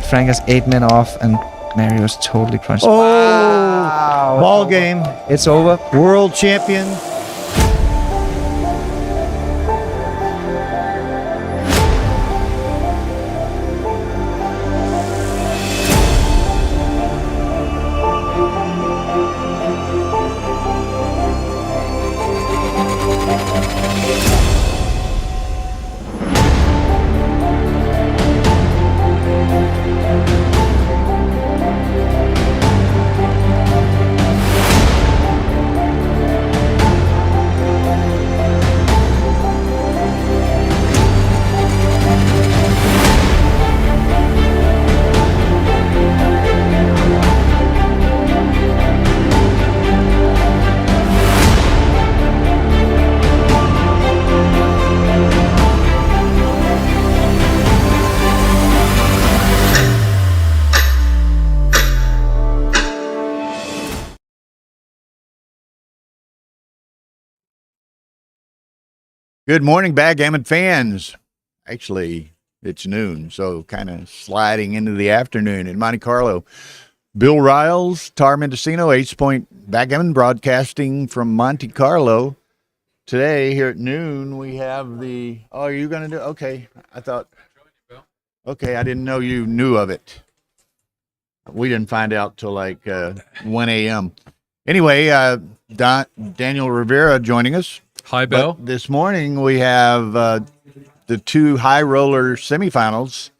Frank has 8 men off, and Mario's totally crunched. Oh, wow. ball game. It's over. World champion. Good morning, Backgammon fans. Actually, it's noon, so kind of sliding into the afternoon in Monte Carlo. Bill Riles, Tar Mendocino, Ace Point Backgammon, broadcasting from Monte Carlo. Today, here at noon, we have the... Oh, are you going to do... Okay, I thought... Okay, I didn't know you knew of it. We didn't find out till like 1 a.m. Anyway, Daniel Rivera joining us. Hi, Bill. But this morning we have the two high roller semifinals.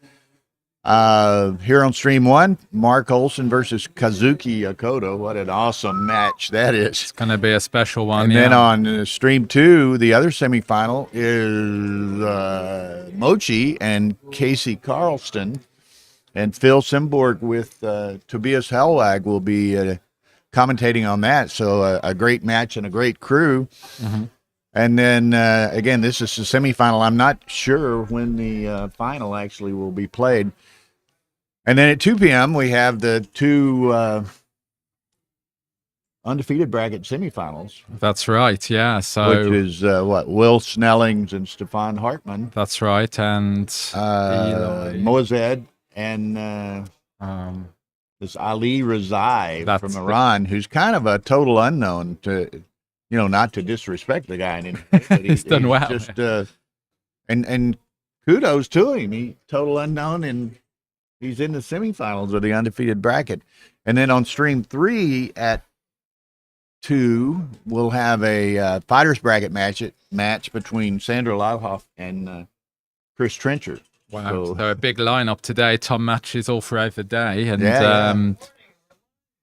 Here on Stream 1, Mark Olson versus Kazuki Akoto. What an awesome match that is. It's going to be a special one. And then on Stream 2, the other semifinal is Mochi and Casey Carlston. And Phil Simborg with Tobias Hellwag will be commentating on that. So a great match and a great crew. Mm-hmm. And then, again, this is the semifinal. I'm not sure when the final actually will be played. And then at 2 p.m., we have the two undefeated bracket semifinals. That's right, yeah. So which is, Will Snellings and Stefan Hartmann. That's right, and Moazed and this Ali Rezai from Iran, who's kind of a total unknown to... You know, not to disrespect the guy in any way, but he's done well. Just, and kudos to him. He's total unknown, and he's in the semifinals of the undefeated bracket. And then on Stream 3 at 2, we'll have a fighters bracket match between Sandra Lauhoff and Chris Trencher. Wow, so a big lineup today. Tom matches all throughout the day, and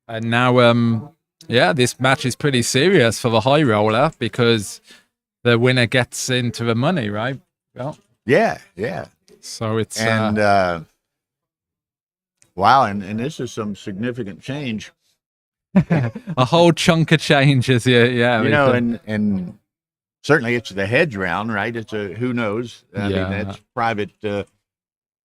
and now. Yeah, this match is pretty serious for the high roller because the winner gets into the money, right? Well, yeah. So it's wow, and this is some significant change. A whole chunk of changes, yeah. You know, and certainly it's the hedge round, right? It's a who knows. I mean, that's private,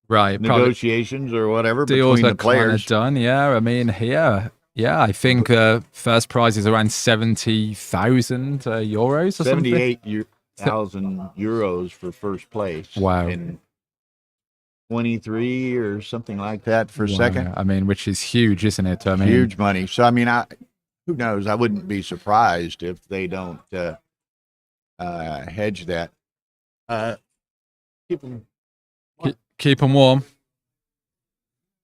right? Negotiations or whatever deals between the players. Done, yeah. I mean, here. Yeah, I think first prize is around 70,000 euros or 78,000 euros for first place. Wow. And 23 or something like that for second. I mean, which is huge, isn't it? I mean, huge money. So, I mean, who knows? I wouldn't be surprised if they don't hedge that. Keep them warm.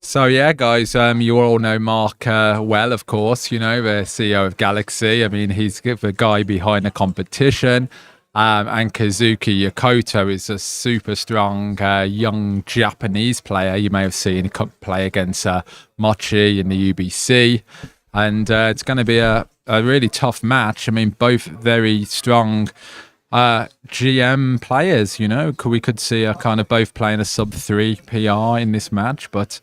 So yeah, guys, you all know Mark well, of course, you know, the CEO of Galaxy. I mean, he's the guy behind the competition. And Kazuki Akoto is a super strong young Japanese player. You may have seen him play against Mochi in the UBC. And it's going to be a really tough match. I mean, both very strong GM players, you know. We could see a kind of both playing a sub-3 PR in this match, but...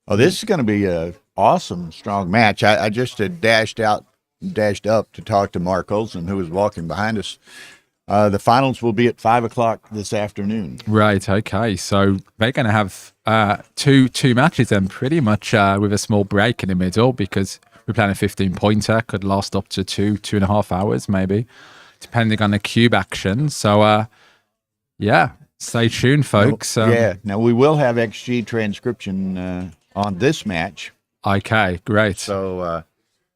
Oh, this is going to be a awesome, strong match. I just had dashed up to talk to Mark Olson, who was walking behind us. The finals will be at 5 o'clock this afternoon. Right. Okay. So they're going to have two matches then, pretty much with a small break in the middle, because we're playing a 15-pointer, could last up to 2.5 hours, maybe, depending on the cube action. So, yeah. Stay tuned, folks. Now we will have XG transcription on this match. Okay, great. So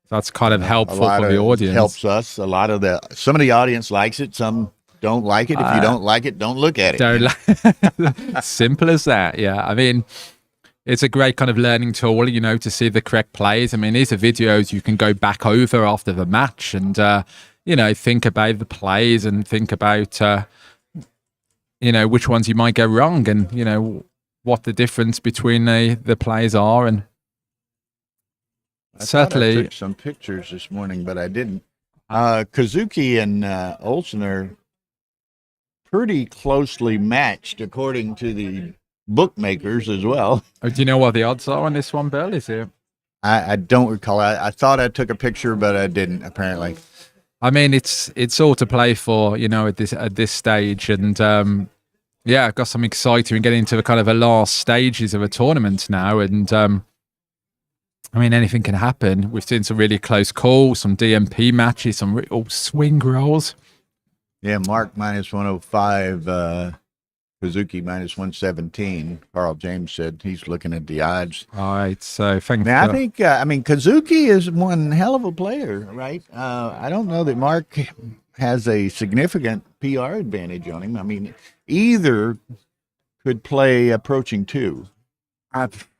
that's kind of helpful for the audience. Helps us. Some of the audience likes it. Some don't like it. If you don't like it, don't look at it. Simple as that. Yeah. I mean, it's a great kind of learning tool, to see the correct plays. I mean, these are videos you can go back over after the match and, think about the plays and think about, which ones you might get wrong and, what the difference between the plays are. And certainly I took some pictures this morning, but I didn't. Kazuki and Olsen are pretty closely matched according to the bookmakers as well. Do you know what the odds are on this one, Bill? Is it? I don't recall. I thought I took a picture, but I didn't. Apparently, I mean it's all to play for, at this stage, and I've got some exciting. We're getting into the kind of the last stages of a tournament now, and I mean anything can happen. We've seen some really close calls, some DMP matches, some real swing rolls. Yeah, Mark minus 105, Kazuki minus 117. Carl James said he's looking at the odds. All right, so thank you. I think, Kazuki is one hell of a player, right? I don't know that Mark has a significant PR advantage on him. I mean, either could play approaching 2.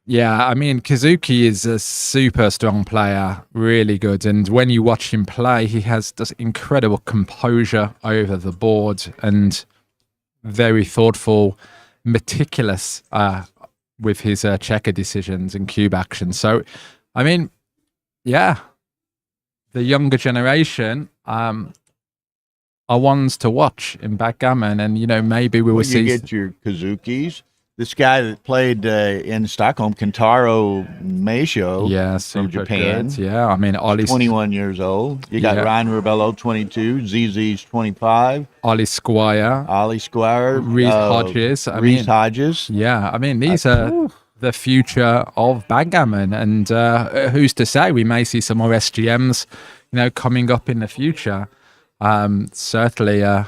Yeah, I mean, Kazuki is a super strong player, really good. And when you watch him play, he has this incredible composure over the board and very thoughtful, meticulous with his checker decisions and cube actions. So, I mean, the younger generation are ones to watch in backgammon. And, maybe we will see. You get your Kazukis. This guy that played in Stockholm, Kentaro Meisho, from Japan. Good. Yeah, I mean, Ollie's 21 years old. You got Ryan Ribello, 22. ZZ's 25. Ollie Squire. Reese Hodges. Hodges. Yeah, I mean, these are the future of backgammon. And who's to say we may see some more SGMs, coming up in the future. Certainly,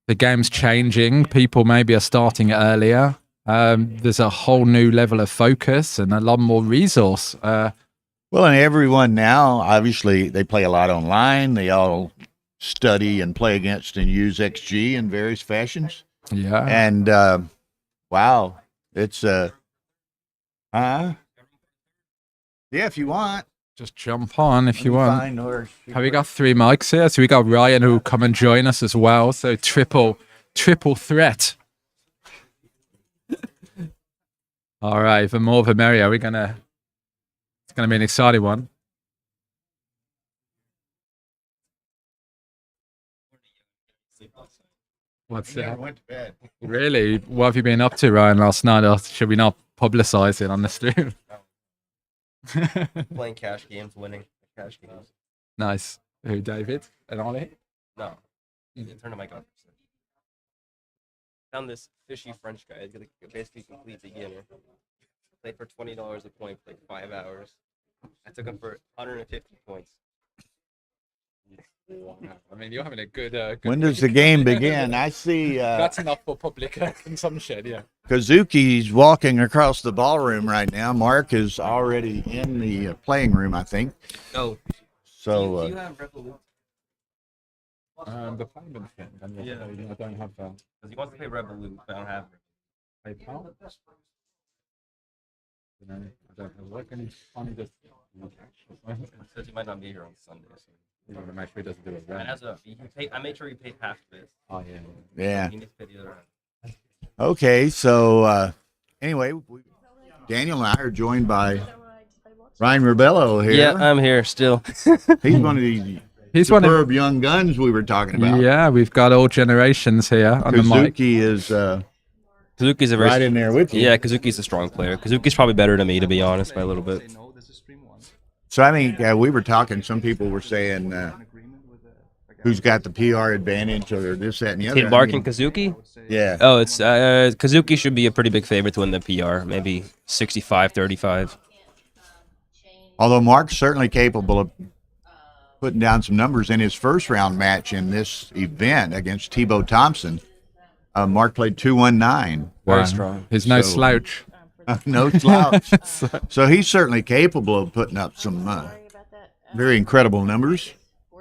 the game's changing. People maybe are starting earlier. There's a whole new level of focus and a lot more resource. And everyone now, obviously, they play a lot online. They all study and play against and use XG in various fashions. Yeah. And, it's if you want. Just jump on if you want. Have we got 3 mics here? So we got Ryan who will come and join us as well. So triple threat. All right, the more the merrier. It's gonna be an exciting one. What's that? Went to bed. Really? What have you been up to, Ryan, last night? Or should we not publicize it on the stream? Playing cash games, winning cash games. Nice. Who, David and Ollie? No. Turn the mic on. Found this fishy French guy. He's gonna basically complete beginner. Played for $20 a point, played 5 hours. I took him for 150 points. I mean, you're having a good when does the game begin? I see. That's enough for public consumption, yeah. Kazuki's walking across the ballroom right now. Mark is already in the playing room, I think. Oh. So. Do you have Revolut? The payment thing. Yeah. I don't have that. Because he wants to pay Revolut, but I don't have PayPal? I don't have what can you find this? it. Says he might not be here on Sunday. So. You want to make sure he doesn't do it And right. as a, I made sure he paid half of it. Oh, yeah. Yeah. He needs to pay the other half. Okay. So anyway, Daniel and I are joined by Ryan Ribello here. Yeah, I'm here still. He's one of these superb young guns we were talking about. Yeah, we've got all generations here on the mic. Kazuki is Kazuki's a very right in there with you. Yeah, Kazuki's a strong player. Kazuki's probably better than me, to be honest, by a little bit. So I think we were talking. Some people were saying who's got the PR advantage or this, that, and the other. Between Mark and Kazuki? Yeah. Oh, it's Kazuki should be a pretty big favorite to win the PR, maybe 65-35. Although Mark's certainly capable of putting down some numbers in his first round match in this event against Tebow Thompson. Mark played 219. Very strong. He's no So- slouch. No slouch. So he's certainly capable of putting up some very incredible numbers.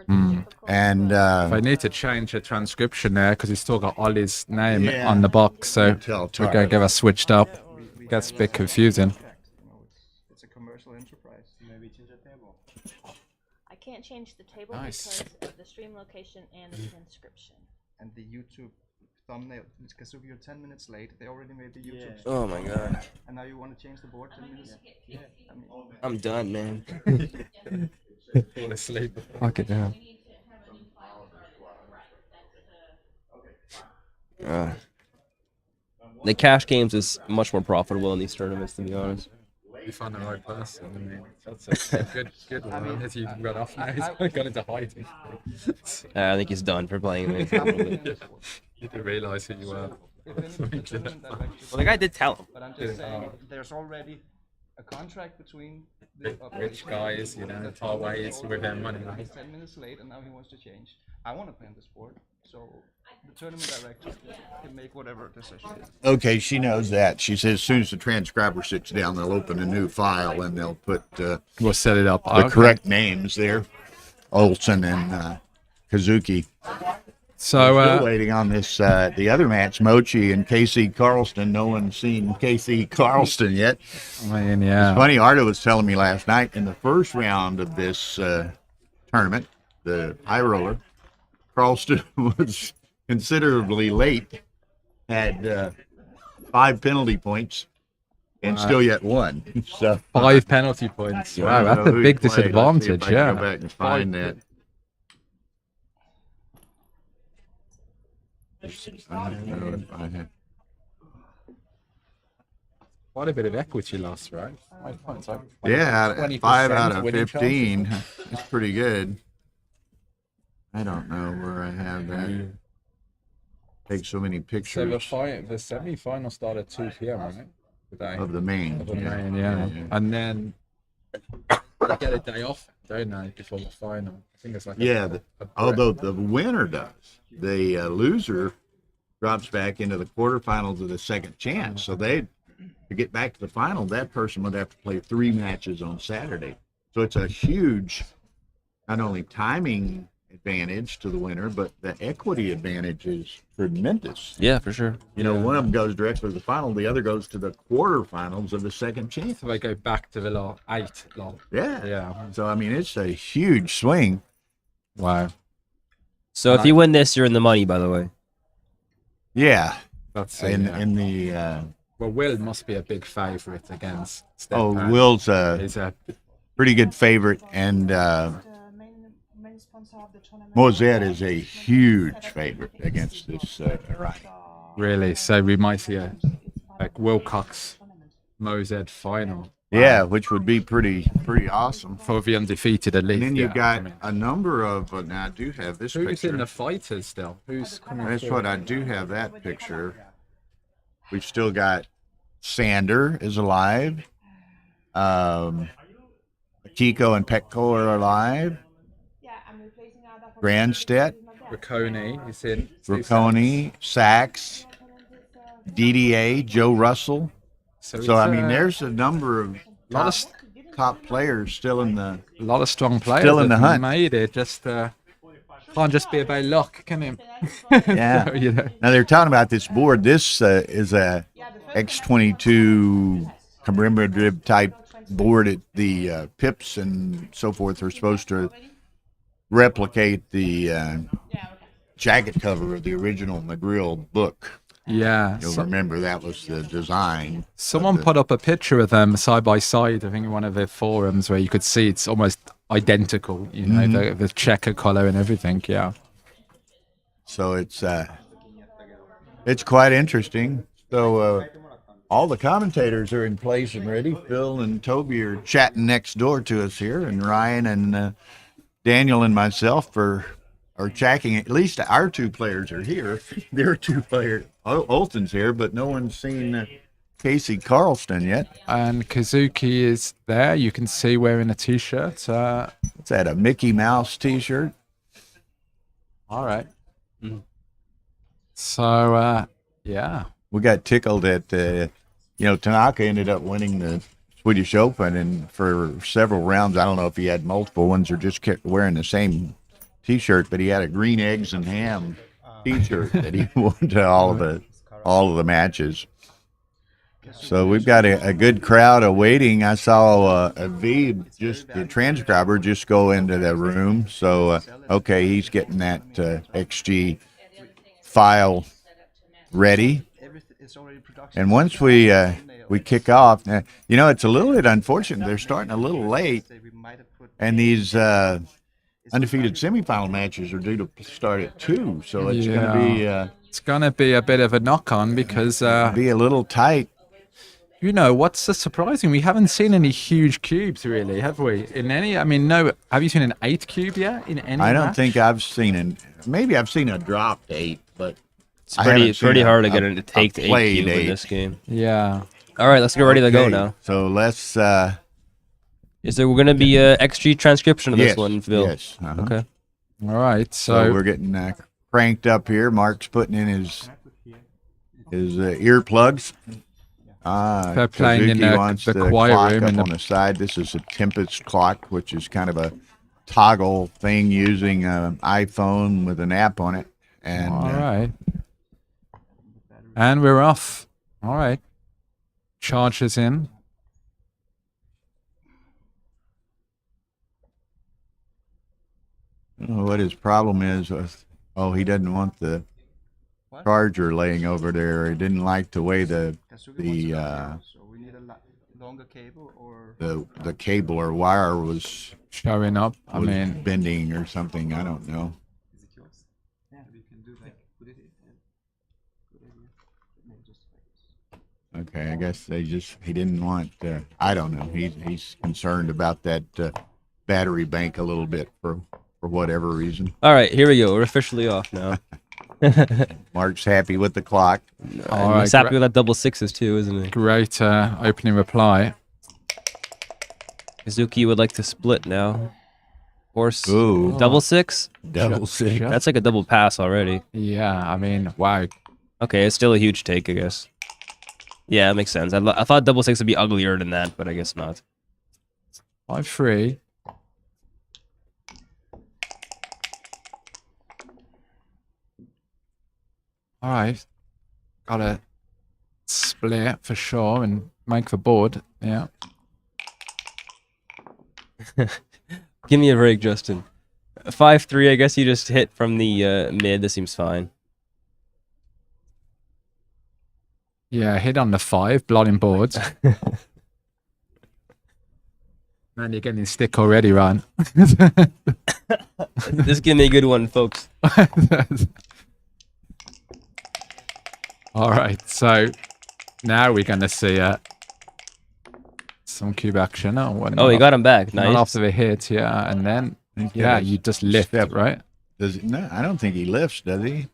And I need to change the transcription there because he's still got Ollie's name Yeah. on the box. So Tell we're going to get us switched up. Gets a bit confusing. It's a commercial enterprise. Maybe change the table. I can't change the table Nice. because of the stream location and the transcription. And the YouTube thumbnail, because you're 10 minutes late, they already made the YouTube. Oh my god. And now you want to change the board 10 minutes? Yeah. I mean, I'm done, man. Fall asleep. Fuck it down. The cash games is much more profitable in these tournaments, to be honest. You found the right person. I mean, that's a good one. Has he run off now? He's gone into hiding. I think he's done for playing this. Probably. You didn't realise who you were. if in the tournament direction. Well, the guy did tell him. But I'm just saying, there's already a contract between the Rich guys, you know, far ways with their money. He's 10 minutes late and now he wants to change. I want to play in the sport, so the tournament director can make whatever decision. okay, she knows that. She says as soon as the transcriber sits down, they'll open a new file and they'll put We'll set it up. the correct names there. Olsen and Kazuki. So, Still waiting on this, the other match, Mochi and KC Carlston. No one's seen KC Carlston yet. I mean, yeah. Funny, Ardo was telling me last night in the first round of this tournament, the high roller, Carlston was considerably late, had 5 penalty points, and still yet won. So 5 penalty points. Wow, I don't that's know a who big he played. Let's see if disadvantage, I can yeah. Go back and find that. I don't know if I have. Quite a bit of equity loss, right? 5 points. Yeah, 20% 5 out of winning 15. It's pretty good. I don't know where I have that. Take so many So pictures the semi-final started at 2 p.m., right? Today. of the main. Of the main, yeah. And then they get a day off, don't they, before the final? I think it's like Yeah, a break. although the winner does. The loser drops back into the quarterfinals of the second chance. So to get back to the final, that person would have to play 3 matches on Saturday. So it's a huge, not only timing advantage to the winner, but the equity advantage is tremendous. Yeah, for sure. You know, one of them goes directly to the final, the other goes to the quarterfinals of the second chance. So they go back to the lot 8 lot. Yeah. Yeah. So, I mean, it's a huge swing. Wow. So if you win this, you're in the money, by the way. Yeah. That's In the, well, Will must be a big favourite against Stefan. Will's He's a pretty good favorite, and The main sponsor of the tournament. Mozet is a huge favorite against this Ryan. really, so we might see a like Wilcox Mozed final. Yeah, which would be pretty awesome. For the undefeated at least. And then you've yeah. got I mean, a number of. Now I do have this who's picture. in the fighters still? Who's coming That's through? what I do have that picture. We've still got Sander is alive. Kiko and Petco are alive. Yeah, I'm replacing Ada for Grandstedt, Riccone is in. Riccone, Sachs, DDA, Joe Russell. So I mean, there's a number of lot of top players still in the. a lot of strong players Still in the that hunt. made it. Just can't just be about luck, can it? Yeah. So, you know. Now they're talking about this board. This is a X22 commemorative type board. The pips and so forth are supposed to replicate the jacket cover of the original McGrill book. Yeah. You'll remember that was the design. Someone put up a picture of them side by side, I think in one of their forums, where you could see it's almost identical, you know, the checker color and everything. Yeah. So it's quite interesting. So all the commentators are in place and ready. Phil and Toby are chatting next door to us here, and Ryan and Daniel and myself are checking. At least our 2 players are here. There are 2 players. Olsen's here, but no one's seen Casey Carlston yet. And Kazuki is there. You can see wearing a t-shirt. It's at a Mickey Mouse T-shirt. All right. So Yeah. We got tickled at, Tanaka ended up winning the Swedish Open, and for several rounds, I don't know if he had multiple ones or just kept wearing the same T-shirt, but he had a green eggs and ham T-shirt that he wore to all of the matches. So we've got a good crowd awaiting. I saw Aviv, just the transcriber, just go into the room. So okay, he's getting that XG file ready. And once we kick off, it's a little bit unfortunate. They're starting a little late, and these undefeated semifinal matches are due to start at 2. So it's going to be it's going to be a bit of a knock-on because be a little tight. What's so surprising? We haven't seen any huge cubes, really, have we? In any, I mean, no. Have you seen an 8 cube yet in any? I don't match? think I've seen maybe I've seen a dropped 8, but it's pretty hard to get it to take the 8 cube in this game. Yeah. All right, let's get ready to go now. So let's. Is there going to be a XG transcription of this one, Phil? Yes. Okay. All right. So we're getting cranked up here. Mark's putting in his earplugs. They're playing in wants the the choir clock room up on the side. This is a Tempest clock, which is kind of a toggle thing using an iPhone with an app on it. And all right. And we're off. All right. Charges in. I don't know what his problem is. He doesn't want the charger laying over there. He didn't like the way the cable or wire was showing up. I mean, bending or something. I don't know. Okay, I guess he didn't want. I don't know. He's concerned about that battery bank a little bit for whatever reason. All right, here we go. We're officially off now. Mark's happy with the clock. He's happy with that double sixes too, isn't he? Great opening reply. Kazuki would like to split now. Horse. Ooh. Double six? Double six. That's like a double pass already. Yeah, I mean, wow. Okay, it's still a huge take, I guess. Yeah, that makes sense. I thought double six would be uglier than that, but I guess not. 5-3. All right. Gotta split for sure and make the board. Yeah. Give me a break, Justin. 5-3, I guess you just hit from the mid. This seems fine. Yeah, hit on the 5, blotting boards. Man, you're getting stick already, Ryan. This give me a good one, folks. All right, so now we're going to see some cube action. Oh, he got him back. Nice. Not after the hit, yeah, and then, you just lift, right? Does he? No, I don't think he lifts, does he?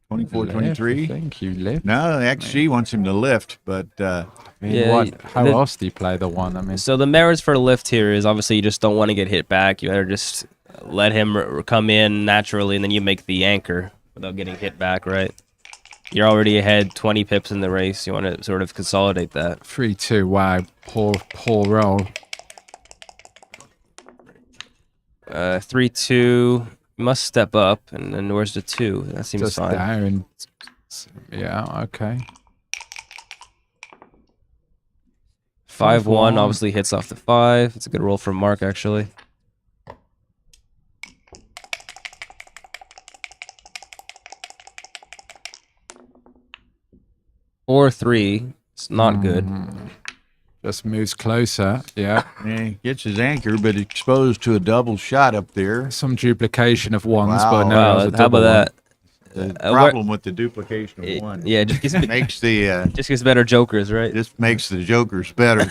24, 23? I think you lift. No, XG wants him to lift, but... I mean, how else do you play the one? I mean, so the merits for a lift here is obviously you just don't want to get hit back. You better just let him come in naturally, and then you make the anchor without getting hit back, right? You're already ahead 20 pips in the race. You want to sort of consolidate that. 3-2. Wow, poor roll. 3-2. Must step up, and then where's the 2? That seems just fine. Down. Yeah, okay. 5-1 obviously hits off the 5. It's a good roll from Mark, actually. Or 3. It's not good. Just moves closer. Yeah. He gets his anchor, but exposed to a double shot up there. Some duplication of ones, Wow. but no. Wow, it was a how about double that? The problem with the duplication of one. Yeah, just gives, makes the just gives better jokers, right? just makes the jokers better.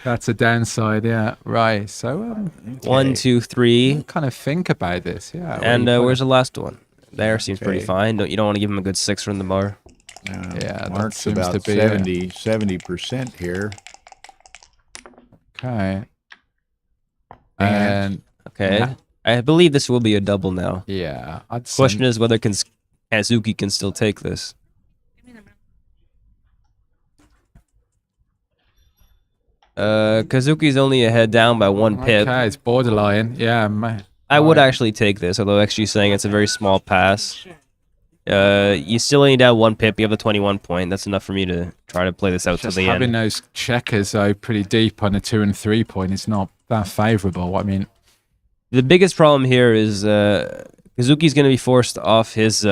That's a downside, yeah. Right. So, 1, 2, 3. kind of think about this, yeah. And where's the last one? There seems pretty fine. You don't want to give him a good 6 from the bar. Yeah, that Mark's seems about to be 70% here. Okay. And Okay. Yeah. I believe this will be a double now. yeah, I'd say Question is whether Kazuki can still take this. Kazuki's only ahead down by 1 pip. Okay, it's borderline. Yeah, I would actually take this, although XG's saying it's a very small pass. You still only down 1 pip. You have the 21 point. That's enough for me to try to play this out to just the having end. those checkers though pretty deep on the 2 and 3 point is not that favourable. I mean, The biggest problem here is Kazuki's going to be forced off his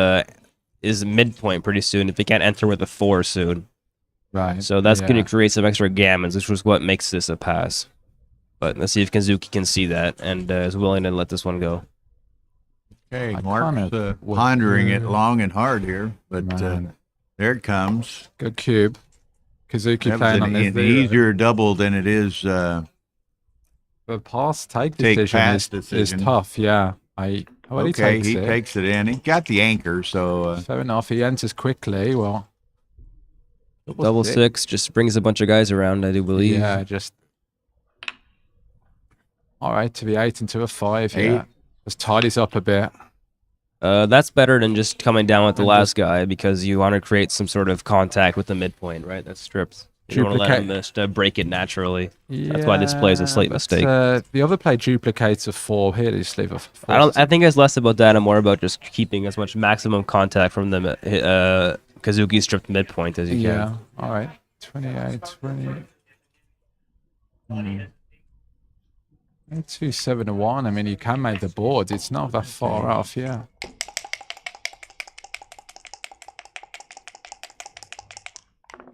midpoint pretty soon if he can't enter with a 4 soon. right. So that's going yeah. to create some extra gammons, which was what makes this a pass. But let's see if Kazuki can see that and is willing to let this one go. Okay, I Mark's kinda would- pondering it long and hard here, but Man. there it comes. Good cube. Kazuki That was playing on an this. easier double than it is. The pass take Take decision, pass is decision. tough. Yeah. He Okay, takes he it. takes it in. He got the anchor, so Fair enough. He enters quickly. Well, Double six just brings a bunch of guys around, I do believe. Yeah, just. All right, to the 8 into a 5. 8. Yeah. Just tidies up a bit. That's better than just coming down with the last guy because you want to create some sort of contact with the midpoint, right? That's stripped. You don't want to let him just break it naturally. That's why this play is a slight mistake. The other play duplicates a 4 here. They just leave a 4. I think it's less about that and more about just keeping as much maximum contact from the Kazuki stripped midpoint as you Yeah. can. All right. 28, 20. 2, 7 to 1. I mean, you can make the board. It's not that far off. Yeah.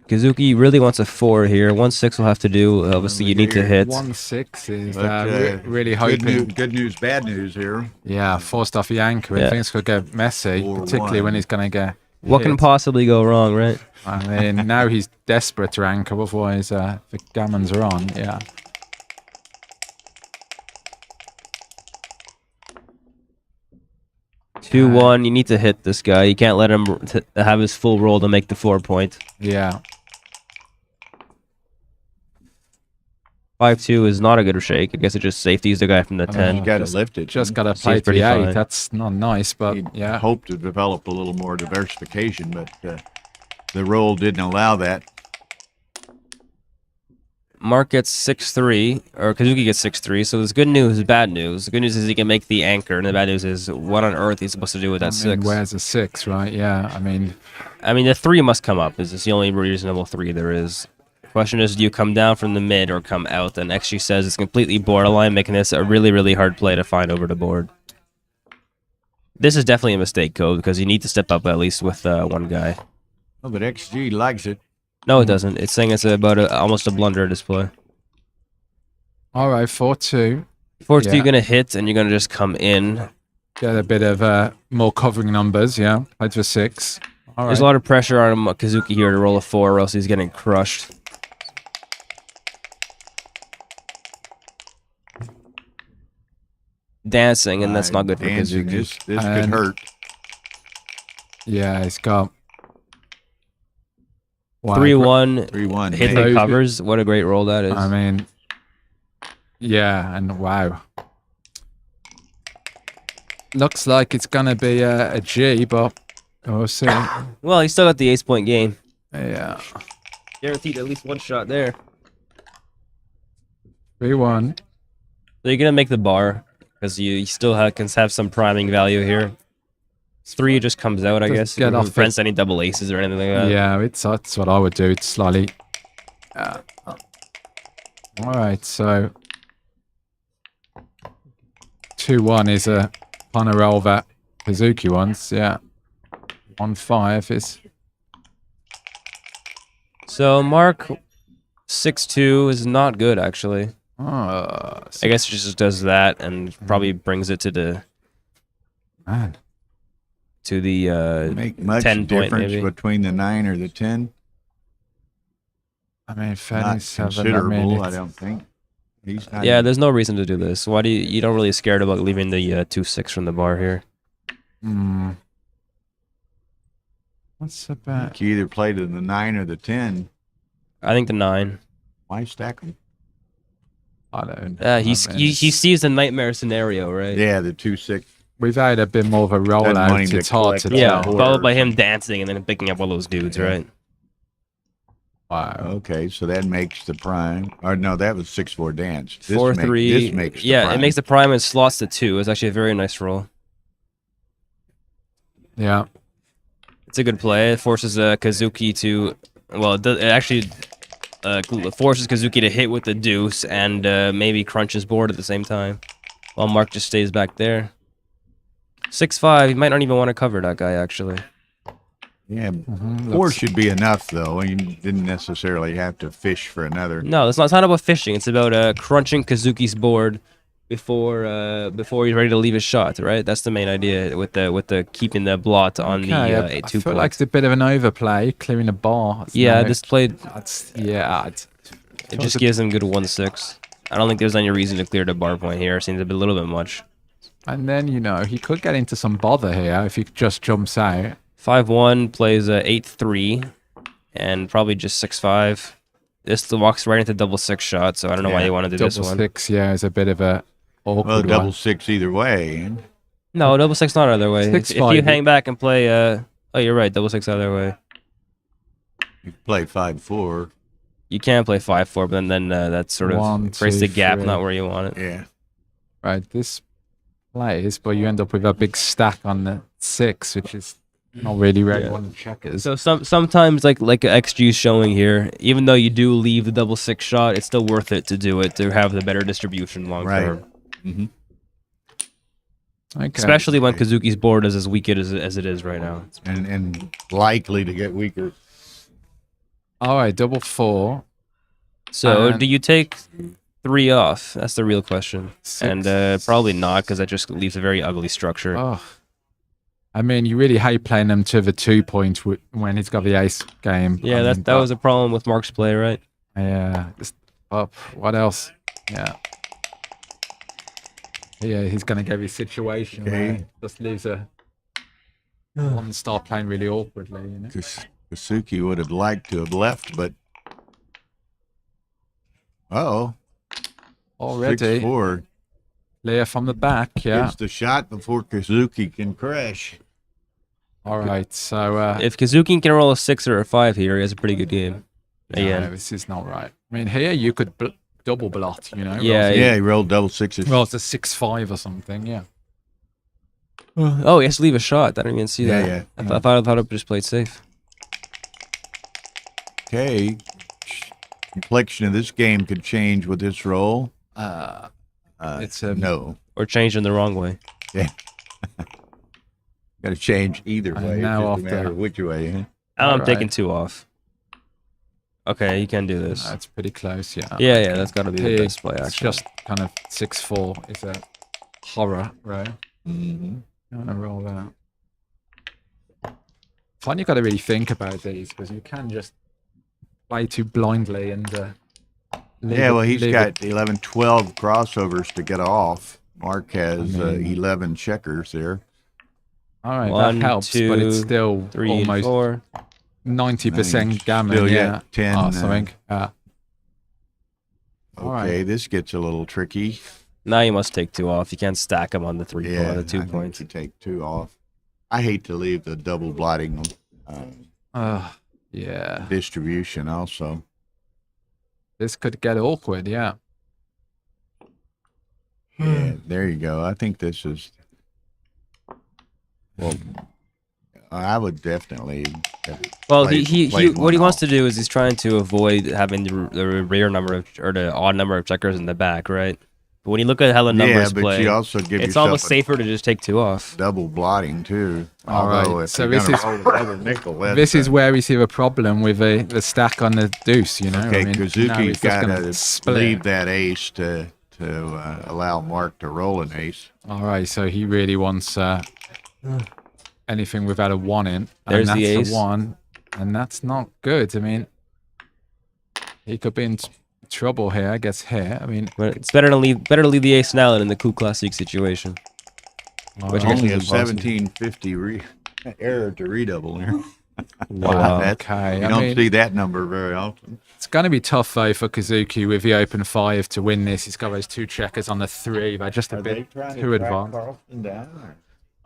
Kazuki really wants a 4 here. 1-6 will have to do. Obviously, you need to hit. 1-6 is but, really hoping. good news, bad news here. Yeah, forced off the anchor. Yeah. Things could get messy, 4-1. particularly when he's going to get. What can hit. possibly go wrong, right? I mean, now he's desperate to anchor, otherwise the gammons are on. Yeah. Two one. You need to hit this guy. You can't let him have his full roll to make the 4 point. Yeah. 5-2 is not a good shake. I guess it just safeties the guy from the 10. You got to lift it. Just got to Seems play to pretty the 8. fine. That's not nice, but He'd yeah. hope to develop a little more diversification, but the roll didn't allow that. Mark gets 6-3, or Kazuki gets 6-3. So there's good news, bad news. The good news is he can make the anchor, and the bad news is what on earth he's supposed to do with that I mean, 6. where's a 6, right? Yeah. I mean, The 3 must come up. Is this the only reasonable 3 there is? Question is, do you come down from the mid or come out? And XG says it's completely borderline, making this a really, really hard play to find over the board. This is definitely a mistake, Code, because you need to step up at least with one guy. Oh, but XG likes it. No, it doesn't. It's saying it's about almost a blunder display. all right, 4-2. 4-2, Yeah. you're going to hit, and you're going to just come in. Get a bit of more covering numbers. Yeah. Played for 6. All There's right. a lot of pressure on Kazuki here to roll a 4, or else he's getting crushed. Dancing, and that's not good for Dancing. Kazuki. This could And- hurt. Yeah, it's got. Wow, 3-1, 3-1. hit Hey, the covers. What a great roll that is. I mean, yeah, and wow. Looks like it's going to be a G, but we'll see. Well, he still got the ace-point game. Yeah. Guaranteed at least one shot there. 3-1. So you're going to make the bar, because you still can have some priming value here. 3 just comes out, I Just guess. get You off don't it. prevent any double aces or anything like that. Yeah, that's what I would do. It's slightly. All right, so 2-1 is a on a roll that Kazuki wants. Yeah, 1-5 is. So Mark 6-2 is not good, actually. Oh, I guess it just does that and probably brings it to the man. Make much 10 point, difference maybe. between the 9 or the 10. I mean, Not 37. considerable, I mean, I don't think. He's not. Yeah, there's no reason to do this. Why do you don't really scared about leaving the 2-6 from the bar here? What's the bet? You either play to the 9 or the 10. I think the 9. Why stack them? I don't know. He sees the nightmare scenario, right? Yeah, the 2-6. We've had a bit more of a Doesn't want rollout. him It's to hard to collect Yeah, tell. Or- followed by him dancing and then picking up all those dudes, Yeah. right? Wow. Okay, so that makes the prime. Or no, that was 6-4 dance. This 4-3. This makes the Yeah, prime. it makes the prime and slots to 2. It's actually a very nice roll. Yeah. It's a good play. It forces Kazuki to, well, it actually forces Kazuki to hit with the deuce and maybe crunch his board at the same time, while Mark just stays back there. 6-5. He might not even want to cover that guy actually. Yeah, 4 should be enough though. You didn't necessarily have to fish for another. No, it's not about fishing. It's about crunching Kazuki's board before he's ready to leave his shot. Right. That's the main idea with the keeping the blot on the I 2 feel point. like it's a bit of an overplay, clearing the bar. This played. It It just gives him good 1-6. I don't think there's any reason to clear the bar point here. It seems a little bit much. And then, he could get into some bother here if he just jumps out. 5-1 plays 8-3 and probably just 6-5. This walks right into double 6 shot, so I don't know why you want to do this Double one. 6, is a bit of a awkward Well, double one. 6 either way. No, double 6 not either way. If 6-5, you hang back and play, oh, you're right, double 6 either way. You play 5-4. You can play 5-4, but then that sort of 1, creates the 2, gap, 3. not where you want it. Yeah. Right, this plays, but you end up with a big stack on the 6, which is not really where you want the checkers. So sometimes, like XG's showing here, even though you do leave the double 6 shot, it's still worth it to do it to have the better distribution long term. Mm-hmm. Okay. Especially when Kazuki's board is as weak as it is right now. And likely to get weaker. All right, double 4. So And- do you take 3 off? That's the real question. 6. And probably not, because that just leaves a very ugly structure. Oh. I mean, you really hate playing them to the 2 point when he's got the ace game. Yeah, I that mean, was a problem with Mark's play, right? Yeah. Just up. What else? Yeah. Yeah, he's going to give you a situation where he just leaves a one start playing really awkwardly, Kasuki would have liked to have left, but Already. 6-4. Leah from the back, yeah. Gives the shot before Kazuki can crash. All right, so If Kazuki can roll a 6 or a 5 here, he has a pretty good game. no, Again. this is not right. I mean, here you could double blot, Yeah, Yeah, he rolled double 6s. Well, it's a 6-5 or something, yeah. Oh, he has to leave a shot. I didn't even see that. Yeah. I thought it just played safe. Okay. Complexion of this game could change with this roll. It's no. Or changed in the wrong way. Yeah. Got to change either way. now It doesn't after- matter which way. Huh? I'm Alright. taking 2 off. Okay, you can do this. That's pretty close, yeah. Yeah, that's got to be the Here, best play, it's actually. just kind of 6-4 is a horror, right? Mm-hmm. You want to roll that. I find you've got to really think about these because you can just play too blindly and Yeah, well, he's leave got 11, 12 crossovers to get off. Mark has I mean- 11 checkers there. All right, 1, that helps, but it's 2, still 3, almost 4. 90% gammon, Still, yeah. yeah, 10, or something. Okay, All right. this gets a little tricky. Now you must take 2 off. You can't stack them on the 3 point, Yeah, the 2 I think points. you take 2 off. I hate to leave the double blotting Yeah, distribution also. this could get awkward, yeah. Yeah, there you go. I think this is. Well, I would definitely. Well, play- he play what he one wants off. to do is he's trying to avoid having the rare number of or the odd number of checkers in the back, right? But when you look at how the Yeah, numbers but play, you also give it's yourself almost a safer to just take 2 off. double blotting too. All right, Although if so you're this gonna is- roll a double nickel, that's This is a- where we see the problem with the stack on the deuce, Okay, I mean, now Kazuki's he's just got gonna to split. leave that ace to allow Mark to roll an ace. All right, so he really wants anything without a 1 in. There's and the that's ace. a 1, and that's not good. I mean, he could be in trouble here, I guess, here. I mean, But it's better to leave the ace now than in the coup classic situation. Which I guess Only a is impossible. 1750 error to redouble here. wow, That's- okay. You I don't mean, see that number very often. it's going to be tough, though, for Kazuki with the open 5 to win this. He's got those 2 checkers on the 3. They're just a bit too advanced. Well,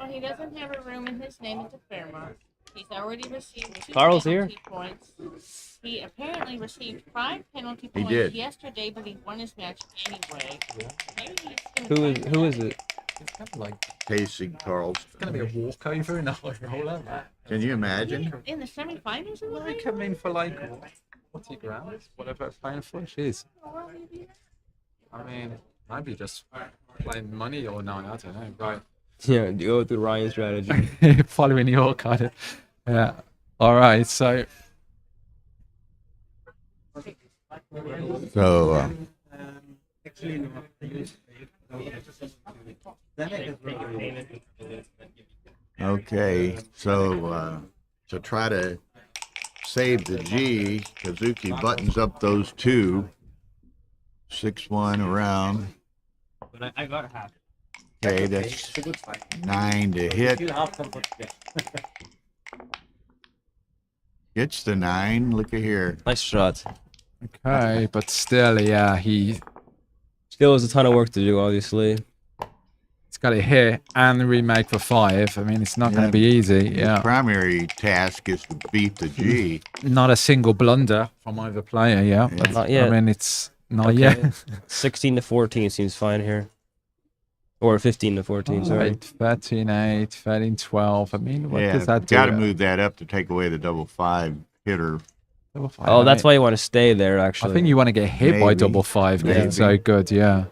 he doesn't have a room in his name at the Fairmont. He's already received 2 Carl's penalty points. He apparently received 5 penalty He points did. yesterday, but he won his match anyway. Maybe he's Who is it? It's kind of like Casey Carl's. going to be a walkover in a high roller. Can you imagine? in the semifinals. It was They come in for like 40 grand, whatever playing for it is. I mean, maybe just playing money or no, I don't know. Right. Yeah, go through Ryan's strategy. Following your kind of. Yeah. All right. So. So, okay, so to try to save the G, Kazuki buttons up those 2. 6-1 around. But I got half. Okay, that's 9 to hit. Gets the 9. Look at here. Nice shot. Okay, but still, yeah, he Still has a ton of work to do, obviously. It's got to hit and remake for 5. I mean, it's not going to be easy. The Yeah. primary task is to beat the G. Not a single blunder from either player. Yeah. Yeah. Not yet. I mean, it's not Okay. yet. 16 to 14 seems fine here. Or 15 to 14, sorry. 13-8, 13-12. I mean, what Yeah, does that do? got to move that up to take away the double 5 hitter. Double 5. Oh, I that's mean, why you want to stay there, actually. I think you want to get hit by Maybe. double 5. Because it's so Maybe. good. Yeah.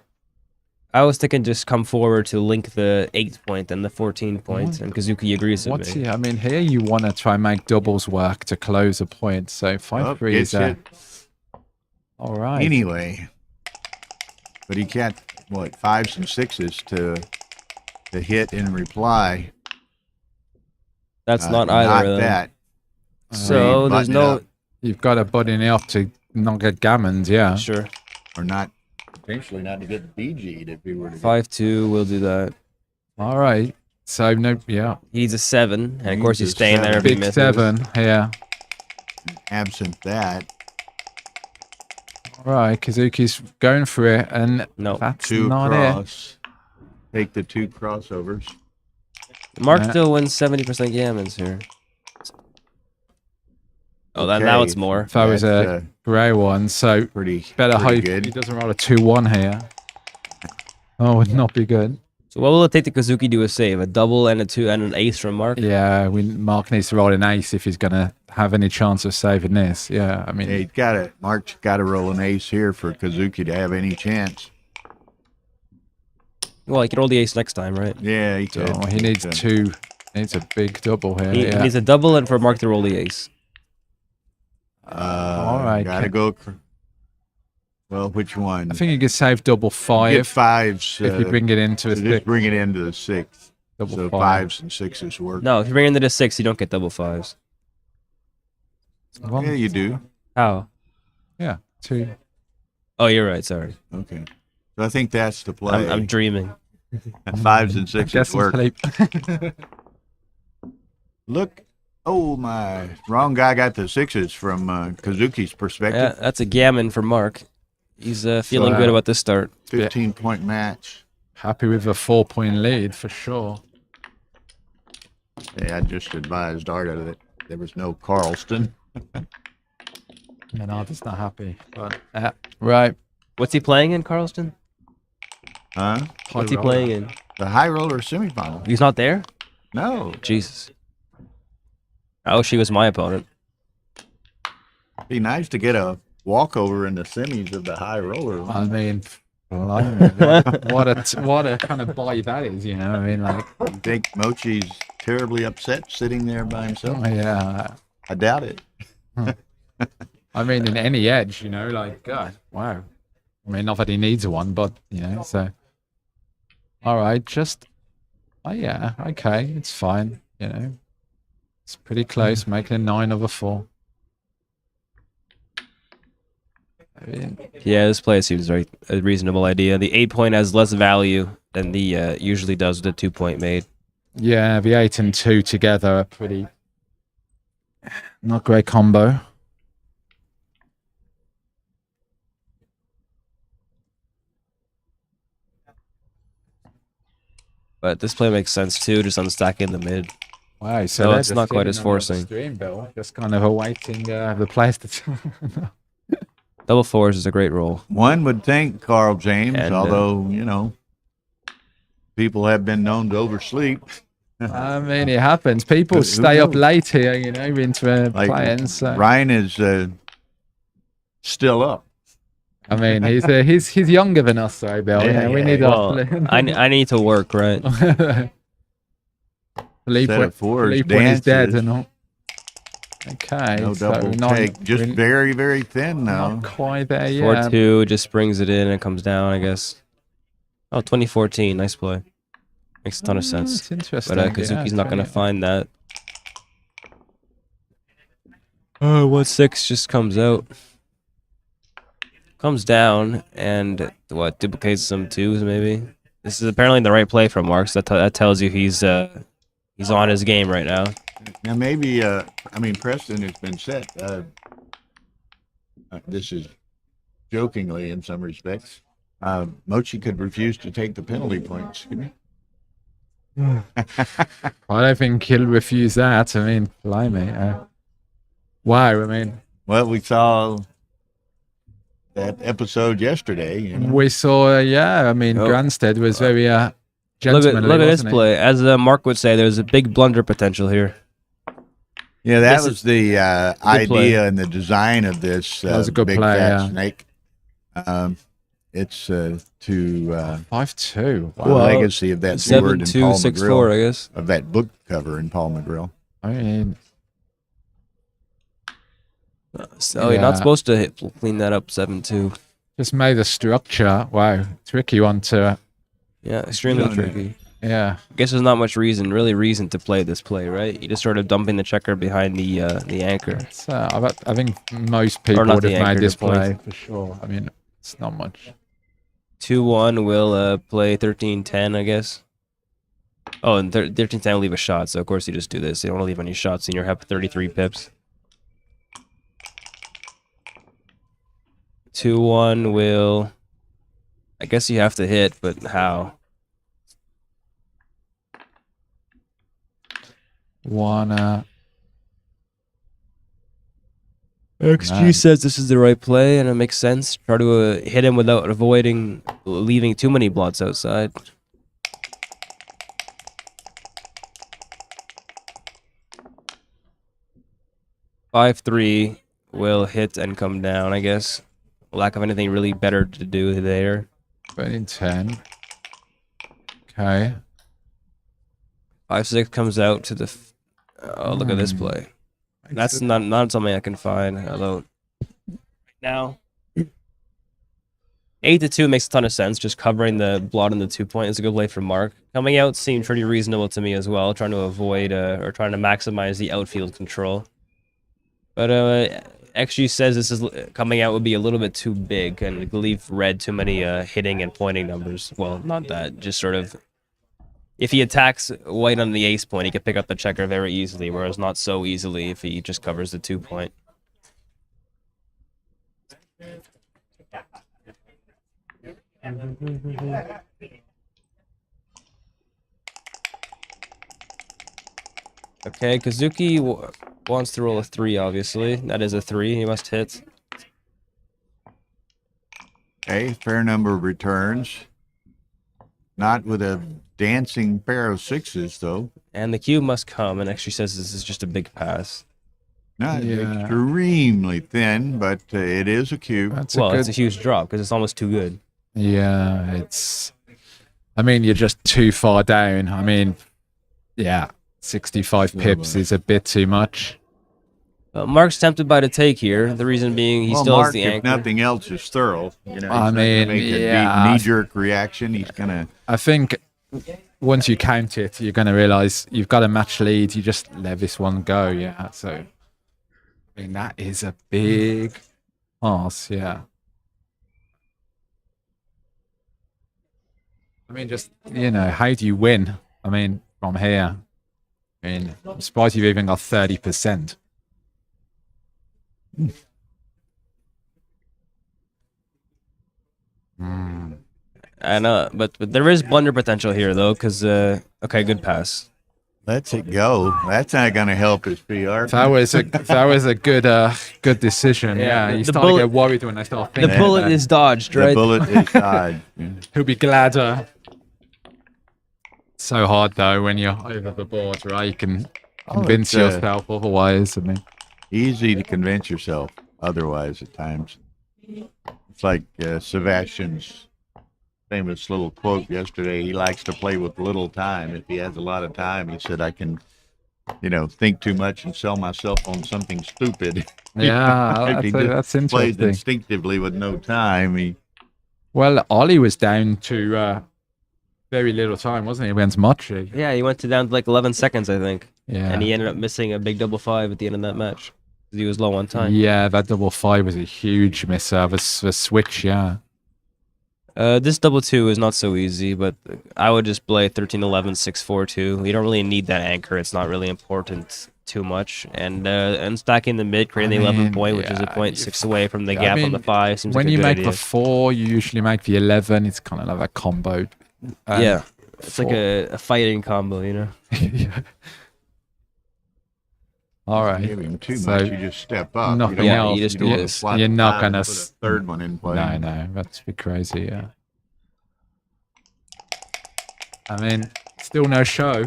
I was thinking just come forward to link the 8 point and the 14 point, and Kazuki agrees with What's me. he? I mean, here you want to try and make doubles work to close a point. So 5-3 is Gets it. all right. Anyway, but he can't, what, 5s and 6s to hit and reply. That's not either Not of them. that. So there's Button it no... up, You've got to button it up to not get gammons. Yeah. Sure. or not, potentially not to get BG'd if he were to get 5-2, we'll do that. All right. So no, yeah. He needs a 7, and of He course needs he's a staying there 7. if he Big misses. 7. Yeah. absent that. All right. Kazuki's going for it, and No. that's 2 not it. cross. Take the 2 crossovers. Mark Yeah. still wins 70% gammons here. Oh, that now Okay, it's more. If that was That's, a grey one, so pretty better pretty hope good. he doesn't roll a 2-1 here. Oh, would not be good. So what will it take to Kazuki do a save? A double and a 2 and an ace from Mark? Yeah, Mark needs to roll an ace if he's gonna have any chance of saving this. Yeah, I mean, Hey, Mark's got to roll an ace here for Kazuki to have any chance. Well, he can roll the ace next time, right? Yeah, he could. he needs could. 2. Needs a big double here. He yeah. needs a double and for Mark to roll the ace. All right, Gotta go. Well, which one? I think you could save double 5 Get 5s. if you bring it into a so 6. just bring it into the 6th. Double So 5. 5s and 6s work. No, if you bring it into the 6, you don't get double 5s. Well, Yeah, you do. How? yeah, 2. Oh, you're right. Sorry. Okay. So I think that's the play. I'm dreaming. 5s and 6s Guess work. sleep. Look. Oh, my. Wrong guy got the 6s from Kazuki's Yeah, perspective. that's a gammon for Mark. He's feeling So, good about this start. 15-point match. Happy with a 4-point lead for sure. Yeah, I just advised Arda that there was no Carlston. And Arthur's not happy. But, right. What's he playing in, Carlston? Huh? What's he playing in? The high roller semifinal. He's not there? No. Jesus. I wish he was my opponent. Be nice to get a walkover in the semis of the high roller. I mean, blimey, what a kind of buy that is, you know? I mean, like, You think Mochi's terribly upset sitting there by himself? yeah. I doubt it. I mean, in any edge, you know, like, God, wow. I mean, not that he needs one, but, you know, so. All right, just, oh, yeah, okay, it's fine, you know. It's pretty close, making a 9 over 4. I mean, Yeah, this play seems a reasonable idea. The 8-point has less value than the usually does with the 2-point made. yeah, the 8 and 2 together are pretty, not great combo. But this play makes sense too, just unstacking the mid. Wow, So they're it's just not quite sitting as on the other forcing. Stream, Bill, just kind of awaiting the players to. Double fours is a great roll. One would think, Carl James, And, although, you know, people have been known to oversleep. I mean, it happens. People Who stay up knows? late here, you know, into Like, playing. So Ryan is still up. I mean, he's younger than us, though, Bill. Yeah, you know, we yeah, need yeah. Well, I need to work, right? Philippe, Set of fours, Philippe when he's dead dances. and all. Okay, No so double not take. Just really- very, very thin now. not quite there yet. 4-2 just brings it in and comes down, I guess. Oh, 2014, nice play. Makes a ton of sense. It's interesting. But Kazuki's yeah, not going to 20. find that. Oh, 1-6 just comes out. Comes down and what, duplicates some twos maybe? This is apparently the right play from Marks. That tells you he's on his game right now. Now, maybe, I mean, Preston has been set. This is jokingly in some respects. Mochi could refuse to take the penalty points. I don't think he'll refuse that. I mean, blimey. Wow, I mean, Well, we saw that episode yesterday. You know? we saw, I mean, Oh. Granstead was very Look gentlemanly. at this wasn't he? play. As Mark would say, there's a big blunder potential here. Yeah, that This was the idea play. and the design of this That was a good big play, fat yeah. snake. It's to 5-2. Wow. the legacy of that word in 7-2, Paul 6-4, McGrill, I guess. of that book cover in Paul McGrill. I mean, So you're not Yeah. supposed to clean that up 7-2. just made the structure. Wow, tricky one to. Yeah, extremely Yeah. tricky. Yeah, I guess there's not much reason to play this play, right? You just sort of dumping the checker behind the anchor. it's, I think most people not would the have made anchor, this the point. play for sure. I mean, it's not much. 2-1 will play 13-10, I guess. Oh, and 13-10 will leave a shot, so of course you just do this. You don't want to leave any shots in your have 33 pips. 2-1 will... I guess you have to hit, but how? Wanna. XG says this is the right play, and it makes sense. Try to hit him without leaving too many blots outside. (5-3) will hit and come down, I guess. Lack of anything really better to do there. 10. Okay. 5-6 comes out to the... Oh, look at this play. That's not something I can find, although... Now... 8-2 makes a ton of sense. Just covering the blot in the 2-point is a good play for Mark. Coming out seemed pretty reasonable to me as well, trying to avoid or trying to maximize the outfield control. But XG says this is coming out would be a little bit too big and leave red too many hitting and pointing numbers. Well, not that, just sort of... If he attacks white on the ace point, he can pick up the checker very easily, whereas not so easily if he just covers the 2-point. Okay, Kazuki wants to roll a 3, obviously. That is a 3. He must hit. Okay, fair number of returns. Not with a dancing pair of sixes, though. And the cube must come, and actually says this is just a big pass. Not Yeah. extremely thin, but it is a cube. That's Well, a good. it's a huge drop because it's almost too good. Yeah, it's. I mean, you're just too far down. I mean, yeah, 65 pips is a bit too much. Mark's tempted by the take here. The reason being he Well, still Mark, has the if anchor. nothing else, is thorough. You know, I he's not gonna mean, make a yeah. knee-jerk reaction. He's gonna. I think once you count it, you're going to realize you've got a match lead. You just let this one go. Yeah. So, I mean, that is a big pass. Yeah. I mean, just, how do you win? I mean, from here. I mean, I'm surprised you've even got 30%. I know, but there is blunder potential here though, because okay, good pass. lets it go. That's not going to help his PR. That was a good decision. Yeah, you the start to bullet- get worried when I start The thinking. bullet that. is dodged, The right? bullet is dodged. He'll be glad. So hard though when you're over the board, right? You can convince it's, yourself otherwise. I mean, Easy to convince yourself otherwise at times. It's like Sebastian's famous little quote yesterday. He likes to play with little time. If he has a lot of time, he said, I can, think too much and sell myself on something stupid. yeah, If he that's just plays interesting. instinctively with no time. Well, Ollie was down to very little time, wasn't he, against Mochi? Yeah, he went to down to like 11 seconds, I think. Yeah. And he ended up missing a big double 5 at the end of that match. 'Cause he was low on time. Yeah, that double 5 was a huge miss. The switch, yeah. This double 2 is not so easy, but I would just play 13-11, 6-4-2. You don't really need that anchor. It's not really important too much. And stacking the mid, creating the 11 point, which is a point 6 away from the I gap on mean, the 5, seems when like a you good make idea. the 4, you usually make the 11. It's kind of like a combo. Yeah, it's like 4. a fighting combo, you know? Yeah. All right. Give him too So, much, you just step up. nothing don't else. want- you just don't do want to this. slide You're the not five gonna and put a third one in play. No, that's be crazy, yeah. I mean, still no show.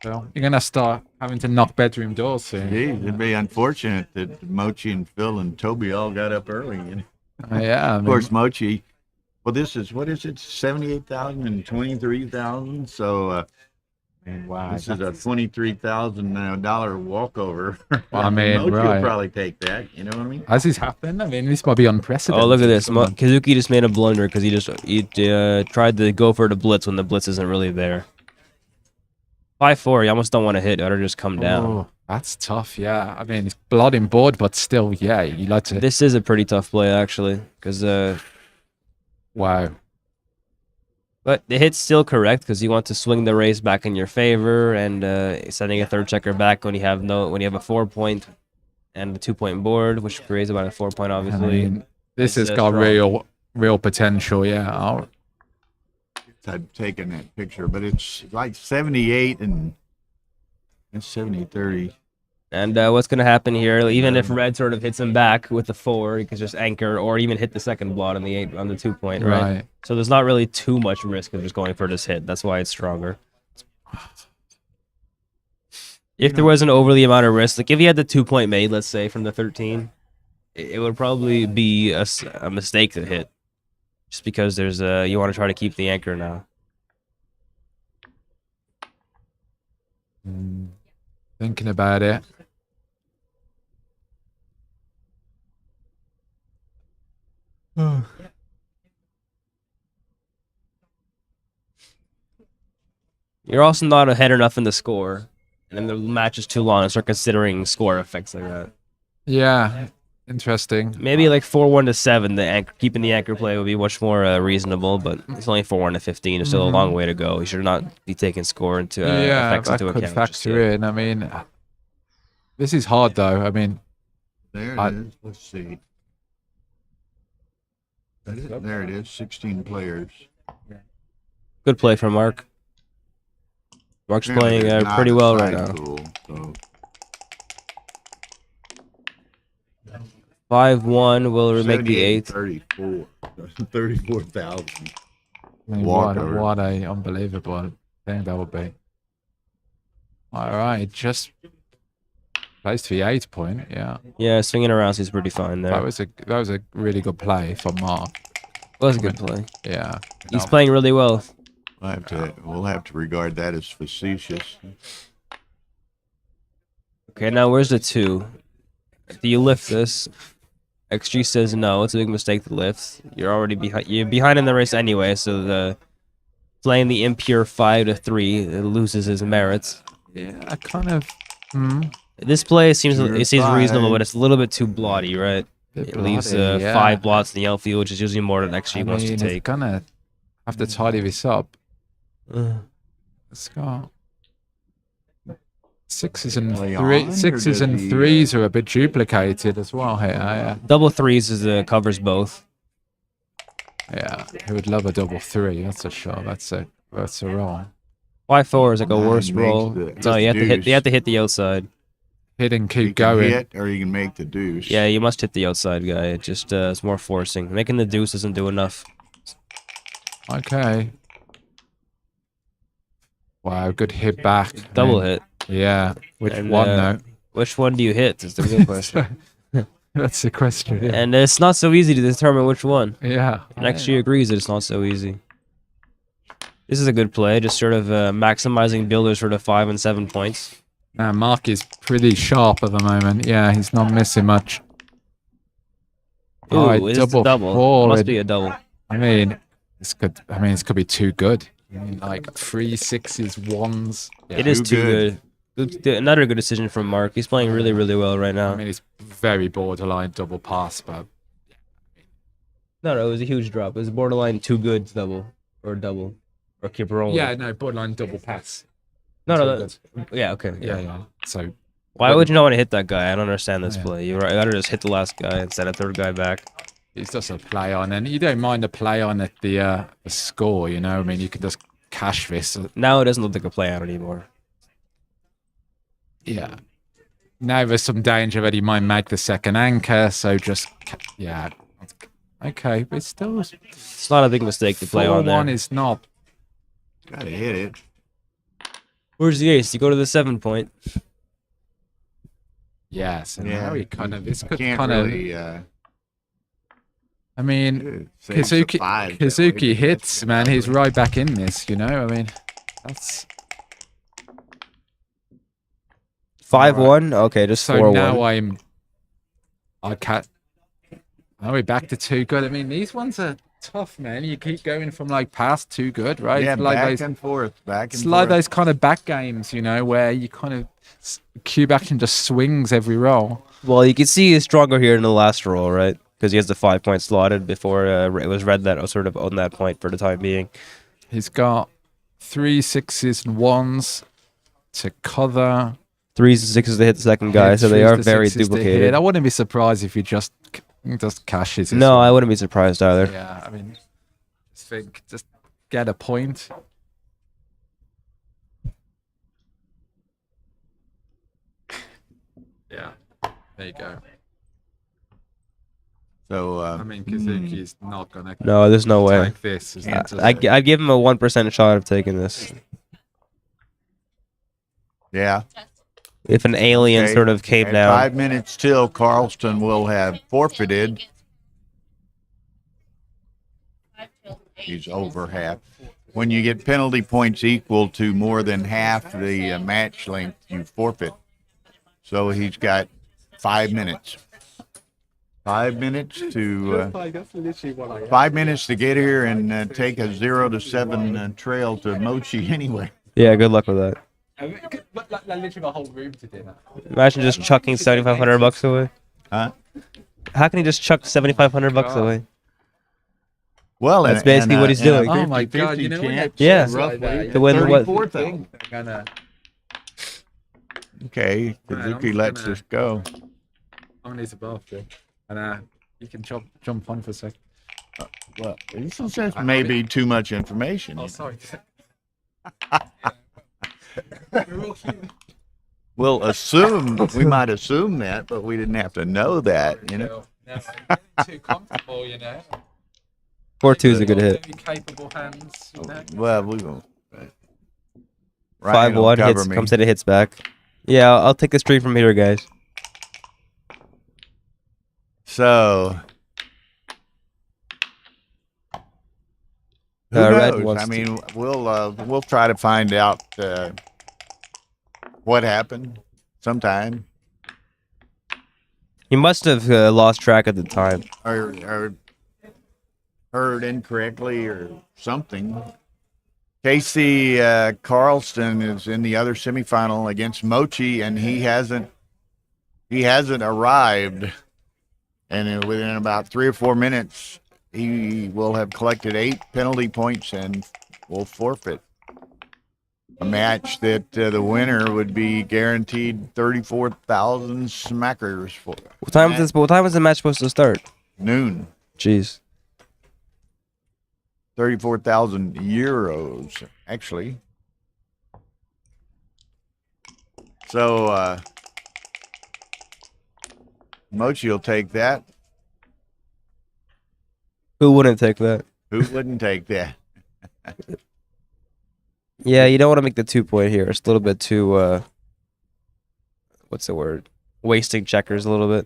So you're gonna start having to knock bedroom doors soon. Geez, it'd be unfortunate that Mochi and Phil and Toby all got up early. Yeah, I Of mean, course, Mochi. Well, this is what is it? 78,000 and 23,000. So wow. this is a $23,000 walkover. Well, I mean, Mochi right. will probably take that. You know what I mean? As this happened, I mean, this might be unprecedented. Oh, look at this. Someone- Kazuki just made a blunder because he tried to go for the blitz when the blitz isn't really there. 5-4, you almost don't want to hit. Better just come down. Oh, that's tough, yeah. I mean, it's blood in board, but still, yeah, you like to... This is a pretty tough play, actually, because Wow. but the hit's still correct because you want to swing the race back in your favor and sending a third checker back when you have a 4-point and a 2-point board, which creates about a 4-point, I obviously. mean, this It's, has got strong. real potential, yeah. I've taken that picture, but it's like 78 and it's 70-30. And what's going to happen here, even if red sort of hits him back with the 4, he can just anchor or even hit the second blot on the 8 on the 2-point, right? Right. So there's not really too much risk of just going for this hit. That's why it's stronger. If there was an overly amount of risk, like if he had the 2-point made, let's say, from the 13, it would probably be a mistake to hit. Just because there's you want to try to keep the anchor now. Thinking about it. You're also not ahead enough in the score. And then the match is too long and start considering score effects like that. Yeah, interesting. Maybe like 4-1 to 7, keeping the anchor play would be much more reasonable, but it's only 4-1 to 15. It's still a long way to go. You should not be taking score into Yeah, effects that into could account. just factor yet. in. I mean, this is hard, though. I mean, There I- it is. Let's see. There it is. 16 players. Good play from Mark. Mark's Apparently playing there's not pretty a well right side now. pool, so 5-1 will make the 8th. 34. 34,000. I mean Walkover. what a unbelievable thing that would be. All right, just placed the 8-point. Yeah, Yeah, swinging around, so he's pretty fine there. that was a really good play for Mark. Was a good play. Yeah, He's playing really well. We'll have to regard that as facetious. Okay, now where's the 2? Do you lift this? XG says no. It's a big mistake to lift. You're already behind. You're behind in the race anyway, so the playing the impure 5 to 3 it loses its merits. yeah, I kind of. This play seems Pure it seems 5. reasonable, but it's a little bit too bloody, right? Bit It leaves bloody, yeah. 5 blots in the outfield, which is usually more than XG I wants to mean, take. it's gonna have to tidy this up. It's got sixes and Play on, or sixes does and he, threes are a bit duplicated as well here. Yeah, Double 3s is covers both. yeah. Who would love a double 3? That's a shot. That's a roll. Y4 is like a Nine worse makes roll. the- No, you have to hit. deuce. You have to hit the outside. Hit and You keep can going. hit, or you can make the deuce. Yeah, you must hit the outside guy. It just it's more forcing. Making the deuce doesn't do enough. Okay. Wow, good hit back. Double Man. hit. Yeah. Which And, one though? Which one do you hit? Is the real question. That's the question. Yeah. And it's not so easy to determine which one. Yeah. And actually agrees that it's not so easy. This is a good play, just sort of maximizing builders sort of 5 and 7 points. Now, Mark is pretty sharp at the moment. Yeah, he's not missing much. Ooh, Alright, it's double a double. forward. Must be a double. I mean, this could be too good. I mean, like 3 6s, 1s. Yeah. It is Too too good. Another good decision from Mark. He's playing really, really well right now. I mean, it's very borderline double pass, but No, it was a huge drop. It was borderline too good double or double or keep rolling. yeah, no, borderline double pass. No, Too that's yeah, okay. Yeah. So Why would you not want to hit that guy? I don't understand this Yeah. play. You gotta just hit the last guy and send a third guy back. it's just a play on, and you don't mind a play on at the score, you know. I mean, you could just cash this. Now it doesn't look like a play out anymore. Yeah. Now there's some danger that he might make the second anchor, so just yeah. Okay, but still, It's not a big mistake to play on there. 4-1 is not. Gotta hit it. Where's the ace? You go to the 7 point. Yes, and Yeah. now he kind of this could Can't kind of. really. I mean, save the Kazuki fives that way, Kazuki but hits, that's man. about He's it. right back in this, you know. I mean, that's 5-1? Okay, just so 4-1. now I can't. Are we back to too good? I mean, these ones are tough, man. You keep going from like past too good, right? Yeah, It's like back those, and forth, back and it's forth. like those kind of back games, you know, where you kind of cube action just swings every roll. Well, you can see he's stronger here in the last roll, right? Because he has the 5 point slotted before it was red that was sort of on that point for the time being. He's got 3 6s and 1s to cover. 3s and 6s to hit the second guy, Yeah, so they 3s are to very 6s to hit. duplicated. I wouldn't be surprised if he just cashes. This No, one. I wouldn't be surprised either. Yeah, I mean, just get a point. Yeah, there you go. So I mean, Kazuki's not gonna No, there's no way. take this. Is Can't not I'd give him a 1% shot of taking this. yeah. If an alien Okay. sort of came At down. 5 minutes till Carlston will have forfeited. He's over half. When you get penalty points equal to more than half the match length, you forfeit. So he's got 5 minutes. 5 minutes to 5 minutes to get here and take a 0-7 trail to Mochi anyway. Yeah, good luck with that. literally the whole room to dinner. Imagine just chucking $7,500 away. Huh? How can he just chuck $7,500 away? Well, That's basically what he's doing. Oh my God, you know when chance, they Yeah. choose like that, To win what? 34,000. they're gonna. Okay, Right, Kazuki I'm lets gonna- us go. I'm gonna a bathroom, and you can jump on for a sec. Well, this is just maybe too much information. Oh, sorry. We'll assume, we might assume that, but we didn't have to know that, you know? Too comfortable, you know. 4-2 is a good hit. Very capable hands, you know. Well, we will. 5-1 hits, comes in, it hits back. Yeah, I'll take the streak from here, guys. So, who Red knows? wants I to- mean, we'll try to find out what happened sometime, He must have lost track at the time. or heard incorrectly or something. Casey Carlston is in the other semifinal against Mochi, and he hasn't arrived. And within about 3 or 4 minutes, he will have collected 8 penalty points and will forfeit a match that the winner would be guaranteed 34,000 smackers for What time was the match supposed to start? noon. Jeez. 34,000 euros, actually. So Mochi will take that. Who wouldn't take that? Who wouldn't take that? Yeah, you don't want to make the 2-point here. It's a little bit too, what's the word? Wasting checkers a little bit.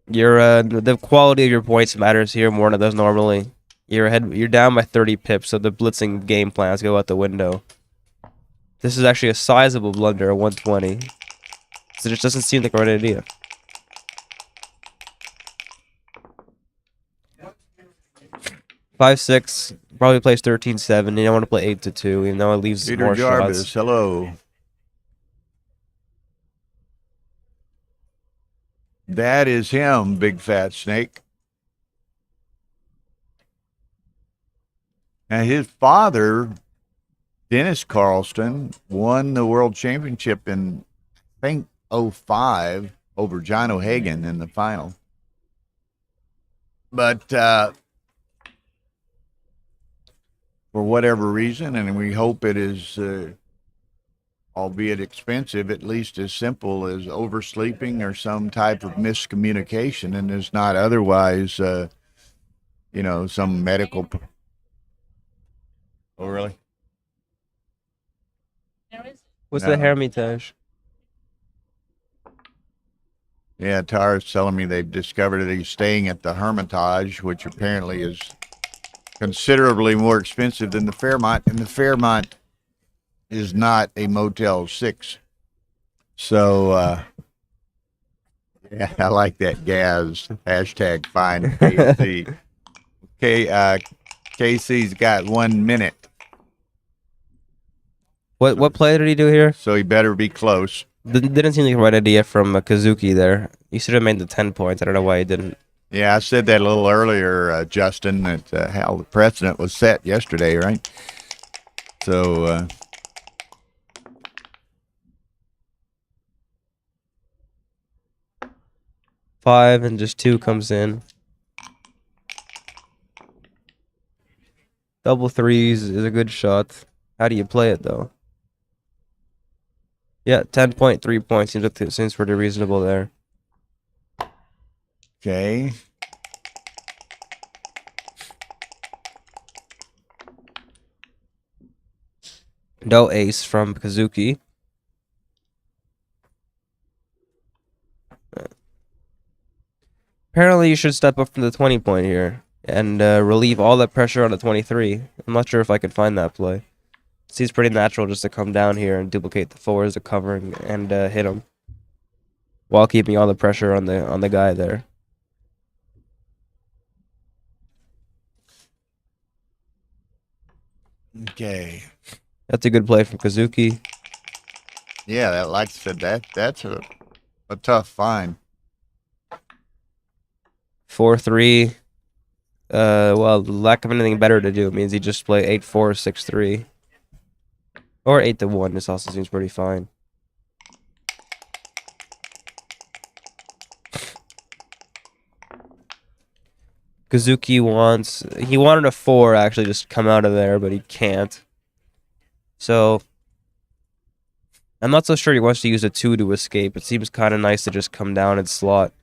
The quality of your points matters here more than it does normally. You're down by 30 pips, so the blitzing game plans go out the window. This is actually a sizable blunder at 120. So it just doesn't seem like the right idea. Five, 6, probably plays 13-7. You don't want to play 8-2, even though it leaves Peter more Jarvis, shots. hello. That is him, Big Fat Snake. Now, his father, Dennis Carlston, won the World Championship in, I think, 05 over John O'Hagan in the final. But for whatever reason, and we hope it is, albeit expensive, at least as simple as oversleeping or some type of miscommunication, and is not otherwise, some medical. Oh, really? What's No. the Hermitage? Yeah, Tara's telling me they've discovered that he's staying at the Hermitage, which apparently is considerably more expensive than the Fairmont, and the Fairmont is not a Motel 6. So, yeah, I like that Gaz hashtag find KC. Okay, KC's got 1 minute, What play did he do here? so he better be close. Didn't seem like the right idea from Kazuki there. You should have made the 10 points. I don't know why he didn't. Yeah, I said that a little earlier, Justin, that how the precedent was set yesterday, right? So, 5 and just 2 comes in. Double 3s is a good shot. How do you play it though? Yeah, 10.3 points seems pretty reasonable there. okay. No ace from Kazuki. Apparently, you should step up from the 20 point here and relieve all that pressure on the 23. I'm not sure if I could find that play. It seems pretty natural just to come down here and duplicate the 4s of covering and hit him while keeping all the pressure on the guy there. Okay. That's a good play from Kazuki. Yeah, that, like I said, that's a tough find. 4-3. Well, lack of anything better to do means he just play 8-4, 6-3. Or 8-1. This also seems pretty fine. Kazuki he wanted a 4 actually just come out of there, but he can't. So I'm not so sure he wants to use a 2 to escape. It seems kind of nice to just come down and slot.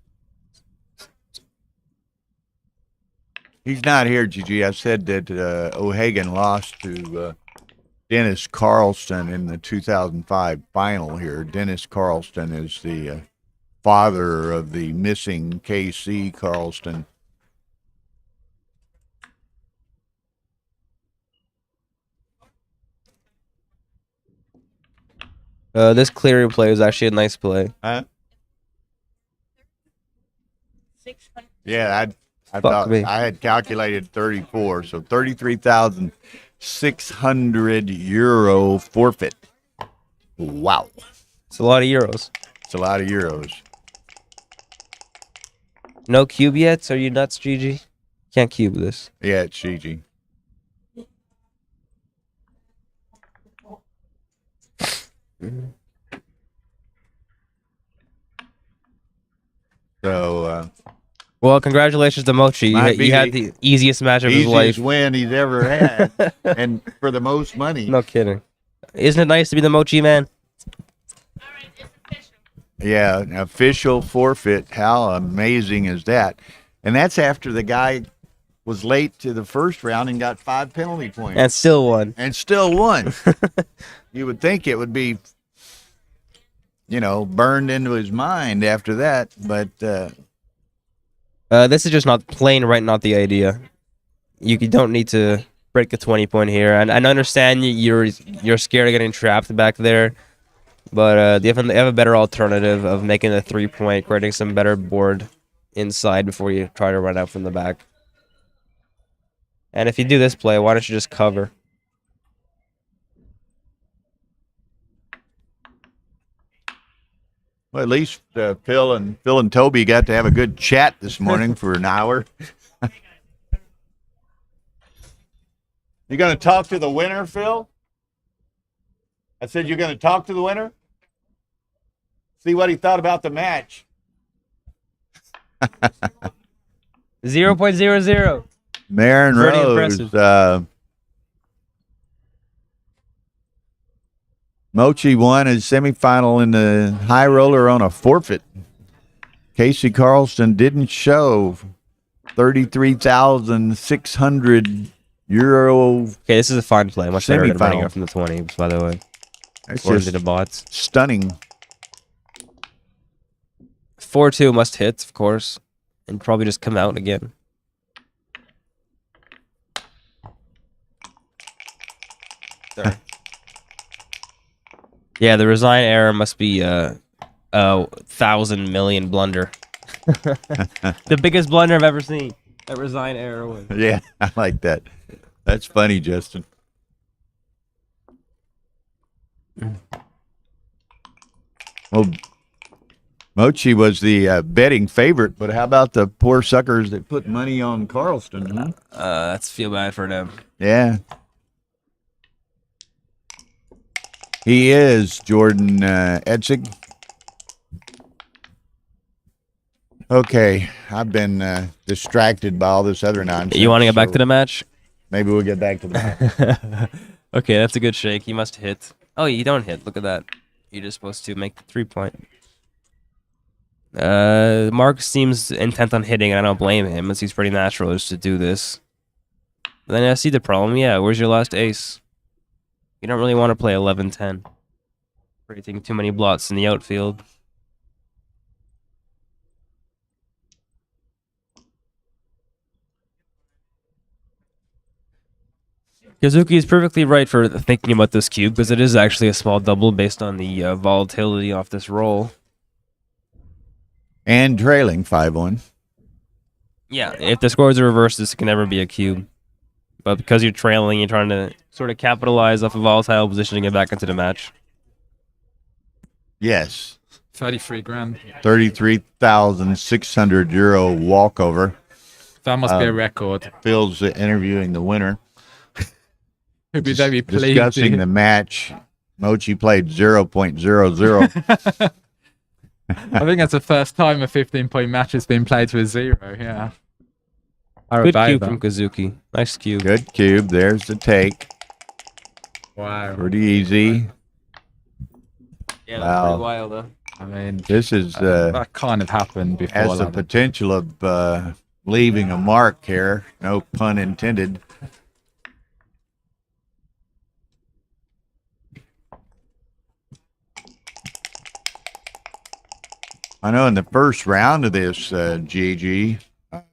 He's not here, Gigi. I said that O'Hagan lost to Dennis Carlston in the 2005 final here. Dennis Carlston is the father of the missing KC Carlston. This clearing play was actually a nice play. Huh? 600. Yeah, I Fuck thought me. I had calculated 34, so 33,600 euro forfeit. Wow, It's a lot of euros. it's a lot of euros. No cube yet? Are you nuts, GG? Can't cube this. Yeah, it's Gigi. So Well, congratulations to Mochi. Might You had be the easiest match of his life. easiest win he's ever had, and for the most money. No kidding. Isn't it nice to be the Mochi man? Yeah, an official forfeit. How amazing is that? And that's after the guy was late to the first round and got 5 penalty points. And still won. And still won. You would think it would be, burned into his mind after that, but This is just not not the idea. You don't need to break the 20-point here, and I understand you're scared of getting trapped back there, but they have a better alternative of making a 3-point, creating some better board inside before you try to run out from the back. And if you do this play, why don't you just cover? well, at least Phil and Toby got to have a good chat this morning for an hour. You going to talk to the winner, Phil? I said you're going to talk to the winner? See what he thought about the match. 0.00. Marin Pretty Rose. impressive. Mochi won his semifinal in the high roller on a forfeit. Casey Carlston didn't show. 33,600 euro. Okay, this is a fine play. Much better than running Semifinal. up from the 20s, by the way. That's According to just the bots. stunning. 4-2 must hit, of course, and probably just come out again. Sorry. Yeah, the resign error must be a 1,000 million blunder. The biggest blunder I've ever seen. That resign error was. Yeah, I like that. That's funny, Justin. Well, Mochi was the betting favorite, but how about the poor suckers that put money on Carlston? Huh? That's feel bad for them. Yeah. He is Jordan Edsig. Okay, I've been distracted by all this other nonsense. You want to get back so to the match? Maybe we'll get back to that. Okay, that's a good shake. You must hit. Oh, you don't hit. Look at that. You're just supposed to make the 3-point. Mark seems intent on hitting, and I don't blame him. It seems pretty natural just to do this. But then I see the problem. Yeah, where's your last ace? You don't really want to play 11-10. Creating too many blots in the outfield. Kazuki is perfectly right for thinking about this cube, because it is actually a small double based on the volatility off this roll. And trailing 5-1. Yeah, if the scores are reversed, this can never be a cube. But because you're trailing, you're trying to sort of capitalize off a volatile position to get back into the match. Yes. 33 grand. 33,600 euro walkover. That must be a record. Phil's interviewing the winner. He'd be very pleased. Discussing the match. Mochi played 0.00. I think that's the first time a 15-point match has been played to a 0. Yeah. Good cube from Kazuki. Nice cube. Good cube. There's the take. Wow. Pretty easy. Yeah, Wow. pretty wild, though. I mean, This is that kind of happened before. has the that. potential of leaving a mark here. No pun intended. I know in the first round of this GG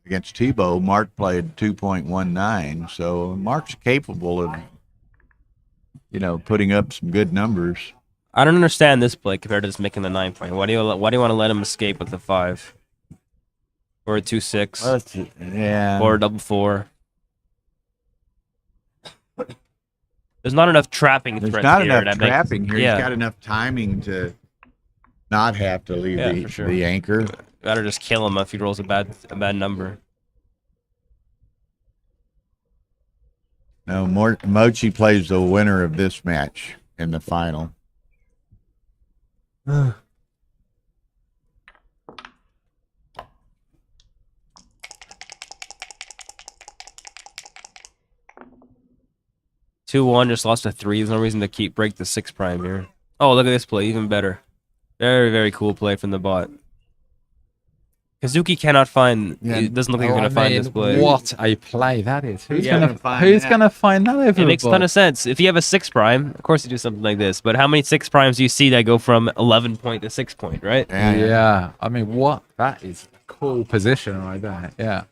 against Tebow, Mark played 2.19. So Mark's capable of, putting up some good numbers. I don't understand this play compared to just making the 9-point. Why do you want to let him escape with the 5? Or a 2-6? Yeah. Or a double 4? There's not enough trapping There's threats not here. enough trapping here. Yeah. He's got enough timing to not have to leave Yeah, for sure. the anchor. Better just kill him if he rolls a bad number. No, Mochi plays the winner of this match in the final. 2-1, just lost a 3. There's no reason to break the 6 prime here. Oh, look at this play, even better. Very, very cool play from the bot. Kazuki cannot find. Yeah. It doesn't look like he's gonna find this play. What a play that is. Who's Yeah. gonna find who's that? gonna find that over It makes a the ton ball? of sense. If you have a 6 prime, of course you do something like this. But how many 6 primes do you see that go from 11 point to 6 point, right? Yeah, I mean, what? That is a cool position right there. Yeah.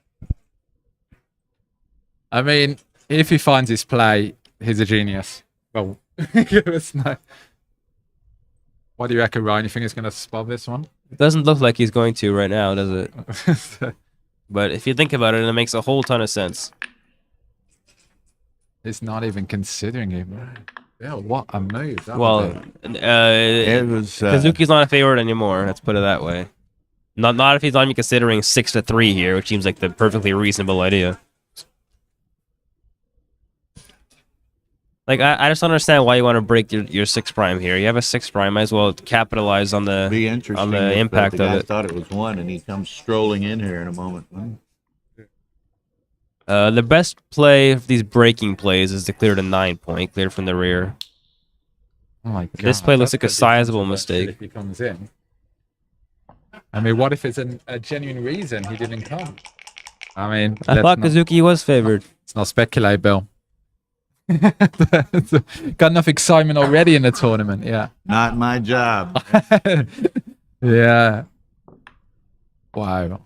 I mean, if he finds his play, he's a genius. Well, give us no. What do you reckon, Ryan? You think he's gonna spot this one? It doesn't look like he's going to right now, does it? But if you think about it, it makes a whole ton of sense. He's not even considering it. Yeah, what a move. That Well, would be. It was Kazuki's not a favorite anymore. Let's put it that way. Not if he's not even considering 6 to 3 here, which seems like the perfectly reasonable idea. Like I just don't understand why you want to break your 6 prime here. You have a 6 prime, might as well capitalize on the be interesting on the if, impact the of guy it. thought it was 1 and he comes strolling in here in a moment. The best play of these breaking plays is to clear to 9 point, clear from the rear. Oh my God, This play looks that's like a gonna be sizable controversial mistake. if he comes in. I mean, what if it's a genuine reason he didn't come? I mean, I let's thought not- Kazuki was favored. Let's not speculate, Bill. Got enough excitement already in the tournament. Yeah. Not my job. Yeah. Wow.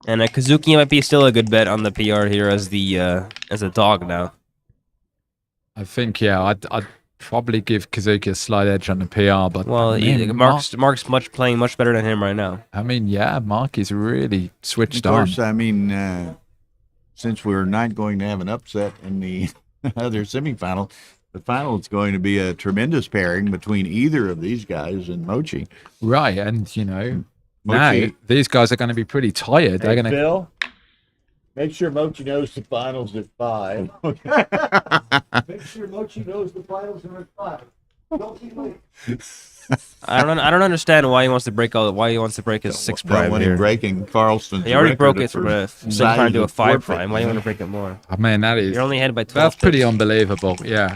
And Kazuki might be still a good bet on the PR here as a dog now. I think, yeah, I'd probably give Kazuki a slight edge on the PR, but Well, I mean, Mark's playing much better than him right now. I mean, yeah, Mark is really Of switched on. course, I mean, since we're not going to have an upset in the other semifinal, the final is going to be a tremendous pairing between either of these guys and Mochi. Right, and you know, Mochi. now these guys are going to be pretty tired. They're going to. Phil, make sure Mochi knows the finals at 5. Make sure Mochi knows the finals are at 5. Don't be late. I don't understand why he wants to break his 6 prime When here. breaking Carlston's He already record broke of it from a first 6 prime to a size 5 forfeit. prime. Why do you want to break it more? Oh, man, that is. You're only ahead by 12. That's pretty pips. unbelievable. Yeah.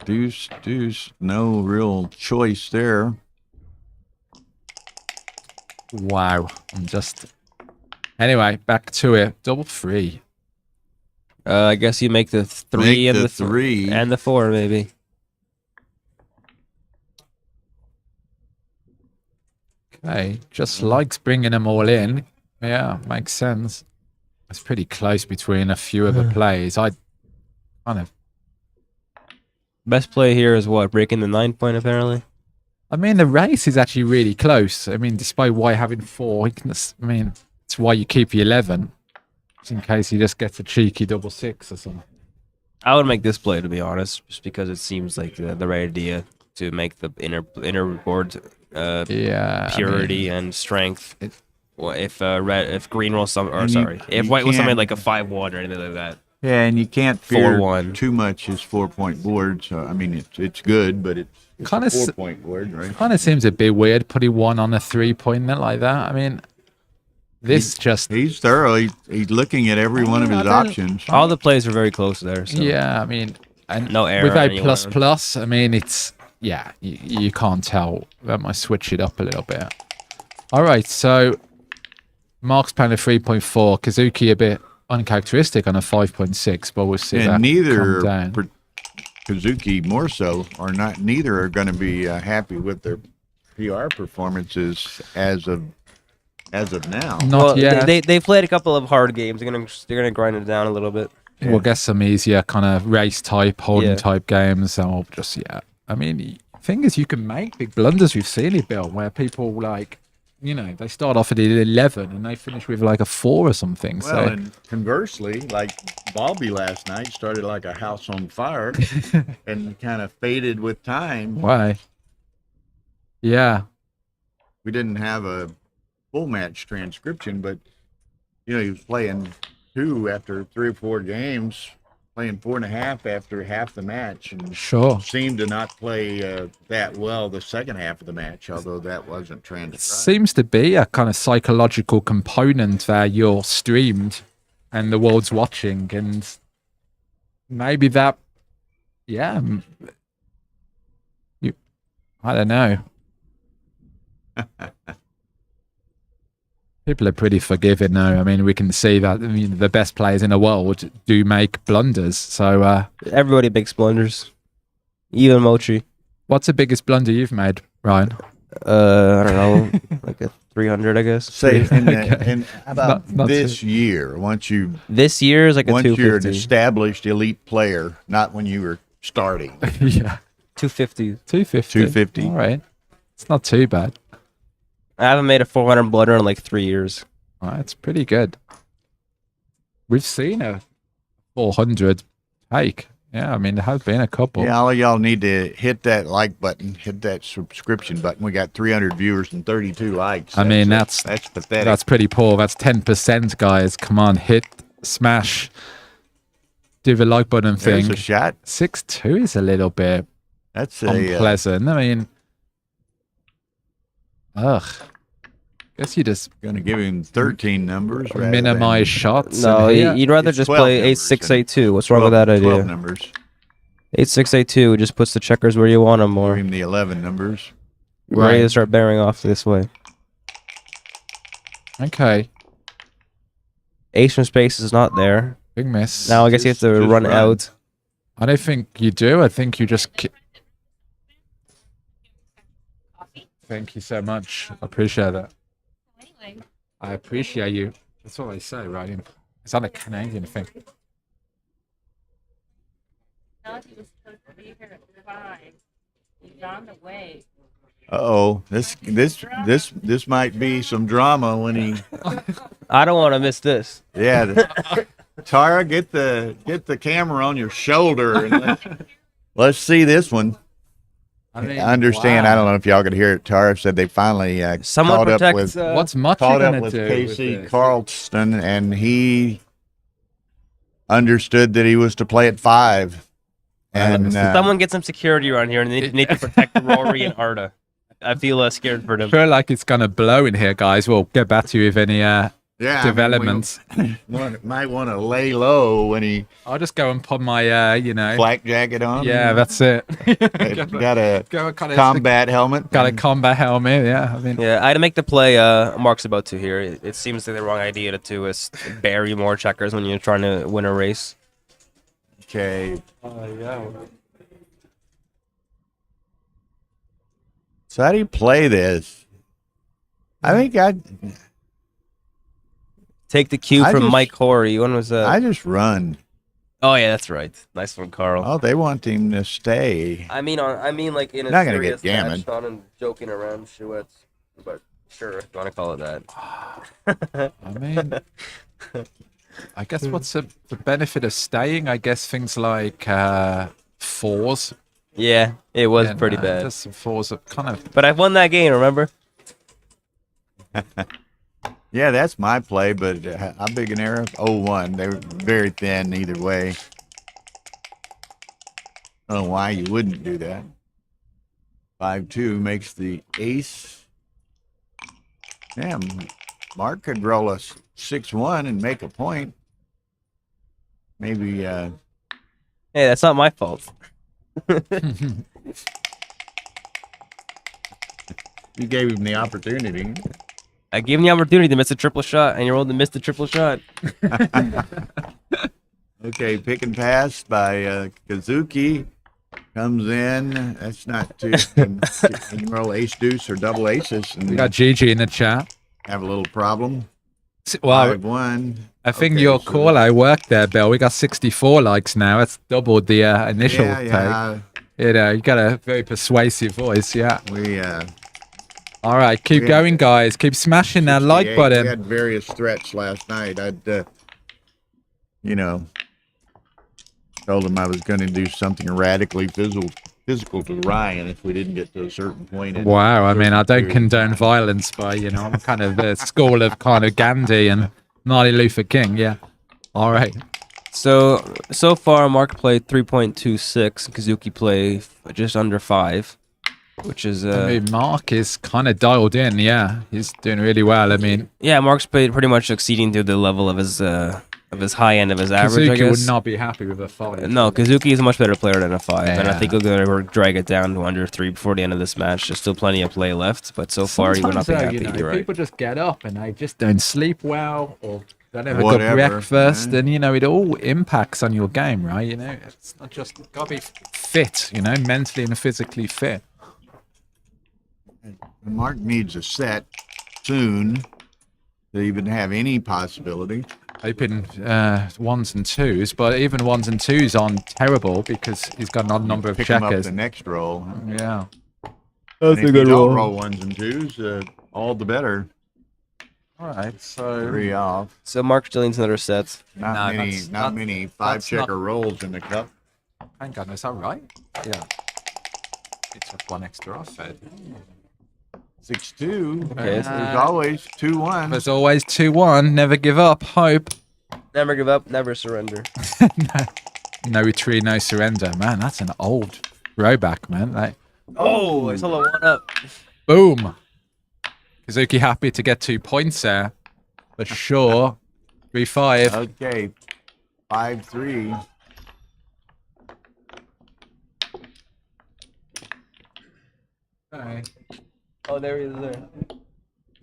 Deuce, no real choice there. Wow. I'm just. Anyway, back to it. Double 3. I guess you make the 3 Make and the the 3. and the 4 maybe. Okay, just likes bringing them all in. Yeah, makes sense. It's pretty close between a few of the plays. I kind of. Best play here is what? Breaking the 9 point apparently. I mean, the race is actually really close. I mean, despite White having 4, he can, I mean, it's why you keep your 11, just in case he just gets a cheeky double 6 or something. I would make this play to be honest, just because it seems like the right idea to make the inner board Yeah, purity and strength. Well, if green rolls some, or And if you white was something can't- like a 5-1 or anything like that. Yeah, and you can't fear 4-1. too much his 4-point board. So I mean, it's good, but it's Kinda a 4-point board, right? kind of seems a bit weird putting 1 on a 3-pointer like that. I mean, this just. He's thorough. He's looking at every one of his options. All the plays are very close there. So. Yeah, I mean, and No error with a anywhere. plus, I mean, it's yeah, you can't tell. That might switch it up a little bit. All right, so Mark's playing a 3.4, Kazuki a bit uncharacteristic on a 5.6, but we'll see that And neither come down. Kazuki more so neither are going to be happy with their PR performances as of now. Not Well, yet. they played a couple of hard games. They're gonna grind it down a little bit. We'll get some easier kind of race type, holding Yeah. type games, and we'll just I mean, the thing is, you can make big blunders. We've seen it, Bill, where people they start off at an 11 and they finish with like a 4 or something. Well, So and conversely, like Bobby last night started like a house on fire and kind of faded with time. why? Yeah. We didn't have a full match transcription, but he was playing 2 after 3 or 4 games, playing 4.5 after half the match, and Sure. seemed to not play that well the second half of the match, although that wasn't transcribed. Seems to be a kind of psychological component where you're streamed and the world's watching, and maybe that. Yeah. I don't know. People are pretty forgiving now. I mean, we can see that the best players in the world do make blunders. So Everybody makes blunders. Even Mochi. what's the biggest blunder you've made, Ryan? I don't know, like a 300, I guess. Say Okay. in about Not this year, once This year is like a you're an 250. established elite player, not when you were starting. Yeah. 250. 250. 250. All right. It's not too bad. I haven't made a 400 blunder in like 3 years. All right, it's pretty good. We've seen a 400 take. Yeah, I mean, there have been a couple. Yeah, all of y'all need to hit that like button, hit that subscription button. We got 300 viewers and 32 likes. I mean, that's pathetic. That's pretty poor. That's 10%, guys. Come on, hit, smash, do the like button There's thing. a shot. 6-2 is a little bit That's unpleasant. I mean, ugh. Guess you just going to give him 13 numbers. rather than minimize shots. No, and hit. you'd rather It's just 12 play numbers 8682. What's wrong 12 with that 12 idea? numbers. 8682 just puts the checkers where you want them Give more. him the 11 numbers. We're ready Right. to start bearing off this way. Okay. Ace from space is not there. Big miss. Now I guess you have to Just run run. out. I don't think you do. I think you just. Thank you so much. I appreciate that. Anyway, I appreciate you. That's what I say, right? It's not a Canadian thing. thought he was supposed to be here at 5. He's on the way. Uh-oh. This might be some drama when he I don't want to miss this. Tara, get the camera on your shoulder and let's see this one. I mean, I understand. wow. I don't know if y'all could hear it. Tara said they finally Someone caught up protect. with What's much caught gonna up with do Casey with this? Carlston, and he understood that he was to play at 5. And Someone get some security around here, and they need to protect Rory and Arda. I feel scared for I them. feel like it's gonna blow in here, guys. We'll get back to you with any yeah, developments. might want to lay low when he I'll just go and put my, flak jacket on. yeah, that's it. got a Go kind of combat helmet. got a combat helmet. Yeah, I mean, Yeah, I had to make the play Mark's about to here. It seems like the wrong idea to do is bury more checkers when you're trying to win a race. Okay. yeah. So how do you play this? I think Take the cue I from just- Mike Horry. When was that? I just run. Oh yeah, that's right. Nice one, Carl. Oh, they want him to stay. I mean, like in a Not gonna serious get match, gammoned. not in joking around chouettes, but sure, if you want to call it that. I mean, I guess what's the benefit of staying? I guess things like fours. Yeah, it was and, pretty bad. Just some fours are kind of. But I've won that game, remember? Yeah, that's my play, but how big an error? 0-1. They were very thin either way. I don't know why you wouldn't do that. 5-2 makes the ace. Yeah, Mark could roll a 6-1 and make a point. Maybe, Hey, that's not my fault. you gave him the opportunity. I gave him the opportunity to miss a triple shot, and you rolled to miss the triple shot. Okay, pick and pass by Kazuki. Comes in. That's not too. Can roll ace deuce or double aces We and got Gigi in the chat. have a little problem. Well, 5-1. I think Okay, your so- call I worked there, Bill. We got 64 likes now. That's doubled the initial Yeah. take. You got a very persuasive voice. Yeah. We All right, keep We had- going, guys. Keep smashing that like 68. button. We had various threats last night. I'd, told him I was going to do something radically physical to Ryan if we didn't get to a certain point. in Wow, I a mean, I certain don't period. condone violence, but I'm kind of the school of kind of Gandhi and Martin Luther King. Yeah. All right. So far, Mark played 3.26. Kazuki played just under 5, which is I mean, Mark is kind of dialed in. Yeah, he's doing really well. I mean, yeah, Mark's played pretty much exceeding to the level of his his high end of his average, I Kazuki guess. would not be happy with a 5. No, Kazuki is a much better player than a 5, and I think Yeah. he'll go drag it down to under 3 before the end of this match. There's still plenty of play left, but so far he would not be Sometimes, happy. you know, You're right. people just get up and they just don't sleep well or don't have a Whatever, good breakfast, yeah. and you know it all impacts on your game, right? You know, it's not just gotta be fit, you know, mentally and physically fit. Mark needs a set soon to even have any possibility. Hoping 1s and 2s, but even 1s and 2s aren't terrible because he's got an odd number of Pick him up checkers. the next roll. Yeah. And if you don't roll 1s and 2s, all the better. All right, so 3 off. So Mark still needs another set. Not No, many, that's not not- many that's 5-checker rolls in the cup. hang on, is that right? Yeah. He took 1 extra off it. 6-2. Okay, so There's always 2-1. There's always 2-1. Never give up. Hope. never give up, never surrender. No retreat, no surrender. Man, that's an old throwback, man. Like, Oh, I saw the 1 up. boom. Kazuki happy to get 2 points there. For sure. 3-5. Okay. 5-3. Okay. Oh, there he is there.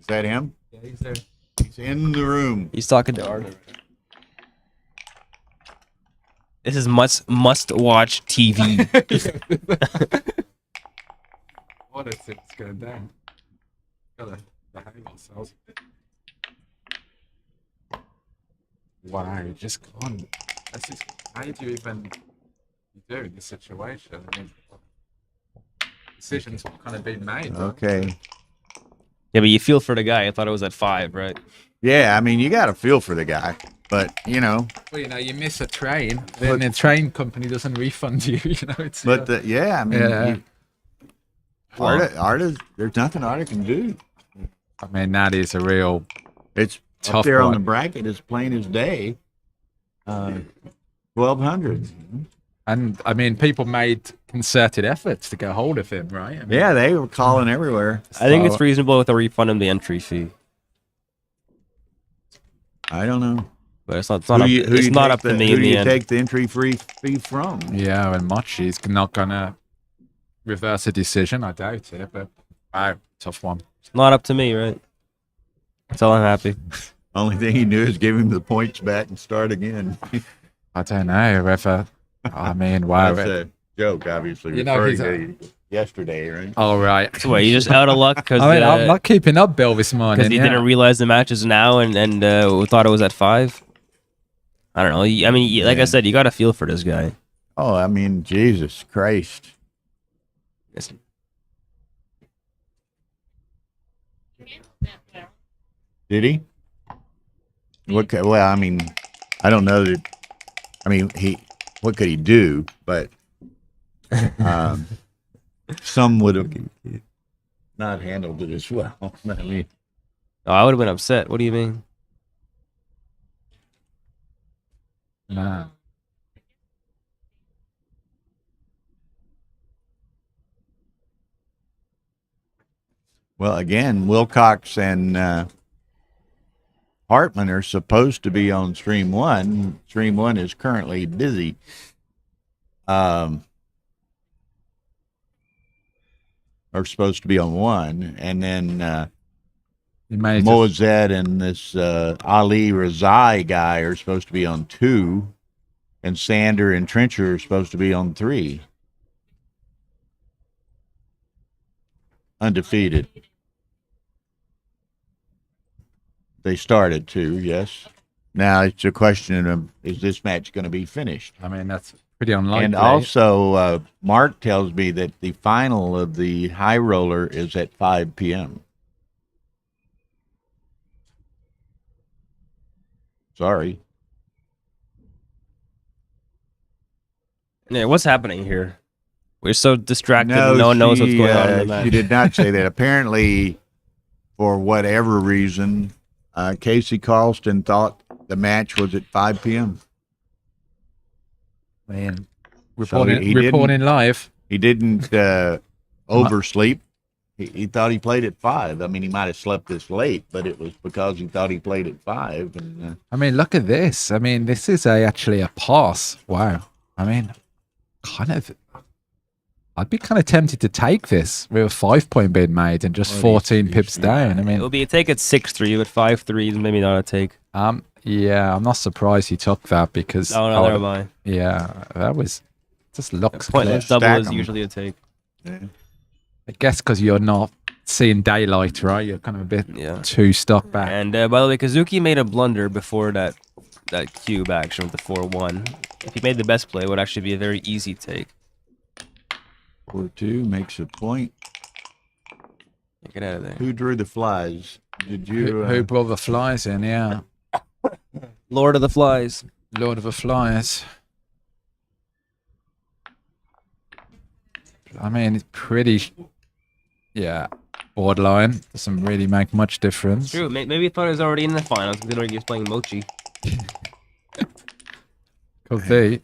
Is that him? Yeah, he's there. He's in the room. He's talking to Arnold. This is must watch TV. What is it's going down? Gotta behave ourselves. Wow, you just can't. This is, how do you even do in this situation? I mean, decisions have kind of been made. right? Okay. Yeah, but you feel for the guy. I thought it was at 5, right? Yeah, I mean, you got to feel for the guy. But, you know, Well, you know, you miss a train, then the train company doesn't refund you. You know, it's yeah, I mean, Yeah. Arta, there's nothing Arta can do. I mean, that is a real It's Tough up there on one. the bracket as plain as day. 1,200. And I mean, people made concerted efforts to get hold of him, right? I mean, Yeah, they were calling everywhere. I think so- it's reasonable to refund him the entry fee, I don't know. but it's not up, it's not up to me Who in do the you end. take the entry fee from? Yeah, and Mochi's not gonna reverse a decision. I doubt it, but wow, tough one. It's not up to me, right? Tell him happy. Only thing he knew is give him the points back and start again. I don't know whether. I mean, wow. That's a joke, obviously. You know, referring to yesterday, right? All right. So wait, you just out of luck because I mean, I'm not keeping up, Bill, this morning. he yeah. didn't realize the match is now and thought it was at 5. I don't know. I mean, like I Yeah. said, you got to feel for this guy. Oh, I mean, Jesus Christ. It's- Did he? Well, I mean, I don't know that. I mean, what could he do? But some would have not handled it as well. I mean, Oh, I would have been upset. What do you mean? Nah. well, again, Wilcox and Hartman are supposed to be on stream 1. Stream 1 is currently busy. Are supposed to be on 1, and then You may just, Moazed and this Ali Razai guy are supposed to be on 2, and Sander and Trencher are supposed to be on 3. Undefeated. They started 2, yes. Now it's a question of, is this match going to be finished? I mean, that's pretty unlikely. And also, Mark tells me that the final of the high roller is at 5 p.m. Sorry. Yeah, what's happening here? We're so distracted. No one knows what's going on in the match. She did not say that. Apparently, for whatever reason, Casey Carlston thought the match was at 5 p.m. Man, So he didn't- reporting live. He didn't oversleep. He thought he played at 5. I mean, he might have slept this late, but it was because he thought he played at 5. And I mean, look at this. I mean, this is actually a pass. Wow. I mean, I'd be kind of tempted to take this with a 5-point being made and just 14 pips down. I mean, It'll be a take at 6-3, but 5-3 is maybe not a take. yeah, I'm not surprised he took that because No, never mind. Yeah, that was just looks Pointless clear. double is Stack 'em. usually a take. yeah. I guess because you're not seeing daylight, right? You're kind of a bit Yeah. too stuck back. And by the way, Kazuki made a blunder before that cube action with the 4-1. If he made the best play, it would actually be a very easy take. 4-2 makes a point. Get out of there. Who drew the flies? Did you? Who brought the flies in? Yeah, Lord of the Flies. Lord of the Flies. I mean, it's pretty. Yeah, borderline. Doesn't really make much difference. True. Maybe he thought he was already in the finals considering he was playing Mochi. Could be.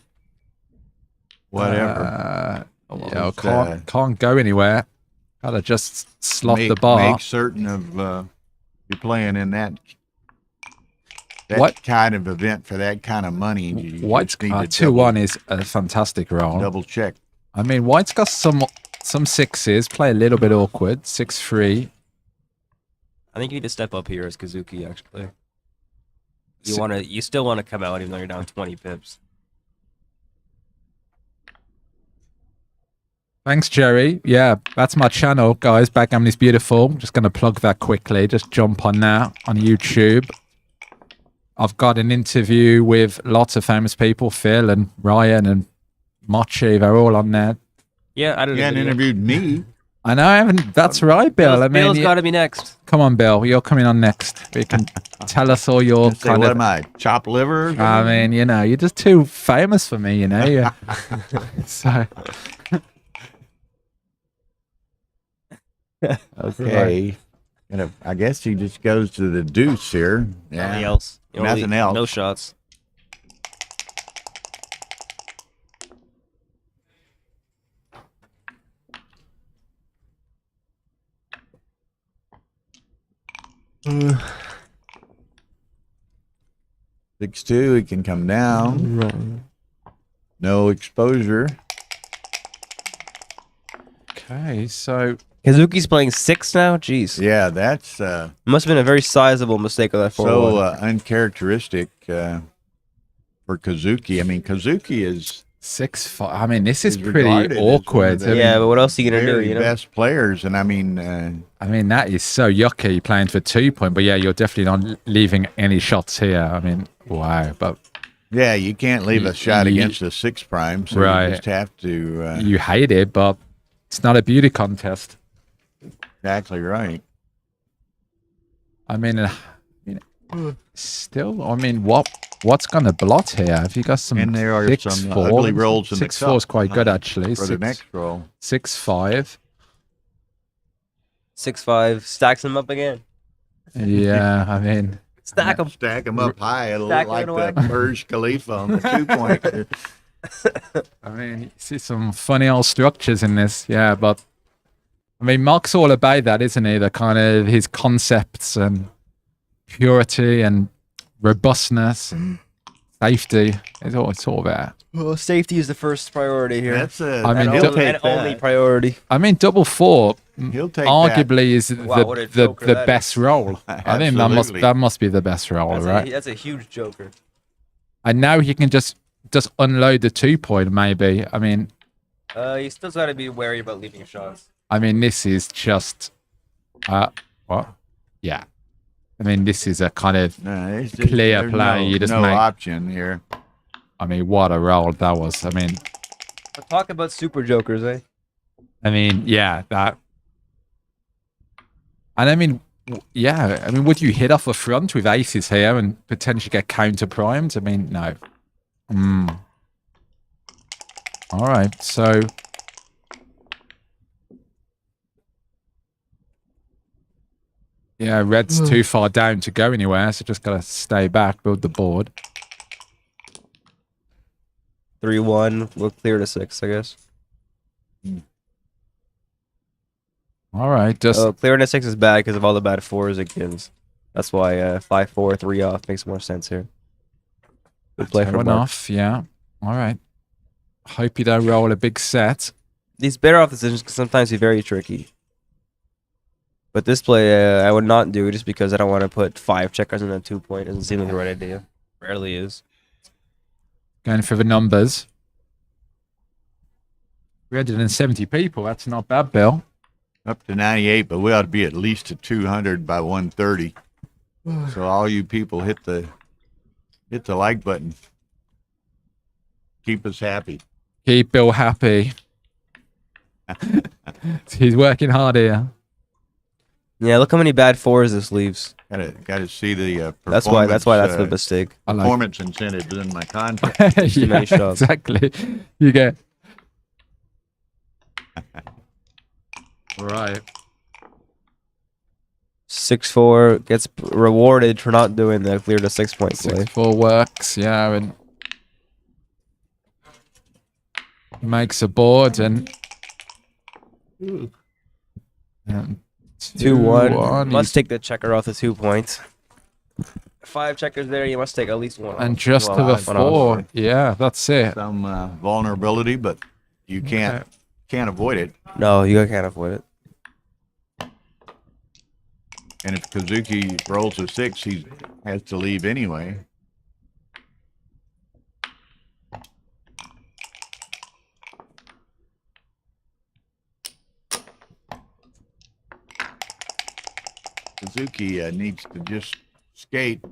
Whatever. Yeah, Just, can't go anywhere. Gotta just slot the bar. Make certain of you're playing in that What? kind of event for that kind of money. You White's just need to 2-1 is a fantastic roll. double check. I mean, White's got some sixes. Play a little bit awkward. 6-3. I think you need to step up here as Kazuki, actually. You still want to come out even though you're down 20 pips. Thanks, Jerry. Yeah, that's my channel, guys. Backgammon is beautiful. Just going to plug that quickly. Just jump on that on YouTube. I've got an interview with lots of famous people. Phil and Ryan and Mochi. They're all on there. Yeah, I don't You hadn't interviewed me. I know. I haven't. That's right, Bill. I mean, Bill's got to be next. come on, Bill. You're coming on next. You can tell us all your Say, kind what of. am I? Chop liver? I mean, you know, you're just too famous for me, you know. Yeah. So. Okay. I guess he just goes to the deuce here. Nothing Yeah. else. Nothing else. No shots. Uh, 6-2, he can come down. No exposure. Okay, so Kazuki's playing 6 now? Jeez. Yeah, that's Must have been a very sizable mistake of that 4-1. so uncharacteristic for Kazuki. I mean, Kazuki is 6-5. I mean, this is He's pretty regarded as one of awkward. the- I yeah, mean, but what else are you going to do, very you know? best players, and I mean, that is so yucky playing for 2-point. But yeah, you're definitely not leaving any shots here. I mean, wow. But yeah, you can't leave a shot you- against a 6 prime, so Right. you just have to. you hate it, but it's not a beauty contest. Exactly right. I mean, still, I mean, what's going to blot here? Have you got some And there are 6-4? some ugly rolls in the 6-4 is cup, quite good, actually. For the next roll. 6-5. 6-5. Stacks him up again. Yeah, I mean, Stack him. Stack them up high, it'll Stack look like it away. the Burj Khalifa on the 2-point. I mean, you see some funny old structures in this, yeah, but I mean, Mark's all about that, isn't he? The kind of his concepts and purity and robustness and safety. It's all there. Well, safety is the first priority here. That's I mean, he'll don't- take and only that. priority. I mean, double 4 He'll take arguably is Wow, what a the joker that best is. roll. I think Absolutely. that must be the best roll, That's, right? that's a huge joker. And now he can just unload the 2-point, maybe. I mean, You still got to be wary about leaving shots. this is just what? Yeah. I mean, this is a kind of No, it's just- clear there's play, No, you just no make- option here. I mean, what a roll that was. I mean, But talk about super jokers, eh? yeah, that. And I mean, yeah, I mean, would you hit off a front with aces here and potentially get counter primed? I mean, no. All right, so. Yeah, red's too far down to go anywhere, so just gotta stay back, build the board. 3-1. We'll clear to 6, I guess. All right, just Oh, clearing a 6 is bad because of all the bad 4s it gives. That's why 5-4, 3 off makes more sense here. Good play for one Mark. off. Yeah. All right. Hope you don't roll a big set. These better off decisions can sometimes be very tricky. But this play I would not do just because I don't want to put 5 checkers in a 2-point. Doesn't seem like the right idea. Rarely is. Going for the numbers. 370 people. That's not bad, Bill. Up to 98, but we ought to be at least to 200 by 130. So all you people hit the like button. Keep us happy. Keep Bill happy. He's working hard here. Yeah, look how many bad 4s this leaves. Gotta see the That's why that's the mistake. Performance incentives in my contract. Too many shots. Exactly. You get. Right. 6-4 gets rewarded for not doing the clear to 6-point play. 6-4 works, yeah, and makes a board and 2-1. Must take the checker off the 2 points. 5 checkers there, you must take at least one. And just to the 4. Yeah, that's it. Some vulnerability, but you can't avoid it. No, you can't avoid it. And if Kazuki rolls a 6, he has to leave anyway. Kazuki needs to just skate.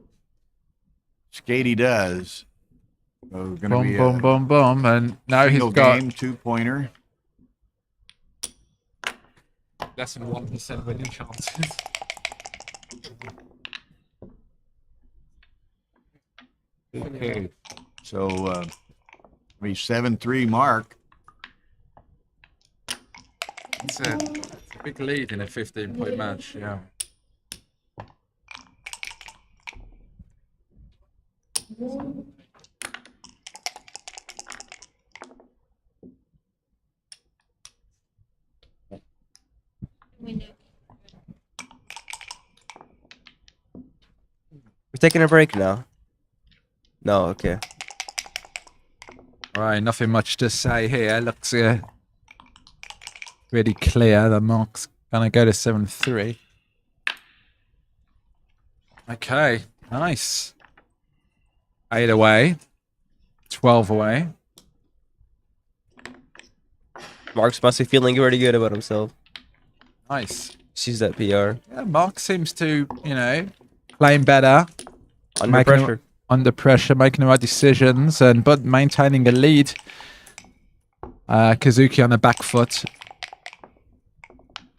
Skate he does. So gonna Boom, be boom, boom, boom. And now he's single got game 2-pointer. less than 1% winning chances. Okay. So be 7-3 mark. It's a big lead in a 15-point match, yeah. We're taking a break now. No, okay. All right, nothing much to say here. Looks really clear. The mark's gonna go to 7-3. Okay, nice. 8 away, 12 away. Mark's must be feeling pretty good about himself. Nice. She's that PR. Yeah, Mark seems to, playing better. Under pressure. Under pressure, making the right decisions, but maintaining a lead. Kazuki on the back foot.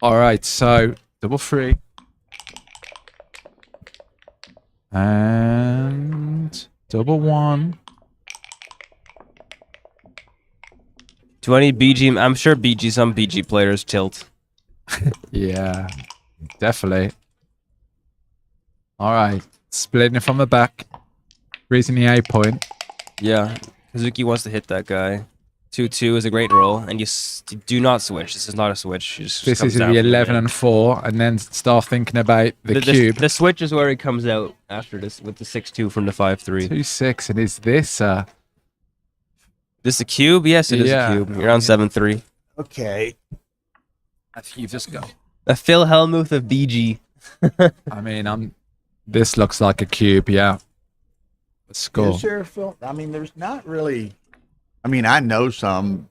All right, so double 3. And double 1. Do any BG? I'm sure some BG players tilt. Yeah, definitely. All right, splitting it from the back. Raising the 8-point. Yeah, Kazuki wants to hit that guy. 2-2 is a great roll, and you do not switch. This is not a switch. This is the 11 and 4, and then start thinking about the cube. The switch is where he comes out after this with the 6-2 from the 5-3. 2-6, and is this this a cube? Yes, it is a cube. You're on 7-3. Okay. I think you've just got a Phil Hellmuth of BG. I mean, this looks like a cube, yeah. Score. Is there, Phil? I mean, there's not really. I mean, I know some,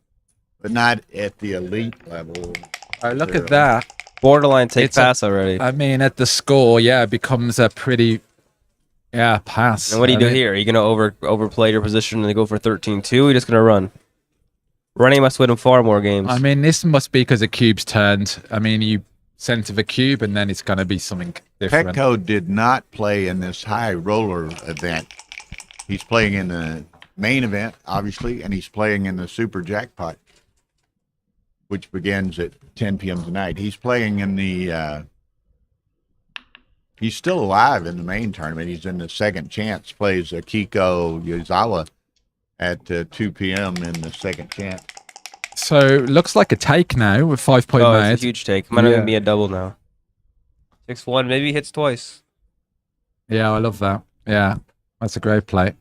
but not at the elite level. All right, look at that. Borderline pass already. I mean, at the score, it becomes a pretty, pass. And what do you do here? Are you going to overplay your position and go for 13-2? You're just going to run. Running must win him far more games. I mean, this must be because the cube's turned. I mean, you send to the cube, and then it's going to be something different. Petco did not play in this high roller event. He's playing in the main event, obviously, and he's playing in the Super Jackpot, which begins at 10 p.m. tonight. He's playing in the he's still alive in the main tournament. He's in the second chance, plays Kiko Yozawa at 2 p.m. in the second chance. So looks like a take now with 5-point Oh, made. it's a huge take. Might not Yeah. even be a double now. 6-1, maybe hits twice. Yeah, I love that. Yeah, that's a great play.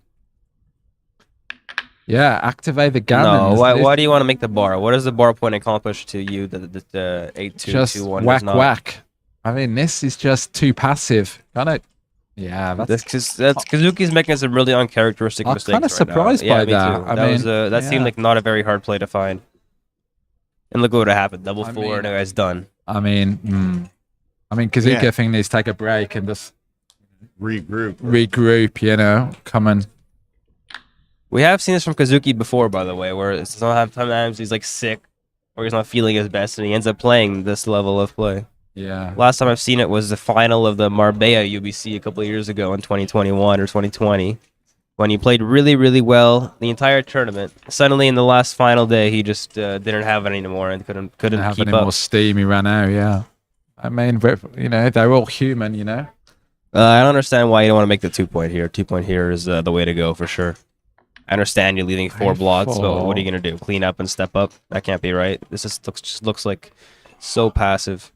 Yeah, activate the gammon. No, why do you want to make the bar? What does the bar point accomplish to you that the 8-2, Just 2-1 whack does not? whack. I mean, this is just too passive. Yeah, that's Kazuki's making some really uncharacteristic I'm mistakes. kinda right surprised now. by Yeah, me that. too. I That mean, that seemed yeah. like not a very hard play to find. And look what would have happened. Double I 4, mean- and the guy's done. I mean, Kazuki, Yeah. I think needs to take a break and just Regroup. regroup. You know, come and We have seen this from Kazuki before, by the way, where sometimes he's like sick or he's not feeling his best, and he ends up playing this level of play. yeah. Last time I've seen it was the final of the Marbella UBC a couple of years ago in 2021 or 2020, when he played really, really well the entire tournament. Suddenly, in the last final day, he just didn't have it anymore and couldn't have keep any up. more steam. He ran out. Yeah. I mean, you know, they're all human. You know. I don't understand why you don't want to make the 2-point here. 2-point here is the way to go for sure. I understand you're leaving 4 blots, but what are you gonna do? Clean up and step up? That can't be right. This just looks like so passive.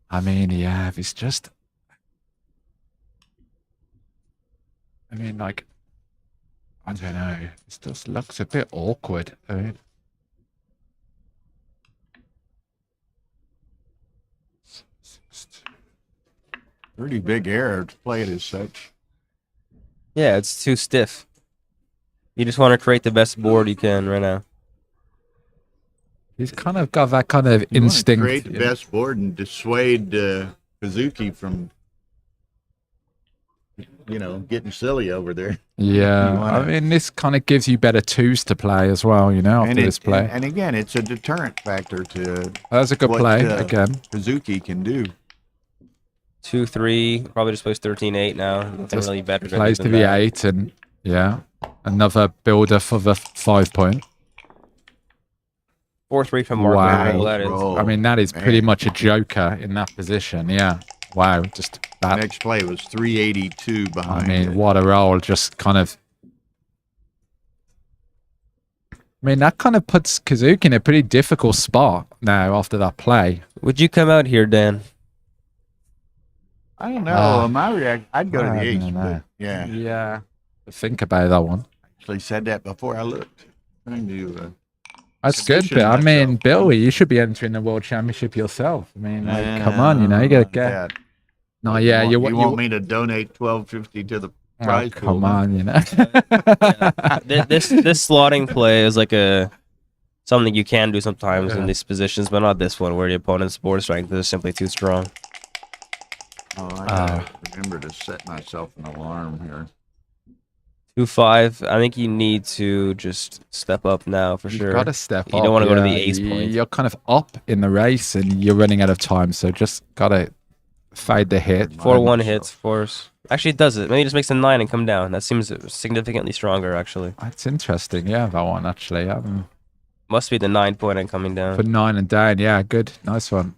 I mean, yeah, if it's just. I mean, like, I don't know. It just looks a bit awkward. I mean, Pretty big error to play it as such. Yeah, it's too stiff. You just want to create the best board you can right now. he's kind of got that kind of You wanna instinct. create the best board and dissuade Kazuki from, getting silly over there. Yeah, You wanna- I mean, this kind of gives you better twos to play as well, you know, after this play. And again, it's a deterrent factor to That's a good what, play, again. Kazuki can do. 2-3, probably just plays 13-8 now. Nothing Just really better than Plays to than the that. 8, and yeah, another builder for the 5-point. 4-3 from Mark. Wow. Roll, that is. Roll. I mean, that is pretty man. much a joker in that position. Yeah, wow, just that. Next play was 382 I behind. mean, it. what a roll! Just kind of. I mean, that kind of puts Kazuki in a pretty difficult spot now after that play. Would you come out here, Dan? I don't know. My I'd go to I the don't H, know. but yeah, Yeah, think about that one. actually said that before I looked. Trying to, That's good, Position but I mean, myself. Billy, you should be entering the world championship yourself. I mean, like, come on, you know, you gotta get. that. No, yeah, you, you want me to donate $12.50 to the Oh, prize pool? come huh? on, you know. This slotting play is like something you can do sometimes in these positions, but not this one where the opponent's board strength is simply too strong. Oh, I gotta remember to set myself an alarm here. 2-5. I think you need to just step up now for You've sure. got to step up. You don't want to go to the yeah. ace point. You're kind of up in the race and you're running out of time, so just gotta fade the hit. 4-1 hits, force. Actually, it does it. Maybe it just makes a 9 and come down. That seems significantly stronger, actually. That's interesting. Yeah, that one actually. Must be the 9-point and coming down. For 9 and down. Yeah, good, nice one.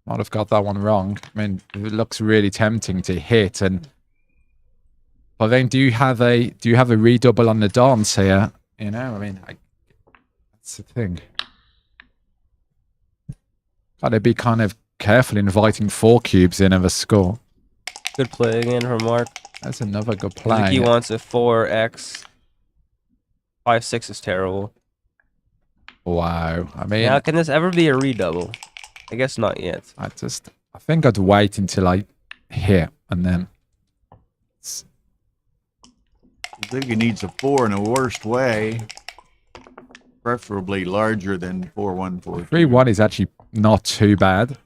Might have got that one wrong. I mean, it looks really tempting to hit, and but then do you have a redouble on the dance here? You know, I mean, that's the thing. Gotta be kind of careful inviting 4 cubes in of a score. Good play again from Mark. That's another good I think play. he wants a 4x. 5-6 is terrible. Wow. I mean, Now, can this ever be a redouble? I guess not yet. I think I'd wait until I hit and then. I think he needs a 4 in the worst way, preferably larger than 4-1-4. 3-1 is actually not too bad.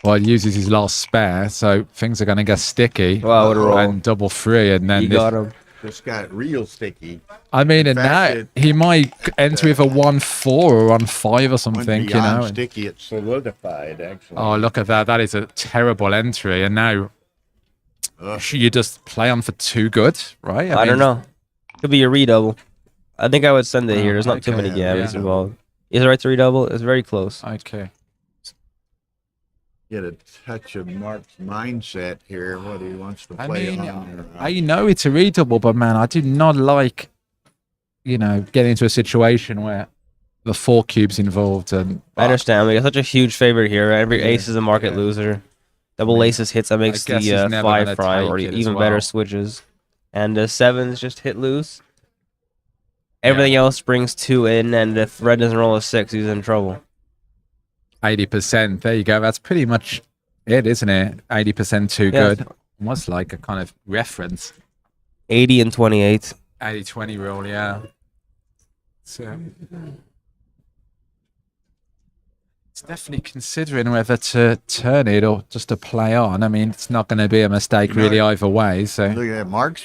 Well, he uses his last spare, so things are going to get sticky. Wow, what a roll. And double 3, and then You got him. Just got real sticky. I mean, and fact, now it- he might enter with a 1-4 or 1-5 or Went something, you beyond know. sticky, it's solidified, actually. Oh, look at that! That is a terrible entry, and now Ugh. you just play on for 2 good, right? I don't know. Could be a redouble. I think I would send it Oh, here. There's not too okay, many gammons yeah. involved. Is it right to redouble? It's very close. Okay. Get a touch of Mark's mindset here, what he wants to I play mean, on. or I know it's a redouble, but man, I do not like, getting into a situation where the 4 cubes involved. And I understand. We got such a huge favorite here. Every ace is a market loser. Double aces hits, that makes guess he's the never 5 gonna prime, or take it as even better well. switches. And 7s just hit loose. Everything else brings 2 in, and if red doesn't roll a 6, he's in trouble. 80%. There you go. That's pretty much it, isn't it? 80% too good. Almost like a kind of reference. 80 and 28. 80-20 rule, yeah. So it's definitely considering whether to turn it or just to play on. I mean, it's not going to be a mistake really either way. So Look at that. Mark's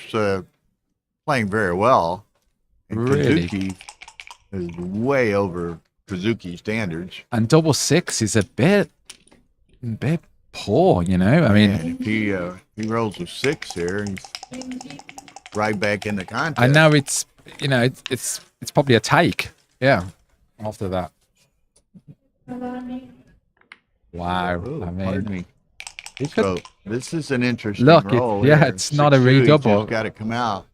playing very well. And Really? Kazuki is way over Kazuki standards. and double 6 is a bit poor, you know. I mean, And if he rolls a 6 here, he's right back in the contest. I know it's it's probably a take. Yeah. After that. Wow. Ooh, I pardon mean, me. he could, So this is an interesting Look, roll. yeah, here. it's not a 6-2, redouble. He's got to come out.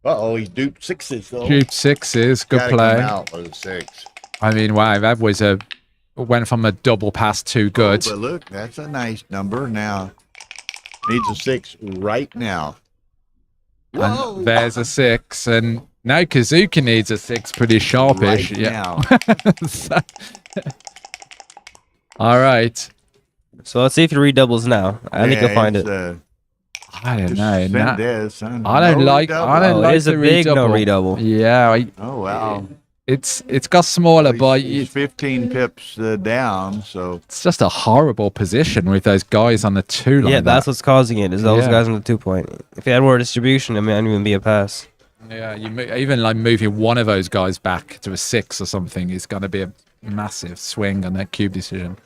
Uh-oh, he's duped 6s though. Dupe 6s, good Gotta play. Come out with a 6. I mean, wow, that was went from a double past 2 good. Oh, but look, that's a nice number. Now needs a 6 right now. Whoa. And there's a 6, and now Kazuki needs a 6 pretty sharpish. Right Yeah. now. All right. So let's see if he redoubles now. I think you'll find it. I don't Just know. send Nah, this, son. I don't No like. redouble. I don't Oh, it like is a the big no redouble. redouble. Yeah, Oh wow. it's got smaller, but He's 15 pips down, so it's just a horrible position with those guys on the 2 like Yeah, that's that. what's causing it, is those Yeah. guys on the 2 point. If he had more distribution, it might even be a pass. Yeah, even like moving one of those guys back to a 6 or something is going to be a massive swing on that cube decision.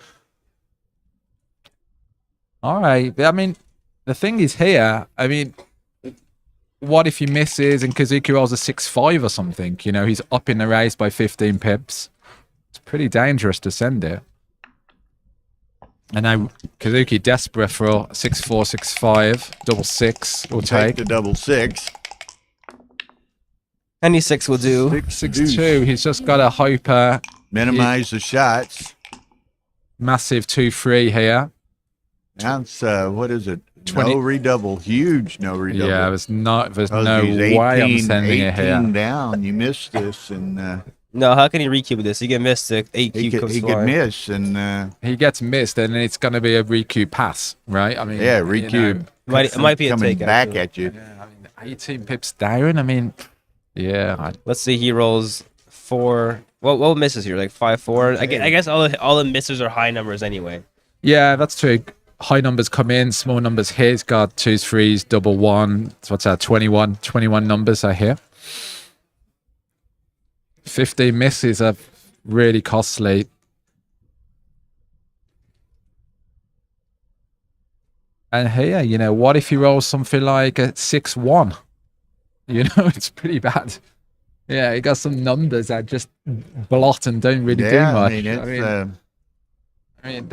All right, I mean, the thing is here. I mean, what if he misses and Kazuki rolls a 6-5 or something? You know, he's up in the race by 15 pips. It's pretty dangerous to send it. And now Kazuki desperate for a 6-4, 6-5, double 6 will take take. the double 6. Any 6 will do. 6-2. He's just got a hyper Minimize the shots. massive 2-3 here. Now it's what is it? 20 No redouble. Huge no redouble. Yeah, there's no Oh, he's way I'm 18 sending it here. down. You missed this, and No, how can he recube this? He get missed. 8 he cube could, comes he could flying. miss, and He gets missed, and it's going to be a recoup pass, right? I mean, yeah, you know, recube. It might be a coming take, back actually. at you. yeah, I mean, 18 pips down. I mean, yeah, Let's see, he rolls 4. What misses here? Like 5-4? I guess all the misses are high numbers anyway. yeah, that's true. High numbers come in, small numbers here. He's got 2s, 3s, double 1. So what's that? 21 numbers are here. 15 misses are really costly. And here, you know, what if he rolls something like a 6-1? You know, it's pretty bad. Yeah, he got some numbers that just blot and don't really do Yeah, much. I mean, it's, I mean,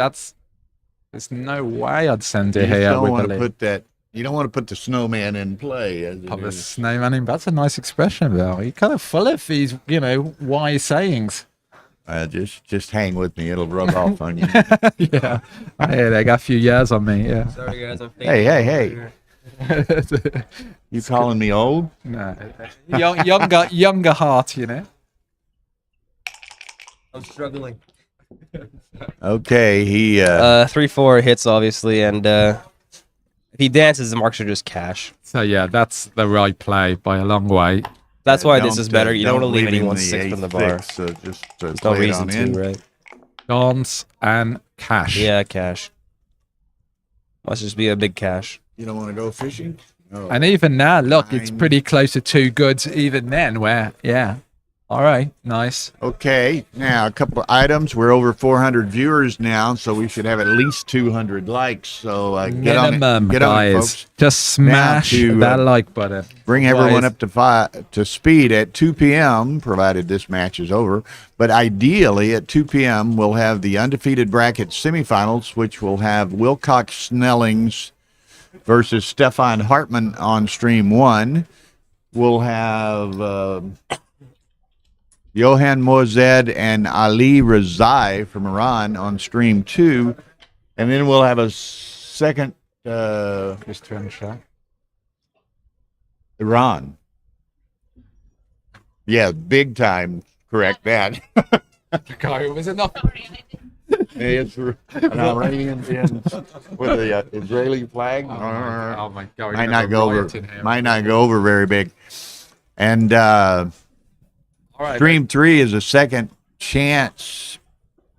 there's no way I'd send you it just here don't with want the to put that. You don't want to put the snowman in play. As it Put the is. snowman in. That's a nice expression, Bill. You're kind of full of these, you know, wise sayings. Just hang with me; it'll rub off on you. Yeah, I hear they got a few years on me. Yeah. Sorry guys, I'm Hey! You calling me old? No, younger heart, you know. I'm struggling. Okay, he 3-4 hits, obviously, and if he dances, the marks are just cash. So yeah, that's the right play by a long way. That's why this is don't, better. You don't want to leave him anyone the 6 from the eighth bar. fix, so just There's no play it reason on to, in. right? Dance and cash. Yeah, cash. Must just be a big cash. You don't want to go fishing? Oh. And even now, look, it's Fine. pretty close to 2 goods even then, where, yeah. All right, nice. Okay, now a couple of items. We're over 400 viewers now, so we should have at least 200 likes. So get on Minimum, it, get on it, guys. folks. Just smash to, that like button. Bring everyone Otherwise- up to speed at 2 p.m., provided this match is over. But ideally, at 2 p.m., we'll have the Undefeated Bracket semifinals, which will have Wilcox Snellings versus Stefan Hartman on stream 1. We'll have Johan Moazed and Ali Rezai from Iran on stream 2. And then we'll have a second Just to shot. Iran. Yeah, big time. Correct that. Okay, was it not? It's an Iranian with the Israeli flag. Oh my God! Might not go over. Might not go over very big. And All right. stream 3 is a second chance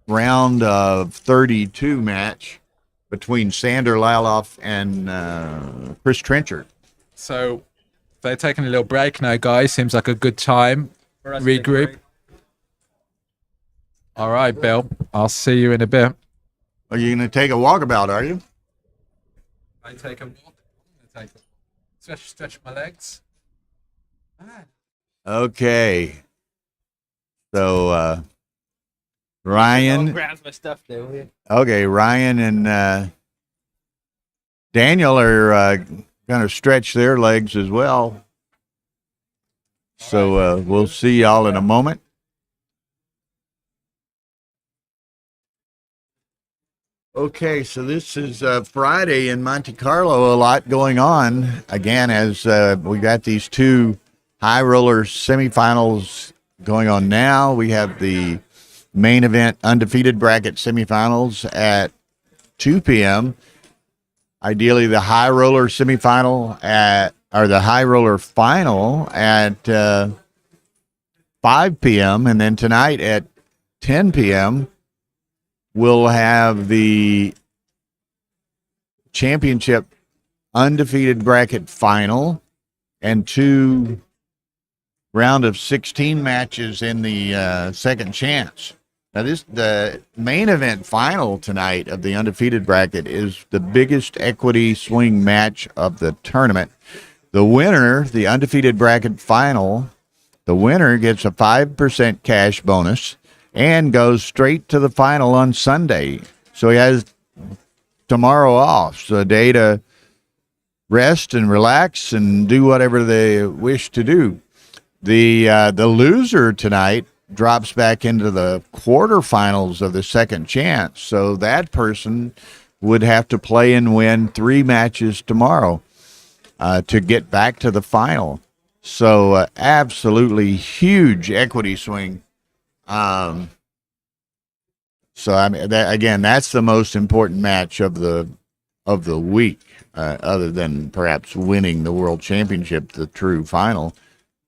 round of 32 match between Sander Laloff and Chris Trenchard. So they're taking a little break now, guys. Seems like a good time. Regroup. All right, Bill. I'll see you in a bit. Are you going to take a walkabout, are you? I take a walk. I'm gonna stretch my legs. Okay. So, Ryan. Grabs my stuff there, will you? Okay, Ryan and Daniel are going to stretch their legs as well. So we'll see y'all in a moment. Okay, so this is Friday in Monte Carlo. A lot going on. Again, as we got these two high roller semifinals going on now. We have the main event undefeated bracket semifinals at 2 p.m. Ideally, the high roller semifinal or the high roller final at 5 p.m. And then tonight at 10 p.m. we'll have the championship undefeated bracket final and 2 round of 16 matches in the second chance. Now, the main event final tonight of the undefeated bracket is the biggest equity swing match of the tournament. The winner, the undefeated bracket final, the winner gets a 5% cash bonus and goes straight to the final on Sunday. So he has tomorrow off, so a day to rest and relax and do whatever they wish to do. The loser tonight drops back into the quarterfinals of the second chance. So that person would have to play and win 3 matches tomorrow to get back to the final. So absolutely huge equity swing. So I mean, that's the most important match of the week, other than perhaps winning the world championship, the true final.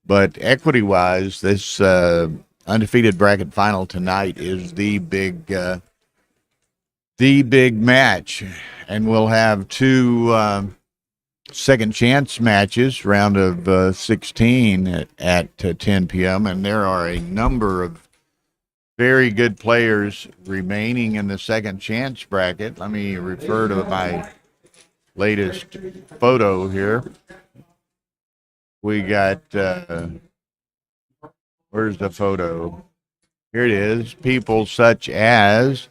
But equity-wise, this undefeated bracket final tonight is the big match, and we'll have 2 second chance matches, round of 16 at 10 p.m. And there are a number of very good players remaining in the second chance bracket. Let me refer to my latest photo here. We got, where's the photo? Here it is. People such as,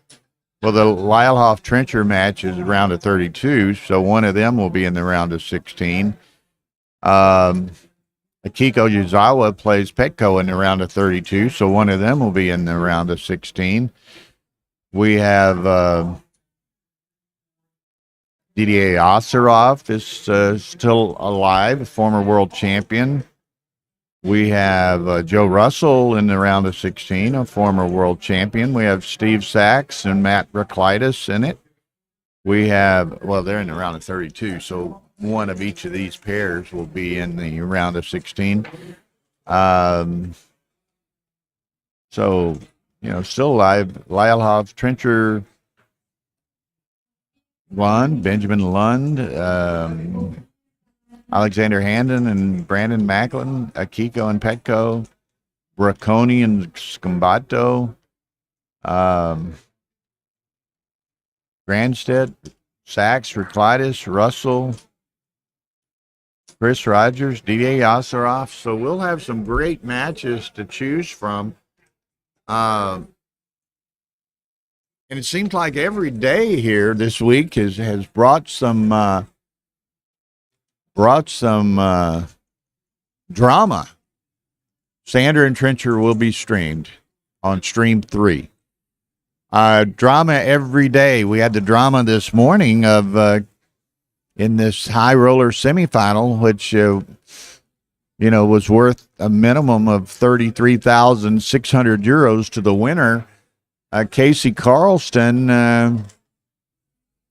well, the Lylehoff Trencher match is round of 32, so one of them will be in the round of 16. Akiko Yuzawa plays Petco in the round of 32, so one of them will be in the round of 16. We have Didier Osirov is still alive, former world champion. We have Joe Russell in the round of 16, a former world champion. We have Steve Sachs and Matt Raklitis in it. We have, well, they're in the round of 32, so one of each of these pairs will be in the round of 16. So, still alive. Lylehoff, Trencher, Lund, Benjamin Lund, Alexander Handon and Brandon Macklin, Akiko and Petco, Bracconi and Scambato, Grandstedt, Sachs, Raklitis, Russell, Chris Rogers, Didier Osirov. So we'll have some great matches to choose from. And it seems like every day here this week has brought some drama. Sander and Trencher will be streamed on stream 3. Drama every day. We had the drama this morning of in this high roller semifinal, which was worth a minimum of 33,600 euros to the winner. Casey Carlston,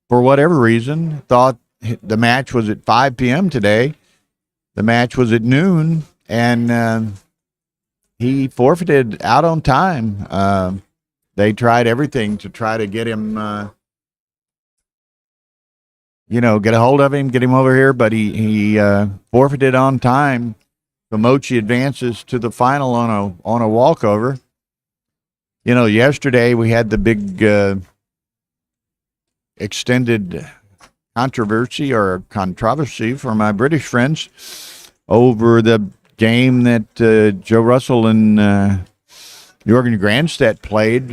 for whatever reason, thought the match was at 5 p.m. today. The match was at noon, and he forfeited out on time. They tried everything to try to get him, get a hold of him, get him over here, but he forfeited on time. Mochi advances to the final on a walkover. Yesterday we had the big extended controversy for my British friends over the game that Joe Russell and Jorgen Grandstedt played,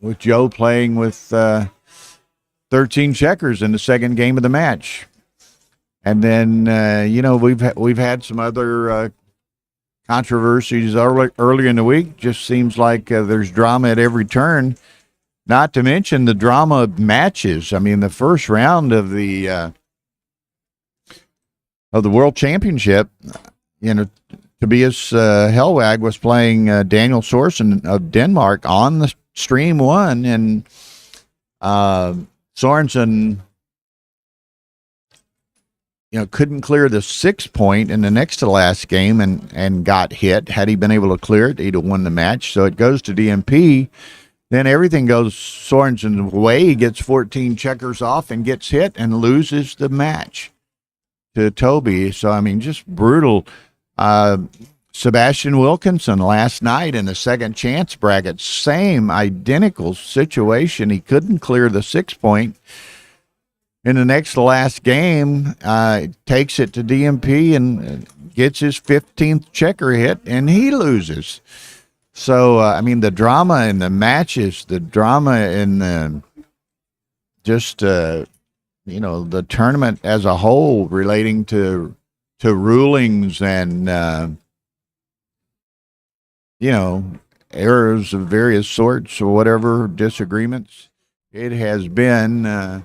with Joe playing with 13 checkers in the second game of the match. And then, we've had some other controversies earlier in the week. Just seems like there's drama at every turn. Not to mention the drama of matches. I mean, the first round of the World Championship, Tobias Hellwag was playing Daniel Sorensen of Denmark on the stream 1, and Sorensen couldn't clear the 6 point in the next to last game and got hit. Had he been able to clear it, he'd have won the match. So it goes to DMP. Then everything goes Sorensen's way. He gets 14 checkers off and gets hit and loses the match to Toby. So, I mean, just brutal. Sebastian Wilkinson last night in the second chance bracket, same identical situation. He couldn't clear the 6 point. In the next to last game, takes it to DMP and gets his 15th checker hit, and he loses. So, the drama in the matches, the drama in the the tournament as a whole relating to rulings and, errors of various sorts or whatever, disagreements, it has been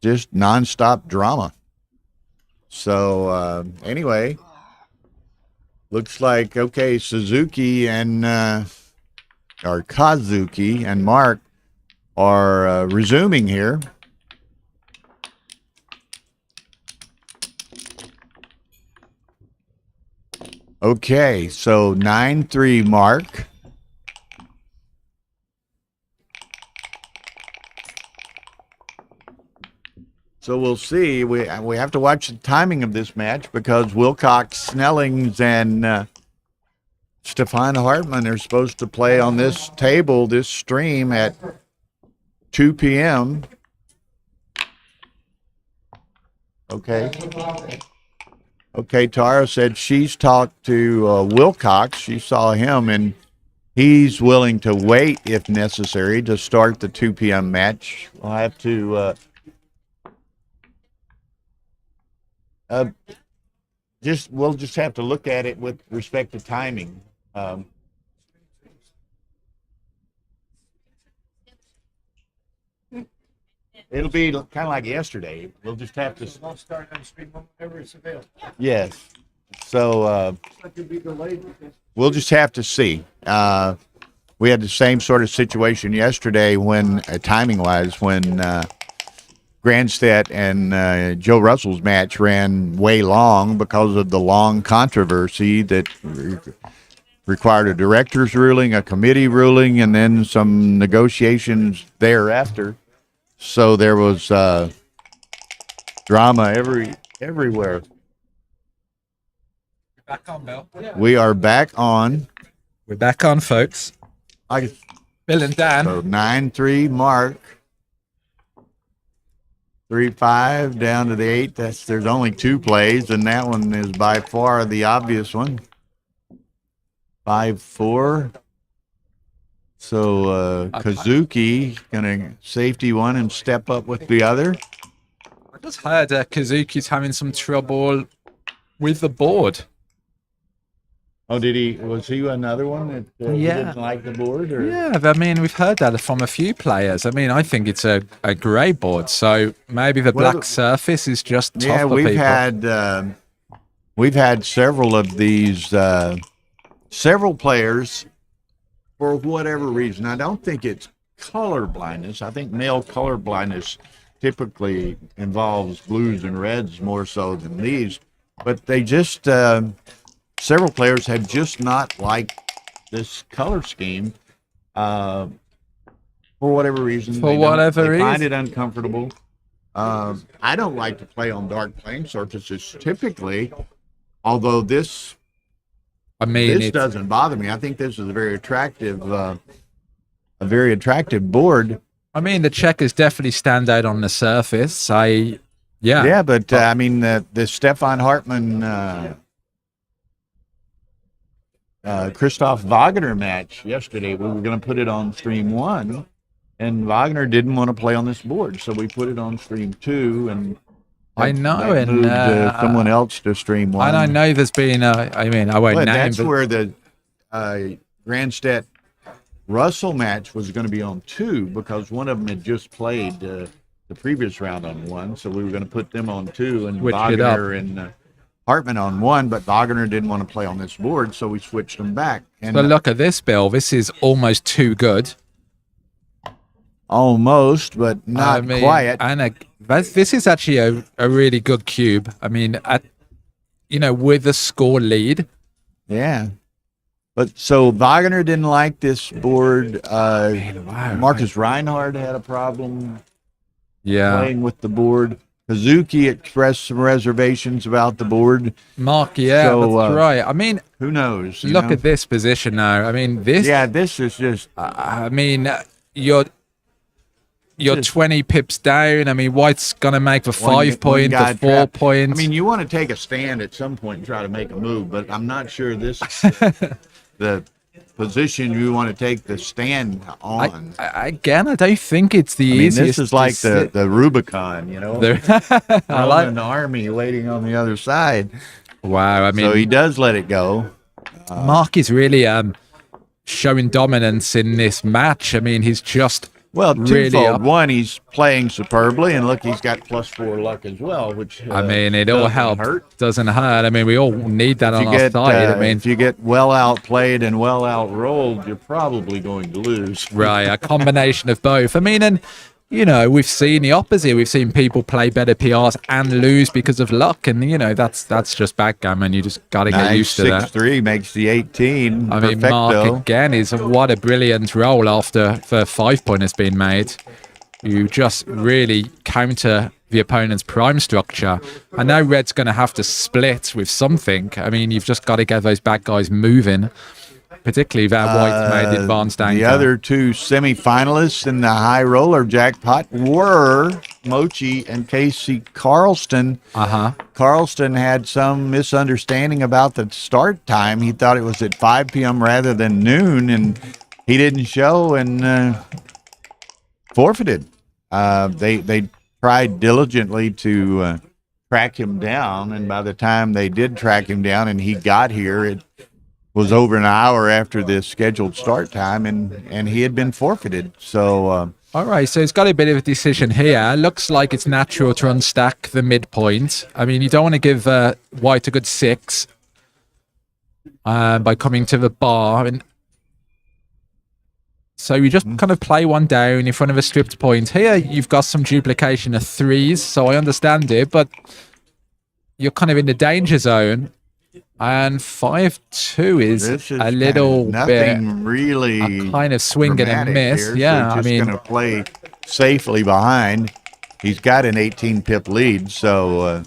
just nonstop drama. So anyway, looks like Suzuki and or Kazuki and Mark are resuming here. Okay, so 9-3 Mark. So we'll see. We have to watch the timing of this match because Wilcox Snellings and Stefan Hartmann are supposed to play on this table, this stream at 2 p.m. Okay. Okay, Tara said she's talked to Wilcox. She saw him, and he's willing to wait if necessary to start the 2 p.m. match. We'll have to we'll just have to look at it with respect to timing. It'll be kind of like yesterday. We'll just have to start on stream whenever it's available. Yes. So we'll just have to see. We had the same sort of situation yesterday when, timing-wise, when Grandstedt and Joe Russell's match ran way long because of the long controversy that required a director's ruling, a committee ruling, and then some negotiations thereafter. So there was drama everywhere. Back on, Bill. We are back on. We're back on, folks. Bill and Dan. So 9-3 Mark. 3-5 down to the 8. There's only 2 plays, and that one is by far the obvious one. 5-4. So Kazuki gonna safety one and step up with the other. I just heard Kazuki's having some trouble with the board. Oh, did he? Was he another one that he Yeah. didn't like the board? Or? Yeah, I mean, we've heard that from a few players. I mean, I think it's a great board. So maybe the Well, black surface is just tough Yeah, for people. we've had several of these, several players, for whatever reason. I don't think it's color blindness. I think male color blindness typically involves blues and reds more so than these. But they just, several players have just not liked this color scheme for whatever reason. For They whatever find reason. it uncomfortable. I don't like to play on dark playing surfaces typically, although this doesn't bother me. I think this is a very attractive board. I mean, the checkers definitely stand out on the surface. Yeah, but I mean the Stefan Hartmann Christoph Wagner match yesterday, we were going to put it on stream 1, and Wagner didn't want to play on this board, so we put it on stream 2, and I know, that and moved someone else to stream 1. and I know there's been, I mean, I won't But name, that's but where the Grandstedt Russell match was going to be on 2, because one of them had just played the previous round on 1, so we were going to put them on 2, and Switched it up. Wagner and Hartman on 1, but Wagner didn't want to play on this board, so we switched them back. And but look at this, Bill. This is almost too good. almost, but not I mean, quite. And this is actually a really good cube. I mean, with the score lead. Yeah. But so Wagner didn't like this board. Wow. Marcus Reinhardt had a problem Yeah. playing with the board. Kazuki expressed some reservations about the board. Mark, yeah, So, that's right. I mean, Who knows? you look know? at this position now. I mean, this. Yeah, this is just I mean, you're Just- 20 pips down. I mean, White's gonna make the one 5 point, guy the 4 trapped. point. I mean, you want to take a stand at some point and try to make a move, but I'm not sure this the position you want to take the stand on. Again, I don't think it's the I mean, easiest. this is like to sit. the Rubicon, you know, I like. an army waiting on the other side. Wow, I mean, So he does let it go. Mark is really showing dominance in this match. I mean, he's just Well, really twofold. up. One, he's playing superbly, and look, he's got +4 luck as well, which I mean, it all doesn't helps. hurt. Doesn't hurt. I mean, we all need that If on you our get, side. I mean, if you get well outplayed and well outrolled, you're probably going to lose. right, a combination of both. I mean, and we've seen the opposite. We've seen people play better PRs and lose because of luck, and that's just backgammon. You just got to get Nice, used to that. 6-3 makes the 18. I mean, Perfecto. Mark again is what a brilliant roll after the 5 point has been made. You just really counter the opponent's prime structure. I know Red's going to have to split with something. I mean, you've just got to get those back guys moving, particularly that White's made the advanced anchor. The other two semifinalists in the high roller jackpot were Mochi and Casey Carlston. Carlston had some misunderstanding about the start time. He thought it was at 5 p.m. rather than noon, and he didn't show and forfeited. They tried diligently to track him down, and by the time they did track him down and he got here, it was over an hour after the scheduled start time, and he had been forfeited. So all right, so it's got a bit of a decision here. Looks like it's natural to unstack the midpoint. I mean, you don't want to give White a good 6 by coming to the bar. And so you just kind of play one down in front of a stripped point. Here, you've got some duplication of 3s, so I understand it, but you're kind of in the danger zone. And 5-2 is this is a little bit nothing really a kind of swing and a dramatic miss. here, Yeah, so I just mean, going to play safely behind. He's got an 18 pip lead, so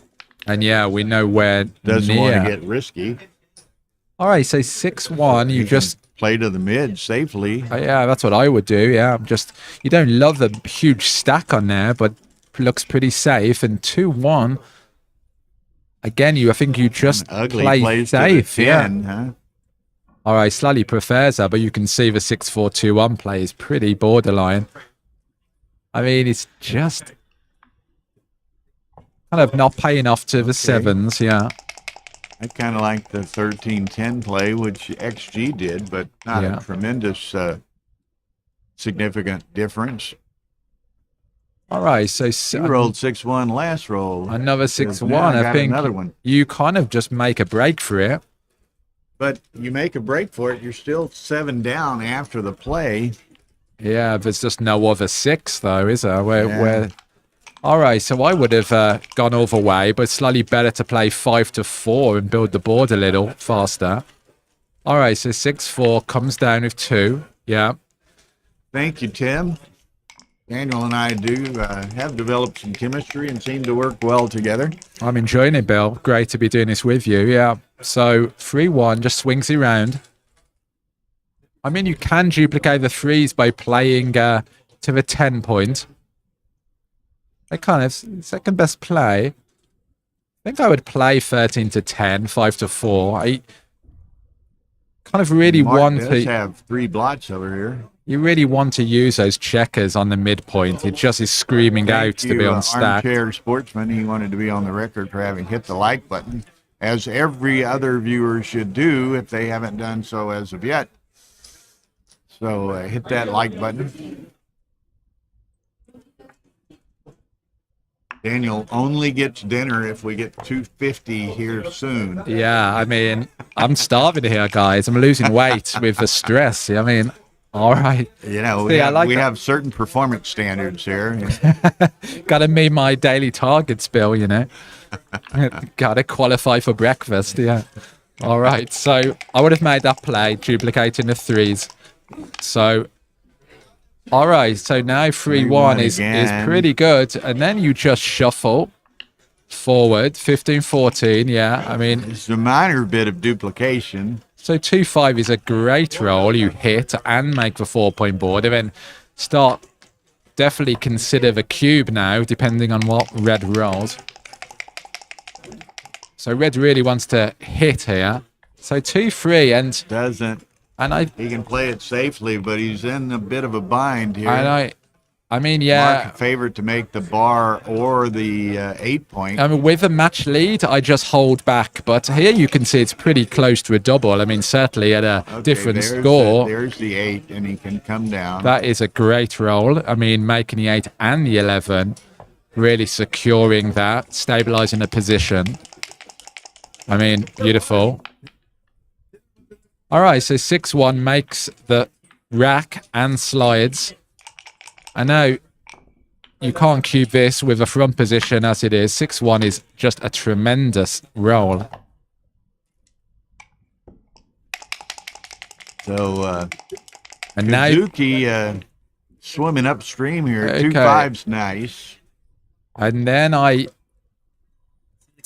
and yeah, we know where doesn't near. want to get risky. All right, so 6-1. You can just play to the mid safely. yeah, that's what I would do. Yeah, you don't love the huge stack on there, but looks pretty safe. And 2-1. Again, I think you just Ugly play plays safe. to the 10, Yeah. huh? All right, slightly prefers that, but you can see the 6-4-2-1 play is pretty borderline. I mean, it's just kind of not paying off to the 7s. Yeah. I kind of like the 13-10 play, which XG did, but not Yeah. a tremendous significant difference. All right, so You rolled 6-1 last roll. another Says, 6-1. "Now I got think another one. you kind of just make a break for it. But you make a break for it, you're still 7 down after the play. Yeah, there's just no other 6 though, is there? Yeah. Where all right, so I would have gone all the way, but slightly better to play 5 to 4 and build the board a little faster. All right, so 6-4 comes down with 2. Yeah. Thank you, Tim. Daniel and I have developed some chemistry and seem to work well together. I'm enjoying it, Bill. Great to be doing this with you. Yeah. So 3-1 just swings you around. I mean, you can duplicate the 3s by playing to the 10 point. They kind of second best play. I think I would play 13 to 10, 5 to 4. I kind of really Mark want does to. have 3 blots over here. You really want to use those checkers on the midpoint. It just is screaming out to be on stack. Armchair Sportsman. He wanted to be on the record for having hit the like button, as every other viewer should do if they haven't done so as of yet. So hit that like button. Daniel only gets dinner if we get 250 here soon. Yeah, I mean, I'm starving here, guys. I'm losing weight with the stress. I mean, all right. You know, See, I like we that. have certain performance standards here. Got to meet my daily targets, Bill, you know. Got to qualify for breakfast, yeah. All right, so I would have made that play, duplicating the 3s. So, all right, so now 3-1 is again. pretty good. And then you just shuffle forward, 15-14, yeah. I mean, It's a minor bit of duplication. so 2-5 is a great roll. You hit and make the 4-point board. And then start, definitely consider the cube now, depending on what red rolls. So red really wants to hit here. So 2-3 and He can play it safely, but he's in a bit of a bind here. I mean, yeah. Mark favored to make the bar or the 8-point. I mean, with a match lead, I just hold back. But here you can see it's pretty close to a double. I mean, certainly at a different score. There's the 8, and he can come down. That is a great roll. I mean, making the 8 and the 11, really securing that, stabilizing the position. I mean, beautiful. All right, so 6-1 makes the rack and slides. I know you can't cube this with a front position as it is. 6-1 is just a tremendous roll. So, And now, Kazuki swimming upstream here. Okay. 2-5's nice. and then You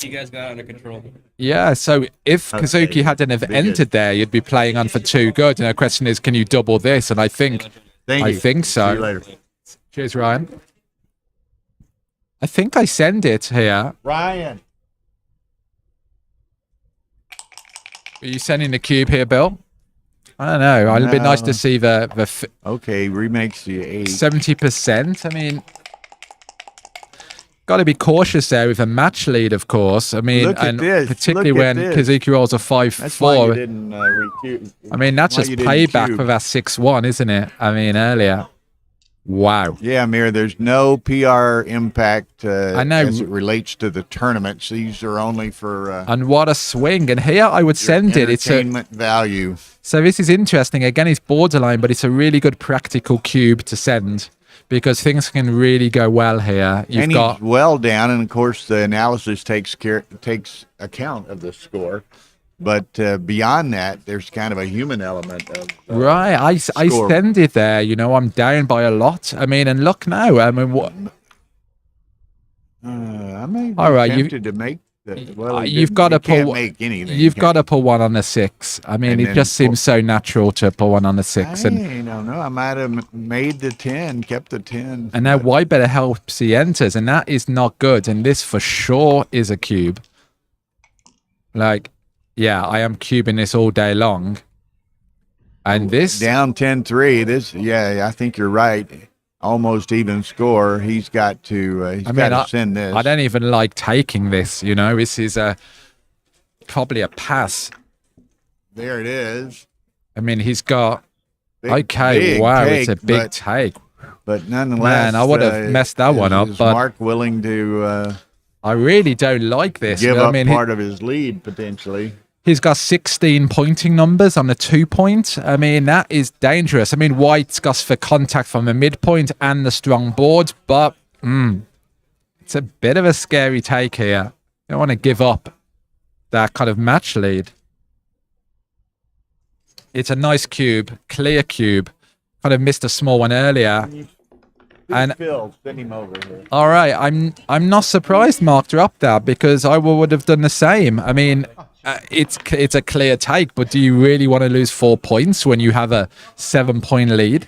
guys got it under control. yeah, so if Kazuki hadn't have Big entered there, you'd be playing on for 2 good. And the question is, can you double this? And I think Thank I you. think so. See you later. Cheers, Ryan. I think I send it here. Ryan. Are you sending the cube here, Bill? I don't know. It'd be nice to see the Okay, remakes the 8. 70%. I mean, got to be cautious there with a match lead, of course. I mean, Look at and this. particularly Look at when this. Kazuki rolls a That's why you 5-4. didn't recuse. I mean, that's why just you didn't payback cube. for that 6-1, isn't it? I mean, earlier. Wow. Yeah, Mir, there's no PR impact I know. as it relates to the tournaments. These are only for And what a swing. And here I would send it. It's a, entertainment value. so this is interesting. Again, it's borderline, but it's a really good practical cube to send because things can really go well here. You've And got he's well down, and of course the analysis takes account of the score. But beyond that, there's kind of a human element of right. I score. send it there. You know, I'm down by a lot. I mean, and look now. I mean, what? I may be All right, tempted to make the, well, you've got to can't pull. make anything. You've can got to you? pull one on the 6. I mean, And it then just seems so natural to pull one on the 6. I And don't know. I might have made the 10, kept the 10. and now why better helps he enters, and that is not good. And this for sure is a cube. Like, yeah, I am cubing this all day long. And this, Down 10-3. This, yeah, I think you're right. Almost even score. He's got to. He's got to send this. I don't even like taking this. You know, this is a. probably a pass. There it is. I mean, he's got. Big, Okay, big wow, take, it's a big but, take. But nonetheless, Man, I would have messed that one up. Is But Mark willing to I really don't like this. give I up mean, part of his lead potentially? he's got 16 pointing numbers on the 2-point. I mean, that is dangerous. I mean, White's got for contact from the midpoint and the strong board, but it's a bit of a scary take here. You don't want to give up that kind of match lead. It's a nice cube, clear cube. Kind of missed a small one earlier. And Phil, send him over here. all right, I'm not surprised Mark dropped that because I would have done the same. I mean, it's a clear take, but do you really want to lose 4 points when you have a 7-point lead?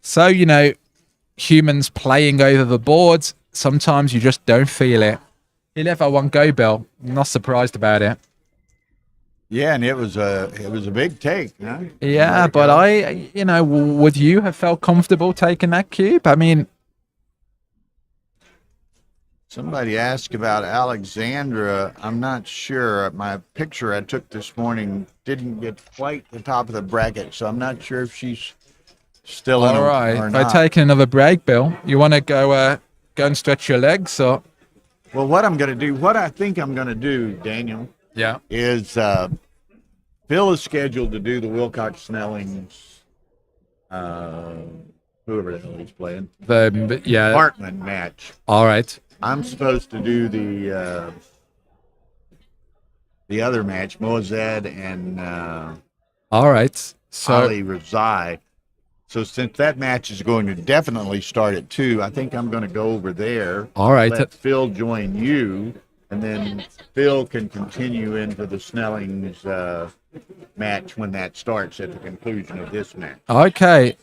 So, you know, humans playing over the boards, sometimes you just don't feel it. He let that one go, Bill. I'm not surprised about it. Yeah, and it was a big take, huh? Yeah, but would you have felt comfortable taking that cube? I mean, Somebody asked about Alexandra. I'm not sure. My picture I took this morning didn't get quite the top of the bracket, so I'm not sure if she's still in all it right. or By not. taking another break, Bill, you want to go and stretch your legs, or? Well, what I think I'm going to do, Daniel, Yeah. is Phil is scheduled to do the Wilcox Snellings, whoever the hell he's playing, Yeah. Hartman match. All right. I'm supposed to do the other match, Moazed and All right. So Ali Razai. So since that match is going to definitely start at 2, I think I'm going to go over there. all right. Let Phil join you, and then Phil can continue into the Snellings match when that starts at the conclusion of this match. Okay.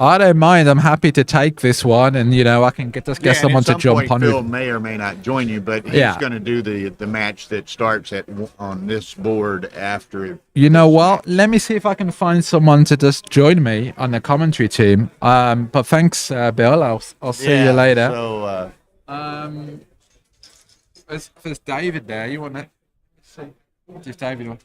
I don't mind. I'm happy to take this one, and I can get Yeah, someone and to at some jump point, on. Phil may or may not join you, but he's Yeah. going to do the match that starts on this board after. You know what? Let me see if I can find someone to just join me on the commentary team. But thanks, Bill. I'll see you later. So There's David there. You want to see if David wants?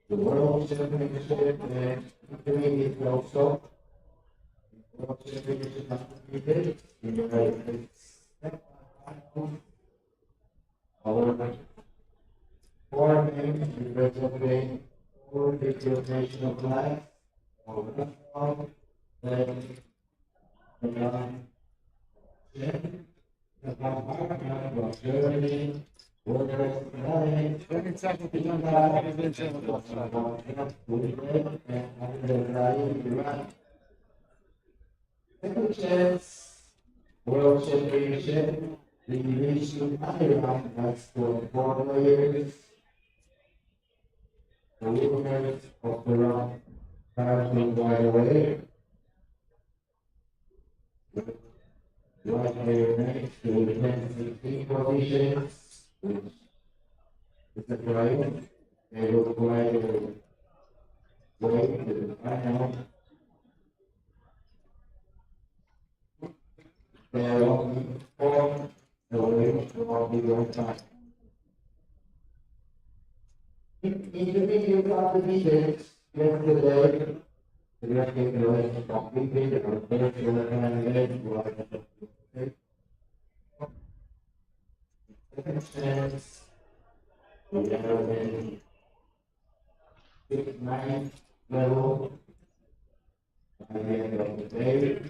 The World Championship and Intermediate also. World Championship Undefeated in the United States. However, 4 men representing 4 different national flags. Germany. Second chance, World Championship, the division round has for 4 players. The winners of the round are by the way. Right player next to the 10-16 positions. It's a drive. They will play the way to the final. They are only 4, so they will be on time. Intermediate competitions yesterday. The record was completed on Thursday night. Second chance. We have a 6-9 level. By the end of the day,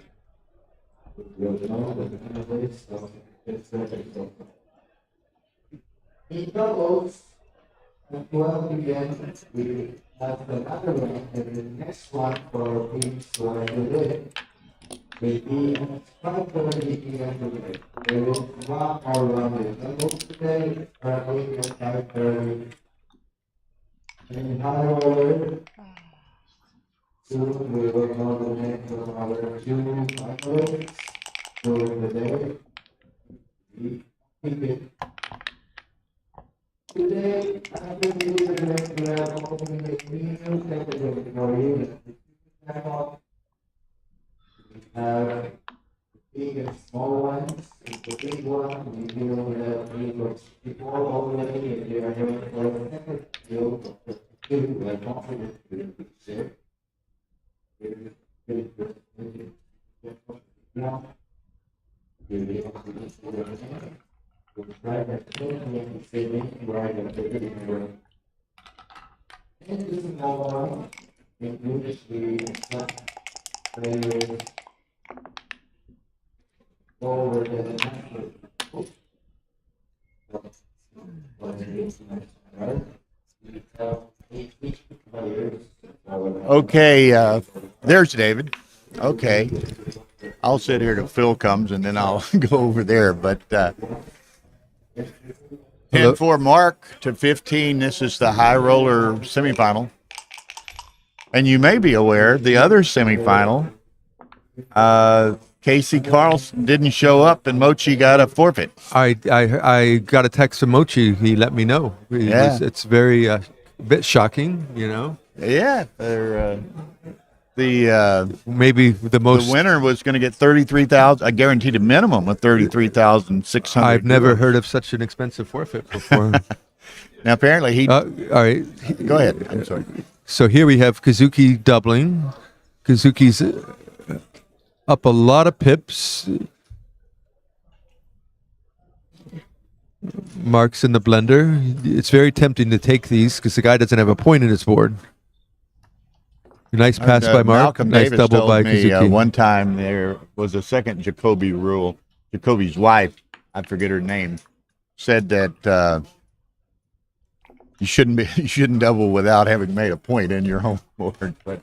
you'll know the benefits of this service. In doubles, at 12 p.m., we have another round, and the next one for teams who are today will be at 5:30 p.m. today. There is one more round in doubles today, starting at 5:30. In high order, soon we will know the name of our two finalists during the day. We keep it. Today, I believe we are opening a new category for you. We have big and small ones. The big one, we deal with the before already, and they are here for the second deal. We are confident with share. Okay, there's David. Okay. I'll sit here till Phil comes and then I'll go over there. But 10 for Mark to 15. This is the high roller semifinal. And you may be aware the other semifinal, Casey Carlson didn't show up and Mochi got a forfeit. I got a text from Mochi. He let me know. It's very a bit shocking, you know. Yeah, they're, maybe the most. The winner was going to get 33,000. I guaranteed a minimum of 33,600. I've never heard of such an expensive forfeit before. Now apparently he. All right, go ahead. I'm sorry. So here we have Kazuki doubling. Kazuki's up a lot of pips. Mark's in the blender. It's very tempting to take these because the guy doesn't have a point in his board. Nice pass by Mark. Malcolm nice Davis double told by me, Kazuki. one time there was a second Jacoby rule. Jacoby's wife, I forget her name, said that you shouldn't double without having made a point in your home board. But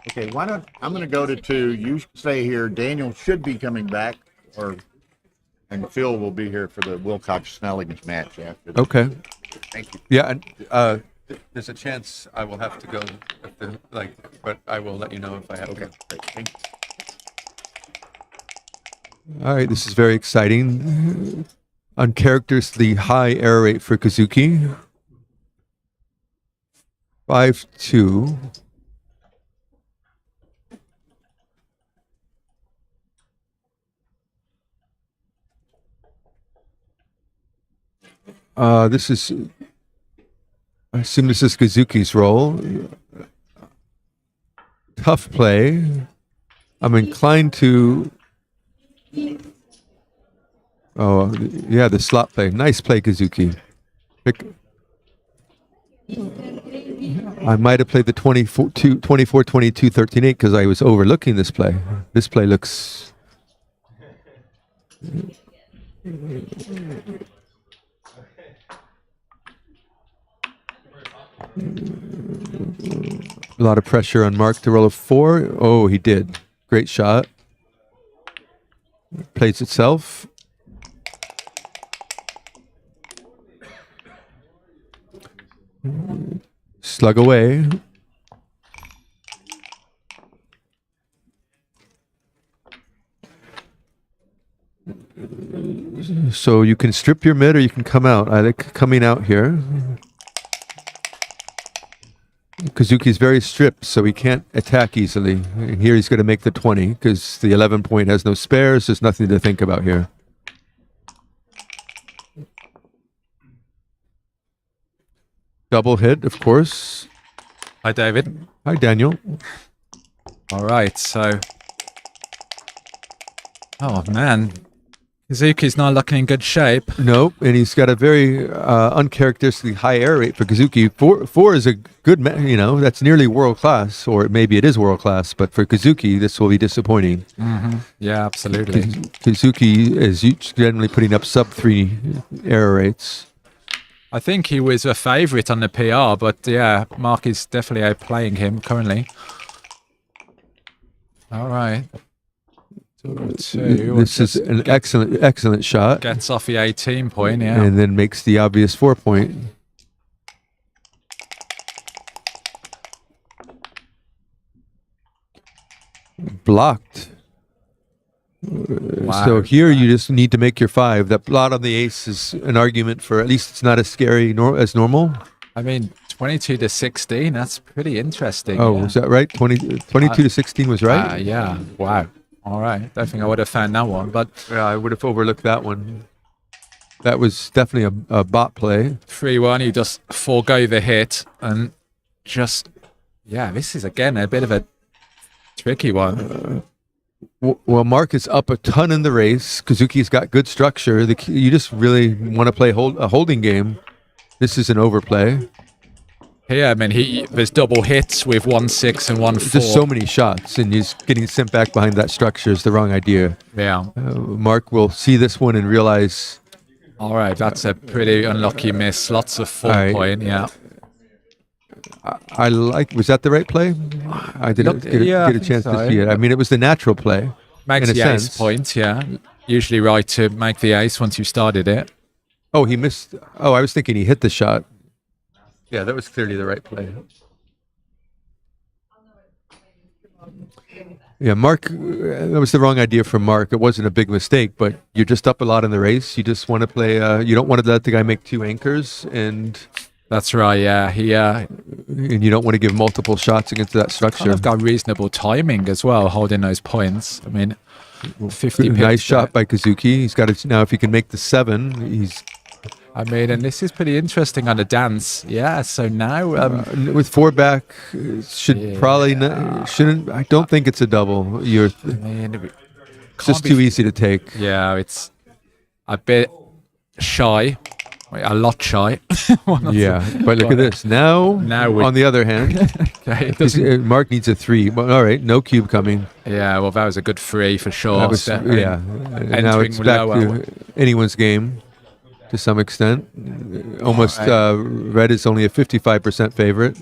okay, why don't I'm going to go to 2. You stay here. Daniel should be coming back, and Phil will be here for the Wilcox-Snellings match after that. Okay. Thank you. Yeah, and there's a chance I will have to go, but I will let you know if I have to. Great. Thank you. All right, this is very exciting. Uncharacteristically high error rate for Kazuki. 5-2. This is. I assume this is Kazuki's role. Tough play. I'm inclined to. Oh, yeah, the slot play. Nice play, Kazuki. I might have played the 24-22, 13-8 because I was overlooking this play. This play looks. A lot of pressure on Mark to roll a 4. Oh, he did. Great shot. Plays itself. Slug away. So you can strip your mid or you can come out. I like coming out here. Kazuki's very stripped, so he can't attack easily. And here he's going to make the 20 because the 11 point has no spares. There's nothing to think about here. Double hit, of course. Hi, David. Hi, Daniel. All right, so. Oh, man. Kazuki's not looking in good shape. Nope, and he's got a very uncharacteristically high error rate for Kazuki. Four is a good, that's nearly world class, or maybe it is world class. But for Kazuki, this will be disappointing. Yeah, absolutely. Kazuki is generally putting up sub 3 error rates. I think he was a favourite on the PR, but yeah, Mark is definitely outplaying him currently. All right. This is an excellent shot. Gets off the 18 point, yeah. And then makes the obvious 4 point. Blocked. Wow. So here you just need to make your 5. That blot on the ace is an argument for, at least it's not as scary as normal. I mean, 22 to 16, that's pretty interesting. Oh, yeah. is that right? 22 to 16 was right? Yeah, wow. All right. Don't think I would have found that one, but yeah, I would have overlooked that one. That was definitely a bot play. 3-1, you just forego the hit and just, yeah, this is again a bit of a tricky one. Well, Mark is up a ton in the race. Kazuki's got good structure. You just really want to play a holding game. This is an overplay. Yeah, I mean, there's double hits with 1-6 and 1-4. Just so many shots, and he's getting sent back behind that structure is the wrong idea. Yeah. Mark will see this one and realize. All right, that's a pretty unlucky miss. Lots of 4 point, yeah. I like. Was that the right play? I didn't get a chance to see it. I mean, it was the natural play. Makes in the a ace sense. point, yeah. Usually right to make the ace once you started it. Oh, he missed. Oh, I was thinking he hit the shot. Yeah, that was clearly the right play. Yeah, Mark, that was the wrong idea from Mark. It wasn't a big mistake, but you're just up a lot in the race. You just want to play, you don't want to let the guy make 2 anchors, and that's right, yeah. And you don't want to give multiple shots against that structure. Kind of got reasonable timing as well, holding those points. I mean, 50 pips. Nice shot by Kazuki. He's got it now. If he can make the 7, he's. I mean, and this is pretty interesting on the dance. Yeah, so now with 4 back, probably not, shouldn't. I don't think it's a double. It's just too easy to take. Yeah, it's a bit shy, a lot shy. Yeah, but look at this. Now on the other hand, okay, Mark needs a 3. Well, all right, no cube coming. Yeah, well, that was a good 3 for sure. That was, yeah, and now it's back to anyone's game. To some extent, almost red is only a 55% favorite.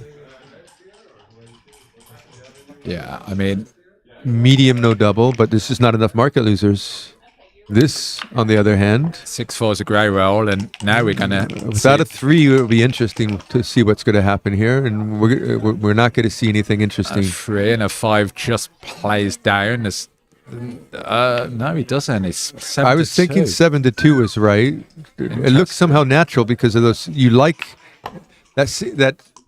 Yeah, I mean, medium no double, but this is not enough market losers. This, on the other hand, 6-4 is a grey roll, and now we're gonna without a 3, it would be interesting to see what's going to happen here, and we're not going to see anything interesting. A 3 and a 5 just plays down. No, he doesn't. It's 7 I was thinking 7-2 is right. It looks somehow natural because of those. You like that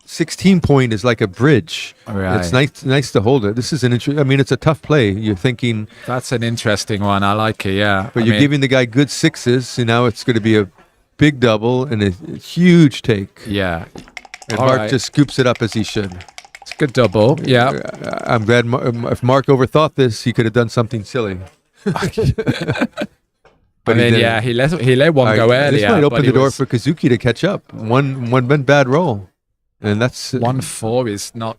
16 point is like a bridge. Right. It's nice to hold it. This is an I mean, it's a tough play. You're thinking that's an interesting one. I like it. Yeah, but you're giving the guy good 6s, and now it's going to be a big double and a huge take. Yeah, and Mark just scoops it up as he should. Good double, yeah. I'm glad if Mark overthought this, he could have done something silly. But I mean, yeah, he let one go earlier. This might open the door for Kazuki to catch up. One bad roll, and that's 1-4 is not.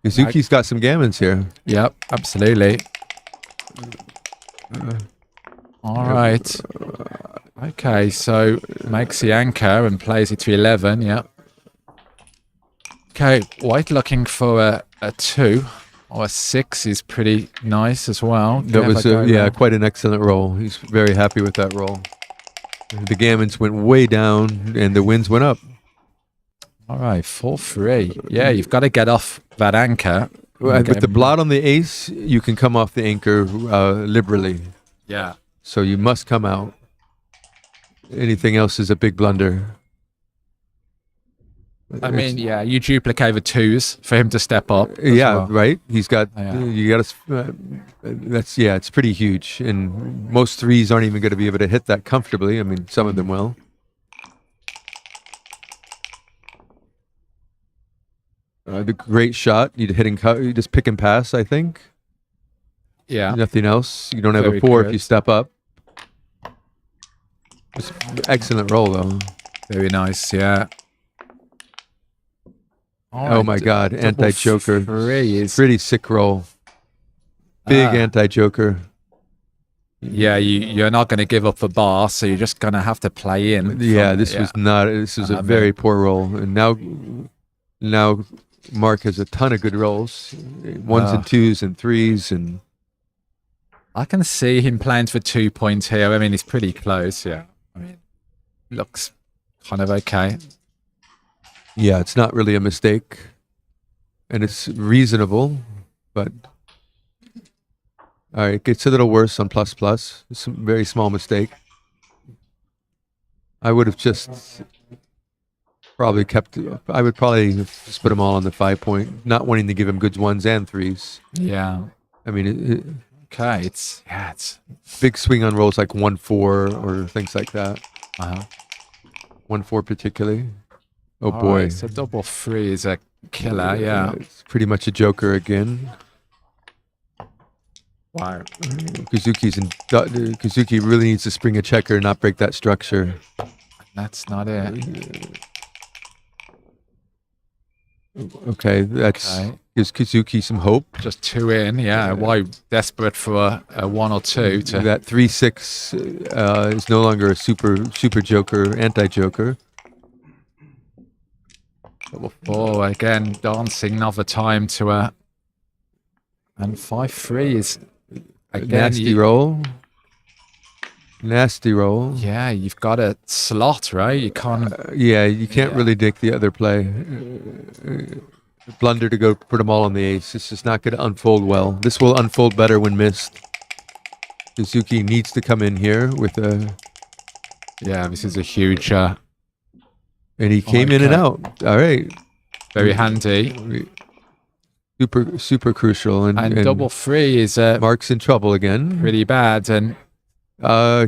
Kazuki's got some gammons here. Yep, absolutely. All right. Okay, so makes the anchor and plays it to 11. Yep. Okay, white looking for a 2 or a 6 is pretty nice as well. That was quite an excellent roll. He's very happy with that roll. The gammons went way down and the wins went up. All right, 4-3. Yeah, you've got to get off that anchor. With the blot on the ace, you can come off the anchor liberally. Yeah. So you must come out. Anything else is a big blunder. I mean, yeah, you duplicate the 2s for him to step up. Yeah, well. Right. He's got. You got to. It's pretty huge, and most 3s aren't even going to be able to hit that comfortably. I mean, some of them will. The great shot. You just pick and pass. I think. Yeah. Nothing else. You don't have Very a 4 good. if you step up. It's excellent roll though. Very nice, yeah. Oh my God, anti-joker. Three is Pretty sick roll. Big anti-joker. yeah. You're not going to give up the bar, so you're just going to have to play in. Yeah, this was not. This was a very poor roll, and now Mark has a ton of good rolls, ones and twos and threes, and I can see him playing for 2 points here. I mean, he's pretty close. Yeah, I mean, looks kind of okay. yeah, it's not really a mistake, and it's reasonable, but. All right, it gets a little worse on plus plus. It's a very small mistake. I would have just probably kept. I would probably just put them all on the 5 point, not wanting to give him goods ones and threes. Yeah. I mean, Okay. It's big swing on rolls like 1-4 or things like that. 1-4 particularly. Oh all boy, right, so double three is a killer. Yeah. it's pretty much a joker again. Wow. Kazuki really needs to spring a checker and not break that structure. That's not it. Okay, that's gives Kazuki some hope. Just two in. Yeah. Why desperate for a 1 or 2 to That 3-6 is no longer a super joker, anti-joker. double 4 again? Dancing another time to a and 5-3 is. Again, Nasty roll. Nasty roll. Yeah, you've got a slot, right? You can't. Yeah, you can't really dig the other play. Blunder to go put them all on the ace. It's just not going to unfold well. This will unfold better when missed. Suzuki needs to come in here with a. Yeah, this is a huge. And he came in and out. All right. Very handy. Super crucial. And double 3 is Mark's in trouble again. pretty bad. And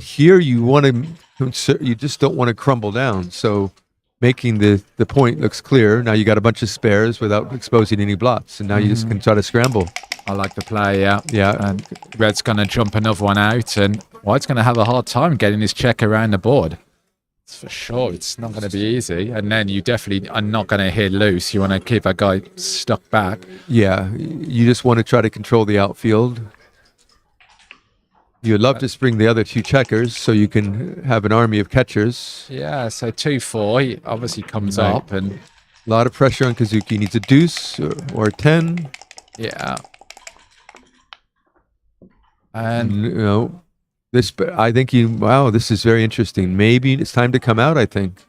here you want to, you just don't want to crumble down. So making the point looks clear. Now you got a bunch of spares without exposing any blots, and now you just can try to scramble. I like the play, yeah. Yeah. And Red's going to jump another one out, and White's going to have a hard time getting his check around the board. For sure, it's not going to be easy. And then you definitely are not going to hit loose. You want to keep a guy stuck back. Yeah, you just want to try to control the outfield. You'd love to spring the other 2 checkers so you can have an army of catchers. Yeah, so 2-4, he obviously comes Right. up, and A lot of pressure on Kazuki. Needs a deuce or a 10. yeah. And You know, I think wow, this is very interesting. Maybe it's time to come out, I think.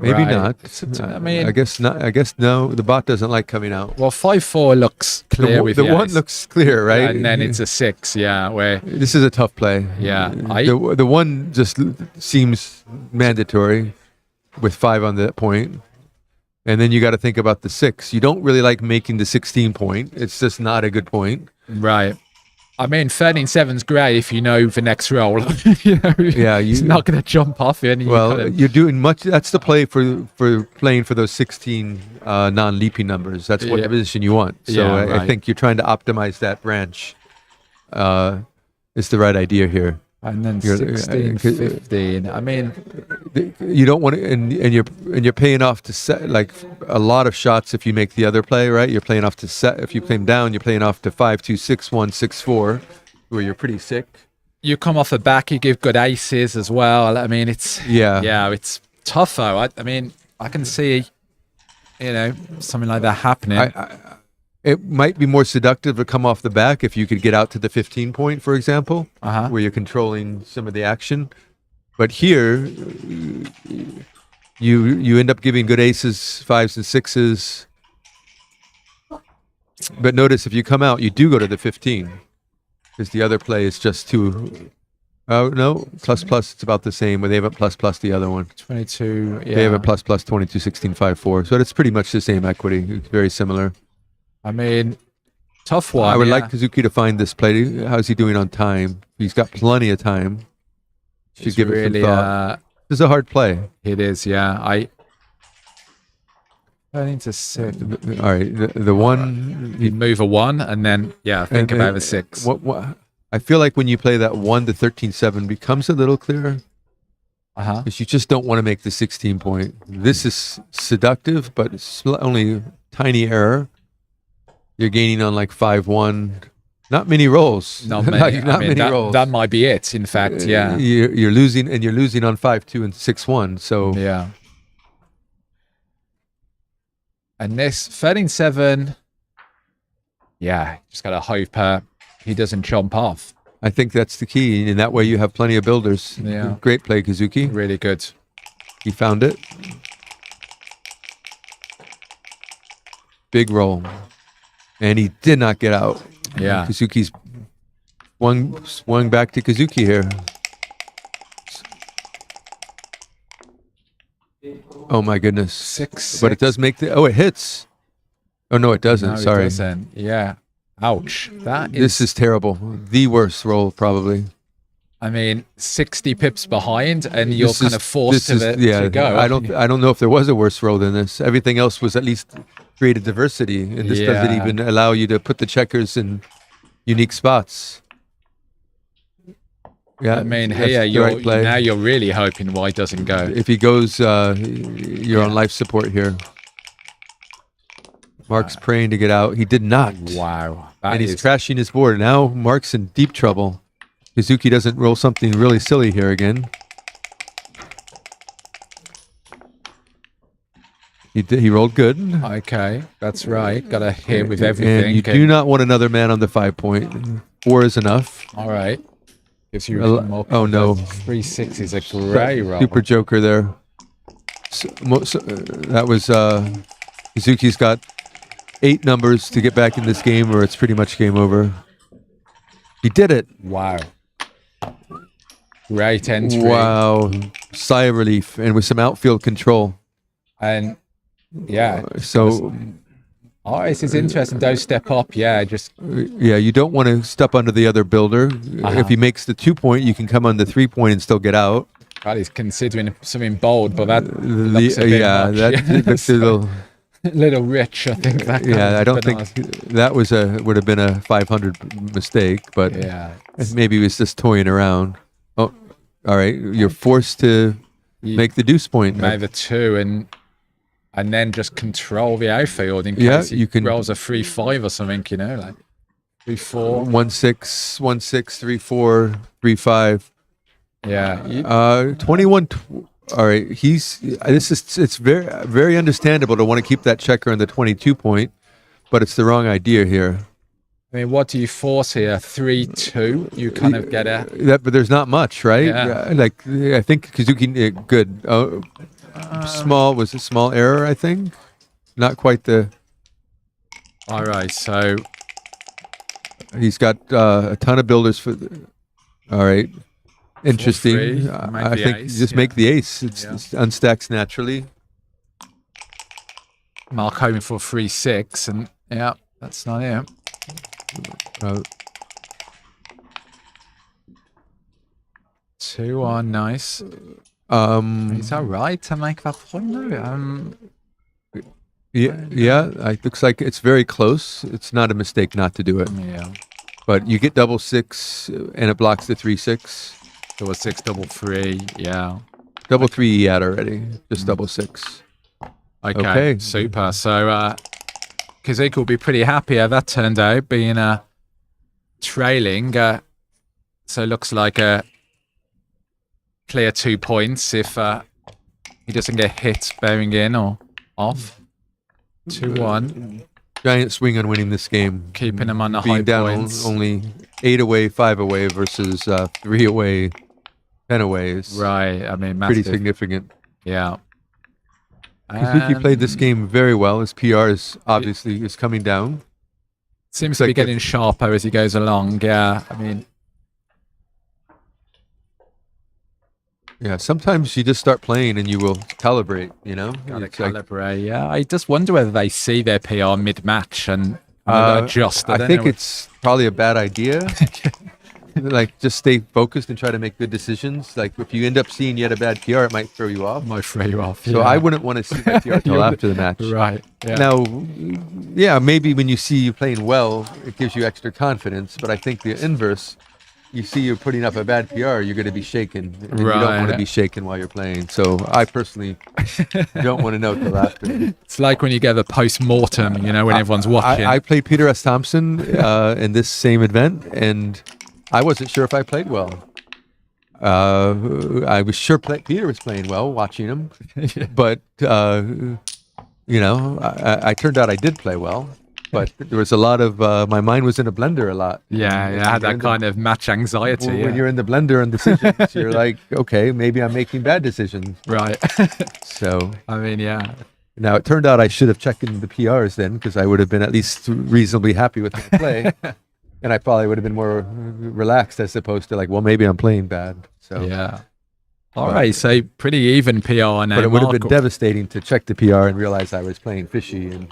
Maybe Right. not. I mean- I guess not. I guess no. The bot doesn't like coming out. well, 5-4 looks clear with The the one ace. looks clear, right? And then it's a 6, yeah, where This is a tough play. Yeah, The one just seems mandatory with 5 on that point. And then you got to think about the 6. You don't really like making the 16 point. It's just not a good point. right. I mean, 13-7's great if you know the next roll. You know, Yeah, he's not going to jump off it. Well, you're doing much. That's the play for playing for those 16 non-leaping numbers. That's what Yeah. position you want. So Yeah, I right. think you're trying to optimize that branch. Is the right idea here. and then you're- 16-15. I mean, You don't want to, and you're paying off to set like a lot of shots if you make the other play, right? You're playing off to set. If you play them down, you're playing off to 5-2, 6-1, 6-4, where you're pretty sick. you come off the back, you give good aces as well. I mean, it's Yeah. it's tough though. I mean, I can see, something like that happening. It might be more seductive to come off the back if you could get out to the 15 point, for example, where you're controlling some of the action. But here, you end up giving good aces, 5s and 6s. But notice if you come out, you do go to the 15, because the other play is just too. Oh no, plus it's about the same. But they have a plus the other one. 22. Yeah. They have a plus 22, 16, 5, 4. So it's pretty much the same equity. It's very similar. I mean, tough one. I would yeah. like Kazuki to find this play. How's he doing on time? He's got plenty of time. Should It's give it really, some thought. This is a hard play. It is, yeah. I need to sit. All right, the one. You move a 1 and then, think about the 6. What? I feel like when you play that 1 to 13-7 becomes a little clearer. because you just don't want to make the 16 point. This is seductive, but it's only a tiny error. You're gaining on like 5-1. Not many rolls. Not many. Not many rolls. That might be it. In fact, yeah. You're losing, and you're losing on 5-2 and 6-1. So yeah. And this 13-7. Yeah, just gotta hope he doesn't jump off. I think that's the key. In that way, you have plenty of builders. Yeah. Great play, Kazuki. Really good. He found it. Big roll. And he did not get out. Yeah. Kazuki's swung back to Kazuki here. Oh my goodness. 6-6. But it does make the... Oh, it hits. Oh, no, it doesn't. No, Sorry. It doesn't. Yeah. Ouch. This is terrible. The worst roll, probably. I mean, 60 pips behind, and you're kind of forced to go. I don't know if there was a worse roll than this. Everything else was at least created diversity, and this doesn't even allow you to put the checkers in unique spots. Yeah, I mean, that's hey, the right play. Now you're really hoping White doesn't go. If he goes, you're on life support here. Mark's praying to get out. He did not. Wow. And he's crashing his board. Now Mark's in deep trouble. Kazuki doesn't roll something really silly here again. He rolled good. Okay, that's right. Got to hit with everything. And you do not want another man on the 5 point. 4 is enough. All right. Gives you more. Oh no. 3-6 is a great roll. Super joker there. That was Kazuki's got 8 numbers to get back in this game, or it's pretty much game over. He did it. Wow. Great entry. Wow. Sigh of relief, and with some outfield control. And yeah. So. Oh, this is interesting. Don't step up. Yeah, just. Yeah, you don't want to step under the other builder. If he makes the 2 point, you can come on the 3 point and still get out. God, he's considering something bold, but that looks a bit much. That looks a little rich, I think. I don't think that would have been a 500 mistake, but maybe he was just toying around. Oh, all right. You're forced to make the deuce point. Make the 2 and then just control the outfield in case he rolls a 3-5 or something, like 3-4. 1-6, 1-6, 3-4, 3-5. Yeah. 21. All right, it's very, very understandable to want to keep that checker on the 22 point, but it's the wrong idea here. I mean, what do you force here? 3-2. You kind of get it. But there's not much, right? Yeah. I think Kazuki good. Was a small error, I think. Not quite the. All right, so he's got a ton of builders for. All right. Interesting. I think ace, just make the ace. It unstacks naturally. Mark hoping for 3-6, and that's not it. 2-1, nice. Is that right to make that point? It looks like it's very close. It's not a mistake not to do it. Yeah. But you get 6-6, and it blocks the 3-6. 6, 3, yeah. 3 he had already. Just 6. Okay, super. So Kazuki will be pretty happy how that turned out, being trailing. So it looks like a clear 2 points if he doesn't get hit bearing in or off. 2-1. Giant swing on winning this game. Keeping him on the being high down points. Only 8 away, 5 away versus 3 away, 10 away is right. I mean, massive. pretty significant. Yeah. Kazuki played this game very well. His PR is obviously coming down. Seems to be getting sharper as he goes along. Yeah, I mean. Yeah, sometimes you just start playing and you will calibrate, Gotta calibrate, yeah. I just wonder whether they see their PR mid-match and adjust. I think it's probably a bad idea. Just stay focused and try to make good decisions. If you end up seeing yet a bad PR, it might throw you off. So I wouldn't want to see that PR until after the match. Right. Yeah. Now, maybe when you see you playing well, it gives you extra confidence. But I think the inverse you see you're putting up a bad PR, you're going to be shaken. And you don't want to Right. be shaken while you're playing. So I personally don't want to know till after. It's like when you get the post-mortem, you know, when everyone's watching. I played Peter S. Thompson in this same event, and I wasn't sure if I played well. I was sure Peter was playing well, watching him, but you know, I turned out I did play well. But there was a lot of my mind was in a blender a lot. Yeah, I had that kind of match anxiety. When you're in the blender on decisions, you're like, okay, maybe I'm making bad decisions. Right. So I mean, yeah. now it turned out I should have checked in the PRs then, because I would have been at least reasonably happy with my play, and I probably would have been more relaxed as opposed to like, well, maybe I'm playing bad. So Yeah. All right, so pretty even PR now. but it would have been Mark. devastating to check the PR and realize I was playing fishy. And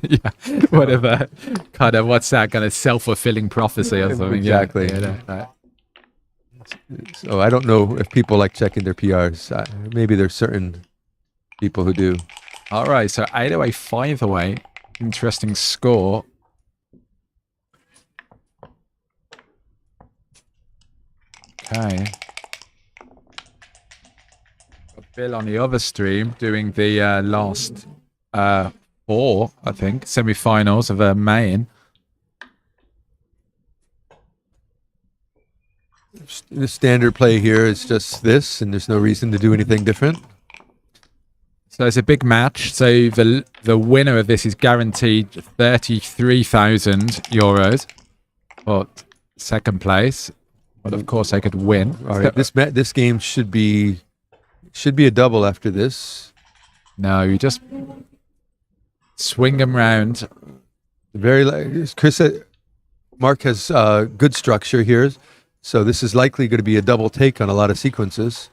Yeah, whatever. Kind of, what's that kind of self-fulfilling prophecy or something? Exactly. Yeah, right. so I don't know if people like checking their PRs. Maybe there's certain people who do. All right, so 8 away, 5 away. Interesting score. Okay. Bill on the other stream doing the last 4, I think, semi-finals of a main. The standard play here is just this, and there's no reason to do anything different. So it's a big match. So the winner of this is guaranteed €33,000 for second place. But of course, they could win. All right, this game should be a double after this. No, you just swing them round. Chris, Mark has good structure here, so this is likely going to be a double take on a lot of sequences.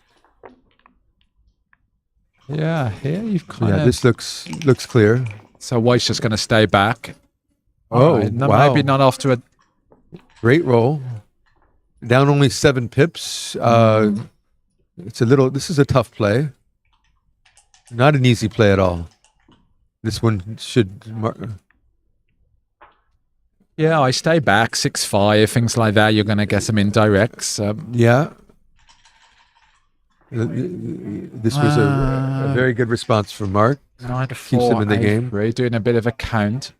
Yeah, here you've kind Yeah, of. this looks clear. So White's just going to stay back. Oh, Alright, no, wow. maybe not off to a. Great roll. Down only 7 pips. It's a little. This is a tough play. Not an easy play at all. This one should. Yeah, I stay back 6-5, things like that. You're going to get some indirects. Yeah. This was a very good response from Mark. 9-4, Keeps him in the game. 8-3, doing a bit of a count.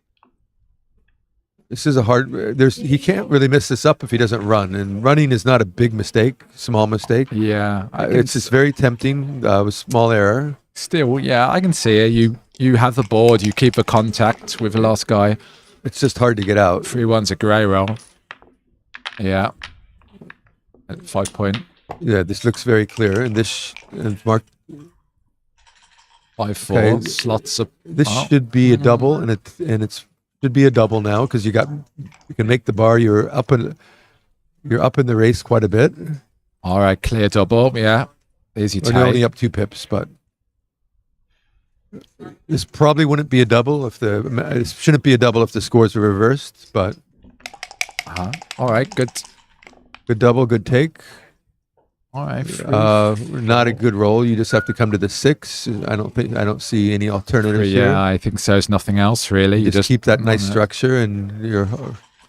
This is a hard. He can't really mess this up if he doesn't run, and running is not a big mistake, small mistake. Yeah, It's just very tempting with small error. Still, yeah, I can see it. You have the board, you keep the contact with the last guy. It's just hard to get out. 3-1's a grey roll. Yeah. At 5 point. Yeah, this looks very clear, and and Mark. 5-4. Okay. Slots up. This should be a double, and it's should be a double now because you can make the bar. You're up in the race quite a bit. All right, clear double. Yeah, easy Well, you're only take. up 2 pips, but this probably wouldn't be a double if it shouldn't be a double if the scores were reversed. But All right, good. good double, good take. All right, Not a good roll. You just have to come to the 6. I don't see any alternatives here. Yeah, I think so. There's nothing else really. You just keep that nice structure, and you're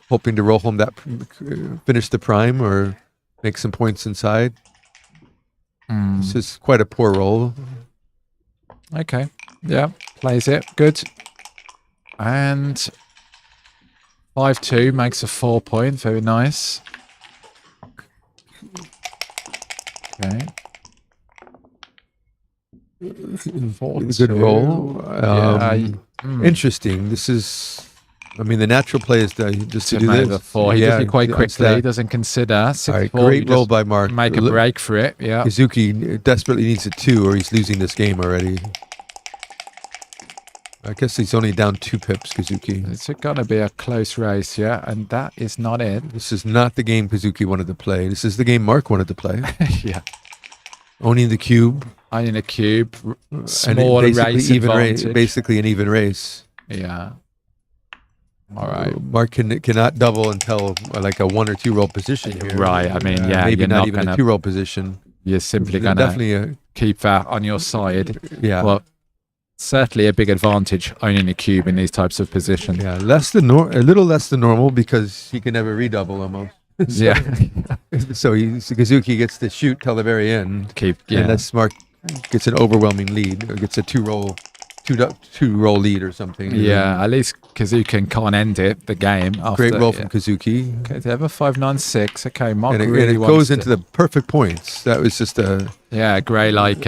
hoping to roll home finish the prime or make some points inside. This is quite a poor roll. Okay. Yeah, plays it. Good. And 5-2 makes a 4 point. Very nice. Okay. Good roll. Interesting. This is. I mean, the natural play is just to do make this. the 4. He does it quite that's quickly. that. He doesn't consider. 6-4. All right, great you roll just by Mark. Make a break for it. Yeah. Izuki desperately needs a 2, or he's losing this game already. I guess he's only down 2 pips, Kazuki. It's going to be a close race, yeah, and that is not it. This is not the game Kazuki wanted to play. This is the game Mark wanted to play. Yeah. Owning the cube. Owning a cube. And Small race advantage. Basically an even race. Yeah. All right. Mark cannot double until like a 1 or 2 roll position here. Right. I mean, yeah, maybe you're not not even gonna, a 2 roll position. You're simply going Definitely to keep that on your side. Yeah. Well, certainly a big advantage owning a cube in these types of positions. Yeah, a little less than normal because he can never redouble almost. Yeah. So Kazuki gets to shoot till the very end. Yeah. And that's Mark gets an overwhelming lead, or gets a two-roll lead or something. Yeah, at least Kazuki can't end it, the game. After, Great roll from Kazuki. Okay, they have a 5-9-6. Okay, Mark And really it wants goes to- into the perfect points. That was just a... Yeah, great, like,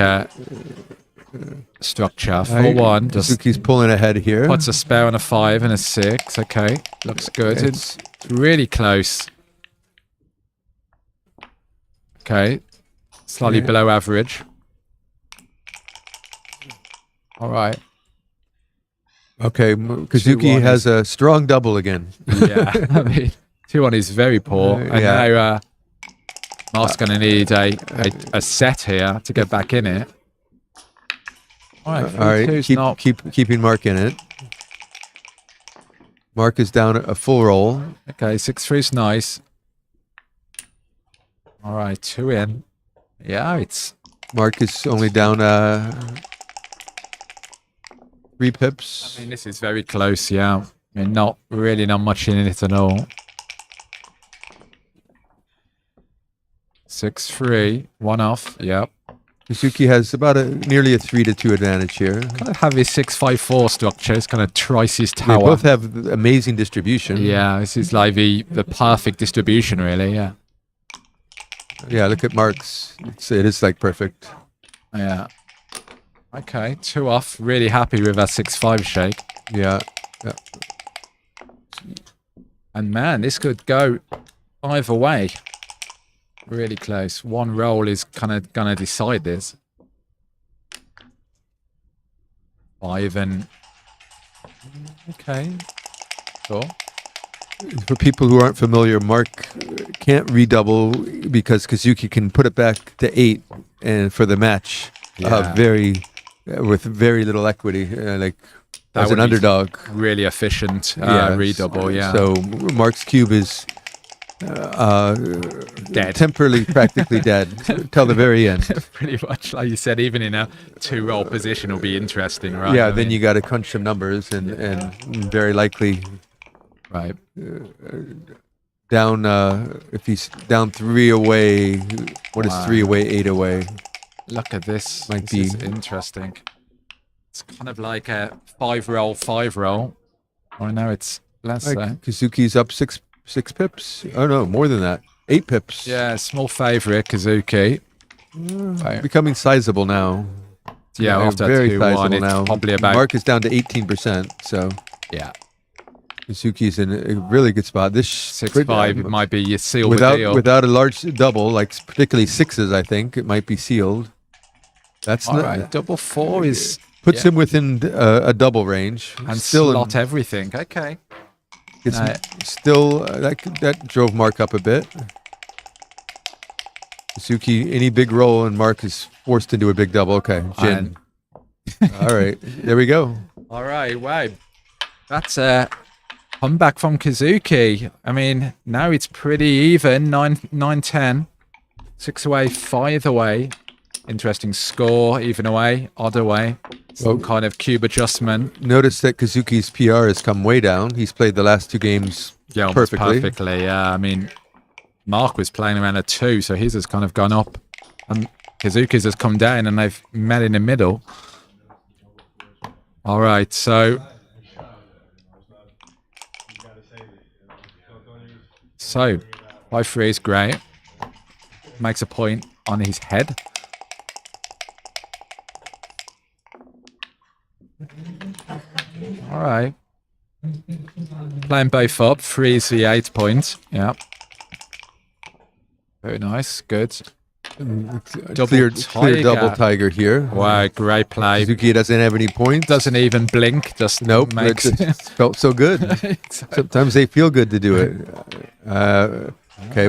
structure. 4-1. Just Kazuki's pulling ahead here. puts a spare on a 5 and a 6. Okay, looks good. It's really close. Okay, slightly below average. All right. Okay, Kazuki 2-1 has a strong double again. Yeah, I mean, 2-1 is very poor. And yeah. now Mark's going to need a set here to get back in it. All right, All right, keeping Mark in it. Mark is down a full roll. Okay, 6-3 is nice. All right, 2 in. Yeah, it's... Mark is only down 3 pips. I mean, this is very close, yeah. I mean, not much in it at all. 6-3, 1 off, yep. Kazuki has about nearly a 3-2 advantage here. Kind of have his 6-5-4 structure. It's kind of thrice his tower. They both have amazing distribution. Yeah, this is like the perfect distribution, really, yeah. Yeah, look at Mark's. It is like perfect. Yeah. Okay, 2 off. Really happy with that 6-5 shake. Yeah. And man, this could go either way. Really close. One roll is kind of going to decide this. 5 and... Okay. Cool. For people who aren't familiar, Mark can't redouble because Kazuki can put it back to 8 and for the match. Yeah. With very little equity, like That as would an be underdog. Really efficient Yeah, redouble, yeah. So Mark's cube is dead. Temporarily practically dead till the very end. Pretty much, like you said, even in a 2-roll position will be interesting, right? Yeah, I then mean, you got to crunch some numbers and very likely right. Down if he's down 3 away. What is 3 away? 8 away. Look at this. Might This be is interesting. It's kind of like a 5-roll, 5-roll. Or no, it's less like than. Kazuki's up 6 pips. Oh no, more than that. 8 pips. Yeah, small favorite, Kazuki. Becoming sizable now. Yeah, after very 2-1, sizable it's now. probably about... Mark is down to 18%. So yeah, Kazuki's in a really good spot. This 6-5 might be your seal without deal. without a large double, like particularly 6s. I think it might be sealed. That's All not right, double 4 is... puts him within a double range. And still slot everything. Okay. It's still that drove Mark up a bit. Kazuki, any big roll, and Mark is forced into a big double. Okay, Jin. All right, there we go. All right, wow. That's a comeback from Kazuki. I mean, now it's pretty even. 9-10. 6 away, 5 away. Interesting score, even away, odd away. Some kind of cube adjustment. Notice that Kazuki's PR has come way down. He's played the last 2 games perfectly. Yeah, I mean, Mark was playing around a 2, so his has kind of gone up. And Kazuki's has come down, and they've met in the middle. All right, so... So, 5-3 is great. Makes a point on his head. All right. Playing both up. 3 is the 8 points. Yeah. Very nice. Good. Clear double tiger here. Wow, great play. Kazuki doesn't have any points. Doesn't even blink. Just nope. Makes it felt so good. Sometimes they feel good to do it. Okay.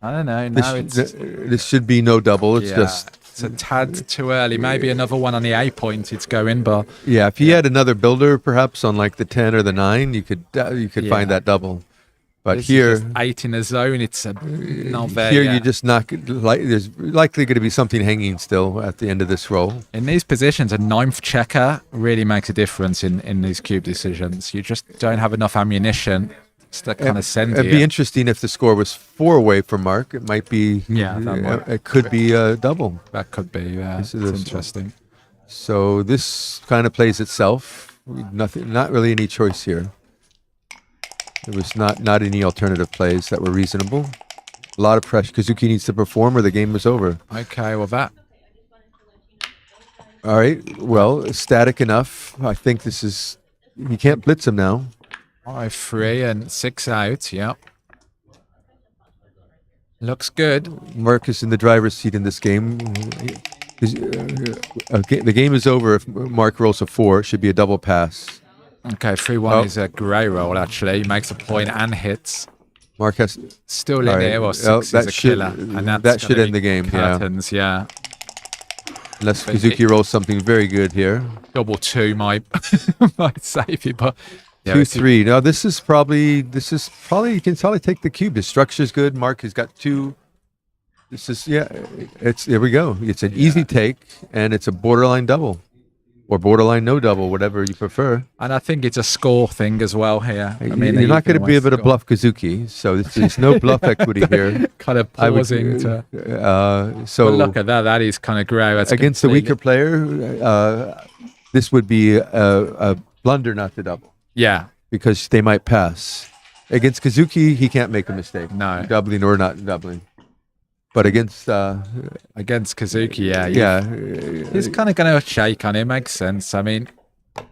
I don't know. This should be no double. It's just it's a tad too early. Maybe another one on the 8 point. It's going, but yeah. If you had another builder, perhaps on like the 10 or the 9, you could find that double. But this here, is just 8 in a zone. It's not there. Here you just knock. There's likely going to be something hanging still at the end of this roll. In these positions, a 9th checker really makes a difference in these cube decisions. You just don't have enough ammunition It's that kind of send It'd be interesting if the score was 4 away from Mark. It might be. Yeah, that might. It could be a double. That could be. Yeah, it's This is interesting. So this kind of plays itself. Nothing. Not really any choice here. There was not any alternative plays that were reasonable. A lot of pressure. Kazuki needs to perform or the game is over. Okay, well that. All right. Well, static enough. I think this is. You can't blitz him now. 5-3 and 6 out. Yeah. Looks good. Mark is in the driver's seat in this game. The game is over if Mark rolls a 4. It should be a double pass. Okay, 3-1 is a great roll, actually. He makes a point and hits. Mark has... Still in there, or 6 is a killer. And that should end the game, curtains, yeah. Unless Kazuki rolls something very good here. Double 2 might save you, but... 2-3. Now this is probably you can probably take the cube. The structure's good. Mark has got 2. This is here we go. It's an easy take and it's a borderline double. Or borderline no double, whatever you prefer. And I think it's a score thing as well here. I mean, you're not going to be able to bluff Kazuki, so there's no bluff equity here. Kind of pausing to. So look at that. That is kind of great. That's against the weaker player, this would be a blunder not to double. Yeah, because they might pass. Against Kazuki, he can't make a mistake. No, doubling or not doubling. But against Kazuki, he's kind of going to shake on it. Makes sense. I mean,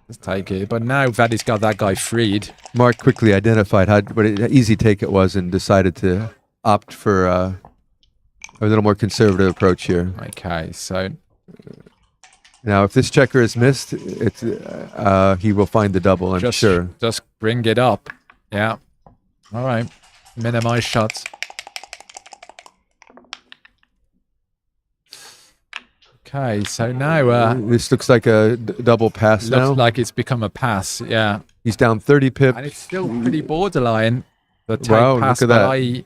let's take it. But now that he's got that guy freed, Mark quickly identified what an easy take it was and decided to opt for a little more conservative approach here. Okay, so now if this checker is missed, it's he will find the double. I'm sure. Just bring it up. Yeah. All right. Minimize shots. Okay, so now this looks like a double pass now. Looks like it's become a pass. Yeah, he's down 30 pips, and it's still pretty borderline. The take look pass, at that.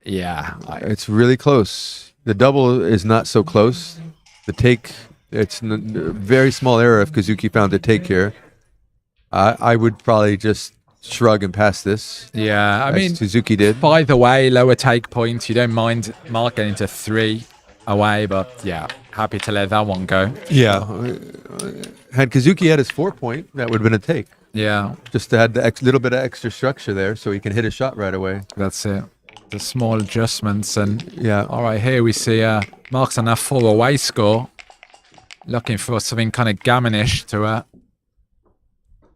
It's really close. The double is not so close. The take, it's a very small error if Kazuki found a take here. I would probably just shrug and pass this. Yeah, I mean, Suzuki did. By the way, lower take points. You don't mind Mark getting to 3 away, but yeah, happy to let that one go. Yeah. Had Kazuki had his 4 point, that would have been a take. Yeah. Just to add the little bit of extra structure there so he can hit a shot right away. That's it. The small adjustments and yeah. All right, here we see Mark's on that 4 away score. Looking for something kind of gammonish to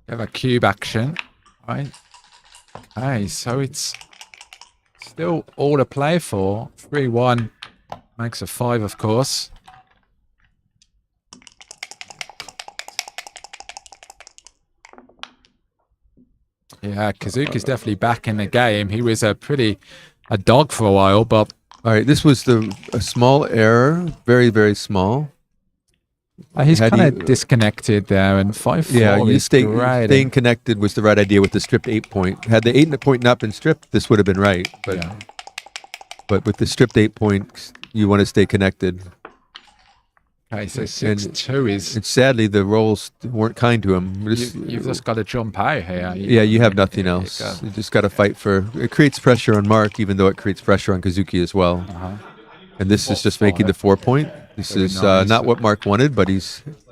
have a cube action. Right. Okay, so it's still all to play for. 3-1. Makes a 5, of course. Yeah, Kazuki's definitely back in the game. He was a dog for a while, but... All right, this was a small error. Very, very small. He's kind of disconnected there, and 5-4 is great. Staying connected was the right idea with the stripped 8 point. Had the 8 point not been stripped, this would have been right. But with the stripped 8 points, you want to stay connected. Okay, so 6-2 is... And sadly, the rolls weren't kind to him. You've just got to jump out here. You have nothing else. You just got to fight for... It creates pressure on Mark, even though it creates pressure on Kazuki as well. And this is just making the 4 point. This is not what Mark wanted, but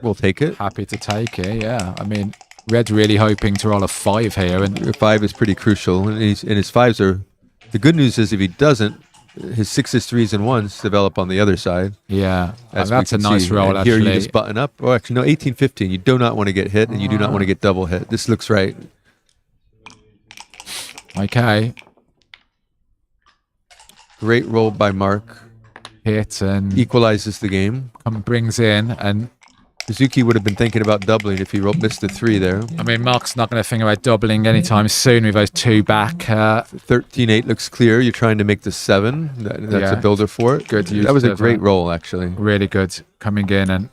we'll take it. Happy to take it, yeah. I mean, Red's really hoping to roll a 5 here. And 5 is pretty crucial. And his 5s are... The good news is if he doesn't, his 6s, 3s, and 1s develop on the other side. Yeah, that's a nice roll, and actually. Here you just button up. Oh, actually, no, 18-15. You do not want to get hit, and you do not want to get double hit. This looks right. Okay. Great roll by Mark. Hit and... Equalizes the game. Brings in, and... Suzuki would have been thinking about doubling if he missed the 3 there. I mean, Mark's not going to think about doubling anytime soon with those 2 back. 13-8 looks clear. You're trying to make the 7. That's a builder for it. Good. That was a great roll, actually. Really good coming in. And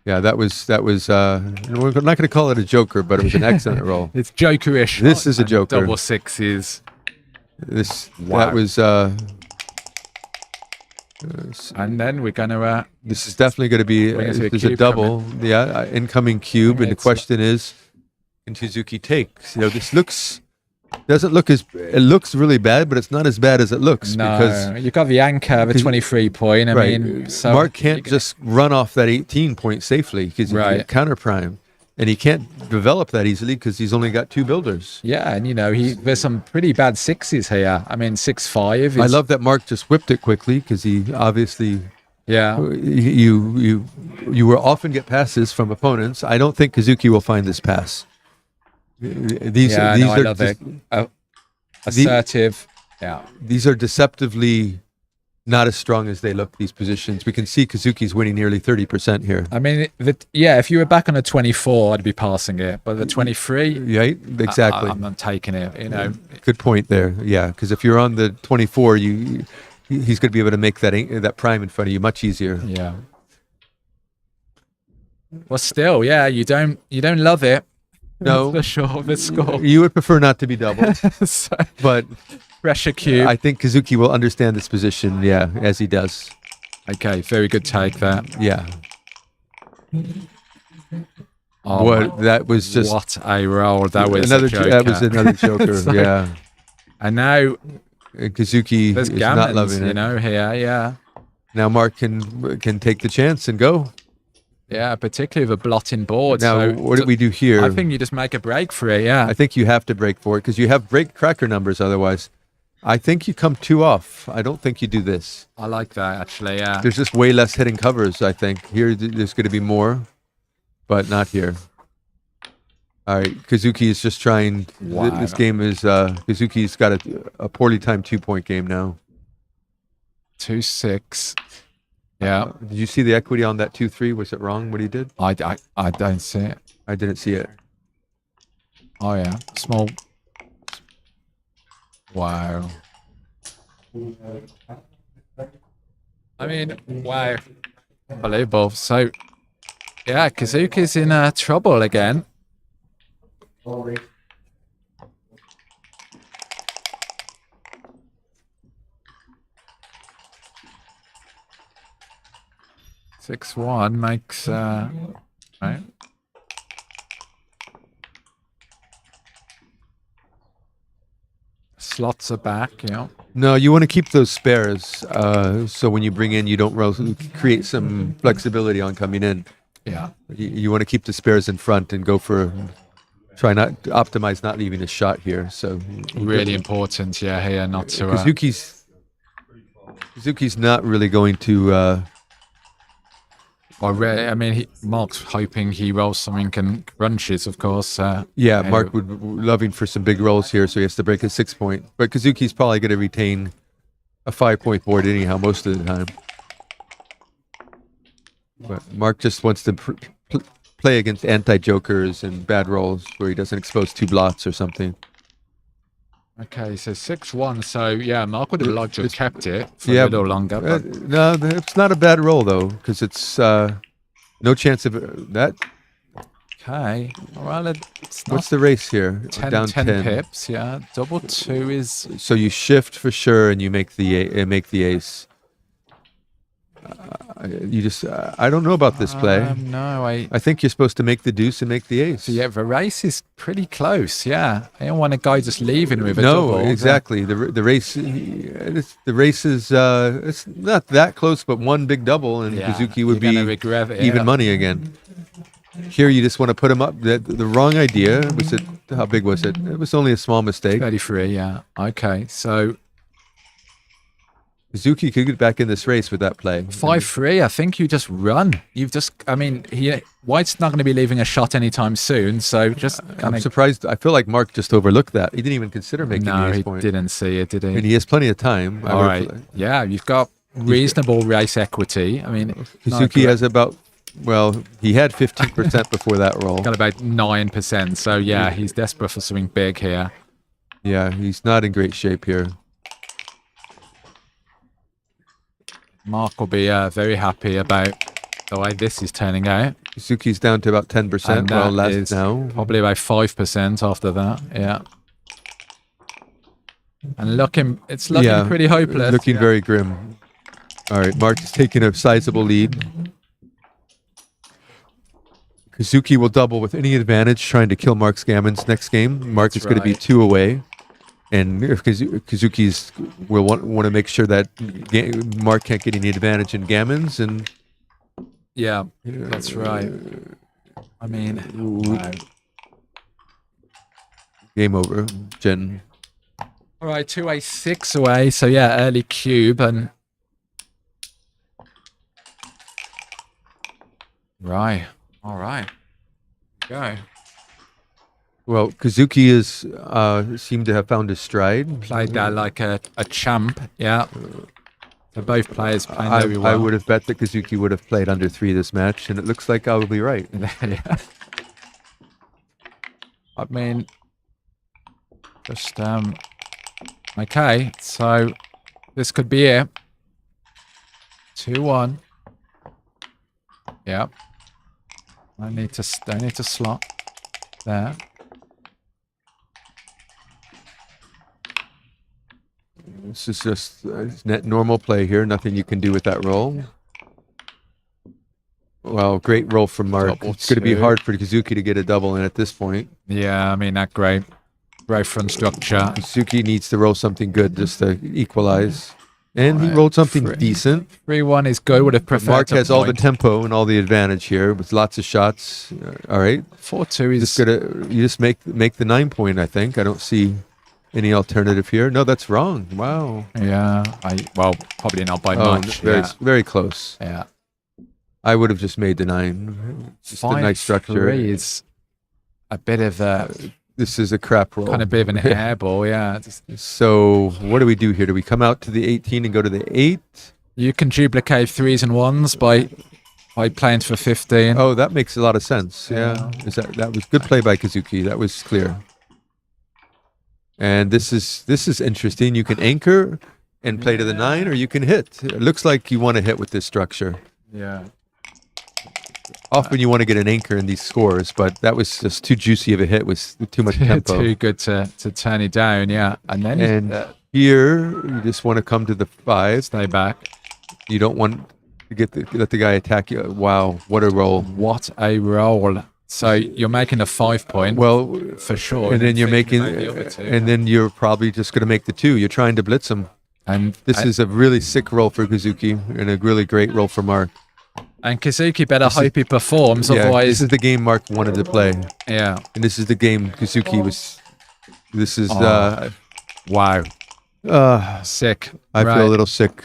yeah, that was. We're not going to call it a joker, but it was an excellent roll. It's jokerish. This is a joker. Double 6 is... That was... and then we're going to... this is definitely going to be a double. Yeah, incoming cube. And the question is, can Suzuki take? This looks Doesn't look as it looks really bad, but it's not as bad as it looks because No, you've got the anchor, the 23 point. I right. mean, so Mark can't just run off that 18 point safely because Right. he can counter prime, and he can't develop that easily because he's only got 2 builders. Yeah, and there's some pretty bad sixes here. I mean, 6-5. I love that Mark just whipped it quickly because he obviously. Yeah. You will often get passes from opponents. I don't think Kazuki will find this pass. These I are love it. Assertive. Yeah. These are deceptively not as strong as they look, these positions. We can see Kazuki's winning nearly 30% here. I mean, if you were back on a 24, I'd be passing it. But the 23, right? Exactly. I'm not taking it, Good point there. Yeah, because if you're on the 24, he's going to be able to make that prime in front of you much easier. Yeah. Well, still, yeah, you don't love it. No, for sure. The score. You would prefer not to be doubled, So, but pressure cube. I think Kazuki will understand this position. Yeah, as he does. Okay, very good take there. Yeah. Oh, that was just what a roll. That was another. a joker. That was another joker. So- yeah. And now Kazuki there's is not gammons, loving it. Here, yeah. Now Mark can take the chance and go. Yeah, particularly with a blotting board. Now, so what do we do here? I think you just make a break for it, yeah. I think you have to break for it because you have break cracker numbers otherwise. I think you come 2 off. I don't think you do this. I like that, actually, yeah. There's just way less hitting covers, I think. Here, there's going to be more, but not here. All right, Kazuki is just trying. Wow. This game is, Kazuki's got a poorly timed 2-point game now. 2-6. Yeah. Did you see the equity on that 2-3? Was it wrong what he did? I don't see it. I didn't see it. Oh, yeah. Small. Wow. I mean, wow. Unbelievable. So, yeah, Kazuki's in trouble again. Sorry. 6-1 makes right. Slots are back, yeah. No, you want to keep those spares, so when you bring in, you don't create some flexibility on coming in. Yeah. You want to keep the spares in front and go for, try not to optimize not leaving a shot here. So Really important, yeah, here not to. Kazuki's not really going to. I mean, Mark's hoping he rolls something and crunches, of course. Yeah, Mark would loving for some big rolls here, so he has to break a 6-point. But Kazuki's probably going to retain a 5-point board anyhow most of the time. But Mark just wants to play against anti-jokers and bad rolls where he doesn't expose 2 blots or something. Okay, so 6-1. So yeah, Mark would have liked to have kept it for Yeah, a little longer. But no, it's not a bad roll though, because it's no chance of that. okay, well, it's not What's the race here? 10, Down 10 pips. Yeah, double 2 is. So you shift for sure, and you make the ace. You just I don't know about this play. No, I think you're supposed to make the deuce and make the ace. So yeah, the race is pretty close. Yeah, I don't want a guy just leaving with a No, double. exactly. The race is it's not that close, but one big double, and Yeah, Kazuki would you're be gonna regret it, even yeah. money again. Here, you just want to put him up. The wrong idea was it. How big was it? It was only a small mistake. 33. Yeah. Okay, so Kazuki could get back in this race with that play. 5-3. I think you just run. You've just. I mean, White's not going to be leaving a shot anytime soon. So just. I'm surprised. I feel like Mark just overlooked that. He didn't even consider making the No, ace he point. didn't see it, did he? And he has plenty of time. All right. Yeah, you've got reasonable race equity. I mean, Kazuki has about. Well, he had 15% before that roll. got about 9%. So yeah, he's desperate for something big here. Yeah, he's not in great shape here. Mark will be very happy about the way this is turning out. Kazuki's down to about 10%. And Well, that that's is now. probably about 5% after that. Yeah. And it's looking pretty hopeless. Looking very grim. All right, Mark is taking a sizable lead. Kazuki will double with any advantage, trying to kill Mark's gammons next game. Mark is going to be 2 away. And if Kazuki's will want to make sure that Mark can't get any advantage in gammons, and Yeah, that's right. I mean, wow. game over, Jen. All right, 2a6 away. So yeah, early cube and right. All right. Go. Well, Kazuki is seemed to have found his stride. Played that like a champ. Yeah. So both players playing very well. I would have bet that Kazuki would have played under 3 this match, and it looks like I will be right. Yeah. I mean, just okay. So this could be it. 2-1. Yep. I need to slot there. This is just normal play here. Nothing you can do with that roll. Well, great roll from Mark. Double it's going to be two. hard for Kazuki to get a double in at this point. Yeah, I mean, that great front structure. Kazuki needs to roll something good just to equalize. And he rolled something decent. 3-1 is good. Would have preferred Mark to has all the point. tempo and all the advantage here with lots of shots. All right. 4-2 is You just make the 9 point, I think. I don't see any alternative here. No, that's wrong. Wow. Yeah. Well, probably not by much. Very, Yeah. very close. Yeah. I would have just made the 9. Just a nice structure. 5-3 is a bit of a This is a crap roll. kind of bit of an airball. Yeah. So what do we do here? Do we come out to the 18 and go to the 8? You can duplicate 3s and 1s by playing for 15. Oh, that makes a lot of sense. Yeah. That was good play by Kazuki. That was clear. And this is interesting. You can anchor and play to the 9, or you can hit. It looks like you want to hit with this structure. Yeah. Often you want to get an anchor in these scores, but that was just too juicy of a hit with too much tempo. Too good to turn it down. Yeah. And then here you just want to come to the 5. stay back. You don't want to let the guy attack you. Wow, what a roll! What a roll! So you're making a 5 point. Well, for sure. And then you're making, the other two. and then you're probably just going to make the 2. You're trying to blitz him. And This is a really sick roll for Kazuki and a really great roll for Mark. And Kazuki better hope he performs, Yeah, otherwise. this is the game Mark wanted to play, Yeah. and this is the game Kazuki was. This is Wow. Sick. I feel a little sick.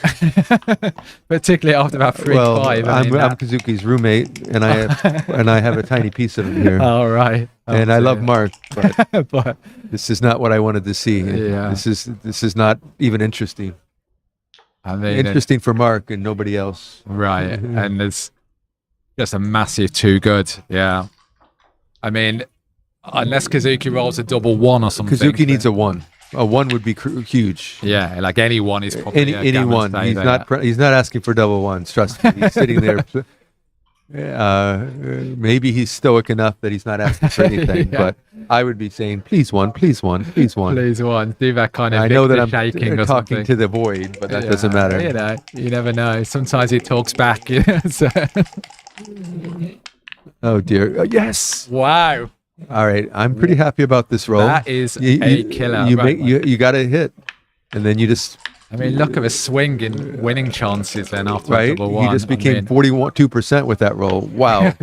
Particularly after that 3-5. I'm Kazuki's roommate, and I have a tiny piece of him here. All right. And I love Mark, but But this is not what I wanted to see. Yeah. This is not even interesting. I mean, Interesting for Mark and nobody else. right. And there's just a massive 2 good. Yeah. I mean, unless Kazuki rolls a double 1 or something. Kazuki needs a 1. A 1 would be huge. Yeah, like anyone is probably Anyone. He's not asking for double 1s. Trust me. He's sitting there. Maybe he's stoic enough that he's not asking for anything. Yeah. But I would be saying, please 1, please 1, please 1. Please one. Do that kind of I know that I'm shaking or talking something. to the void, but that doesn't matter. You know, you never know. Sometimes he talks back. You know, so. Oh dear. Yes. Wow. All right. I'm pretty happy about this roll. That is a killer. You got to hit, and then you just. I mean, look at the swing in winning chances then after Right. double 1. You just became 42% with that roll. Wow.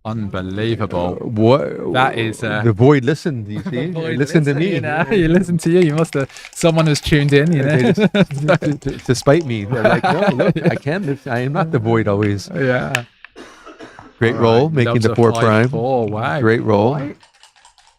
Unbelievable. What? That is the void listened. You see, listen to me. You know, you listen to you. You must have. Someone has tuned in. You know, They just, to spite me. They're like, no, look, I can't. I am not the void always. Yeah. Great roll, making the 4 prime. 4. Wow. Great roll.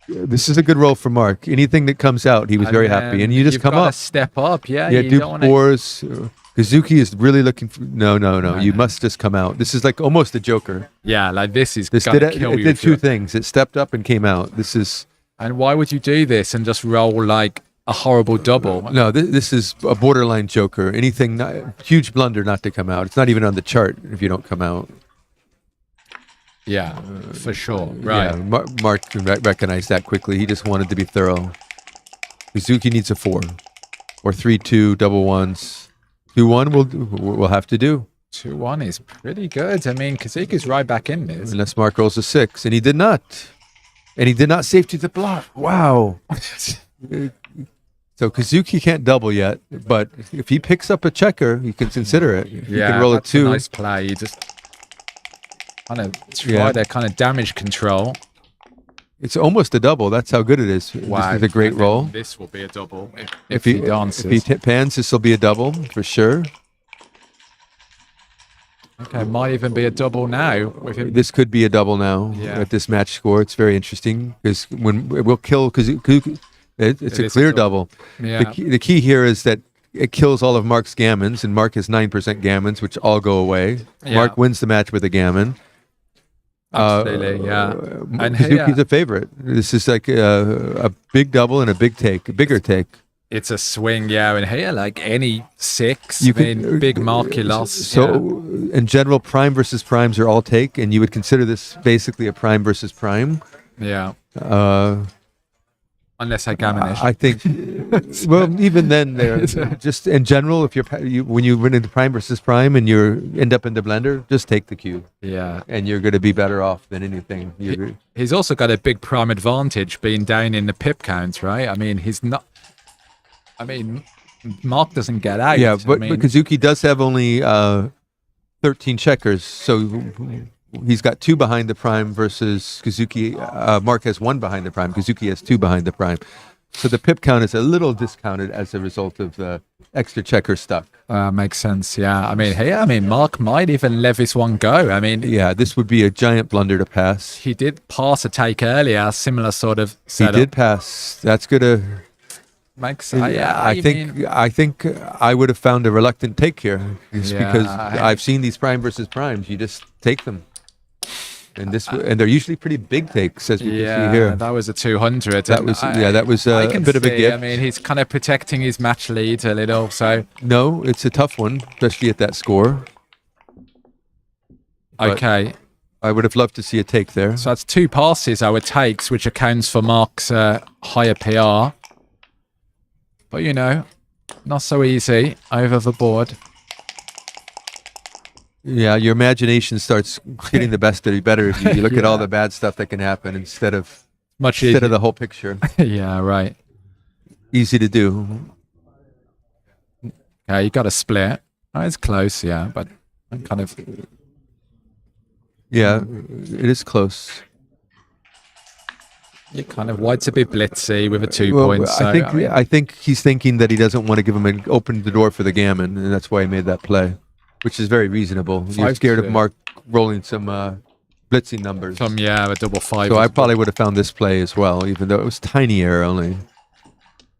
This is a good roll for Mark. Anything that comes out, he was very happy. And you just come up. Step up. Yeah. Yeah, you do don't wanna- 4s. Kazuki is really looking for. No. You must just come out. This is like almost a Joker. Yeah, like this is This gonna did kill it you. did if you- 2 things. It stepped up and came out. This is. And why would you do this and just roll like a horrible double? No, this is a borderline Joker. Anything, huge blunder not to come out. It's not even on the chart if you don't come out. Yeah, for sure. Right. Yeah, Mark can recognize that quickly. He just wanted to be thorough. Kazuki needs a 4 or 3-2 double 1s. 2-1 we'll have to do. 2-1 is pretty good. I mean, Kazuki's right back in this. Unless Mark rolls a 6, and he did not. And he did not save to the block. Wow. So Kazuki can't double yet, but if he picks up a checker, you can consider it. You can roll a that's 2. a nice play. You just kind of try their kind of damage control. It's almost a double. That's how good it is. Wow, This is a great I think roll. This will be a double if he dances. If he pans, this will be a double for sure. Okay, might even be a double now. With him. This could be a double now Yeah. at this match score. It's very interesting because when it will kill, because it's a is clear a double. Yeah. The key here is that it kills all of Mark's gammons, and Mark has 9% gammons, which all go away. Yeah. Mark wins the match with a gammon. Absolutely, yeah. And Kazuki's a favorite. This is like a big double and a big take, a bigger take. It's a swing, yeah. And here, like any 6, You I mean, can- big marquee loss. So, in general, prime versus primes are all take, and you would consider this basically a prime versus prime. yeah. Unless I gammonish. I think, well, even then, they're just in general, if when you run into prime versus prime and you end up in the blender, just take the cube, yeah. and you're going to be better off than anything. He's also got a big prime advantage being down in the pip count, right? I mean, he's not. I mean, Mark doesn't get out. Yeah, I but mean, Kazuki does have only 13 checkers, so he's got 2 behind the prime versus Kazuki. Mark has 1 behind the prime. Kazuki has 2 behind the prime. So the pip count is a little discounted as a result of the extra checker stuck. makes sense. Yeah. I mean, hey, Mark might even let this one go. I mean, Yeah, this would be a giant blunder to pass. he did pass a take earlier, similar sort of setup. He did pass. That's gonna. Makes. I think I would have found a reluctant take here, just Yeah, because I- I've seen these prime versus primes. You just take them, and they're usually pretty big takes, as we can see here. that was a 200. That and was that was I a can bit of a see, gift. I mean, he's kind of protecting his match lead a little. So No, it's a tough one, especially at that score. But okay, I would have loved to see a take there. so that's 2 passes our takes, which accounts for Mark's higher PR. But you know, not so easy over the board. Yeah, your imagination starts getting the best of you better if you look at all the bad stuff that can happen instead of Much of easier. the whole picture. Yeah, right. Easy to do. Okay, you got a split. Oh, it's close, yeah, but I'm kind of. Yeah, it is close. You kind of white's a bit blitzy with a 2 Well, points. So, I think he's thinking that he doesn't want to give him open the door for the gammon, and that's why he made that play, which is very reasonable. You're 5 scared of to- Mark rolling some blitzing numbers. a double 5. So I was good. probably would have found this play as well, even though it was tiny error only.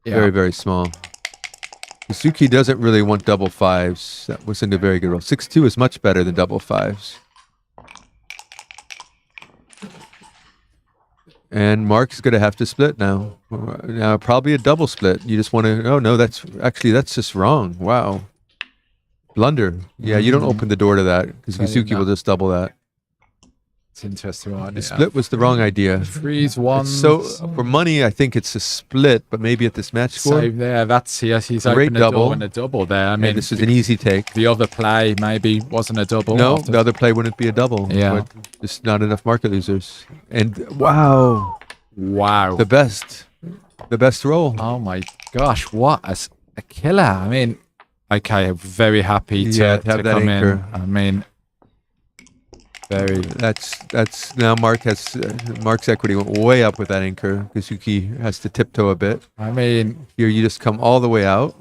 Yeah. Very, very small. Suzuki doesn't really want double 5s. That wasn't a very good roll. 6-2 is much better than double 5s. And Mark's going to have to split now. Now, probably a double split. You just want to, oh no, that's just wrong. Wow. Blunder. Yeah, you don't open the door to that because Tell you Suzuki will that. just double that. It's interesting one. The split was the wrong idea. Freeze one. So for money, I think it's a split, but maybe at this match score, So there, that's yes, he's Great opened a double. door and a double there. I mean, and this is an easy take. the other play maybe wasn't a double. No, after- the other play wouldn't be a double. Yeah. But just not enough market losers. And wow, Wow. the best roll. Oh my gosh, what a killer. I mean, okay, very happy to, Yeah, to have that come anchor. in. I mean, very. That's now Mark's equity went way up with that anchor. Kazuki has to tiptoe a bit. I mean, Here you just come all the way out.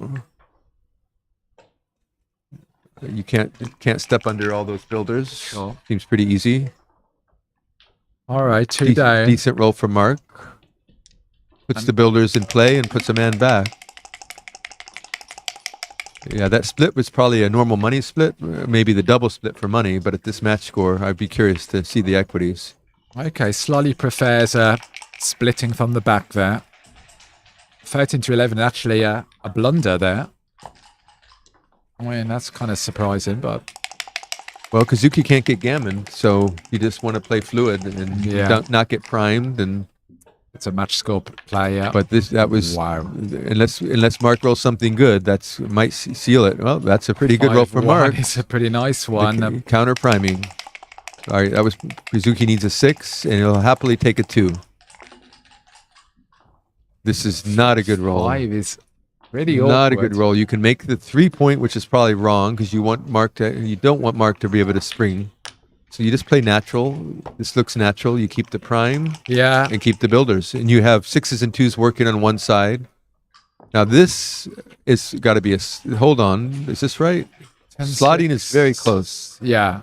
You can't step under all those builders. Sure. Seems pretty easy. all right, 2 down. Decent roll from Mark. Puts the builders in play and puts a man back. Yeah, that split was probably a normal money split, maybe the double split for money, but at this match score, I'd be curious to see the equities. Okay, slightly prefers splitting from the back there. 13 to 11, actually a blunder there. I mean, that's kind of surprising, but Well, Kazuki can't get gammon, so you just want to play fluid and Yeah. not get primed. And it's a match score play, yeah. but that was Wow. Unless Mark rolls something good, that's might seal it. Well, that's a pretty good roll for 5-1 Mark. It's a pretty nice one. Counter priming. All right, that was Kazuki needs a 6, and he'll happily take a 2. This is not a good roll. 5 is really awkward. Not a good roll. You can make the 3-point, which is probably wrong because you don't want Mark to be able to spring. So you just play natural. This looks natural. You keep the prime. Yeah. And keep the builders. And you have 6s and 2s working on one side. Now this is got to be hold on. Is this right? Slotting is very close. Yeah.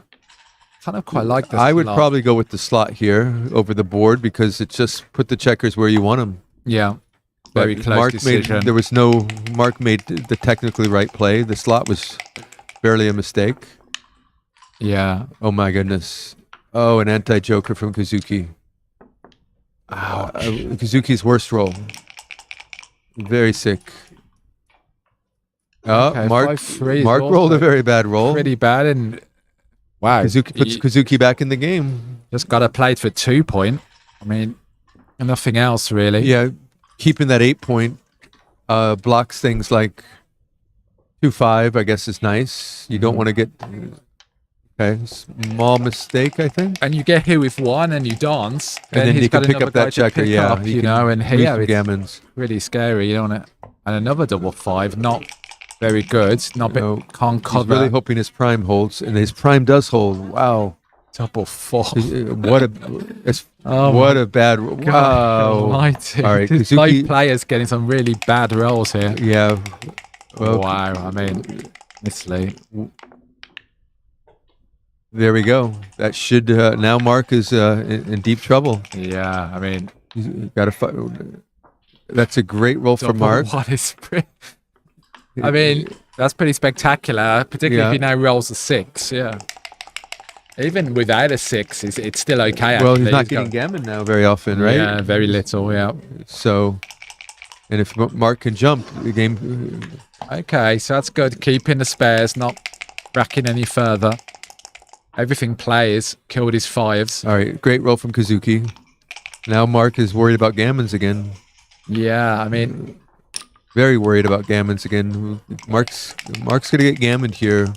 Kind of quite like this. I would probably go with the slot here over the board because it just put the checkers where you want them. Yeah. Very But close decision. Mark made the technically right play. The slot was barely a mistake. Yeah. Oh my goodness. Oh, an anti-joker from Kazuki. Kazuki's worst roll. Very sick. Oh, Okay, Mark 5-3 is rolled also a very bad roll. Pretty bad, and wow. Kazuki puts Kazuki back in the game. Just got to play for 2-point. I mean, nothing else really. Yeah, keeping that 8-point blocks things like 2-5, I guess, is nice. You don't want to get... Okay, small mistake, I think. And you get here with 1 and you dance. And then he's you can got pick another up that guy to checker, pick yeah. up, you know, and lose here some it's gammons. really scary, don't it? And another double 5, not very good. Not can't cover. He's really hoping his prime holds, and his prime does hold. Wow. Double 4. What a bad... Wow. Almighty. All right, This Kazuki... players getting some really bad rolls here. Yeah. Well, wow, I mean, honestly. There we go. That should... now Mark is in deep trouble. Yeah, I mean... That's a great roll for Mark. What is... I mean, that's pretty spectacular, particularly if he now rolls a 6, yeah. Even without a 6, it's still okay. Well, actually. he's not getting gammon now very often, right? Yeah, very little, yeah. So, and if Mark can jump, the game... Okay, so that's good. Keeping the spares, not racking any further. Everything plays. Killed his 5s. All right, great roll from Kazuki. Now Mark is worried about gammons again. Yeah, I mean... Very worried about gammons again. Mark's going to get gammoned here.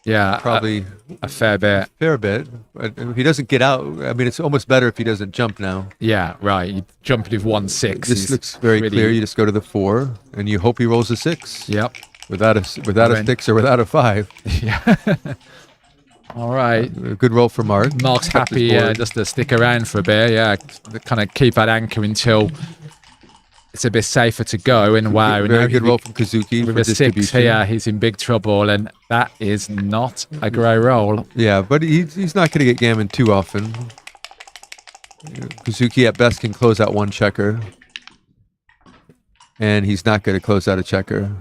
Yeah, probably a fair bit. Fair bit. But if he doesn't get out, I mean, it's almost better if he doesn't jump now. Yeah, right. You jump with 1-6. This looks very clear. You just go to the 4, and you hope he rolls a 6. Yep. Without a 6 or without a 5. Yeah. All right. A good roll for Mark. Mark's happy just to stick around for a bit. Yeah, kind of keep that anchor until it's a bit safer to go. And wow, very good roll from Kazuki with for a 6 distribution. here, he's in big trouble, and that is not a great roll. Yeah, but he's not going to get gammon too often. Kazuki at best can close out 1 checker, and he's not going to close out a checker.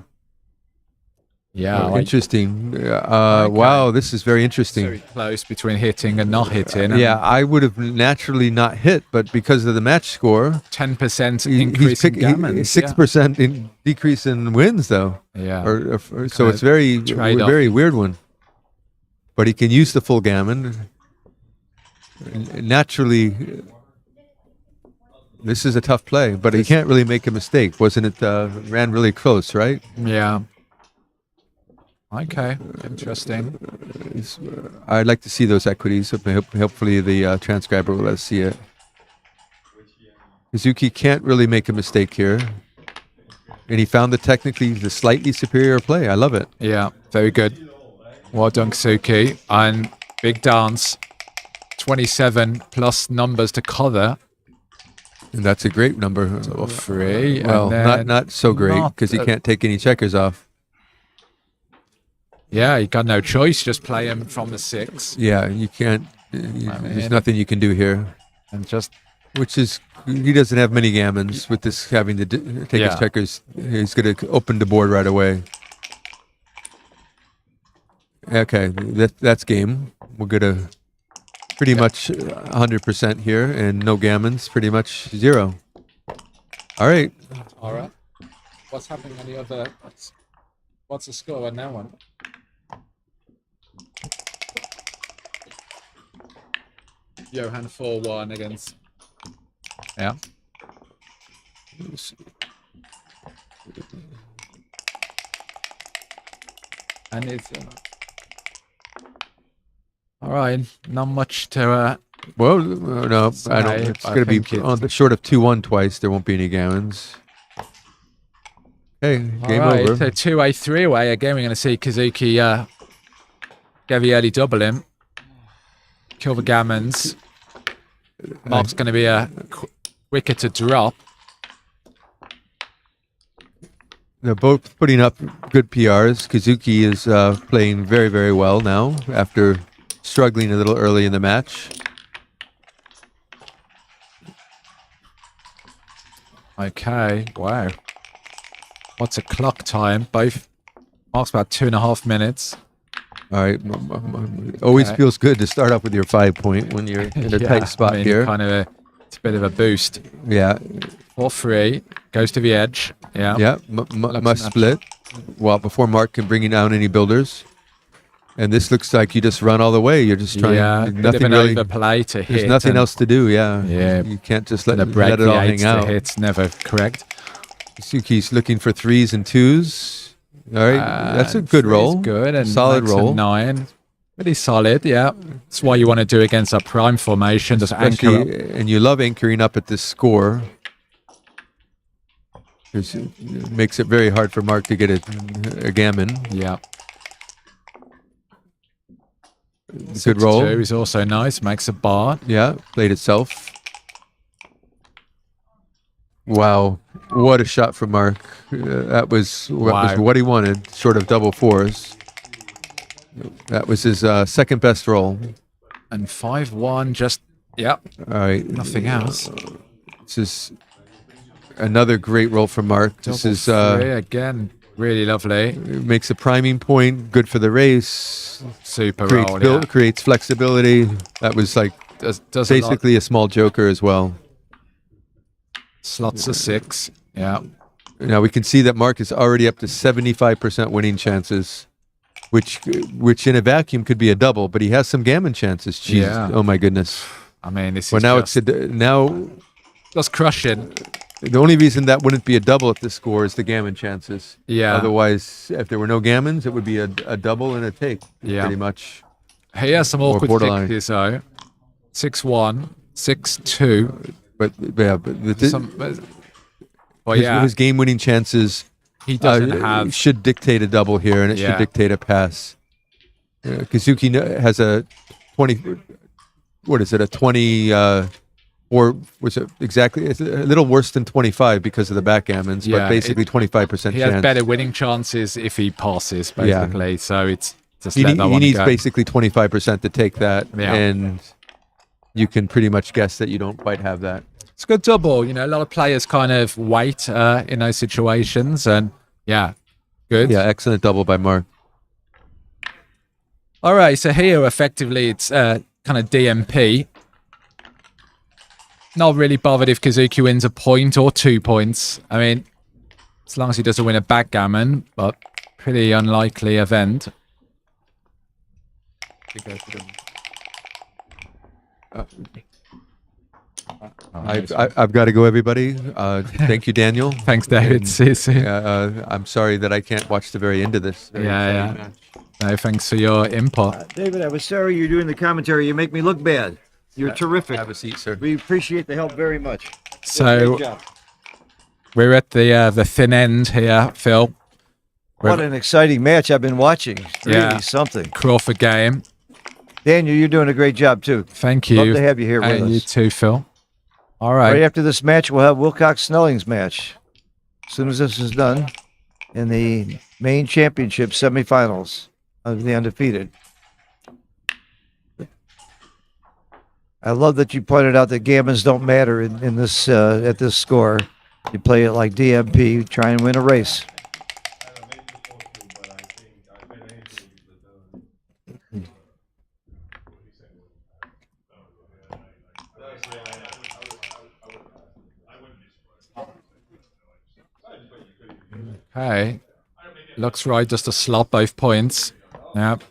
Yeah, interesting. Wow, this is very interesting. Very close between hitting and not hitting. Yeah, I would have naturally not hit, but because of the match score, 10% increase in gammons. 6% decrease in wins, though. Yeah. So it's very weird one. But he can use the full gammon. Naturally, this is a tough play, but he can't really make a mistake. Wasn't it? Ran really close, right? Yeah. Okay, interesting. I'd like to see those equities. Hopefully the transcriber will let us see it. Kazuki can't really make a mistake here. And he found the slightly superior play. I love it. Yeah, very good. Well done, Kazuki. And big dance. 27 plus numbers to cover. And that's a great number. So 3. Well, not so great because he can't take any checkers off. Yeah, you got no choice. Just play him from the 6. Yeah, you can't. There's nothing you can do here. And just... Which is... He doesn't have many gammons with this having to take his checkers. He's going to open the board right away. Okay, that's game. We're going to pretty much 100% here, and no gammons, pretty much 0. All right. All right. What's happening on the other... What's the score on that one? Johan 4-1 against... Yeah. And it's... all right, not much to Well, no, I don't. It's I going to think be it's- on the short of 2-1 twice. There won't be any gammons. Hey, game All right, over. so 2-way, 3-way. Again, we're going to see Kazuki get the early double in. Kill the gammons. Mark's going to be a quicker to drop. They're both putting up good PRs. Kazuki is playing very, very well now after struggling a little early in the match. Okay, wow. What's a clock time? Both Mark's about 2.5 minutes. All right. Always Okay. feels good to start off with your 5 point when you're in a tight spot I mean, here. Kind of it's a bit of a boost. Yeah. 4-3 goes to the edge. Yeah. Yeah. Must split. Well, before Mark can bring you down any builders. And this looks like you just run all the way. You're just trying. Yeah, bit of nothing an really. overplay to hit. There's nothing and else to do. Yeah. Yeah. You can't just let the break it the all hang eights out. to hits never correct. Suki's looking for 3s and 2s. All right, that's a good Three's roll. Good and solid makes a roll. 9. Pretty solid, yeah. That's why you want to do against a prime formation. Just anchor up. Especially, and you love anchoring up at this score. It makes it very hard for Mark to get a gammon. Yeah. Good roll. 6-2 is also nice. Makes a bar. Yeah, played itself. Wow, what a shot from Mark. That was Wow. what he wanted, short of double 4s. That was his second best roll. And 5-1, just, yep. All right. Nothing else. This is another great roll from Mark. This Double is three, again, really lovely. makes a priming point, good for the race. Super Creates roll, build, yeah. creates flexibility. That was like Does a lot. basically a small joker as well. Slots of 6, yeah. Now we can see that Mark is already up to 75% winning chances, which in a vacuum could be a double, but he has some gammon chances. Jeez. Yeah. Oh my goodness. I mean, this Well, is now just, now just crushing. the only reason that wouldn't be a double at this score is the gammon chances. Yeah. Otherwise, if there were no gammons, it would be a double and a take. Yeah. Pretty much. He has some Or awkward borderline. fixes, though. 6-1, 6-2. But yeah, but Well, yeah, his game-winning chances he doesn't have. should dictate a double here, and it should Yeah. dictate a pass. Kazuki has a 20. What is it? A 20. Or was it exactly? It's a little worse than 25 because of the backgammons, Yeah, but basically 25% He chance. has better winning chances if he passes, Yeah. basically. So it's just He, let that he one needs go. basically 25% to take that, Yeah. and you can pretty much guess that you don't quite have that. It's a good double. You know, a lot of players kind of wait in those situations, and yeah, good. Yeah, excellent double by Mark. All right, so here effectively it's kind of DMP. Not really bothered if Kazuki wins a point or 2 points. I mean, as long as he doesn't win a backgammon, but pretty unlikely event. I've got to go, everybody. Thank you, Daniel. Thanks, David. And, See you soon. I'm sorry that I can't watch the very end of this. Very Yeah, exciting yeah. match. No, thanks for your input. David, I was sorry you're doing the commentary. You make me look bad. You're terrific. Have a seat, sir. We appreciate the help very much. So Great job. we're at the thin end here, Phil. What an exciting match I've been watching. It's really Yeah. something. Crawford game. Daniel, you're doing a great job too. Thank you. Love to have you here with You us. too, Phil. All right. Right after this match, we'll have Wilcox Snelling's match. As soon as this is done, in the main championship semifinals of the Undefeated. I love that you pointed out that gammons don't matter in this at this score. You play it like DMP, try and win a race. Okay. Looks right, just a slot both points. Yep.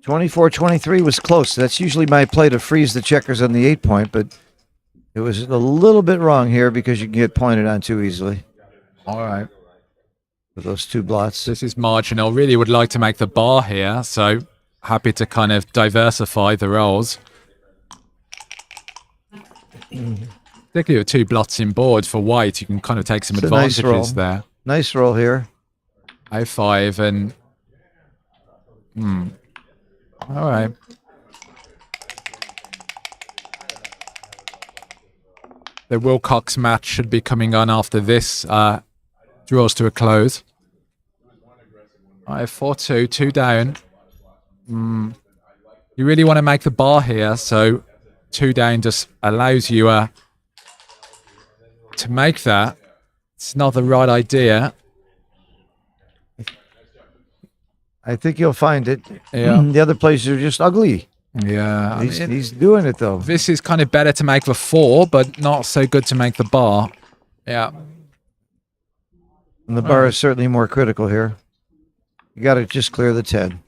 24-23 was close. That's usually my play to freeze the checkers on the 8-point, but it was a little bit wrong here because you can get pointed on too easily All right. with those two blots. This is marginal. Really would like to make the bar here, so happy to kind of diversify the roles. Particularly with 2 blots in board for white, you can kind of take some It's a nice advantages roll. there. Nice roll here. 05 and... All right. The Wilcox match should be coming on after this draws to a close. All right, 4-2, 2 down. You really want to make the bar here, so 2 down just allows you to make that. It's not the right idea. I think you'll find it. Yeah. The other places are just ugly. Yeah. He's doing it, though. This is kind of better to make the 4, but not so good to make the bar. Yeah. And the bar is certainly more critical here. You got to just clear the 10.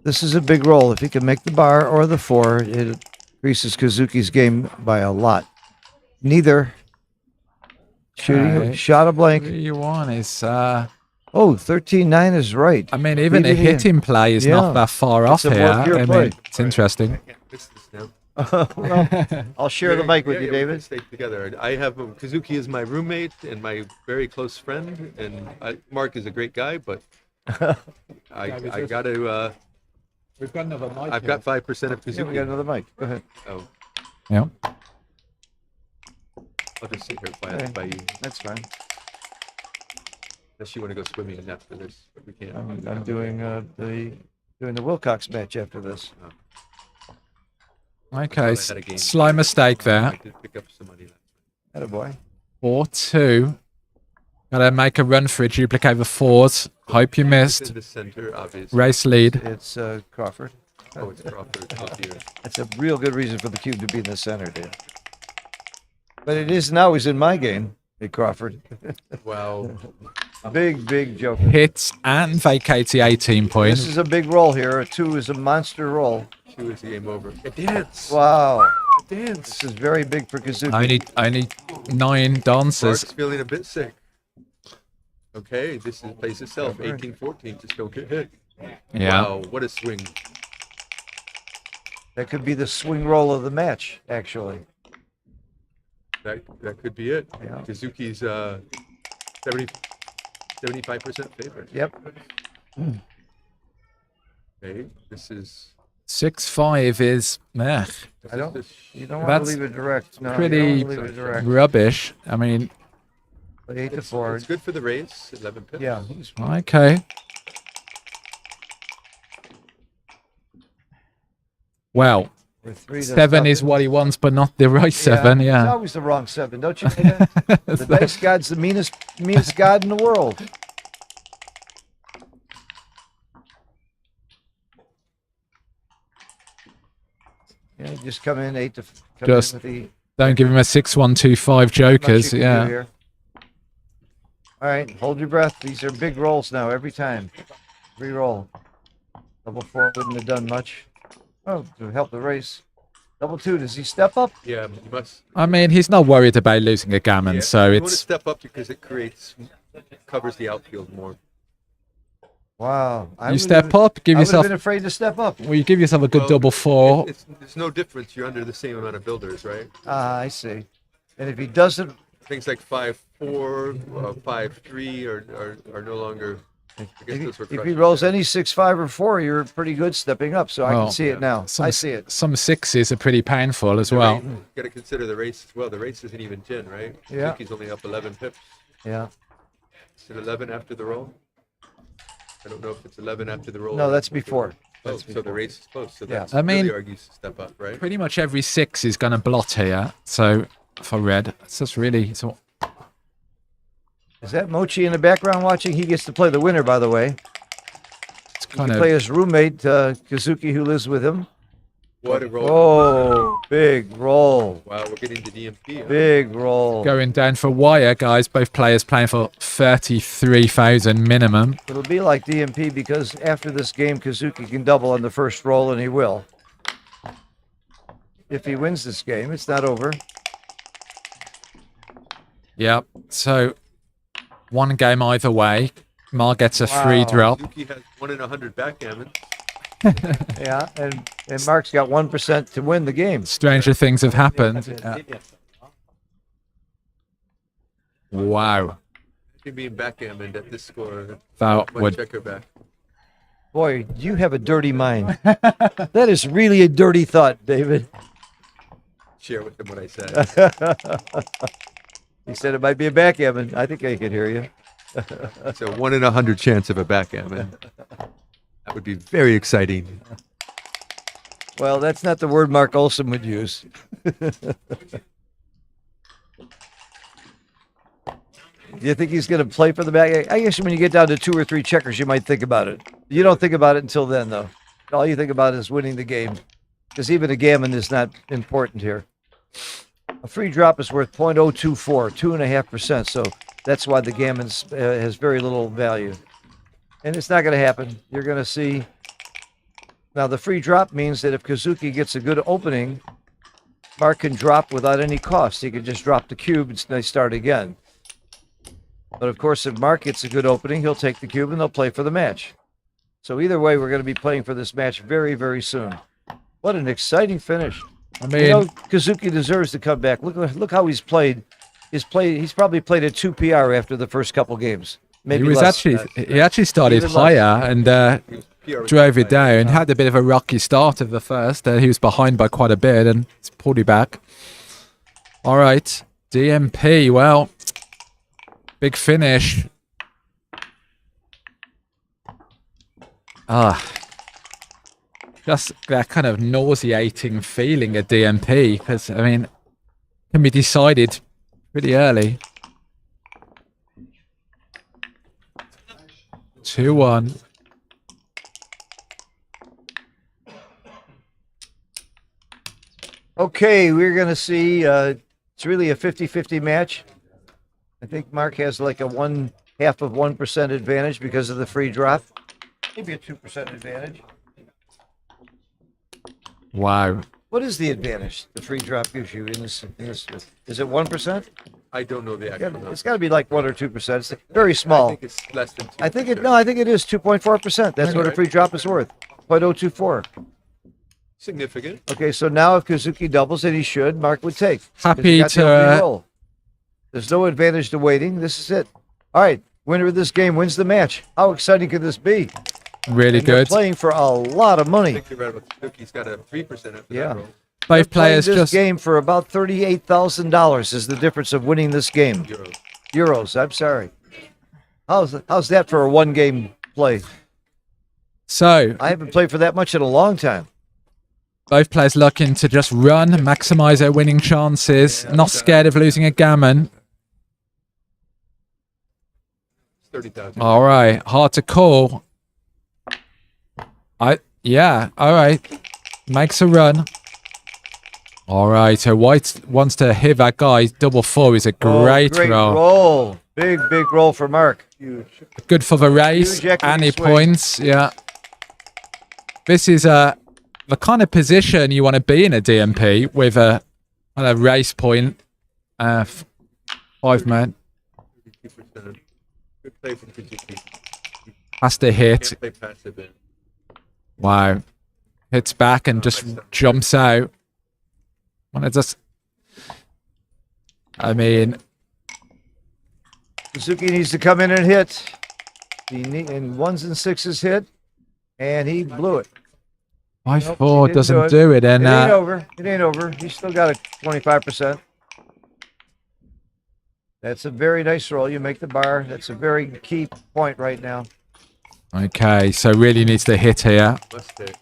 This is a big roll. If he can make the bar or the 4, it increases Kazuki's game by a lot. Neither. Shooting Okay. shot a blank. 3-1 is... Oh, 13-9 is right. I mean, even a Leaving hit in play is not that far off It's a here. more pure I play. mean, it's interesting. Well, I'll share the mic with you, we can David. stay together. I have Kazuki is my roommate and my very close friend, and Mark is a great guy, but I got to. We've got another mic. I've got 5% of Yeah, we Kazuki. got another mic. Go ahead. Oh, Yeah. I'll just sit here Okay. quiet by you, That's fine. unless you want to go swimming after this, but we can't. I'm doing the Wilcox match after this. Okay, I had a game. slight mistake there. I did pick up some money. Attaboy. 4-2. Gotta make a run for it, duplicate the 4s. Hope you It's missed. in the center, obviously. Race lead. It's Crawford. Oh, it's Crawford. Oh, dear. That's a real good reason for the cube to be in the center, Dan. But it isn't always in my game, Big Crawford. Wow. Big joke. Hits and vacates the 18 This points. is a big roll here. A 2 is a monster roll. 2 is the game over. It dance. Wow. It dance. This is very big for Kazuki. Only 9 dancers. Mark's feeling a bit sick. Okay, this is plays itself. 18-14. Just don't get hit. Yeah. Wow, what a swing. That could be the swing roll of the match, actually. That could be it. Yeah. Kazuki's 75% favorite. Yep. Okay, this is 6-5 is meh. I don't. You don't want That's to leave it direct. No, pretty you don't leave it direct. rubbish. I mean, But 8 to 4. It's good for the race. 11 pips. Yeah. okay. Well, With 3 to 7 is what he wants, but not the right 7. It's Yeah. always the wrong 7, don't you know that? The dice god's the meanest god in the world. Yeah, you just come in 8 to come Just in with the Don't give him a 6-1-2-5 jokers. much you can do Yeah. here. All right, hold your breath. These are big rolls now every time. Re-roll. Double 4 wouldn't have done much. Oh, to help the race. Double 2, does he step up? Yeah, you must. I mean, he's not worried about losing a gammon, Yeah, so you want to it's step up because it covers the outfield more. Wow. you step up, give I would have yourself. been afraid to step up. Well, you give yourself a good Well, double 4. It's no difference. You're under the same amount of builders, right? Ah, I see. And if he doesn't, Things like 5-4, 5-3 are no longer. I guess those were if he crushed. rolls any 6, 5, or 4, you're pretty good stepping up. So I Well, can see it now. Some, I see it. Some 6s are pretty painful as well. You got to consider the race as well. The race isn't even 10, right? Yeah. He's only up 11 pips. Yeah. Is it 11 after the roll? I don't know if it's 11 after the roll. No, or that's before. before. Oh, so the race is close. So Yeah. that's I mean- really argues to step up, right? Pretty much every 6 is going to blot here. So for red, it's just really. So Is that Mochi in the background watching? He gets to play the winner, by the way. it's He kind can play of. his roommate, Kazuki, who lives with him. What a roll. Oh, big roll. Wow, we're getting to DMP. Huh? Big roll. Going down for wire, guys. Both players playing for 33,000 minimum. It'll be like DMP because after this game, Kazuki can double on the first roll, and he will. If he wins this game, it's not over. Yep. So one game either way. Mar gets a free Wow. drop. Suzuki has 1 in 100 backgammon. Yeah, and And Mark's got 1% to win the game. Stranger things have happened. Yeah. Wow. Being backgammon at this score. That One would checker back. Boy, you have a dirty mind. That is really a dirty thought, David. Share with him what I said. He said it might be a backgammon. I think I could hear you. It's a 1 in 100 chance of a backgammon. That would be very exciting. Well, that's not the word Mark Olson would use. Do you think he's going to play for the back? I guess when you get down to 2 or 3 checkers, you might think about it. You don't think about it until then, though. All you think about is winning the game, because even a gammon is not important here. A free drop is worth 0.024, 2.5%. So that's why the gammon has very little value. And it's not going to happen. You're going to see. Now, the free drop means that if Kazuki gets a good opening, Mark can drop without any cost. He can just drop the cube and they start again. But of course, if Mark gets a good opening, he'll take the cube and they'll play for the match. So either way, we're going to be playing for this match very, very soon. What an exciting finish. I mean, you know, Kazuki deserves to come back. Look how he's played. He's probably played at 2 PR after the first couple games. Maybe he actually started Even higher and drove it down. Had a bit of a rocky start of the first. He was behind by quite a bit and it's pulled it back. All right, DMP. Well, big finish. Just that kind of nauseating feeling at DMP, because, I mean, can be decided pretty early. 2-1. Okay, we're going to see. It's really a 50-50 match. I think Mark has like a 0.5% advantage because of the free drop. Maybe a 2% advantage. Wow. What is the advantage the free drop gives you in this? Is it 1%? I don't know the actual number. It's got to be like 1 or 2%. It's very small. I think it's less than 2%. I think it is 2.4%. That's what a free drop is worth. 0.024. Significant. Okay, so now if Kazuki doubles, and he should, Mark would take. 'Cause he Happy got the to opening roll. There's no advantage to waiting. This is it. All right, winner of this game wins the match. How exciting could this be? Really And they're good. playing for a lot of I money. think you're right about Kazuki's got a 3% after Yeah. that roll. Both Playing players this just game for about $38,000 is the difference of winning this game. Euros. I'm sorry. How's that for a 1-game play? so I haven't played for that much in a long time. both players looking to just run, maximize their winning chances, not scared of losing a gammon. 30,000. All right, hard to call. Yeah, all right. Makes a run. All right, so White wants to hit that guy. Double 4 is a great roll. roll. Big roll for Mark. Good for the race. Huge equity Any swing. points? Yeah. This is the kind of position you want to be in a DMP with a race point. 5-man. 32%. Good play from Kazuki. Has to hit. Can't play passive in. Wow. Hits back and just jumps out. I mean, Suzuki needs to come in and hit. And 1s and 6s hit, and he blew it. 5-4 he didn't doesn't do it. do it. And It ain't over. It ain't over. He's still got a 25%. That's a very nice roll. You make the bar. That's a very key point right now. okay, so really needs to hit here. Must hit.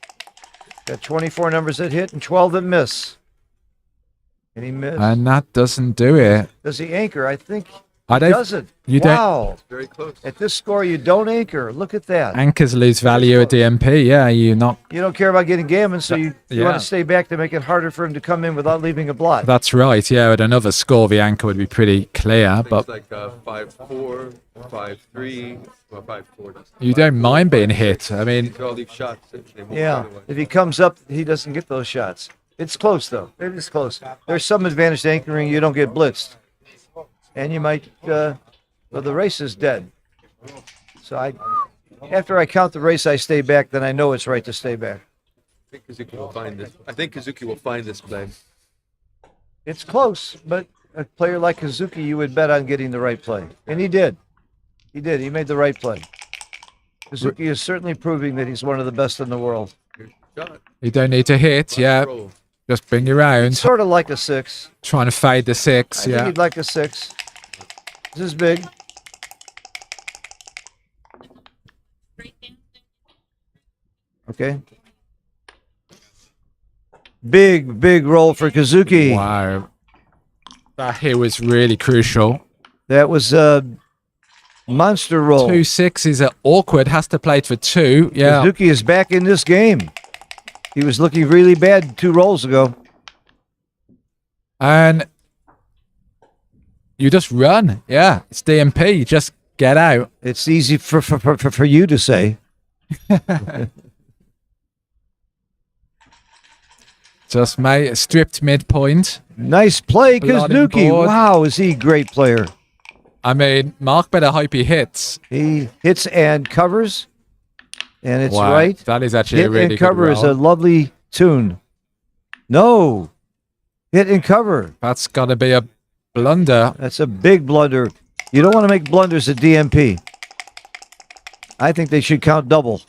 Got 24 numbers that hit and 12 that miss. And he missed. And that doesn't do it. Does he anchor? I think I he don't. doesn't. You don't. Wow. Very close. At this score, you don't anchor. Look at that. Anchors lose value at DMP. Yeah, you not. You don't care about getting gammon, so you Yeah. want to stay back to make it harder for him to come in without leaving a blot. That's right. Yeah, at another score, the anchor would be pretty clear. Things But like 5-4, 5-3, well, 5-4. you don't mind being hit. I mean, These are all these shots. They won't Yeah. go away. If he comes up, he doesn't get those shots. It's close, though. It is close. There's some advantage to anchoring. You don't get blitzed. And you might, well, the race is dead. So after I count the race, I stay back, then I know it's right to stay back. think Kazuki will find this. I think Kazuki will find this play. It's close, but a player like Kazuki, you would bet on getting the right play. And he did. He did. He made the right play. Kazuki is certainly proving that he's one of the best in the world. You don't need to hit, yeah. Just bring you around. Sort of like a 6. Trying to fade the 6, I think yeah. he'd like a 6. This is big. Okay. Big roll for Kazuki. Wow. That hit was really crucial. That was a monster roll. 2 6s are awkward. Has to play for 2. Yeah. Kazuki is back in this game. He was looking really bad 2 rolls ago. And you just run. Yeah. It's DMP. Just get out. It's easy for you to say. Just made stripped midpoint. Nice play, Blood Kazuki. board. Wow, is he a great player. I mean, Mark better hope he hits. He hits and covers. And it's Wow, right. that is actually Hit a really and cover good is a roll. lovely tune. No. Hit and cover. That's got to be a blunder. That's a big blunder. You don't want to make blunders at DMP. I think they should count double.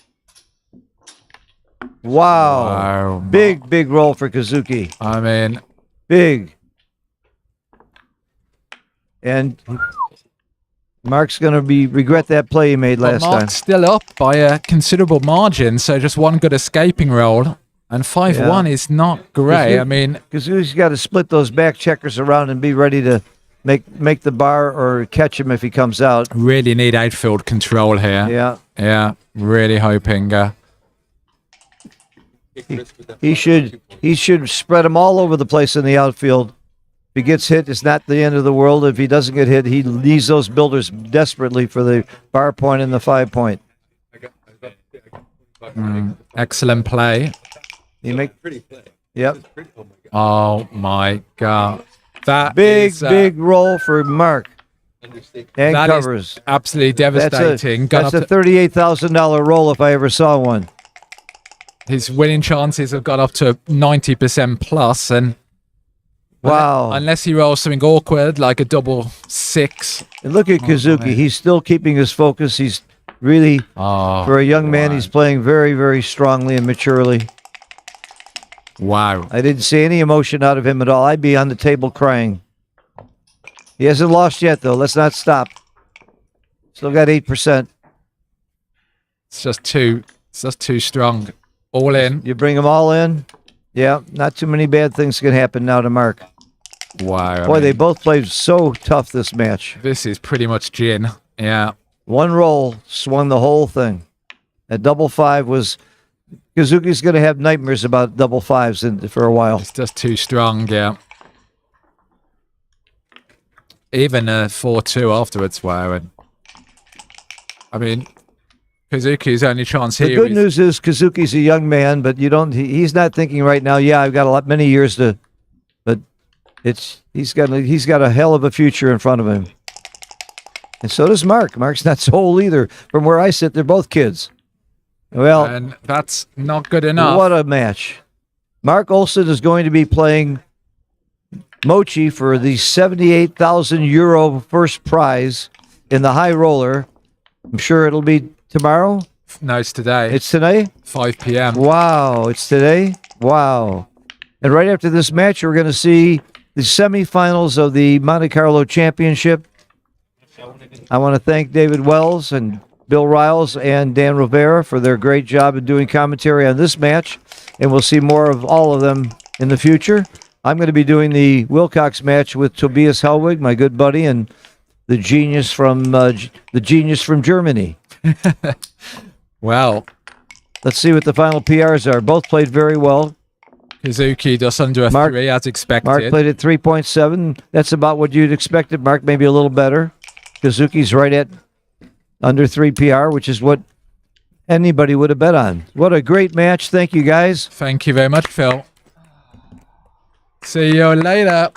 Wow. Wow. Big roll for Kazuki. I mean, Big. And Mark's going to regret that play he made but last time. Mark's still up by a considerable margin, so just one good escaping roll. And 5-1 is not great. I mean, Kazuki's got to split those back checkers around and be ready to make the bar or catch him if he comes out. really need outfield control here. Yeah. Yeah, really hoping. He should spread them all over the place in the outfield. If he gets hit, it's not the end of the world. If he doesn't get hit, he needs those builders desperately for the bar point and the 5 point. Excellent play. You make Yep. Oh my god. That Big is, big roll for Mark. And that is covers. absolutely devastating. Got That's up a $38,000 roll if I ever saw one. his winning chances have got up to 90% plus, and Wow. unless he rolls something awkward like a double 6. And look at Kazuki. He's still keeping his focus. He's really, for a young man, he's playing very, very strongly and maturely. Wow. I didn't see any emotion out of him at all. I'd be on the table crying. He hasn't lost yet, though. Let's not stop. Still got 8%. It's just too strong. All in. You bring them all in. Yeah, not too many bad things can happen now to Mark. Wow. Boy, they both played so tough this match. This is pretty much gin. Yeah. One roll swung the whole thing. That double 5 was... Kazuki's going to have nightmares about double 5s for a while. It's just too strong, yeah. Even a 4-2 afterwards, wow. And I mean, Kazuki's only chance The here good is news is Kazuki's a young man, but he's not thinking right now, yeah, I've got many years to, but he's got a hell of a future in front of him. And so does Mark. Mark's not so old either. From where I sit, they're both kids. Well, and that's not good enough. what a match. Mark Olsen is going to be playing Mochi for the 78,000 euro first prize in the high roller. I'm sure it'll be tomorrow. No, it's today. It's today? 5 p.m. Wow, it's today? Wow. And right after this match, we're going to see the semifinals of the Monte Carlo Championship. I want to thank David Wells and Bill Riles and Dan Rivera for their great job of doing commentary on this match, and we'll see more of all of them in the future. I'm going to be doing the Wilcox match with Tobias Hellwig, my good buddy, and the genius from Germany. Well, let's see what the final PRs are. Both played very well. Kazuki just under a 3 as expected. Mark played at 3.7. That's about what you'd expected. Mark maybe a little better. Kazuki's right at under 3 PR, which is what anybody would have bet on. What a great match. Thank you, guys. Thank you very much, Phil. See you later.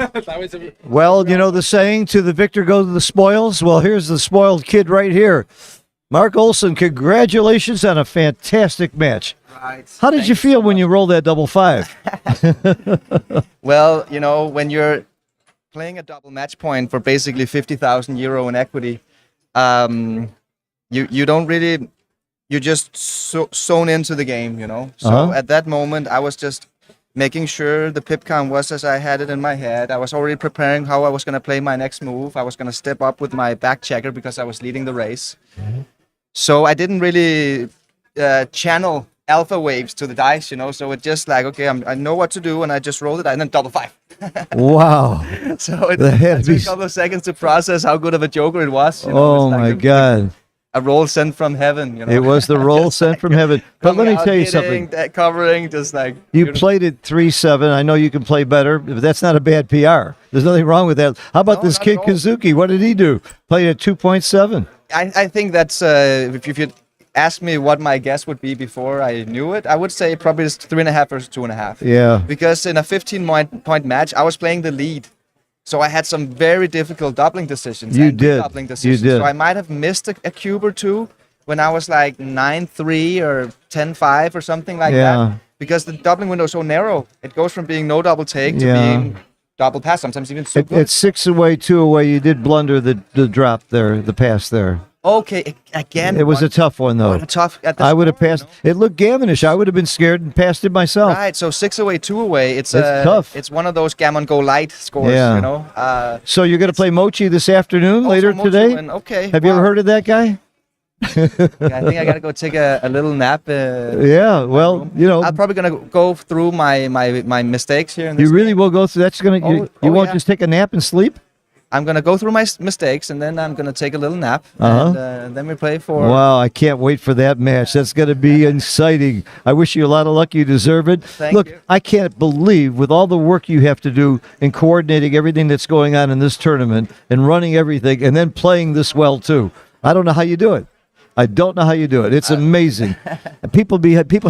That was a, Well, you know the saying, to the victor go the spoils. Well, here's the spoiled kid right here. Mark Olson, congratulations on a fantastic match. Right. How did you feel when you rolled that double five? Well, you know, when you're playing a double match point for basically 50,000 euro in equity, you don't really, you just zone into the game, you know. So at that moment, I was just making sure the pip count was as I had it in my head. I was already preparing how I was going to play my next move. I was going to step up with my back checker because I was leading the race. So I didn't really channel alpha waves to the dice, you know. So it just like, okay, I know what to do, and I just rolled it, and then double five. Wow. So it That took a couple of seconds to process how good of a joker it was. You know? Oh It's like my God. A roll sent from heaven, you know. It was the roll sent from heaven. But let me tell you something. Covering, just like You played it 3-7. I know you can play better, but that's not a bad PR. There's nothing wrong with that. How about this kid Kazuki? What did he do? Played at 2.7. I think that's if you asked me what my guess would be before I knew it, I would say probably it's 3.5 versus 2.5. Yeah. Because in a 15-point match, I was playing the lead. So I had some very difficult doubling decisions. You and did. Doubling decisions. You did. So I might have missed a cube or two when I was like 9-3 or 10-5 or something like that. Because the doubling window is so narrow. It goes from being no double take to being double pass, sometimes even so good. At 6 away, 2 away, you did blunder the drop there, the pass there. Okay, again. It was a tough one, though. I would have passed. It looked gammonish. I would have been scared and passed it myself. Right, so 6 away, 2 away. It's tough. It's one of those gammon go light scores, you know. So you're going to play Mochi this afternoon, later Mochi today? okay. Have you ever heard of that guy? Yeah, I think I got to go take a little nap. Yeah, well, you know. I'm probably going to go through my mistakes here. In this You really will go through. That's going to. You won't just take a nap and sleep? I'm going to go through my mistakes, and then I'm going to take a little nap, and then we play for... Wow, I can't wait for that match. That's going to be exciting. I wish you a lot of luck. You deserve it. Thank you. I can't believe, with all the work you have to do in coordinating everything that's going on in this tournament and running everything and then playing this well, too. I don't know how you do it. I don't know how you do it. It's amazing. People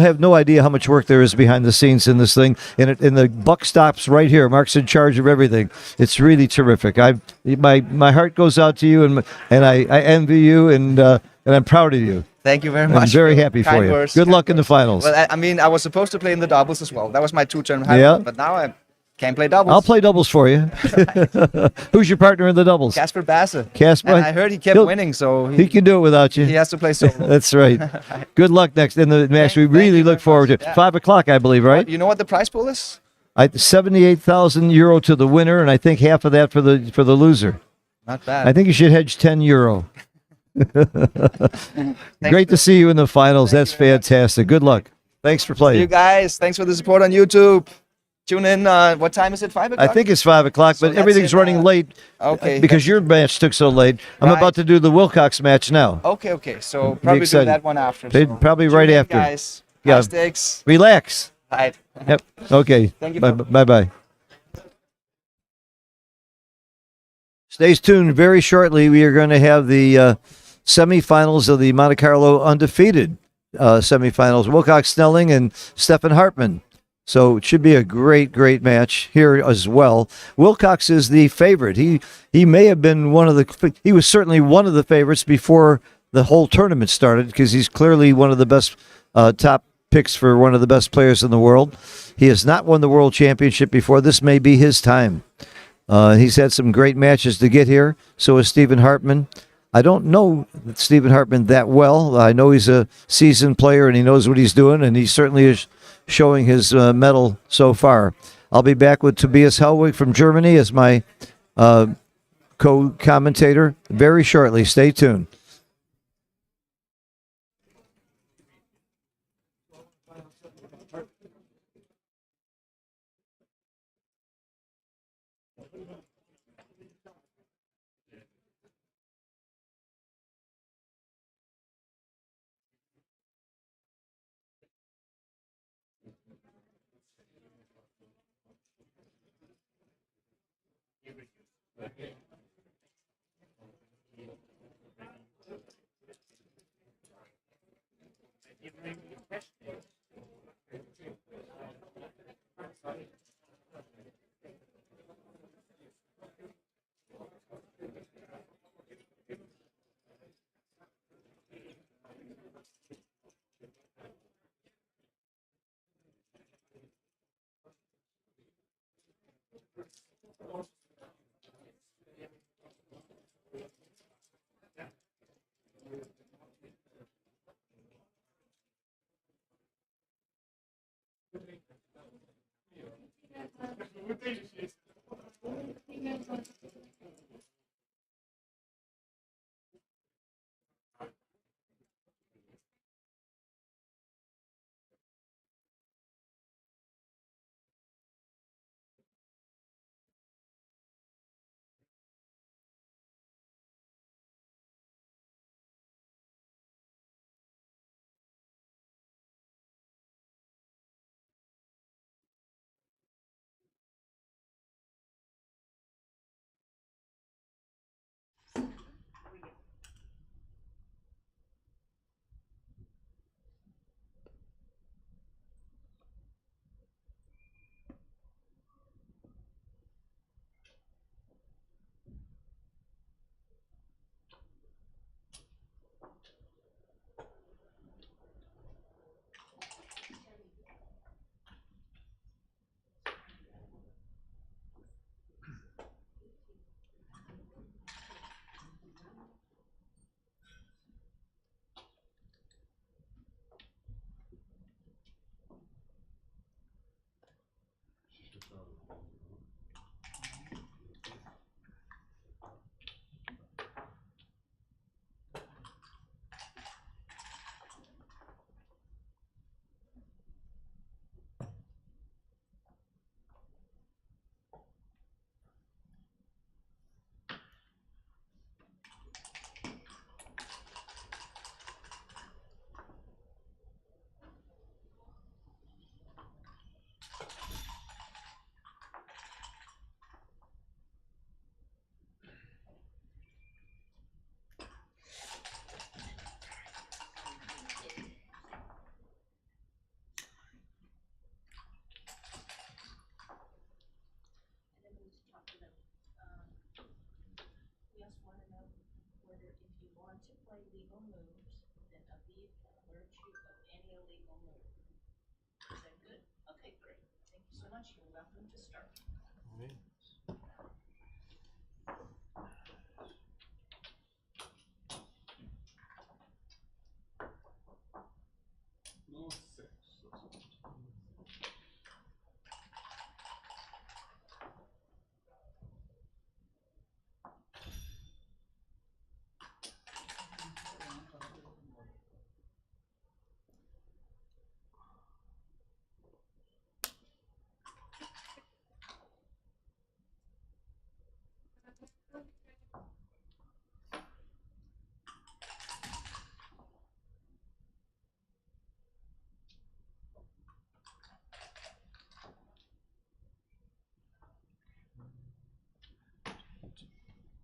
have no idea how much work there is behind the scenes in this thing. And the buck stops right here. Mark's in charge of everything. It's really terrific. My heart goes out to you, and I envy you, and I'm proud of you. Thank you very much. I'm very happy for you. Good luck in the finals. Well, I mean, I was supposed to play in the doubles as well. That was my 2-turn high, Yeah. but now I can't play doubles. I'll play doubles for you. Who's your partner in the doubles? Casper Basse. Casper. And I heard he kept winning, so he can do it without you. He has to play solo. That's right. Good luck next in the match. We really look forward to it. Yeah. 5 o'clock, I believe, right? You know what the prize pool is? 78,000 euro to the winner, and I think half of that for the loser. Not bad. I think you should hedge 10 euro. Great to see you in the finals. That's fantastic. Good luck. Thanks for playing. See you guys. Thanks for the support on YouTube. Tune in. What time is it? 5 o'clock? I think it's 5 o'clock, but that's everything's in, running late. Okay. Because your match took so late. I'm Right. about to do the Wilcox match now. Okay. So Be probably do excited. that one after. Probably Tune right in, after. guys. Yeah. High stakes. Relax. Right. Yep. Okay. Thank you. Bye-bye. Stay tuned. Very shortly, we are going to have the semifinals of the Monte Carlo Undefeated semifinals. Wilcox Snelling and Stefan Hartmann. So it should be a great, great match here as well. Wilcox is the favorite. He may have been he was certainly one of the favorites before the whole tournament started, because he's clearly one of the best top picks for one of the best players in the world. He has not won the world championship before. This may be his time. He's had some great matches to get here. So is Stephen Hartmann. I don't know Stephen Hartmann that well. I know he's a seasoned player and he knows what he's doing, and he certainly is showing his mettle so far. I'll be back with Tobias Hellwig from Germany as my co-commentator very shortly. Stay tuned.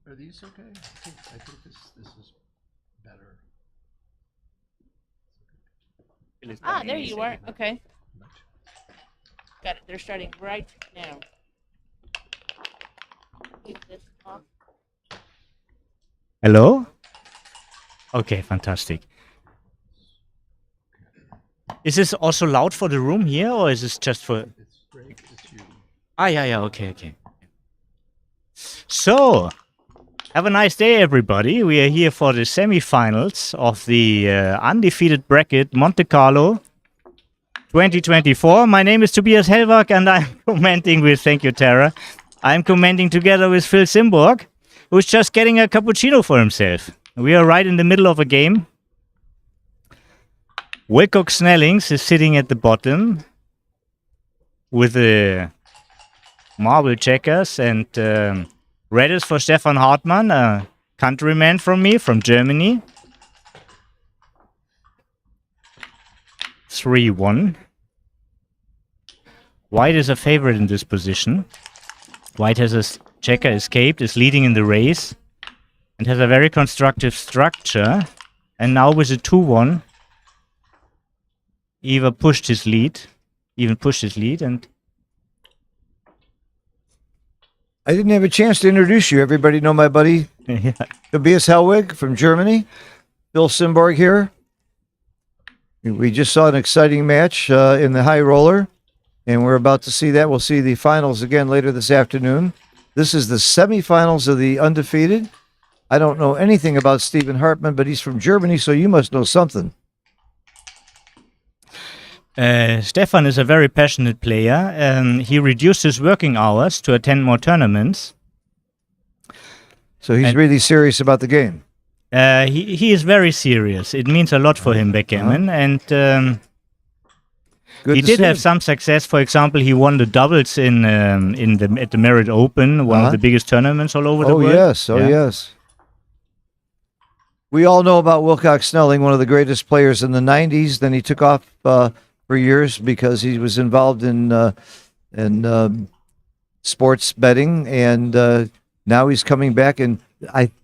Are these okay? I think this is better. Ah, there you are. Okay. Got it. They're starting right now. Keep this off. Hello? Okay, fantastic. Is this also loud for the room here, or is this just for... It's you. Ah, yeah, okay. So, have a nice day, everybody. We are here for the semifinals of the undefeated bracket Monte Carlo 2024. My name is Tobias Hellwag, and I'm commenting with, thank you, Tara. I'm commenting together with Phil Simborg, who's just getting a cappuccino for himself. We are right in the middle of a game. Wilcock Snellings is sitting at the bottom with the marble checkers, and red is for Stefan Hartmann, a countryman from me, from Germany. 3-1. White is a favorite in this position. White has a checker escaped, is leading in the race, and has a very constructive structure. And now with a 2-1, even pushed his lead, and I didn't have a chance to introduce you. Everybody know my buddy Tobias Hellwig from Germany. Bill Simborg here. We just saw an exciting match in the high roller, and we're about to see that. We'll see the finals again later this afternoon. This is the semifinals of the undefeated. I don't know anything about Stephen Hartmann, but he's from Germany, so you must know something. Stefan is a very passionate player. He reduced his working hours to attend more tournaments. So he's really serious about the game. He is very serious. It means a lot for him, backgammon, and he did have some success. For example, he won the doubles at the Merit Open, one of the biggest tournaments all over the world. Yes. We all know about Wilcox Snelling, one of the greatest players in the '90s. Then he took off for years because he was involved in sports betting, and now he's coming back. And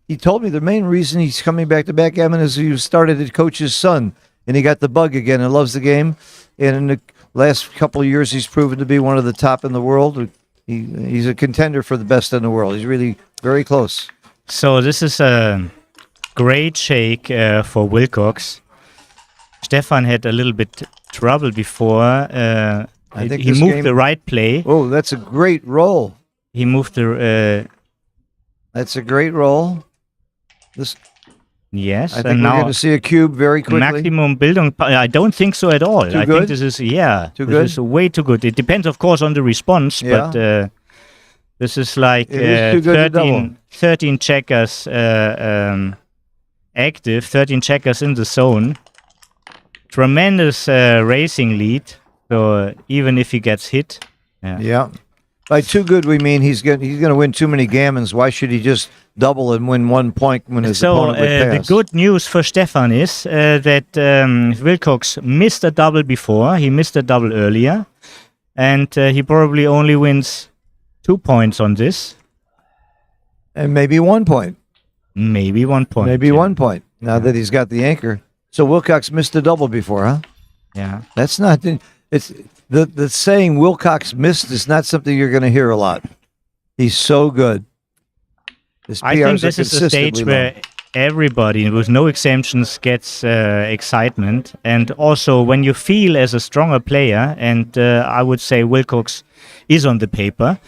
he told me the main reason he's coming back to backgammon is he started to coach his son, and he got the bug again and loves the game. And in the last couple of years, he's proven to be one of the top in the world. He's a contender for the best in the world. He's really very close. So this is a great shake for Wilcox. Stefan had a little bit trouble before. I think he moved the right play. Oh, that's a great roll. He moved the. That's a great roll. Yes, I think we're going to see a cube very quickly. Maximum Bildung. I don't think so at all. Too I good? think this is Too good? This is way too good. It depends, of course, on the response, but this is like It is too good to double. 13 checkers active, 13 checkers in the zone. Tremendous racing lead. So even if he gets hit, yeah. By too good, we mean he's going to win too many gammons. Why should he just double and win 1 point when his opponent would pass? The good news for Stefan is that Wilcox missed a double before. He missed a double earlier. And he probably only wins 2 points on this. And maybe 1 point. Maybe 1 point. Maybe 1 point, now that he's got the anchor. So Wilcox missed a double before, huh? Yeah. That's not... It's the saying Wilcox missed is not something you're going to hear a lot. He's so good. I think this is a stage where everybody, with no exemptions, gets excitement. And also, when you feel as a stronger player, and I would say Wilcox is on the paper,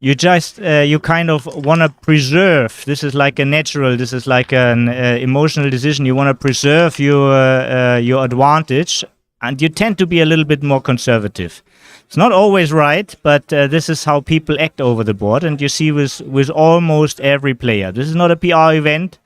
you just, you kind of want to preserve. This is like a natural, this is like an emotional decision. You want to preserve your advantage, and you tend to be a little bit more conservative. It's not always right, but this is how people act over the board, and you see with almost every player. This is not a PR event.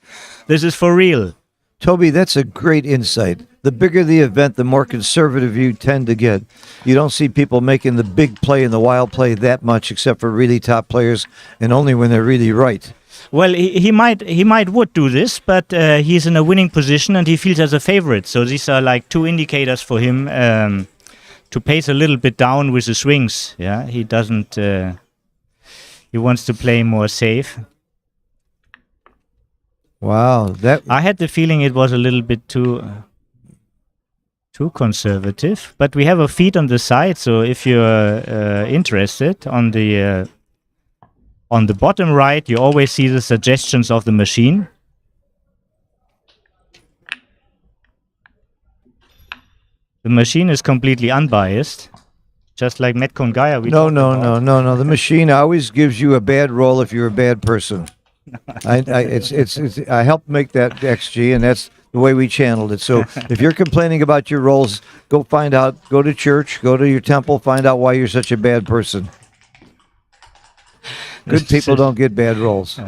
This is for real. Toby, that's a great insight. The bigger the event, the more conservative you tend to get. You don't see people making the big play and the wild play that much, except for really top players, and only when they're really right. Well, he would do this, but he's in a winning position and he feels as a favorite. So these are like two indicators for him to pace a little bit down with the swings. Yeah, he doesn't. He wants to play more safe. Wow, that I had the feeling it was a little bit too conservative. But we have a feed on the side, so if you're interested on the bottom right, you always see the suggestions of the machine. The machine is completely unbiased, just like Metcon Gaia. No. The machine always gives you a bad roll if you're a bad person. I helped make that XG, and that's the way we channeled it. So if you're complaining about your rolls, go to church, go to your temple, find out why you're such a bad person. Good people don't get bad rolls.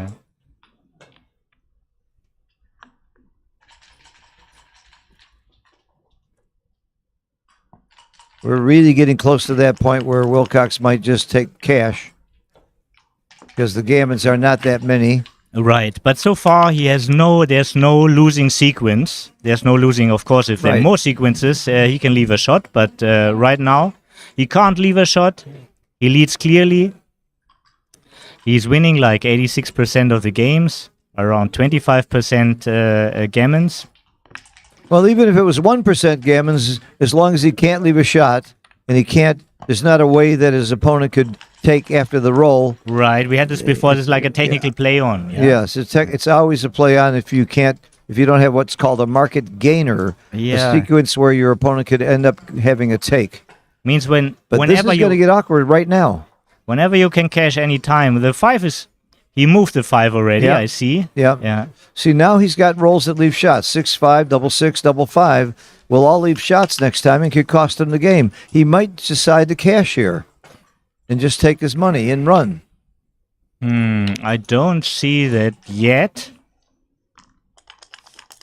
We're really getting close to that point where Wilcox might just take cash, because the gammons are not that many. Right, but so far there's no losing sequence. There's no losing, of course. If there are more sequences, he can leave a shot, but right now he can't leave a shot. He leads clearly. He's winning like 86% of the games, around 25% gammons. Well, even if it was 1% gammons, as long as he can't leave a shot, and there's not a way that his opponent could take after the roll. Right, we had this before. It's like a technical play on. Yeah. Yes, it's always a play on if you don't have what's called a market gainer, a sequence where your opponent could end up having a take. Means But this is going to get awkward right now. Whenever you can cash any time, the 5 is He moved the 5 already, Yeah. I see. Yeah. Yeah. See, now he's got rolls that leave shots. 6-5, double 6, double 5 will all leave shots next time and could cost him the game. He might decide to cash here and just take his money and run. I don't see that yet.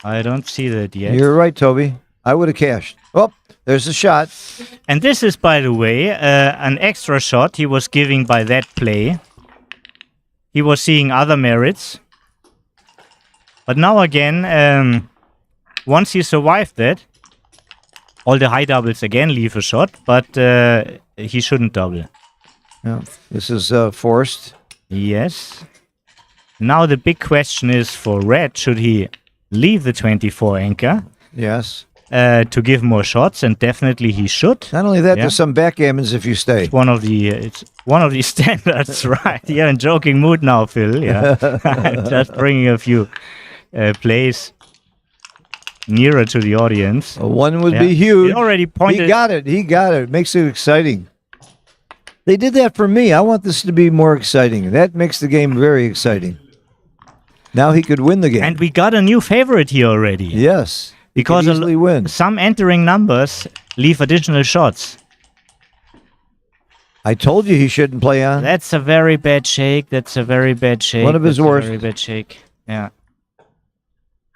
I don't see that yet. You're right, Toby. I would have cashed. Oh, there's a shot. And this is, by the way, an extra shot he was giving by that play. He was seeing other merits. But now again, once he survived that, all the high doubles again leave a shot, but he shouldn't double. Yeah, this is forced. Yes. Now the big question is for red, should he leave the 24 anchor? Yes. To give more shots, and definitely he should. Not only that, Yeah. there's some backgammons if you stay. It's one of the standards, right? You're in joking mood now, Phil. Yeah, just bringing a few plays nearer to the audience. One would Yeah. be huge. He already pointed. He got it. He got it. Makes it exciting. They did that for me. I want this to be more exciting. That makes the game very exciting. Now he could win the game. And we got a new favorite here already. Yes. Because easily win. some entering numbers leave additional shots. I told you he shouldn't play on. That's a very bad shake. That's a very bad shake. One of his That's worst. A very bad shake. Yeah.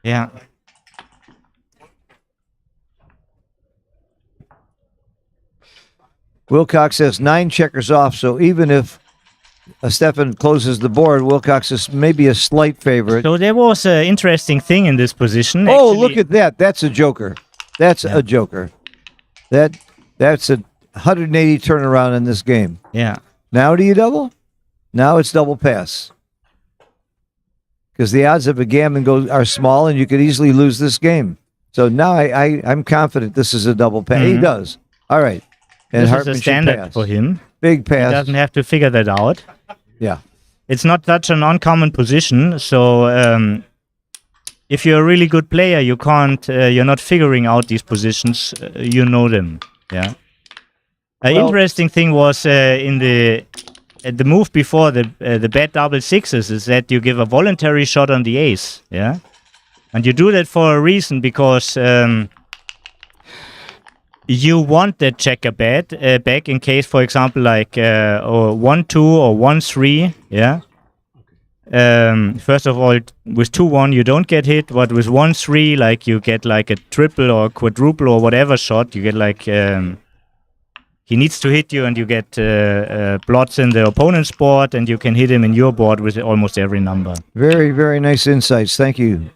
Yeah. Wilcox has 9 checkers off, so even if Stefan closes the board, Wilcox is maybe a slight favorite. So there was an interesting thing in this position. Oh, Actually, look at that. That's a joker. That's a joker. That's a 180 turnaround in this game. Yeah. Now do you double? Now it's double pass. Because the odds of a gammon are small, and you could easily lose this game. So now I'm confident this is a double pass. He does. All right. And this is Hartman a should standard pass. for him. Big pass. He doesn't have to figure that out. Yeah. It's not such an uncommon position. So if you're a really good player, you can't. You're not figuring out these positions. You know them. Yeah. An interesting thing was in the move before the bad double sixes is that you give a voluntary shot on the ace. Yeah. And you do that for a reason, because you want that checker back in case, for example, like or 1-2 or 1-3. Yeah. First of all, with 2-1 you don't get hit, but with 1-3, like you get like a triple or quadruple or whatever shot. You get like he needs to hit you, and you get blots in the opponent's board, and you can hit him in your board with almost every number. Very, very nice insights. Thank you.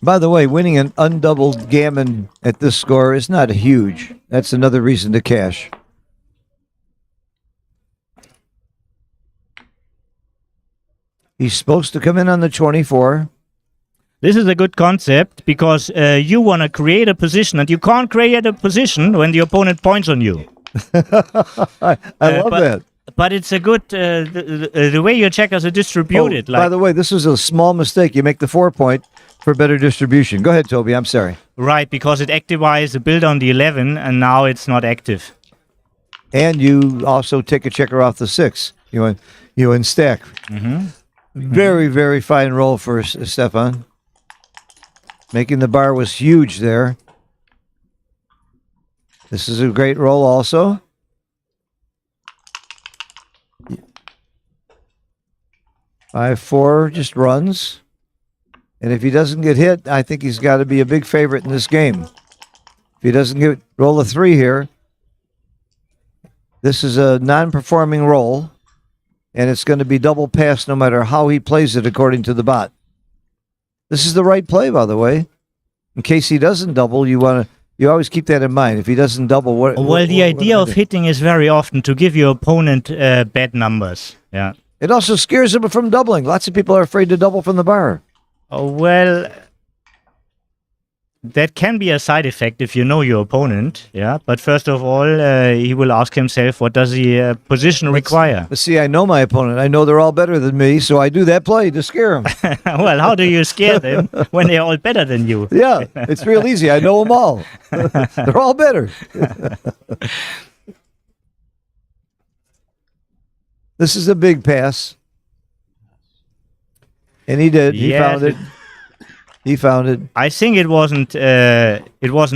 By the way, winning an undoubled gammon at this score is not huge. That's another reason to cash. He's supposed to come in on the 24. This is a good concept, because you want to create a position, and you can't create a position when the opponent points on you. I love that. But it's a good, the way your checkers are distributed. By the way, this is a small mistake. You make the 4-point for better distribution. Go ahead, Toby. I'm sorry. Right, because it activates the build on the 11, and now it's not active. And you also take a checker off the 6. You in stack. Very, very fine roll for Stefan. Making the bar was huge there. This is a great roll also. Five, 4 just runs. And if he doesn't get hit, I think he's got to be a big favorite in this game. If he doesn't roll a 3 here, this is a non-performing roll, and it's going to be double pass no matter how he plays it according to the bot. This is the right play, by the way. In case he doesn't double, you always keep that in mind. If he doesn't double, the idea of hitting is very often to give your opponent bad numbers. Yeah. It also scares him from doubling. Lots of people are afraid to double from the bar. Oh, well, that can be a side effect if you know your opponent. Yeah, but first of all, he will ask himself, what does the position require? Let's see, I know my opponent. I know they're all better than me, so I do that play to scare them. Well, how do you scare them when they're all better than you? Yeah, it's real easy. I know them all. They're all better. This is a big pass. And he did. He found it. He found it. I think it wasn't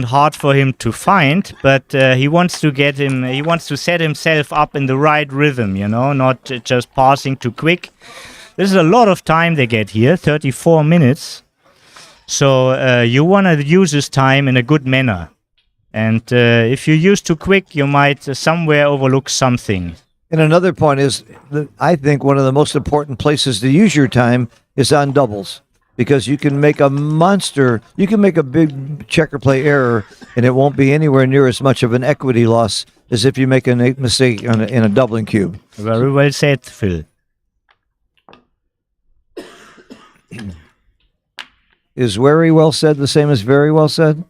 hard for him to find, but he wants to get him. He wants to set himself up in the right rhythm, you know, not just passing too quick. This is a lot of time they get here, 34 minutes. So you want to use this time in a good manner. And if you use too quick, you might somewhere overlook something. And another point is, that I think one of the most important places to use your time is on doubles. Because you can make a monster, you can make a big checker play error, and it won't be anywhere near as much of an equity loss as if you make a mistake in a doubling cube. Very well said, Phil. Is very well said the same as very well said?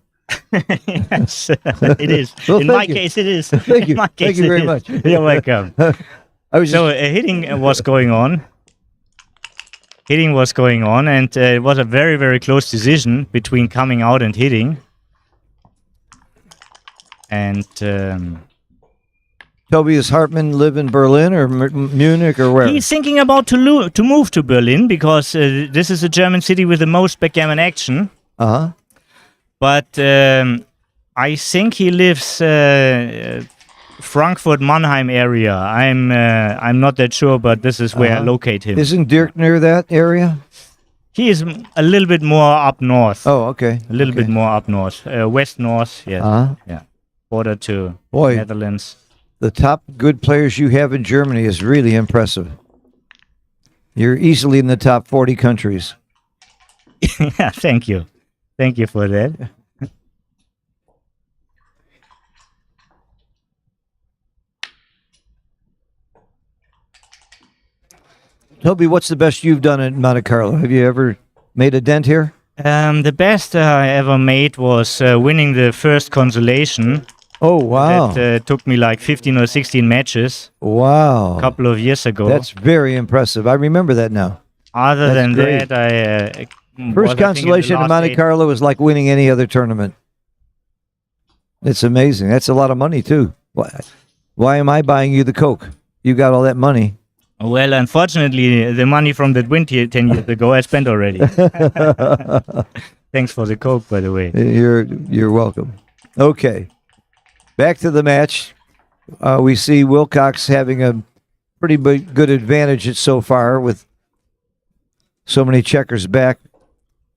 Yes, it is. Well, in my case, it is. Thank you. In my Thank case, you very it much. is. You're welcome. So hitting was going on. Hitting was going on, and it was a very, very close decision between coming out and hitting. And Toby, does Hartmann live in Berlin or Munich or where? he's thinking about to move to Berlin because this is a German city with the most backgammon action. Uh-huh. But I think he lives Frankfurt Mannheim area. I'm not that sure, but this is where I locate him. Isn't Dirk near that area? He is a little bit more up north. Oh, okay. A little bit more up north, west north. Yes. Yeah. Border to Netherlands. The top good players you have in Germany is really impressive. You're easily in the top 40 countries. Yeah, thank you. Thank you for that. Toby, what's the best you've done at Monte Carlo? Have you ever made a dent here? The best I ever made was winning the first consolation. Oh, wow. That took me like 15 or 16 matches. Wow. A couple of years ago. That's very impressive. I remember that now. Other That's than great. that, I... First consolation in Monte Carlo is like winning any other tournament. It's amazing. That's a lot of money, too. Why am I buying you the Coke? You got all that money. Well, unfortunately, the money from that win 10 years ago I spent already. Thanks for the Coke, by the way. You're welcome. Okay. Back to the match. We see Wilcox having a pretty good advantage so far with so many checkers back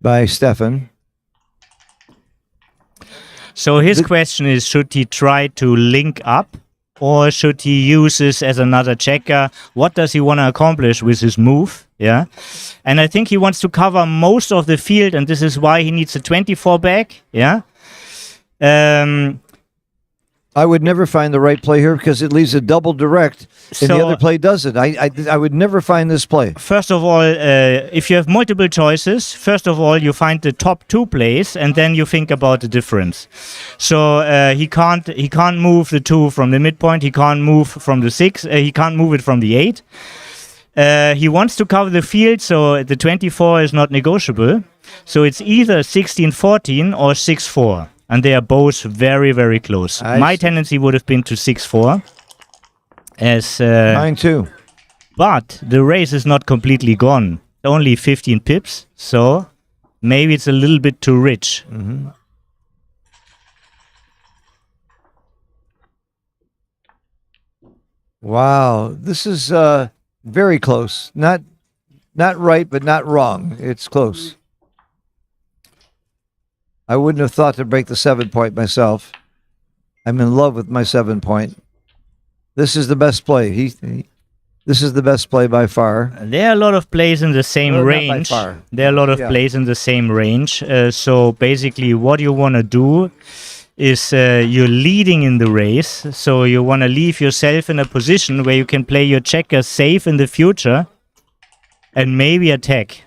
by Stefan. So his question is, should he try to link up or should he use this as another checker? What does he want to accomplish with his move? Yeah. And I think he wants to cover most of the field, and this is why he needs a 24 back. Yeah. I would never find the right play here because it leaves a double direct, and the other play doesn't. I would never find this play. First of all, if you have multiple choices, first of all, you find the top two plays, and then you think about the difference. So he can't move the 2 from the midpoint. He can't move from the 6. He can't move it from the 8. He wants to cover the field, so the 24 is not negotiable. So it's either 16-14 or 6-4. And they are both very, very close. My tendency would have been to 6-4. Mine too. But the race is not completely gone. Only 15 pips. So maybe it's a little bit too rich. Mm-hmm. Wow. This is very close. Not right, but not wrong. It's close. I wouldn't have thought to break the 7-point myself. I'm in love with my 7-point. This is the best play. This is the best play by far. There are a lot of plays in the same range. Not by far. There are a lot of plays in the same range. So basically what you want to do is you're leading in the race. So you want to leave yourself in a position where you can play your checker safe in the future and maybe attack.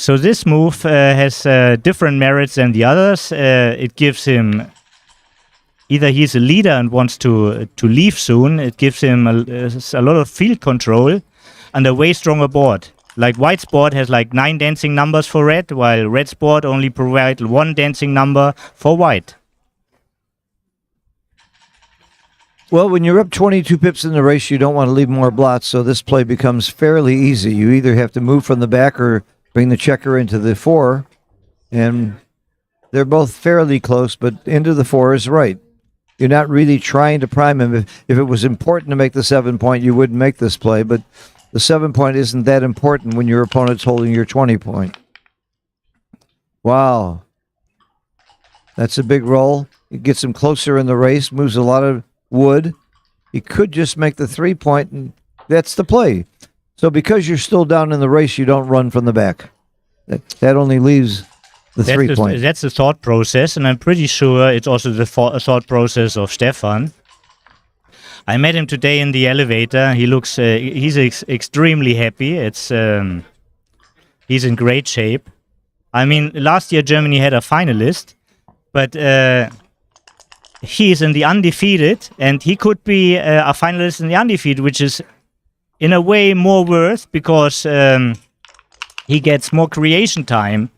So this move has different merits than the others. It gives him either he's a leader and wants to leave soon. It gives him a lot of field control and a way stronger board. Like White's board has like 9 dancing numbers for Red, while Red's board only provides 1 dancing number for White. Well, when you're up 22 pips in the race, you don't want to leave more blots, so this play becomes fairly easy. You either have to move from the back or bring the checker into the 4, and they're both fairly close, but into the 4 is right. You're not really trying to prime him. If it was important to make the 7-point, you wouldn't make this play, but the 7-point isn't that important when your opponent's holding your 20-point. Wow. That's a big roll. It gets him closer in the race, moves a lot of wood. He could just make the 3-point, and that's the play. So because you're still down in the race, you don't run from the back. That only leaves the 3-point. That's the thought process, and I'm pretty sure it's also the thought process of Stefan. I met him today in the elevator. He looks, he's extremely happy. It's, he's in great shape. I mean, last year Germany had a finalist, but he's in the undefeated, and he could be a finalist in the undefeated, which is in a way more worth because he gets more creation time.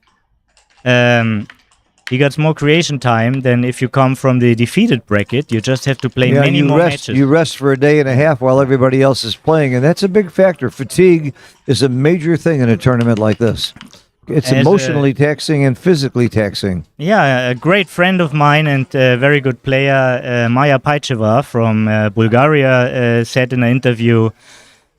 He gets more creation time than if you come from the defeated bracket. You just have to play many more matches. You rest for a day and a half while everybody else is playing, and that's a big factor. Fatigue is a major thing in a tournament like this. It's emotionally taxing and physically taxing. Yeah, a great friend of mine and a very good player, Maya Paicheva from Bulgaria, said in an interview,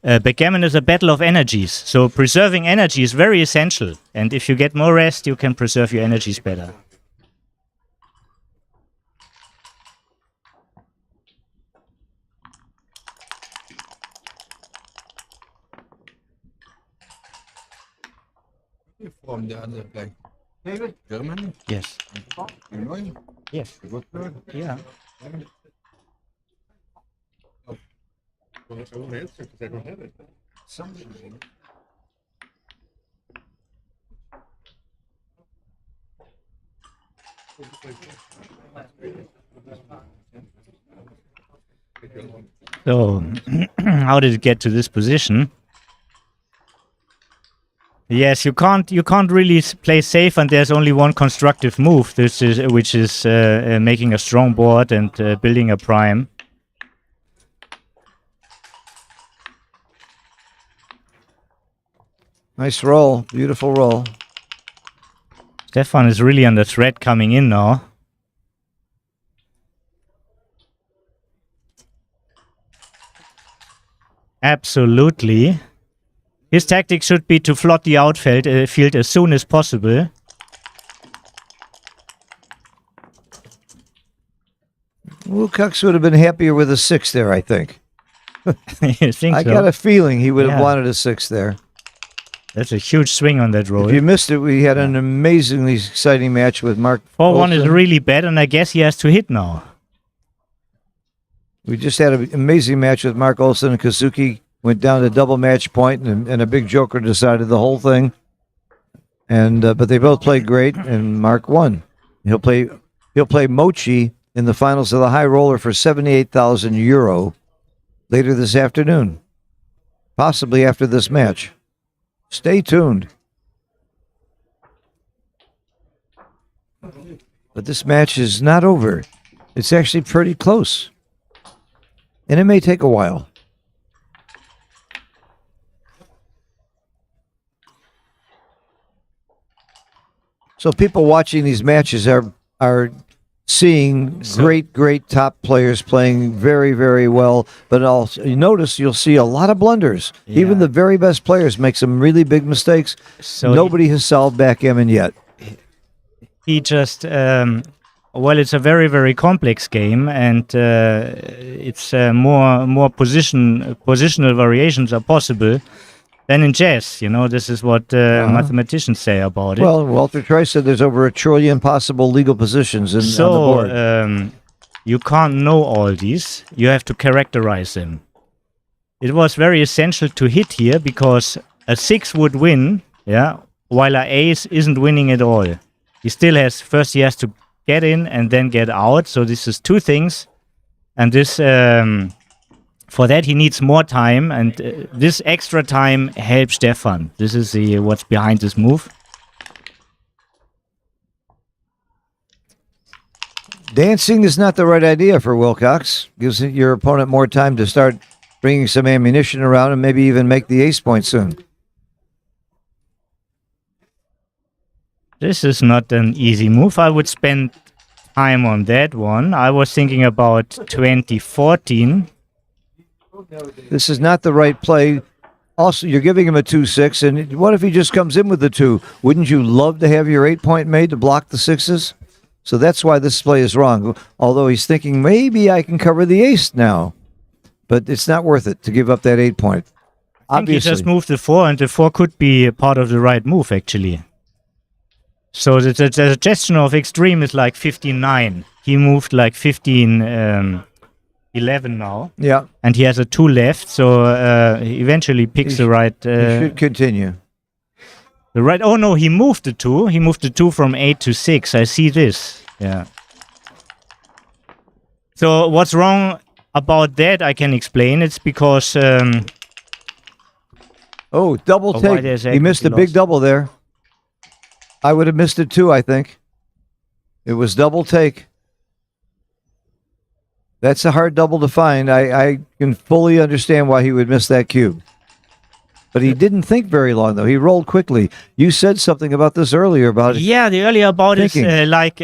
backgammon is a battle of energies, so preserving energy is very essential. And if you get more rest, you can preserve your energies better. From the other play. David? Germany? Yes. You know him? Yes. A good player? Yeah. So, how did it get to this position? Yes, you can't really play safe, and there's only one constructive move, which is making a strong board and building a prime. Nice roll, beautiful roll. Stefan is really under threat coming in now. Absolutely. His tactic should be to flood the outfield field as soon as possible. Wilcox would have been happier with a 6 there, I think. You think I so? got a feeling he would have wanted a 6 there. That's a huge swing on that roll. If you missed it, we had an amazingly exciting match with Mark 4-1 is really bad, and I guess he has to hit now. We just had an amazing match with Mark Olsen and Kazuki. Went down to double match point, and a big joker decided the whole thing. And but they both played great, and Mark won. He'll play Mochi in the finals of the high roller for €78,000 later this afternoon, possibly after this match. Stay tuned. But this match is not over. It's actually pretty close, and it may take a while. So people watching these matches are seeing great top players playing very, very well. But also, you notice you'll see a lot of blunders. Yeah. Even the very best players make some really big mistakes. So nobody has solved backgammon yet. He just, well, it's a very, very complex game, and it's more positional variations are possible than in chess. You know, this is what mathematicians say about it. Well, Walter Trice said there's over 1 trillion possible legal positions on the board. You can't know all these. You have to characterize them. It was very essential to hit here because a 6 would win, yeah, while our ace isn't winning at all. He still has, first he has to get in and then get out. So this is two things. And this, for that he needs more time. And this extra time helps Stefan. This is what's behind this move. Dancing is not the right idea for Wilcox. Gives your opponent more time to start bringing some ammunition around and maybe even make the ace point soon. This is not an easy move. I would spend time on that one. I was thinking about 2014. This is not the right play. Also, you're giving him a 2-6, and what if he just comes in with the 2? Wouldn't you love to have your 8-point made to block the 6s? So that's why this play is wrong. Although he's thinking, maybe I can cover the ace now. But it's not worth it to give up that 8-point. I think he just moved the 4, and the 4 could be a part of the right move, actually. So the suggestion of extreme is like 15-9. He moved like 15-11 now. Yeah. And he has a 2 left, so he eventually picks the right... he should continue. The right... Oh, no, he moved the 2. He moved the 2 from 8 to 6. I see this. Yeah. So what's wrong about that, I can explain. It's because... oh, double take. He missed a big double there. I would have missed it too, I think. It was double take. That's a hard double to find. I can fully understand why he would miss that cube. But he didn't think very long, though. He rolled quickly. You said something about this earlier about yeah, the earlier about it, like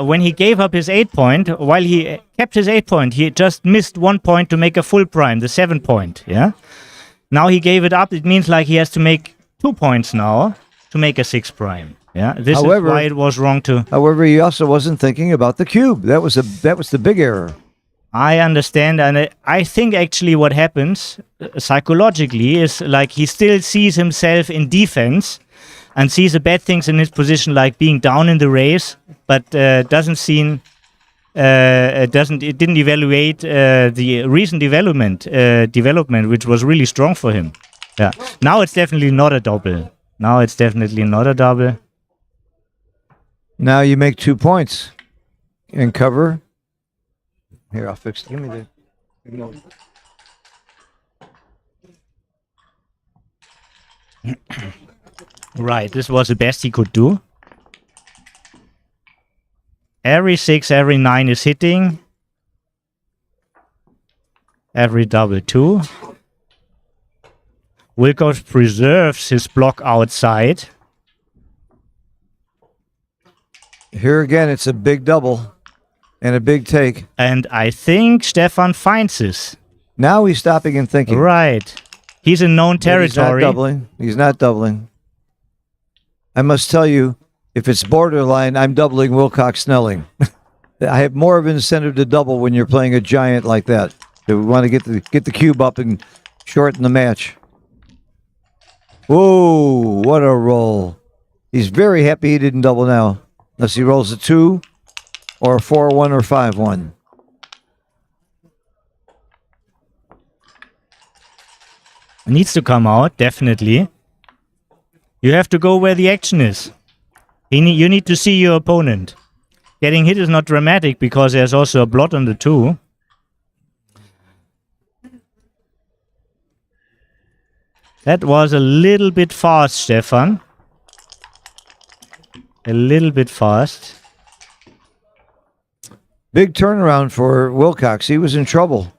when he gave up his 8-point, while he kept his 8-point, he just missed 1 point to make a full prime, the 7-point, yeah? Now he gave it up. It means like he has to make 2 points now to make a 6 prime. Yeah, this is why it was wrong to... However, he also wasn't thinking about the cube. That was the big error. I understand, and I think actually what happens psychologically is like he still sees himself in defense and sees the bad things in his position, like being down in the race, but it didn't evaluate the recent development, which was really strong for him. Yeah, now it's definitely not a double. Now you make 2 points and cover. Here, I'll fix it. Give me the... Right, this was the best he could do. Every 6, every 9 is hitting. Every double 2. Wilcox preserves his block outside. Here again, it's a big double. And a big take. And I think Stefan finds this. Now he's stopping and thinking. Right. He's in known territory. He's not doubling. I must tell you, if it's borderline, I'm doubling Wilcox Snelling. I have more of an incentive to double when you're playing a giant like that. We want to get the cube up and shorten the match. Whoa, what a roll. He's very happy he didn't double now. Unless he rolls a 2. Or a 4-1 or 5-1. Needs to come out, definitely. You have to go where the action is. You need to see your opponent. Getting hit is not dramatic because there's also a blot on the 2. That was a little bit fast, Stefan. A little bit fast. Big turnaround for Wilcox. He was in trouble.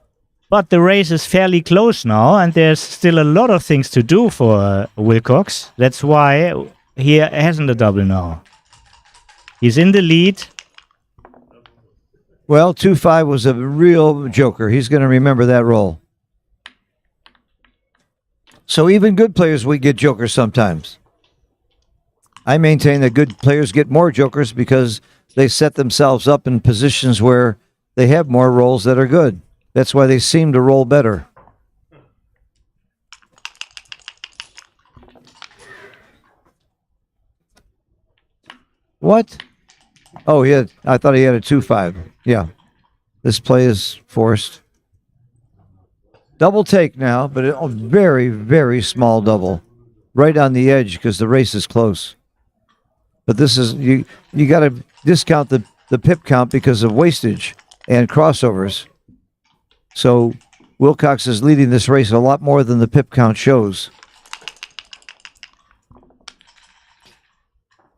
But the race is fairly close now, and there's still a lot of things to do for Wilcox. That's why he hasn't a double now. He's in the lead. Well, 2-5 was a real joker. He's going to remember that roll. So even good players, we get jokers sometimes. I maintain that good players get more jokers because they set themselves up in positions where they have more rolls that are good. That's why they seem to roll better. What? Oh, I thought he had a 2-5. Yeah. This play is forced. Double take now, but a very, very small double. right on the edge because the race is close. But this is you got to discount the pip count because of wastage and crossovers. So Wilcox is leading this race a lot more than the pip count shows.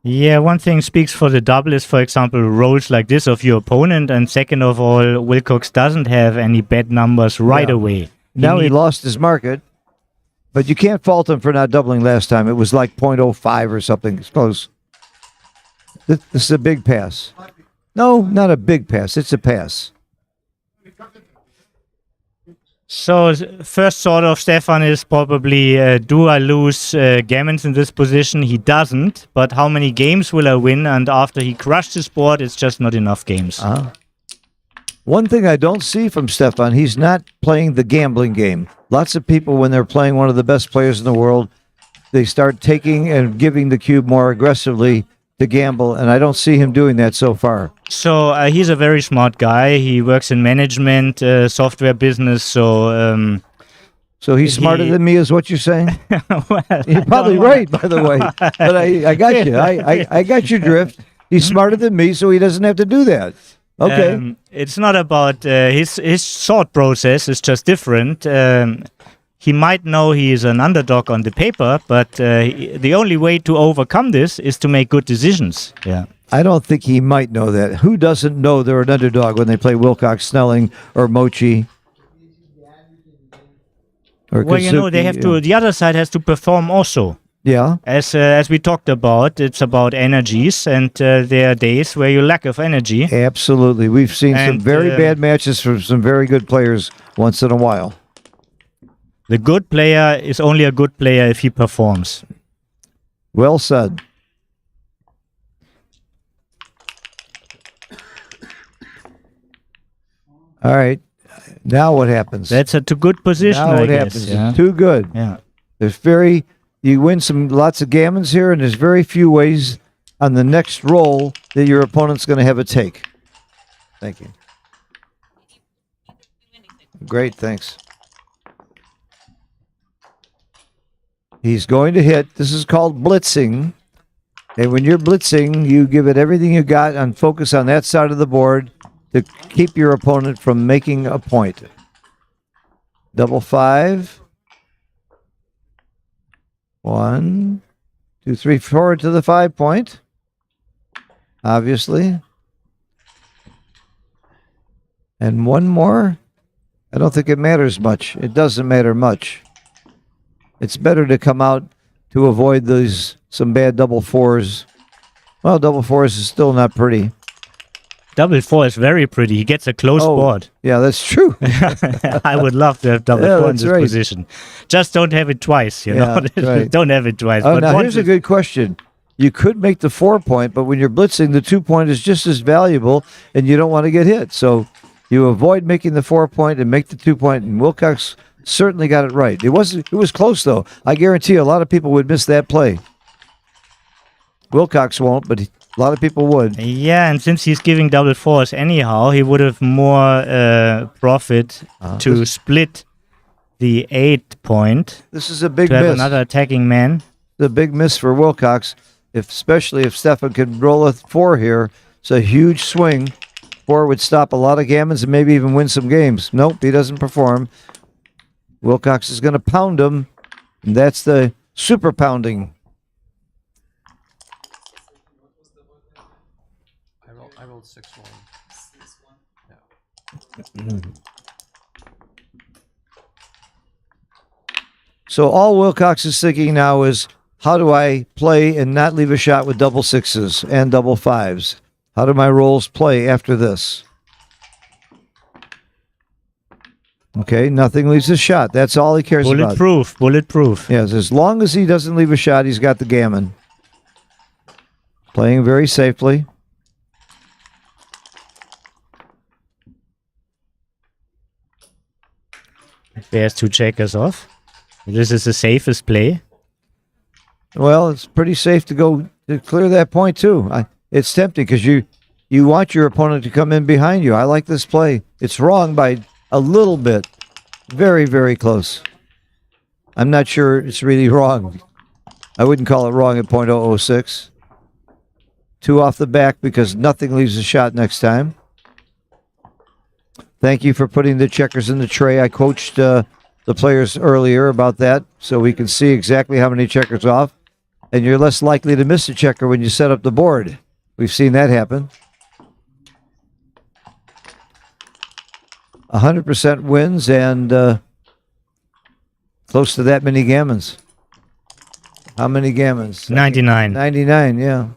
Yeah, one thing speaks for the double is, for example, rolls like this of your opponent, and second of all, Wilcox doesn't have any bad numbers right away. Now he lost his market, but you can't fault him for not doubling last time. It was like 0.05 or something. It's close. This is a big pass. No, not a big pass. It's a pass. So first thought of Stefan is probably, do I lose gammons in this position? He doesn't, but how many games will I win? And after he crushed his board, it's just not enough games. One thing I don't see from Stefan, he's not playing the gambling game. Lots of people, when they're playing one of the best players in the world, they start taking and giving the cube more aggressively to gamble, and I don't see him doing that so far. So he's a very smart guy. He works in management, software business. So he's smarter than me, is what you're saying? Well, you're probably right, by the way. But I got you. I got your drift. He's smarter than me, so he doesn't have to do that. Okay. It's not about his thought process. It's just different. He might know he is an underdog on the paper, but the only way to overcome this is to make good decisions. Yeah. I don't think he might know that. Who doesn't know they're an underdog when they play Wilcox, Snelling, or Mochi? Or well, you know, they have to. The other side has to perform also. Yeah. As we talked about, it's about energies, and there are days where you lack of energy. Absolutely. We've seen some very bad matches from some very good players once in a while. The good player is only a good player if he performs. Well said. All right. Now what happens? That's a too good position, Now I what guess. happens? Yeah. It's too good. Yeah. There's you win lots of gammons here, and there's very few ways on the next roll that your opponent's going to have a take. Thank you. Great, thanks. He's going to hit. This is called blitzing. And when you're blitzing, you give it everything you got and focus on that side of the board to keep your opponent from making a point. Double five. 1, 2, 3, forward to the 5 point. Obviously. And one more. I don't think it matters much. It doesn't matter much. It's better to come out to avoid some bad double fours. Well, double fours is still not pretty. Double four is very pretty. He gets a close board. Yeah, that's true. I would love to have double four in this position. Just don't have it twice, you know. Right. Don't have it twice. Oh, but now here's a good question. You could make the 4 point, but when you're blitzing, the 2 point is just as valuable, and you don't want to get hit. So you avoid making the 4 point and make the 2 point. And Wilcox certainly got it right. It was close though. I guarantee you, a lot of people would miss that play. Wilcox won't, but a lot of people would. Yeah, and since he's giving double fours anyhow, he would have more profit to split the 8 point. This is a big to have miss. Another attacking man. The big miss for Wilcox, especially if Stefan could roll a 4 here. It's a huge swing. 4 would stop a lot of gammons and maybe even win some games. Nope, he doesn't perform. Wilcox is going to pound him, and that's the super pounding. I rolled 6-1. So all Wilcox is thinking now is, how do I play and not leave a shot with double sixes and double fives? How do my rolls play after this? Okay, nothing leaves a shot. That's all he cares about. Bulletproof. Yes, as long as he doesn't leave a shot, he's got the gammon. Playing very safely. Bears 2 checkers off. This is the safest play. Well, it's pretty safe to go to clear that point too. It's tempting because you want your opponent to come in behind you. I like this play. It's wrong by a little bit. Very, very close. I'm not sure it's really wrong. I wouldn't call it wrong at .006. 2 off the back because nothing leaves a shot next time. Thank you for putting the checkers in the tray. I coached the players earlier about that so we can see exactly how many checkers off. And you're less likely to miss a checker when you set up the board. We've seen that happen. 100% wins and close to that many gammons. How many gammons? 99. 99, yeah.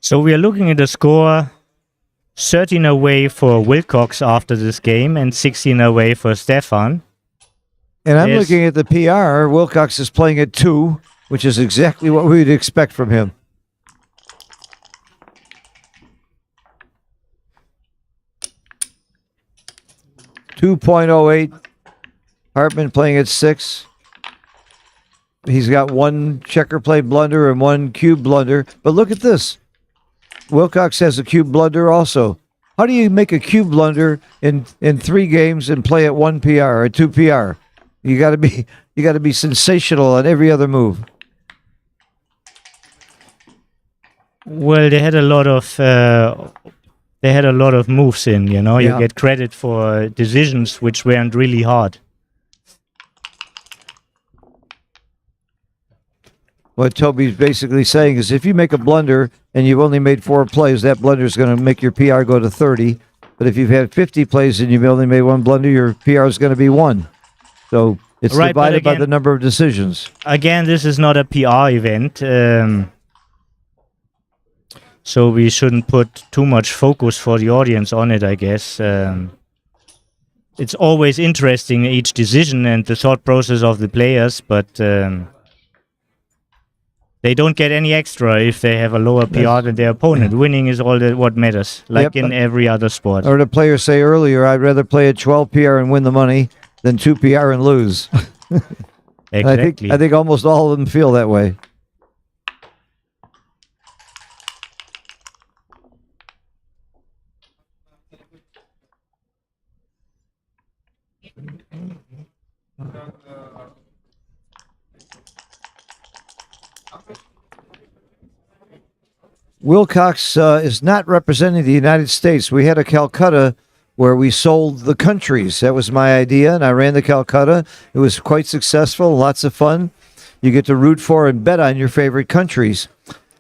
So we are looking at the score. 13 away for Wilcox after this game and 16 away for Stefan. And I'm looking at the PR. Wilcox is playing at 2, which is exactly what we would expect from him. .08. Hartman playing at 6. He's got 1 checker play blunder and 1 cube blunder. But look at this. Wilcox has a cube blunder also. How do you make a cube blunder in 3 games and play at 1 PR or 2 PR? You got to be sensational on every other move. Well, they had a lot of moves in, you know. You get credit for decisions which weren't really hard. What Toby's basically saying is if you make a blunder and you've only made 4 plays, that blunder is going to make your PR go to 30. But if you've had 50 plays and you've only made 1 blunder, your PR is going to be 1. So it's divided by the number of decisions. Again, this is not a PR event. So we shouldn't put too much focus for the audience on it, I guess. It's always interesting, each decision and the thought process of the players, but they don't get any extra if they have a lower PR than their opponent. Winning is all that what matters, like in every other sport. Or the players say earlier, I'd rather play at 12 PR and win the money than 2 PR and lose. Exactly. I think almost all of them feel that way. Wilcox is not representing the United States. We had a Calcutta where we sold the countries. That was my idea, and I ran the Calcutta. It was quite successful, lots of fun. You get to root for and bet on your favorite countries.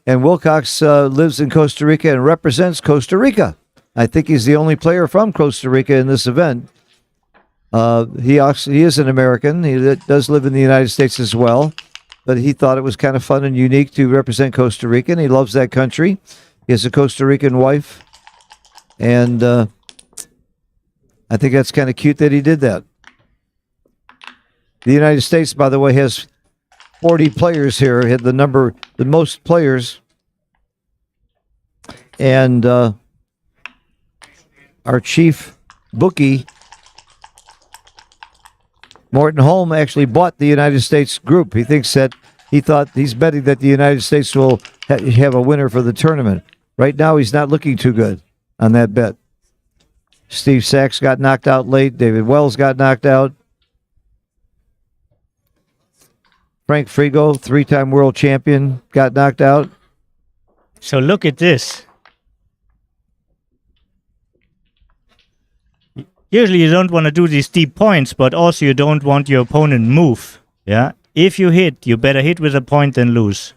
And Wilcox lives in Costa Rica and represents Costa Rica. I think he's the only player from Costa Rica in this event. He is an American. He does live in the United States as well. But he thought it was kind of fun and unique to represent Costa Rica, and he loves that country. He has a Costa Rican wife, and I think that's kind of cute that he did that. The United States, by the way, has 40 players here, had the most players, and our chief bookie, Morton Holm, actually bought the United States group. He's betting that the United States will have a winner for the tournament. Right now, he's not looking too good on that bet. Steve Sachs got knocked out late. David Wells got knocked out. Frank Frigo, 3-time world champion, got knocked out. So look at this. Usually you don't want to do these deep points, but also you don't want your opponent move. Yeah. If you hit, you better hit with a point than lose.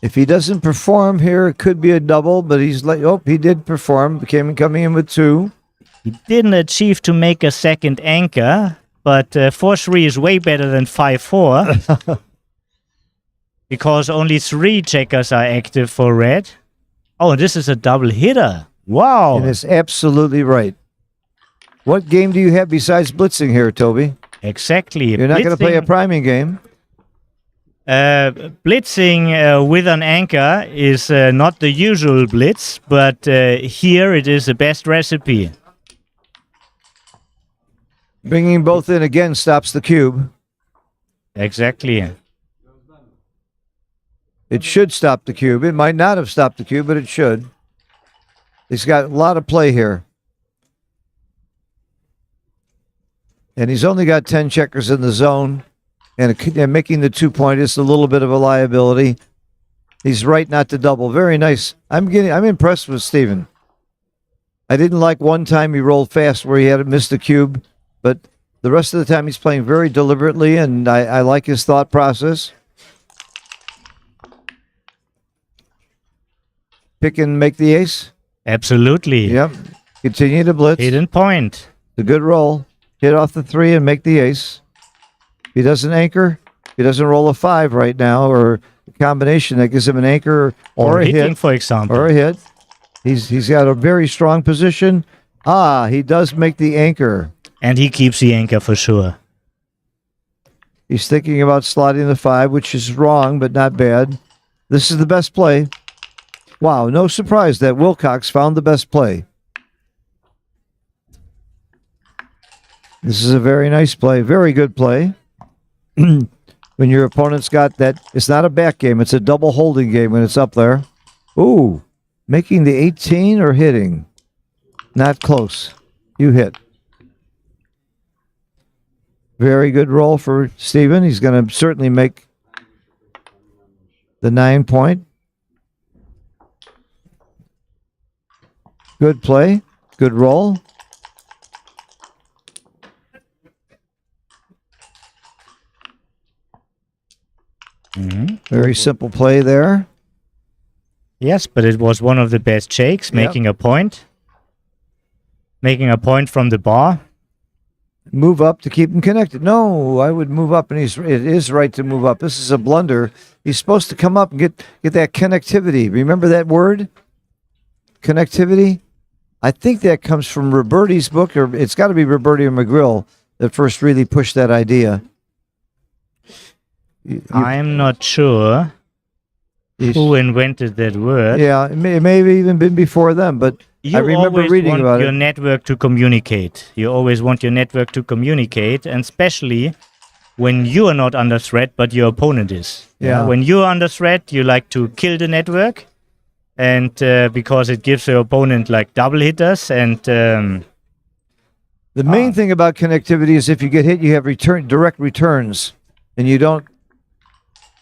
If he doesn't perform here, it could be a double, but he's like, oh, he did perform, coming in with 2. He didn't achieve to make a second anchor, but 4-3 is way better than 5-4. Because only 3 checkers are active for red. Oh, this is a double hitter. Wow. And it's absolutely right. What game do you have besides blitzing here, Toby? Exactly. You're not going to play a priming game. Blitzing with an anchor is not the usual blitz, but here it is the best recipe. Bringing both in again stops the cube. Exactly. It should stop the cube. It might not have stopped the cube, but it should. He's got a lot of play here. And he's only got 10 checkers in the zone. And making the 2-point is a little bit of a liability. He's right not to double. Very nice. I'm impressed with Steven. I didn't like one time he rolled fast where he had missed the cube, but the rest of the time he's playing very deliberately, and I like his thought process. Pick and make the ace? Absolutely. Yep. Continue to blitz. Hidden point. It's a good roll. Hit off the 3 and make the ace. He doesn't anchor. He doesn't roll a 5 right now, or a combination that gives him an anchor or a hitting, hit, for example. or a hit. He's got a very strong position. He does make the anchor. And he keeps the anchor for sure. He's thinking about slotting the 5, which is wrong, but not bad. This is the best play. Wow, no surprise that Wilcox found the best play. This is a very nice play, very good play. When your opponent's got that, it's not a back game, it's a double holding game when it's up there. Ooh, making the 18 or hitting? Not close. You hit. Very good roll for Steven. He's going to certainly make the 9-point. Good play. Good roll. Very simple play there. Yes, but it was one of the best shakes, making a point. Making a point from the bar. Move up to keep him connected. No, I would move up, and it is right to move up. This is a blunder. He's supposed to come up and get that connectivity. Remember that word? Connectivity? I think that comes from Roberti's book, or it's got to be Roberti or McGrill that first really pushed that idea. I'm not sure who invented that word. Yeah, it may have even been before them, but I remember reading about it. You always want your network to communicate. You always want your network to communicate, and especially when you are not under threat, but your opponent is. Yeah. When you are under threat, you like to kill the network, and because it gives your opponent like double hitters. And the main thing about connectivity is if you get hit, you have direct returns, and you don't.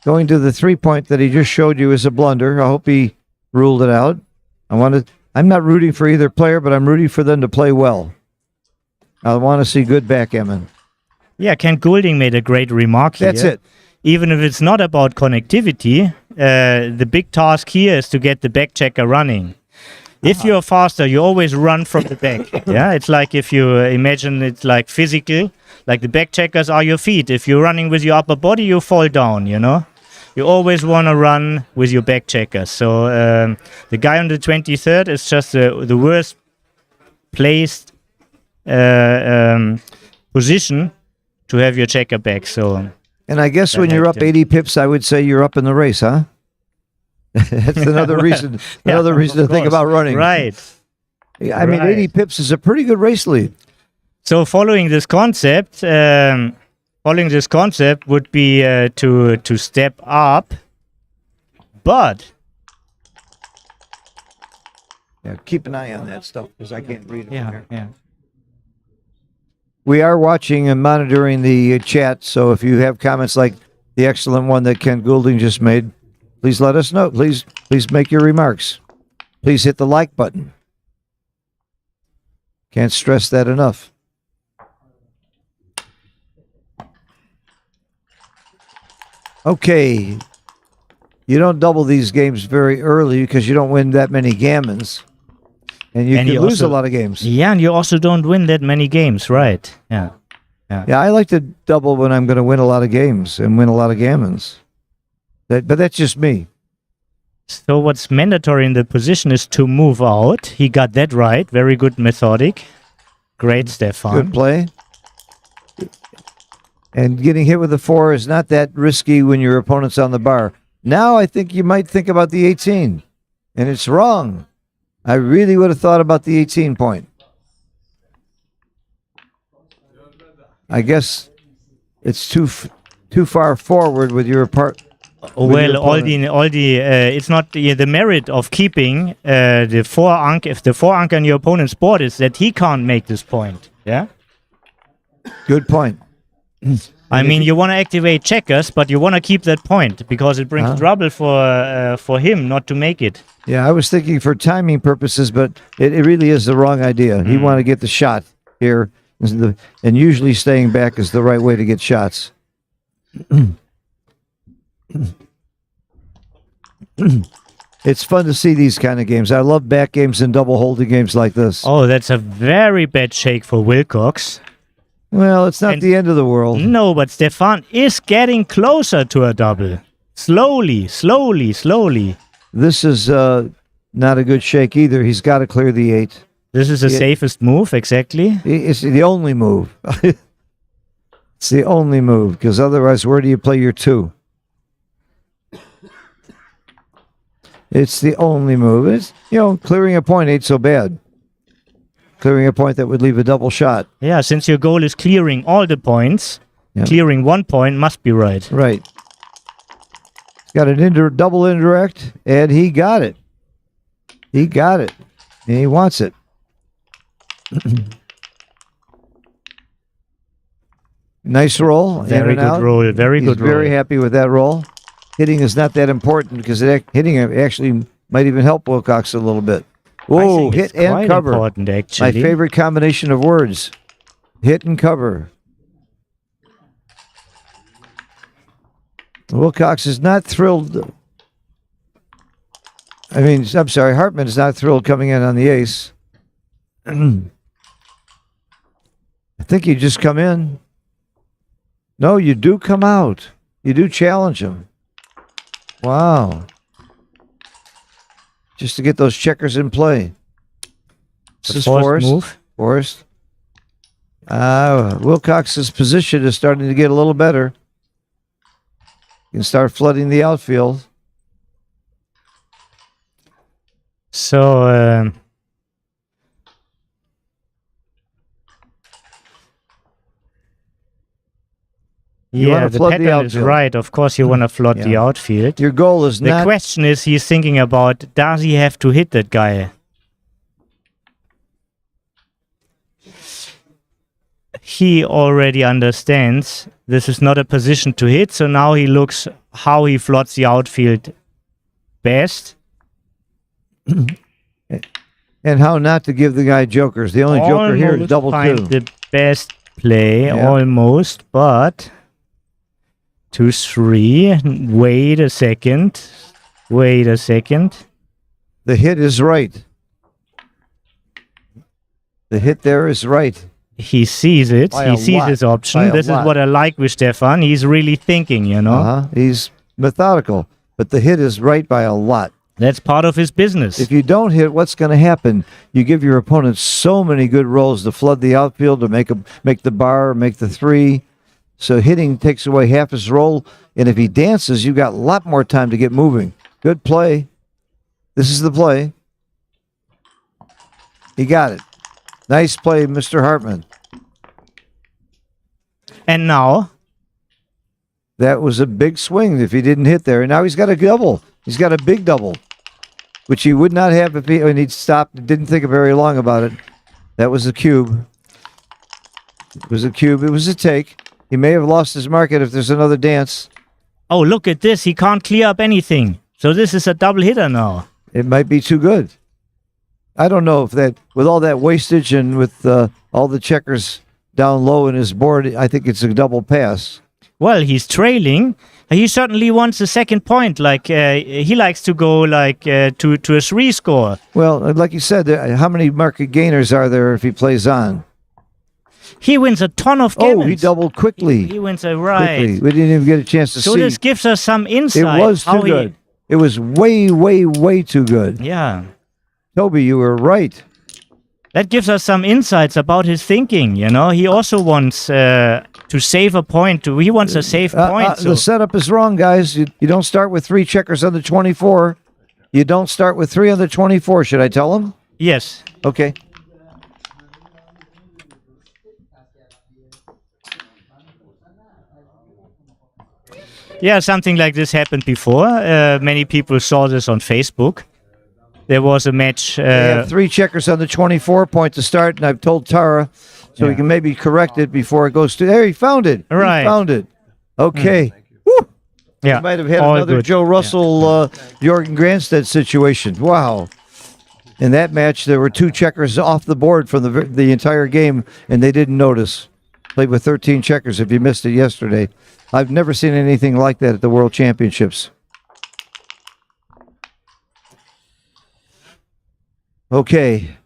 Going to the 3-point that he just showed you is a blunder. I hope he ruled it out. I'm not rooting for either player, but I'm rooting for them to play well. I want to see good backgammon. Yeah, Ken Goulding made a great remark here. That's it. Even if it's not about connectivity, the big task here is to get the back checker running. If you're faster, you always run from the back. Yeah, it's like if you imagine it's like physical, like the back checkers are your feet. If you're running with your upper body, you fall down, you know? You always want to run with your back checkers. So the guy on the 23rd is just the worst placed position to have your checker back. So, and I guess when you're up 80 pips, I would say you're up in the race, huh? That's another reason. Another reason to think about running. Right. I mean, 80 pips is a pretty good race lead. So following this concept. Would be to step up, but keep an eye on that stuff because I can't read it from here. Yeah. We are watching and monitoring the chat, so if you have comments like the excellent one that Ken Goulding just made, please let us know. Please make your remarks. Please hit the like button. Can't stress that enough. Okay, you don't double these games very early because you don't win that many gammons. And you can lose a lot of games. Yeah, and you also don't win that many games, right? Yeah. Yeah, I like to double when I'm going to win a lot of games and win a lot of gammons. But that's just me. So what's mandatory in the position is to move out. He got that right. Very good methodic. Great, Stefan. Good play. And getting hit with a 4 is not that risky when your opponent's on the bar. Now I think you might think about the 18, and it's wrong. I really would have thought about the 18 point. I guess it's too far forward with your part. Well, it's not the merit of keeping the 4 ank. If the 4 ank on your opponent's board is that he can't make this point. Yeah. Good point. I mean, you want to activate checkers, but you want to keep that point because it brings trouble for him not to make it. Yeah, I was thinking for timing purposes, but it really is the wrong idea. You want to get the shot here, and usually staying back is the right way to get shots. It's fun to see these kind of games. I love back games and double holding games like this. Oh, that's a very bad shake for Wilcox. Well, it's not the end of the world. No, but Stefan is getting closer to a double. Slowly. This is not a good shake either. He's got to clear the 8. This is the safest move, exactly. It's the only move. It's the only move, because otherwise, where do you play your 2? It's the only move. It's, clearing a point ain't so bad. Clearing a point that would leave a double shot. Yeah, since your goal is clearing all the points, clearing 1 point must be right. Right. He's got an double indirect, and he got it. He got it, and he wants it. Nice roll. Very good roll. Very good roll. Very happy with that roll. Hitting is not that important because hitting actually might even help Wilcox a little bit. Whoa, hit and cover. Important, actually. My favorite combination of words. Hit and cover. Wilcox is not thrilled. I'm sorry, Hartman is not thrilled coming in on the ace. I think you just come in. No, you do come out. You do challenge him. Wow. Just to get those checkers in play. This is Forrest. Move. Forrest. Wilcox's position is starting to get a little better. You can start flooding the outfield. So, yeah, the pattern is right. Of course, you want to flood the outfield. Your goal is The question is, he's thinking about, does he have to hit that guy? He already understands this is not a position to hit, so now he looks how he floods the outfield best. And how not to give the guy jokers. The only joker here is double 2. The best play, almost, but 2-3. Wait a second. The hit is right. The hit there is right. He sees it. He sees his option. This is what I like with Stefan. He's really thinking, He's methodical. But the hit is right by a lot. That's part of his business. If you don't hit, what's going to happen? You give your opponent so many good rolls to flood the outfield, to make the bar, make the 3. So hitting takes away half his roll. And if he dances, you got a lot more time to get moving. Good play. This is the play. He got it. Nice play, Mr. Hartman. And now? That was a big swing if he didn't hit there. And now he's got a double. He's got a big double, which he would not have if he'd stopped, didn't think very long about it. That was a cube. It was a cube. It was a take. He may have lost his market if there's another dance. Oh, look at this. He can't clear up anything. So this is a double hitter now. It might be too good. I don't know if that, with all that wastage and with all the checkers down low in his board, I think it's a double pass. Well, he's trailing. He certainly wants a second point. He likes to go to a 3 score. Well, like you said, how many market gainers are there if he plays on? He wins a ton of gammons. Oh, he doubled quickly. He wins a right. Quickly. We didn't even get a chance to see. So this gives us some insight. It was too good. It was way, way, way too good. Yeah. Toby, you were right. That gives us some insights about his thinking, He also wants to to save a point. He wants a save point. The setup is wrong, guys. You don't start with 3 checkers on the 24. You don't start with 3 on the 24. Should I tell him? Yes. Okay. Yeah, something like this happened before. Many people saw this on Facebook. There was a match. They have 3 checkers on the 24 point to start, and I've told Tara so he can maybe correct it before it goes to. There, he found it. Right. He found it. Okay. Woo! Yeah. You might have had all another good. Joe Russell, Jorgen Granstedt situation. Wow. In that match, there were 2 checkers off the board from the entire game, and they didn't notice. Played with 13 checkers if you missed it yesterday. I've never seen anything like that at the World Championships. Okay.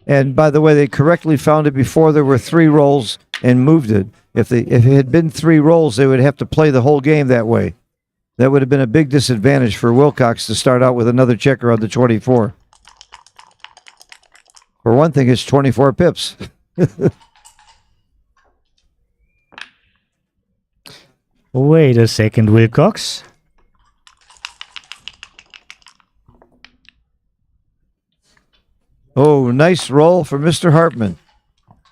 And by the way, they correctly found it before there were 3 rolls and moved it. If it had been 3 rolls, they would have to play the whole game that way. That would have been a big disadvantage for Wilcox to start out with another checker on the 24. For one thing, it's 24 pips. Wait a second, Wilcox. Oh, nice roll for Mr. Hartman.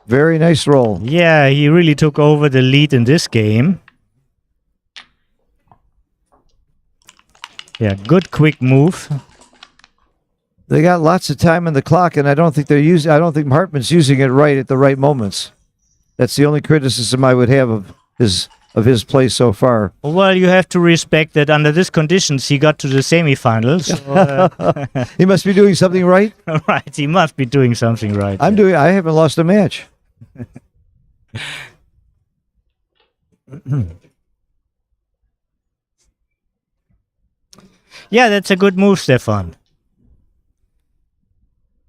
Very nice roll. Yeah, he really took over the lead in this game. Yeah, good quick move. They got lots of time on the clock, and I don't think Hartman's using it right at the right moments. That's the only criticism I would have of his play so far. Well, you have to respect that under these conditions he got to the semifinals. So, he must be doing something right. Right, he must be doing something right. I haven't lost a match. Yeah, that's a good move, Stefan.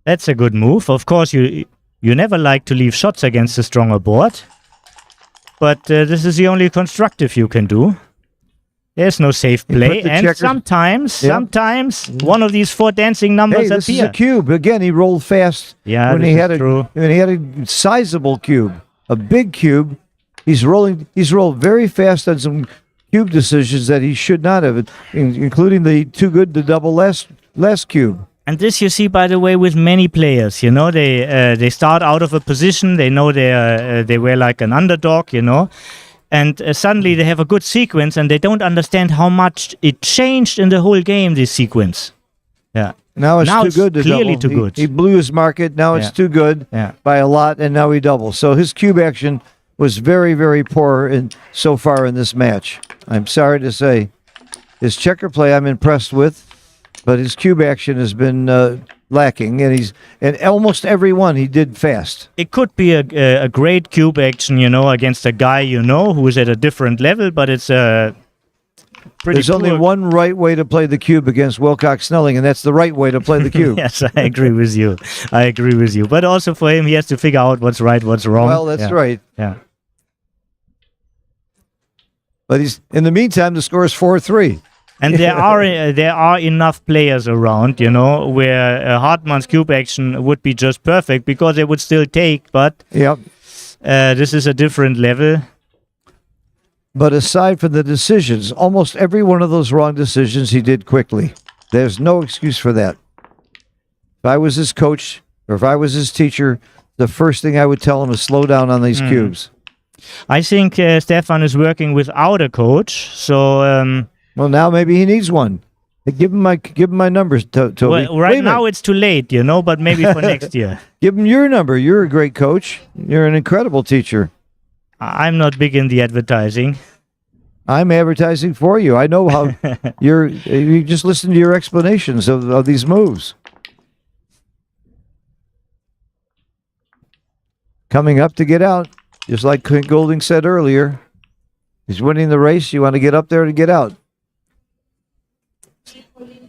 That's a good move. Of course, you never like to leave shots against a stronger board. But this is the only constructive you can do. There's no safe play. And sometimes one of these 4 dancing numbers this appear. is a cube. Again, he rolled fast. Yeah, when he had a sizable cube, a big cube. He's rolled very fast on some cube decisions that he should not have, including the too good to double less cube. And this you see, by the way, with many players. You know, they start out of a position. They know they were like an underdog. You know, and suddenly they have a good sequence, and they don't understand how much it changed in the whole game. This sequence. Yeah. Now it's too good to clearly double. Too good. He blew his market. Now it's too good by a lot, and now he doubles. So his cube action was very, very poor so far in this match. I'm sorry to say. His checker play I'm impressed with, but his cube action has been lacking, and almost every one he did fast. It could be a great cube action, you know, against a guy you know who is at a different level, but it's pretty. There's only one right way to play the cube against Wilcox Snelling, and that's the right way to play the cube. Yes, I agree with you. But also for him, he has to figure out what's right, what's wrong. Well, that's right. Yeah. But in the meantime, the score is 4-3. And there are enough players around, you know, where Hartmann's cube action would be just perfect because they would still take. But this is a different level. But aside from the decisions, almost every one of those wrong decisions he did quickly. There's no excuse for that. If I was his coach or if I was his teacher, the first thing I would tell him is slow down on these cubes. I think Stefan is working without a coach, so. Well, now maybe he needs one. Give him my numbers, Toby. Well, right now it's too late, you know, but maybe for next year. Give him your number. You're a great coach. You're an incredible teacher. I'm not big in the advertising. I'm advertising for you. I know how you just listen to your explanations of these moves. Coming up to get out, just like Clint Golding said earlier. He's winning the race. You want to get up there to get out.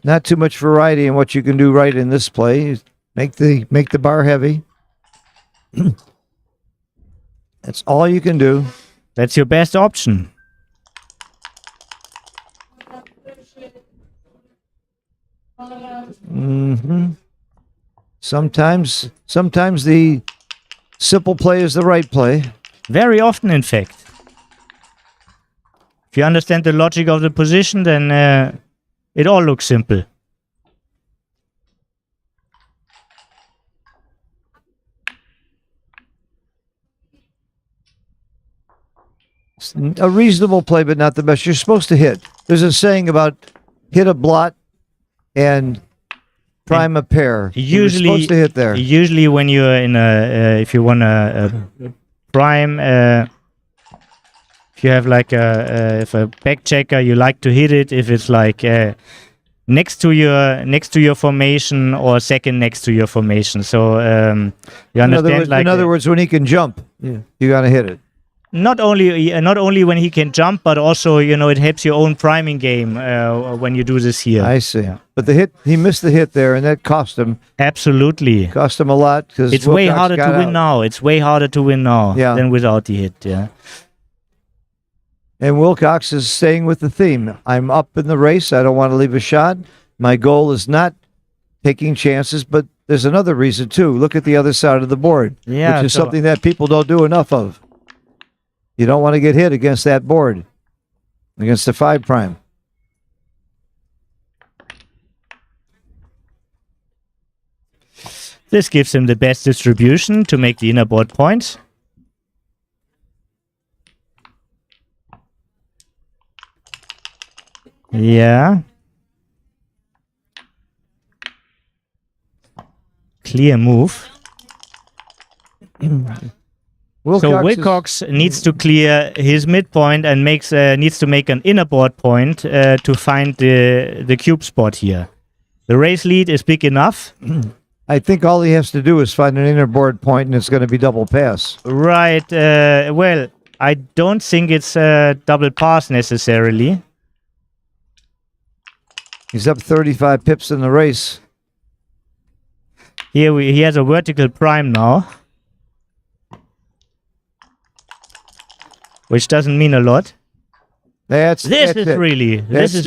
Not too much variety in what you can do right in this play. Make the bar heavy. That's all you can do. That's your best option. Sometimes the simple play is the right play. Very often, in fact. If you understand the logic of the position, then it all looks simple. It's a reasonable play, but not the best. You're supposed to hit. There's a saying about hit a blot and prime a pair. You're supposed to hit there. Usually, when you're in if you want a prime, if you have like if a back checker, you like to hit it. If it's like next to your formation or second next to your formation, so you understand. In other words, when he can jump, you gotta hit it. Not only when he can jump, but also it helps your own priming game when you do this here. I see. Yeah. But the hit, he missed the hit there, and that cost him. Absolutely, cost him a lot because it's way harder to win now. It's way harder to win now than without the hit. Yeah. And Wilcox is staying with the theme. I'm up in the race. I don't want to leave a shot. My goal is not taking chances, but there's another reason too. Look at the other side of the board, which is something that people don't do enough of. You don't want to get hit against that board, against the 5 prime. This gives him the best distribution to make the inner board points. Yeah. Clear move. So Wilcox needs to clear his midpoint and needs to make an inner board point to find the cube spot here. The race lead is big enough. I think all he has to do is find an inner board point, and it's going to be double pass. Right. Well, I don't think it's double pass necessarily. He's up 35 pips in the race. Here he has a vertical prime now, which doesn't mean a lot. This is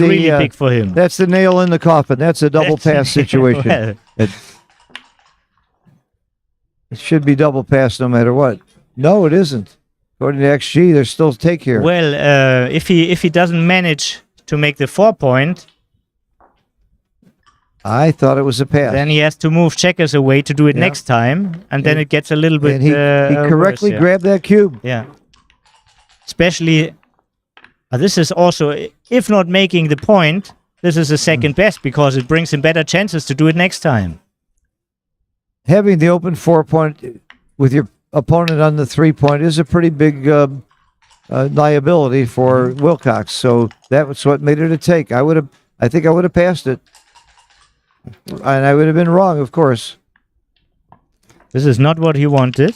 really big for him. That's the nail in the coffin. That's a double pass situation. Well, it should be double pass no matter what. No, it isn't. According to XG, there's still take here. Well, if he doesn't manage to make the 4 point, I thought it was a pass. Then he has to move checkers away to do it next time, and then it gets a little bit. And he correctly grabbed that cube. Yeah. Especially, this is also, if not making the point, this is the second best because it brings him better chances to do it next time. Having the open 4 point with your opponent on the 3 point is a pretty big liability for Wilcox. So that was what made it a take. I think I would have passed it. And I would have been wrong, of course. This is not what he wanted.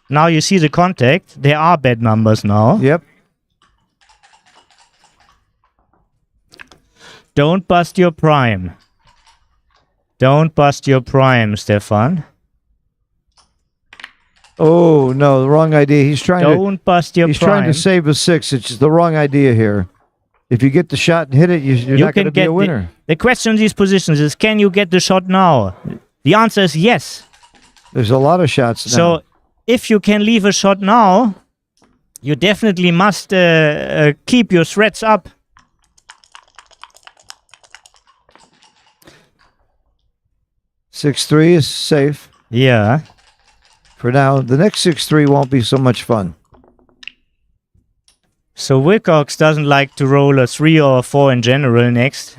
Now you see the contact. There are bad numbers now. Yep. Don't bust your prime. Don't bust your prime, Stefan. Oh, no, the wrong idea. He's trying Don't bust your prime. He's trying to save a 6. It's the wrong idea here. If you get the shot and hit it, you're not going to be a winner. The question in these positions is, can you get the shot now? The answer is yes. There's a lot of shots now. So, if you can leave a shot now, you definitely must keep your threats up. (6-3) is safe. Yeah. For now, the next 6-3 won't be so much fun. So Wilcox doesn't like to roll a 3 or a 4 in general next.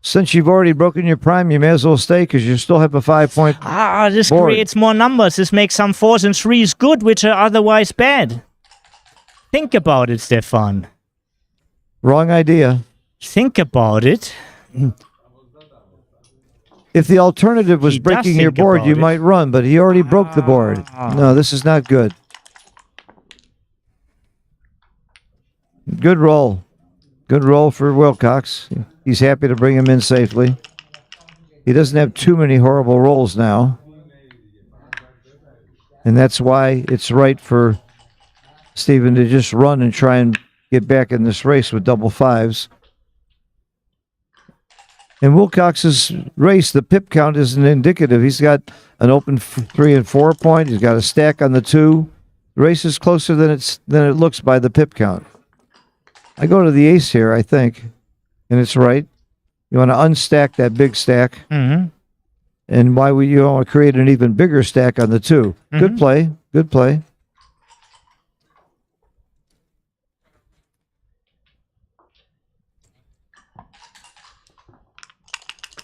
Since you've already broken your prime, you may as well stay because you still have a 5 point this board. Creates more numbers. This makes some 4s and 3s good, which are otherwise bad. Think about it, Stefan. Wrong idea. Think about it. If the alternative was breaking your board, you might run, but he already broke the board. No, this is not good. Good roll. Good roll for Wilcox. He's happy to bring him in safely. He doesn't have too many horrible rolls now. And that's why it's right for Stephen, to just run and try and get back in this race with double fives. In Wilcox's race, the pip count isn't indicative. He's got an open 3 and 4 point. He's got a stack on the 2. The race is closer than it looks by the pip count. I go to the ace here, I think, and it's right. You want to unstack that big stack. Mm-hmm. And why would you want to create an even bigger stack on the 2? Good play. Good play.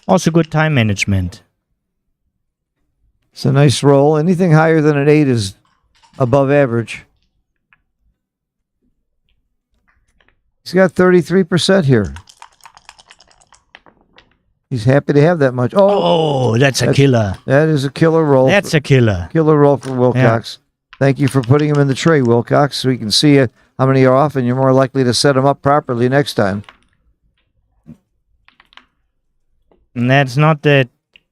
Also good time management. It's a nice roll. Anything higher than an 8 is above average. He's got 33% here. He's happy to have that much. Oh, that's a killer. That is a killer roll. That's a killer. Killer roll for Wilcox. Thank you for putting him in the tray, Wilcox, so we can see how many are off, and you're more likely to set them up properly next time. And that's not that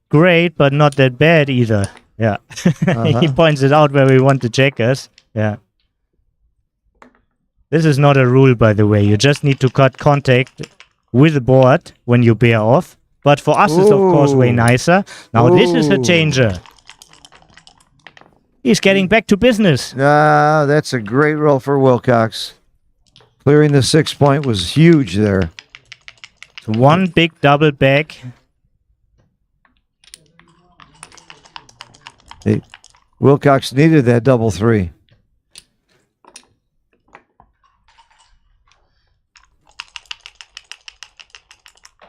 great, but not that bad either. Yeah. He points it out where we want to check us. Yeah. This is not a rule, by the way. You just need to cut contact with the board when you bear off. But for us, it's of course way nicer. Now, this is a changer. He's getting back to business. That's a great roll for Wilcox. Clearing the 6 point was huge there. So one big double back. Hey, Wilcox needed that double 3.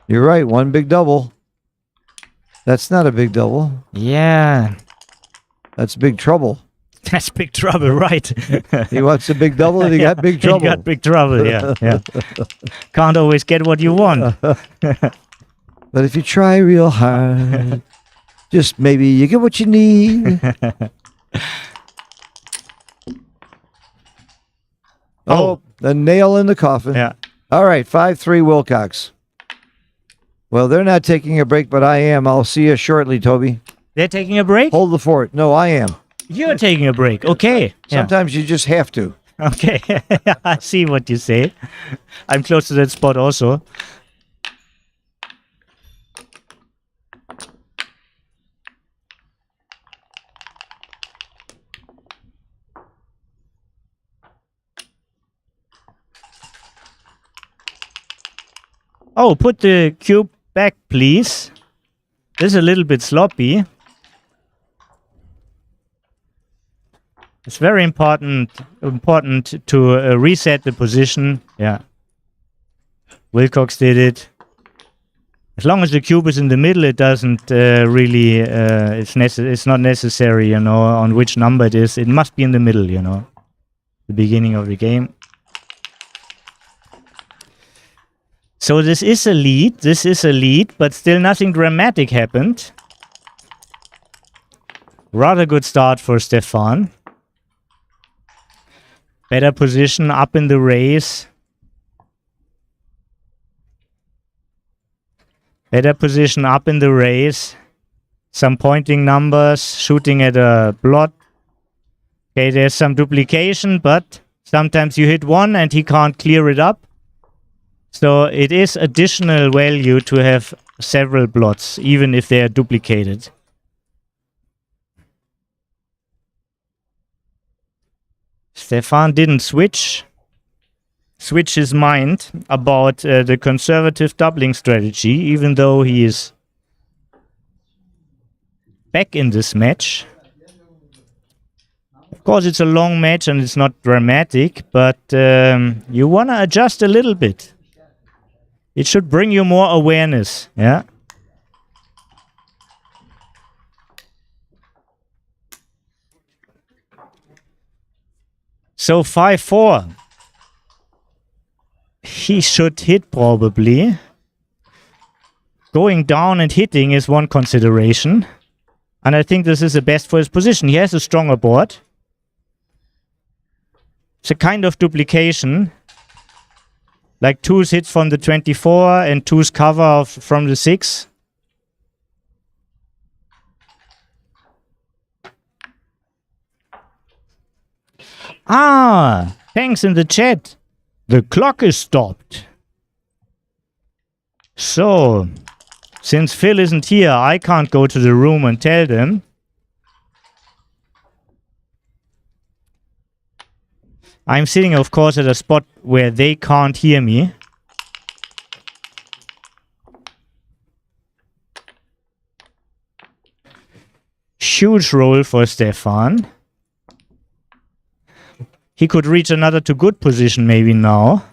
You're right, one big double. That's not a big double. Yeah. That's big trouble. That's big trouble, right? He wants a big double and he got big trouble. He got big trouble, yeah. Can't always get what you want. But if you try real hard, just maybe you get what you need. Oh, the nail in the coffin. Yeah. All right, 5-3 Wilcox. Well, they're not taking a break, but I am. I'll see you shortly, Toby. They're taking a break? Hold the fort. No, I am. You're taking a break. Okay. Sometimes you just have to. Okay. I see what you say. I'm close to that spot also. Oh, put the cube back, please. This is a little bit sloppy. It's very important to reset the position. Yeah. Wilcox did it. As long as the cube is in the middle, it doesn't really. It's not necessary, you know, on which number it is. It must be in the middle, you know. The beginning of the game. So this is a lead. This is a lead, but still nothing dramatic happened. Rather good start for Stefan. Better position up in the race. Better position up in the race. Some pointing numbers, shooting at a blot. Okay, there's some duplication, but sometimes you hit one and he can't clear it up. So it is additional value to have several blots, even if they are duplicated. Stefan didn't switch his mind about the conservative doubling strategy, even though he is back in this match. Of course, it's a long match and it's not dramatic, but you want to adjust a little bit. It should bring you more awareness, yeah? So 5-4. He should hit probably. Going down and hitting is one consideration. And I think this is the best for his position. He has a stronger board. It's a kind of duplication. Like 2's hit from the 24 and 2's cover from the 6. Thanks in the chat. The clock is stopped. So, since Phil isn't here, I can't go to the room and tell them. I'm sitting, of course, at a spot where they can't hear me. Huge roll for Stefan. He could reach another to good position maybe now.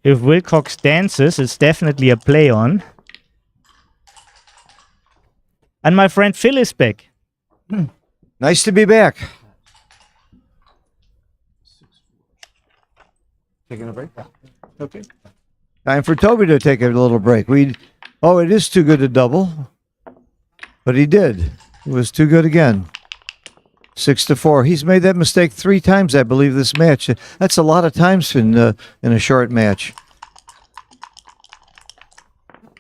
If Wilcox dances, it's definitely a play on. And my friend Phil is back. Nice to be back. Taking a break? Okay. Time for Toby to take a little break. It is too good to double. But he did. It was too good again. 6-4. He's made that mistake 3 times, I believe, this match. That's a lot of times in a short match.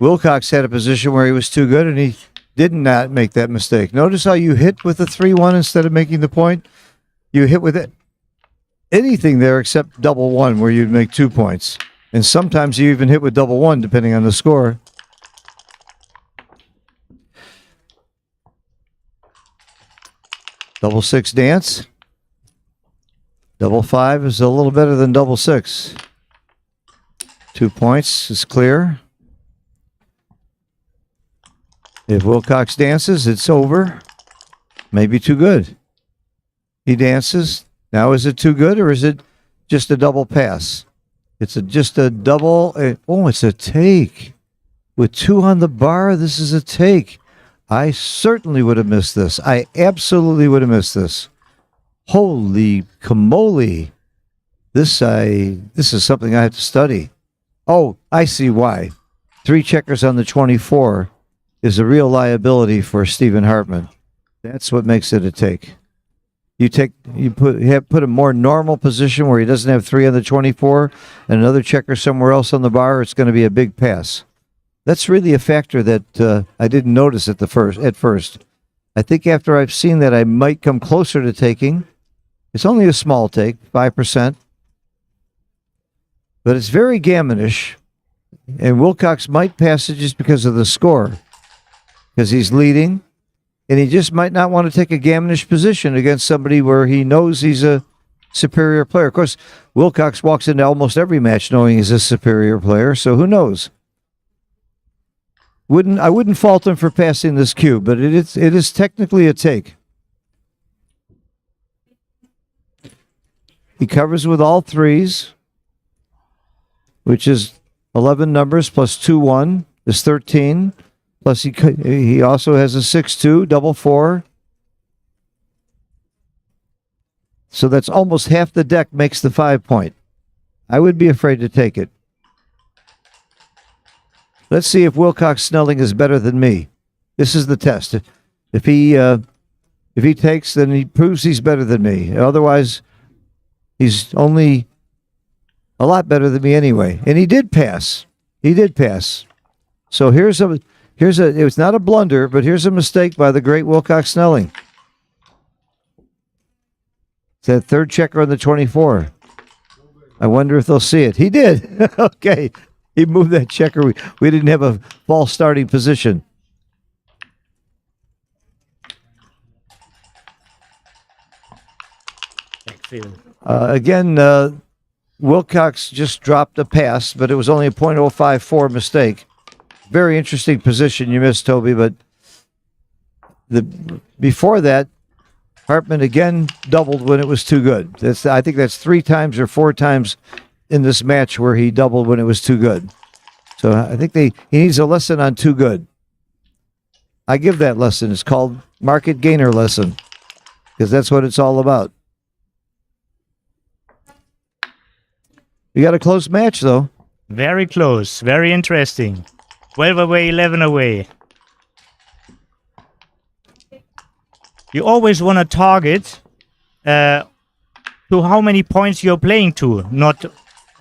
Wilcox had a position where he was too good, and he did not make that mistake. Notice how you hit with the 3-1 instead of making the point? You hit with it. Anything there except double 1 where you'd make 2 points. And sometimes you even hit with double 1 depending on the score. Double 6 dance. Double 5 is a little better than double 6. 2 points is clear. If Wilcox dances, it's over. Maybe too good. He dances. Now, is it too good or is it just a double pass? It's just a double. It's a take. With 2 on the bar, this is a take. I certainly would have missed this. I absolutely would have missed this. Holy camole. This is something I have to study. Oh, I see why. 3 checkers on the 24 is a real liability for Stephen Hartman. That's what makes it a take. You put a more normal position where he doesn't have 3 on the 24 and another checker somewhere else on the bar, it's going to be a big pass. That's really a factor that I didn't notice at first. I think after I've seen that, I might come closer to taking. It's only a small take, 5%. But it's very gammonish. And Wilcox might pass it just because of the score. Because he's leading. And he just might not want to take a gammonish position against somebody where he knows he's a superior player. Of course, Wilcox walks into almost every match knowing he's a superior player, so who knows? I wouldn't fault him for passing this cube, but it is technically a take. He covers with all 3s, which is 11 numbers plus 2-1 is 13. Plus, he also has a 6-2, double 4. So that's almost half the deck makes the 5 point. I would be afraid to take it. Let's see if Wilcox Snelling is better than me. This is the test. If he takes, then he proves he's better than me. Otherwise, he's only a lot better than me anyway. And he did pass. So it was not a blunder, but here's a mistake by the great Wilcox Snelling. It's that 3rd checker on the 24. I wonder if they'll see it. He did. Okay. He moved that checker. We didn't have a false starting position. Again, Wilcox just dropped a pass, but it was only a .054 mistake. Very interesting position you missed, Toby, but before that, Hartman again doubled when it was too good. I think that's 3 times or 4 times in this match where he doubled when it was too good. So I think he needs a lesson on too good. I give that lesson. It's called market gainer lesson because that's what it's all about. We got a close match, though. Very close. Very interesting. 12 away, 11 away. You always want to target to how many points you're playing to, not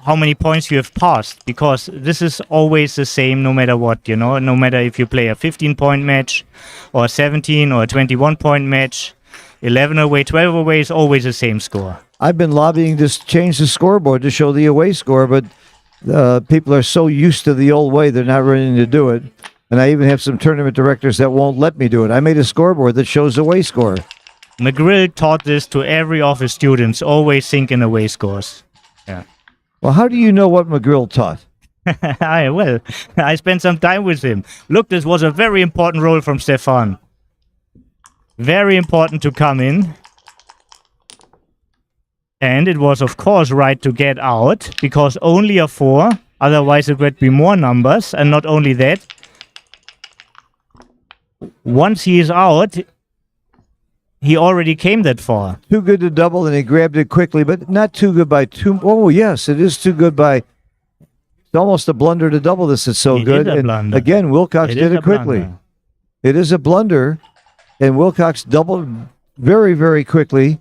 how many points you have passed, because this is always the same no matter what, no matter if you play a 15-point match or a 17 or a 21-point match. 11 away, 12 away is always the same score. I've been lobbying to change the scoreboard to show the away score, but people are so used to the old way, they're not ready to do it. And I even have some tournament directors that won't let me do it. I made a scoreboard that shows the away score. McGrill taught this to every of his students, always think in away scores. Yeah. Well, how do you know what McGrill taught? I spent some time with him. Look, this was a very important role from Stefan. Very important to come in. And it was, of course, right to get out, because only a 4, otherwise it would be more numbers. And not only that, once he is out, he already came that far. Too good to double, and he grabbed it quickly, but not too good by 2. Oh, yes, it is too good by... It's almost a blunder to double this. It's so good. And again, Wilcox did it quickly. Blunder. It is a blunder, and Wilcox doubled very, very quickly,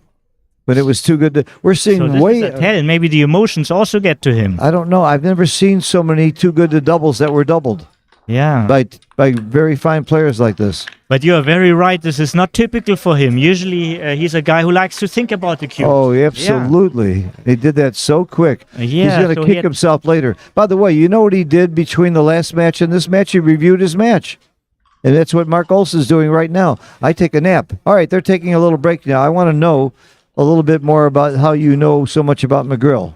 but it was too good to... We're seeing so this is a tell. Maybe the emotions also get to him. I don't know. I've never seen so many too good to doubles that were doubled. Yeah. By very fine players like this. But you are very right. This is not typical for him. Usually, he's a guy who likes to think about the cue. Oh, absolutely. Yeah. He did that so quick. He's going to kick himself later. By the way, you know what he did between the last match and this match? He reviewed his match. And that's what Mark Olson's doing right now. I take a nap. All right, they're taking a little break now. I want to know a little bit more about how you know so much about McGrill.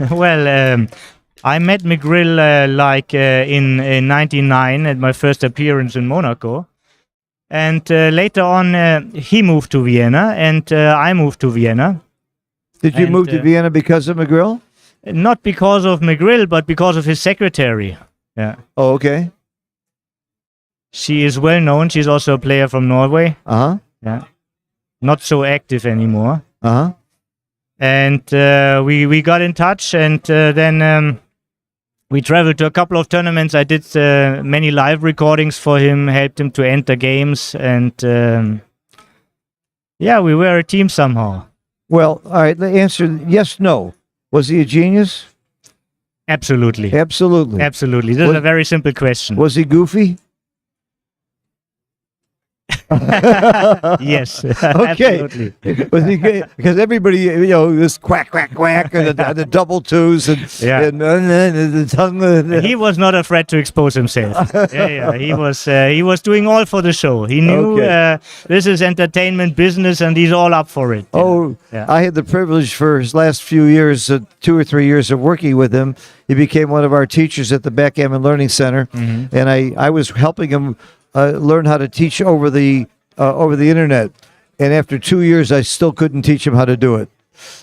Well, I met McGrill in 99 at my first appearance in Monaco. And later on, he moved to Vienna, and I moved to Vienna. Did you move to Vienna because of McGrill? Not because of McGrill, but because of his secretary. Yeah. Oh, okay. She is well known. She's also a player from Norway. Uh-huh. Yeah. Not so active anymore. Uh-huh. And we got in touch, and then... we traveled to a couple of tournaments. I did many live recordings for him, helped him to enter games, and we were a team somehow. Well, all right, the answer, yes, no. Was he a genius? Absolutely. Absolutely. Absolutely. This is a very simple question. Was he goofy? Yes. Okay. Absolutely. Was he good? Because everybody, this quack, quack, quack, and the double twos, and the tongue. He was not afraid to expose himself. He was doing all for the show. He knew this is entertainment business, and he's all up for it. I had the privilege for his last few years, 2 or 3 years of working with him. He became one of our teachers at the Backgammon Learning Center, and I was helping him learn how to teach over the internet. And after 2 years, I still couldn't teach him how to do it.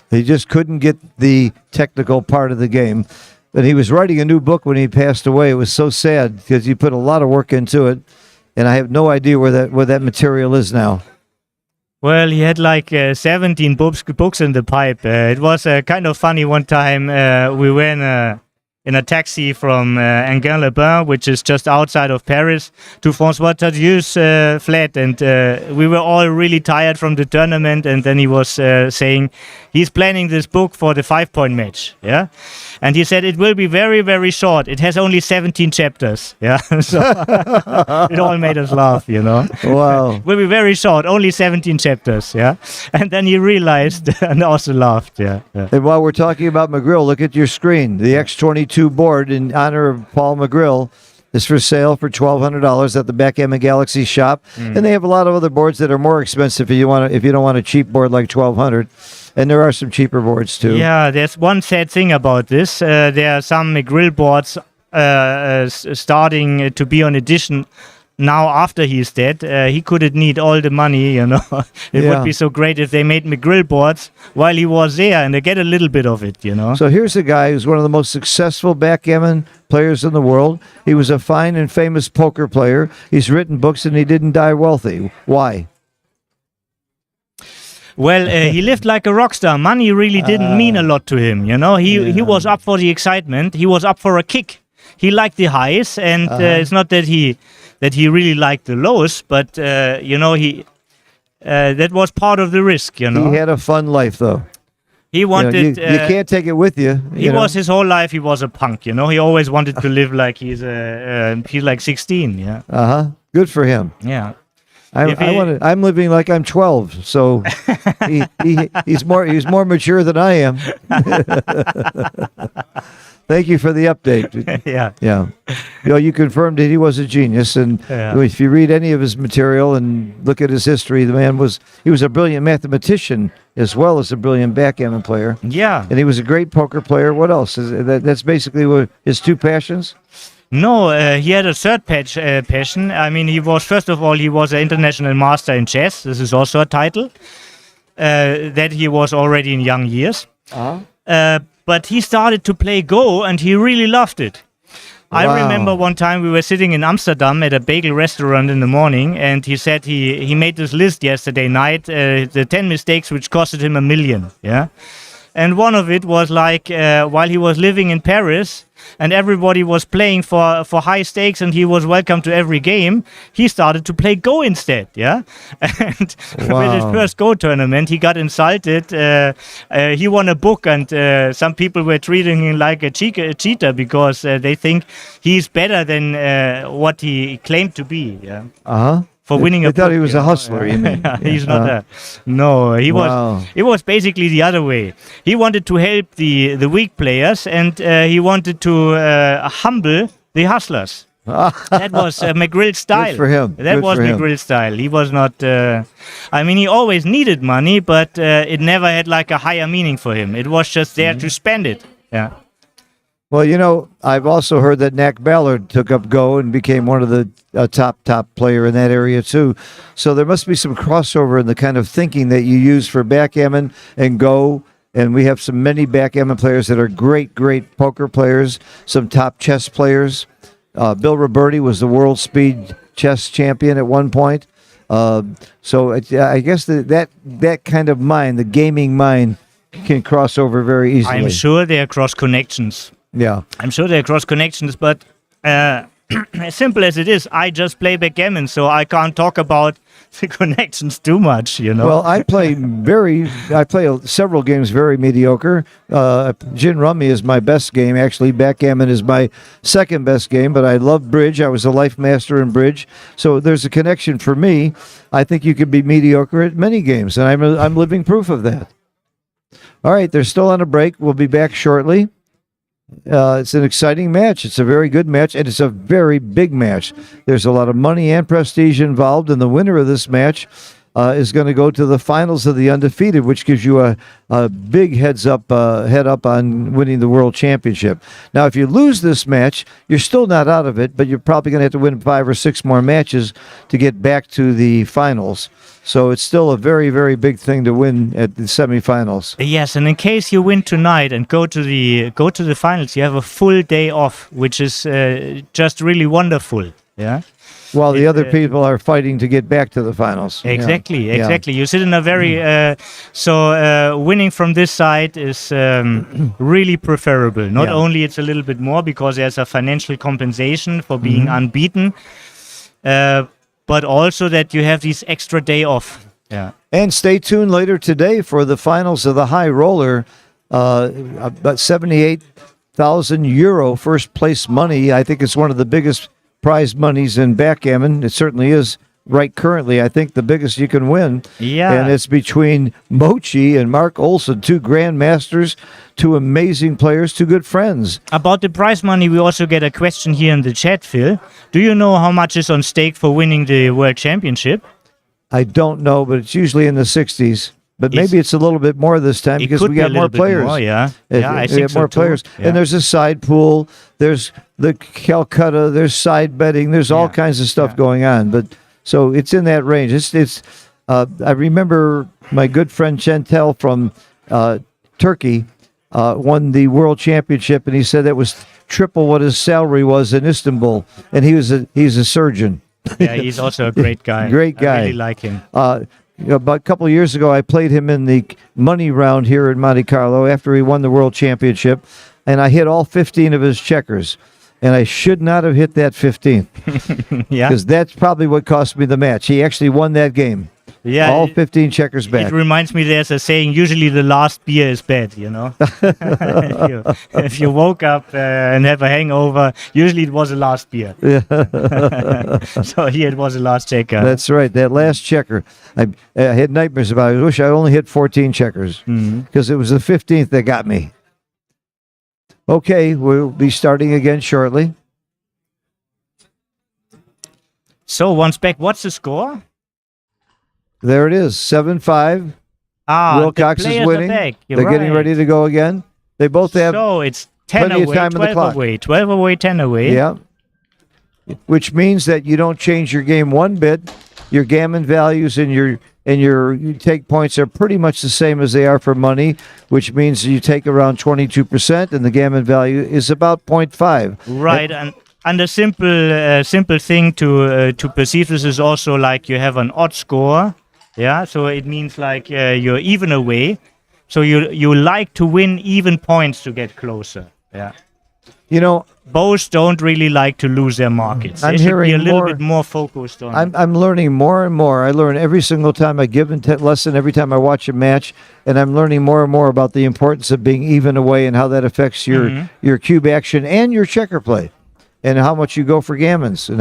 He just couldn't get the technical part of the game. And he was writing a new book when he passed away. It was so sad because he put a lot of work into it, and I have no idea where that material is now. Well, he had like 17 books in the pipe. It was kind of funny one time. We were in a taxi from Enghien-les-Bains, which is just outside of Paris, to François Tadieu's flat. And we were all really tired from the tournament. And then he was saying he's planning this book for the 5-point match. Yeah. And he said it will be very, very short. It has only 17 chapters. Yeah. So it all made us laugh, Wow. It will be very short, only 17 chapters. Yeah. And then he realized and also laughed. Yeah. And while we're talking about McGrill, look at your screen. The X22 board in honor of Paul McGrill is for sale for $1,200 at the Backgammon Galaxy shop. And they have a lot of other boards that are more expensive if you don't want a cheap board like $1,200. And there are some cheaper boards too. Yeah, there's one sad thing about this. There are some McGrill boards starting to be on edition now after he's dead. He couldn't need all the money, It would be so great if they made McGrill boards while he was there, and they get a little bit of it, So here's a guy who's one of the most successful backgammon players in the world. He was a fine and famous poker player. He's written books, and he didn't die wealthy. Why? Well, he lived like a rock star. Money really didn't mean a lot to him, He was up for the excitement. He was up for a kick. He liked the highs, and it's not that he really liked the lows, but that was part of the risk. He had a fun life, though. He wanted. You can't take it with you. He was his whole life. He was a punk. He always wanted to live like he's like 16. Yeah. Good for him. Yeah. I'm living like I'm 12, so he's more mature than I am. Thank you for the update. Yeah. You confirmed that he was a genius, and if you read any of his material and look at his history, the man was a brilliant mathematician as well as a brilliant backgammon player. Yeah. And he was a great poker player. What else? That's basically what his two passions? No, he had a third passion. I mean, he was an international master in chess. This is also a title that he was already in young years. But he started to play Go, and he really loved it. I remember one time we were sitting in Amsterdam at a bagel restaurant in the morning, and he said he made this list yesterday night, the 10 mistakes which costed him $1 million. Yeah. And one of it was like while he was living in Paris and everybody was playing for high stakes and he was welcome to every game, he started to play Go instead. Yeah. And with his first Go tournament, he got insulted. He won a book and some people were treating him like a cheater because they think he's better than what he claimed to be. Yeah. For winning I thought he was a hustler, you mean? He's not a... No, he was... It was basically the other way. He wanted to help the weak players and he wanted to humble the hustlers. That was McGrill's style. Good for him. That was McGrill's style. He was not... I mean, he always needed money, but it never had like a higher meaning for him. It was just there to spend it. Yeah. Well, I've also heard that Knack Ballard took up Go and became one of the top player in that area too. So there must be some crossover in the kind of thinking that you use for backgammon and Go. And we have many backgammon players that are great poker players, some top chess players. Bill Roberti was the world speed chess champion at one point. So I guess that kind of mind, the gaming mind, can cross over very easily. I'm sure there are cross connections. Yeah. I'm sure there are cross connections, but as simple as it is, I just play backgammon, so I can't talk about the connections too much, Well, I play several games very mediocre. Gin Rummy is my best game. Actually, backgammon is my second best game, but I love bridge. I was a life master in bridge. So there's a connection for me. I think you can be mediocre at many games, and I'm living proof of that. All right, they're still on a break. We'll be back shortly. It's an exciting match. It's a very good match, and it's a very big match. There's a lot of money and prestige involved, and the winner of this match is going to go to the finals of the Undefeated, which gives you a big head up on winning the World Championship. Now, if you lose this match, you're still not out of it, but you're probably going to have to win 5 or 6 more matches to get back to the finals. So it's still a very, very big thing to win at the semifinals. Yes, and in case you win tonight and go to the finals, you have a full day off, which is just really wonderful. Yeah. While the other people are fighting to get back to the finals. Exactly. You sit in a very... winning from this side is really preferable. Not only it's a little bit more because there's a financial compensation for being unbeaten, but also that you have this extra day off. Yeah. And stay tuned later today for the finals of the High Roller. About 78,000 euro first place money. I think it's one of the biggest prize monies in backgammon. It certainly is right currently, I think, the biggest you can win. Yeah. And it's between Mochi and Mark Olson, 2 grandmasters, 2 amazing players, 2 good friends. About the prize money, we also get a question here in the chat, Phil. Do you know how much is on stake for winning the World Championship? I don't know, but it's usually in the 60s. But maybe it's a little bit more this time because we got more players. More, I think we have more players. Yeah. And there's a side pool. There's the Calcutta. There's side betting. There's all kinds of stuff going on. But so it's in that range. I remember my good friend Chantel from Turkey won the World Championship, and he said that was triple what his salary was in Istanbul. And he's a surgeon. Yeah, he's also a great guy. Great guy. I really like him. About a couple of years ago, I played him in the money round here in Monte Carlo after he won the World Championship, and I hit all 15 of his checkers, and I should not have hit that 15th. Yeah. Because that's probably what cost me the match. He actually won that game. Yeah, All 15 checkers back. It reminds me there's a saying, usually the last beer is bad, you know. if you woke up and have a hangover, usually it was the last beer. Yeah. So here it was the last checker. That's right. That last checker, I had nightmares about it. I wish I only hit 14 checkers because it was the 15th that got me. Okay, we'll be starting again shortly. So once back, what's the score? There it is, 7-5. Wilcox the is players winning. are back. You're They're getting right. ready to go again. They both have So it's 10 plenty away, of time on the 12 clock. away, 12 away, 10 away. Yeah. Which means that you don't change your game one bit. Your gammon values and your you take points are pretty much the same as they are for money, which means you take around 22%, and the gammon value is about 0.5. Right, and the simple thing to perceive this is also like you have an odd score. Yeah, so it means like you're even away. So you like to win even points to get closer. Yeah. You know, both don't really like to lose their markets. I'm They should hearing be a little more- bit more focused on. I'm learning more and more. I learn every single time I give a lesson, every time I watch a match, and I'm learning more and more about the importance of being even away and how that affects your cube action and your checker play, and how much you go for gammons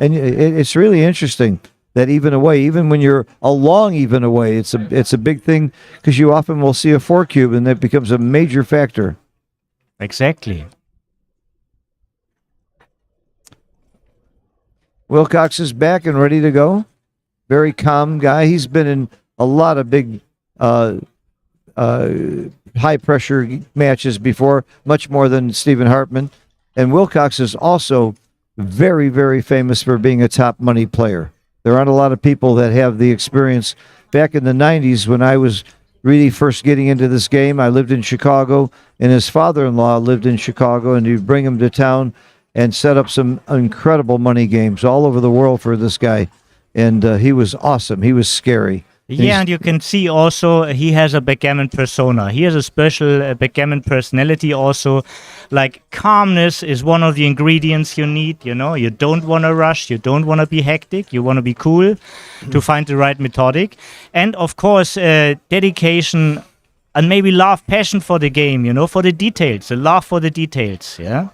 it's really interesting that even away, even when you're a long even away, it's a big thing because you often will see a 4 cube and that becomes a major factor. Exactly. Wilcox is back and ready to go. Very calm guy. He's been in a lot of big high pressure matches before, much more than Stephen Hartman. And Wilcox is also very, very famous for being a top money player. There aren't a lot of people that have the experience. Back in the 90s, when I was really first getting into this game, I lived in Chicago, and his father-in-law lived in Chicago, and he'd bring him to town and set up some incredible money games all over the world for this guy. And he was awesome. He was scary. Yeah, and you can see also he has a backgammon persona. He has a special backgammon personality also. Like calmness is one of the ingredients you need, you know. You don't want to rush, you don't want to be hectic, you want to be cool to find the right methodic. And of course, dedication and maybe love, passion for the game, you know, for the details, a love for the details, yeah.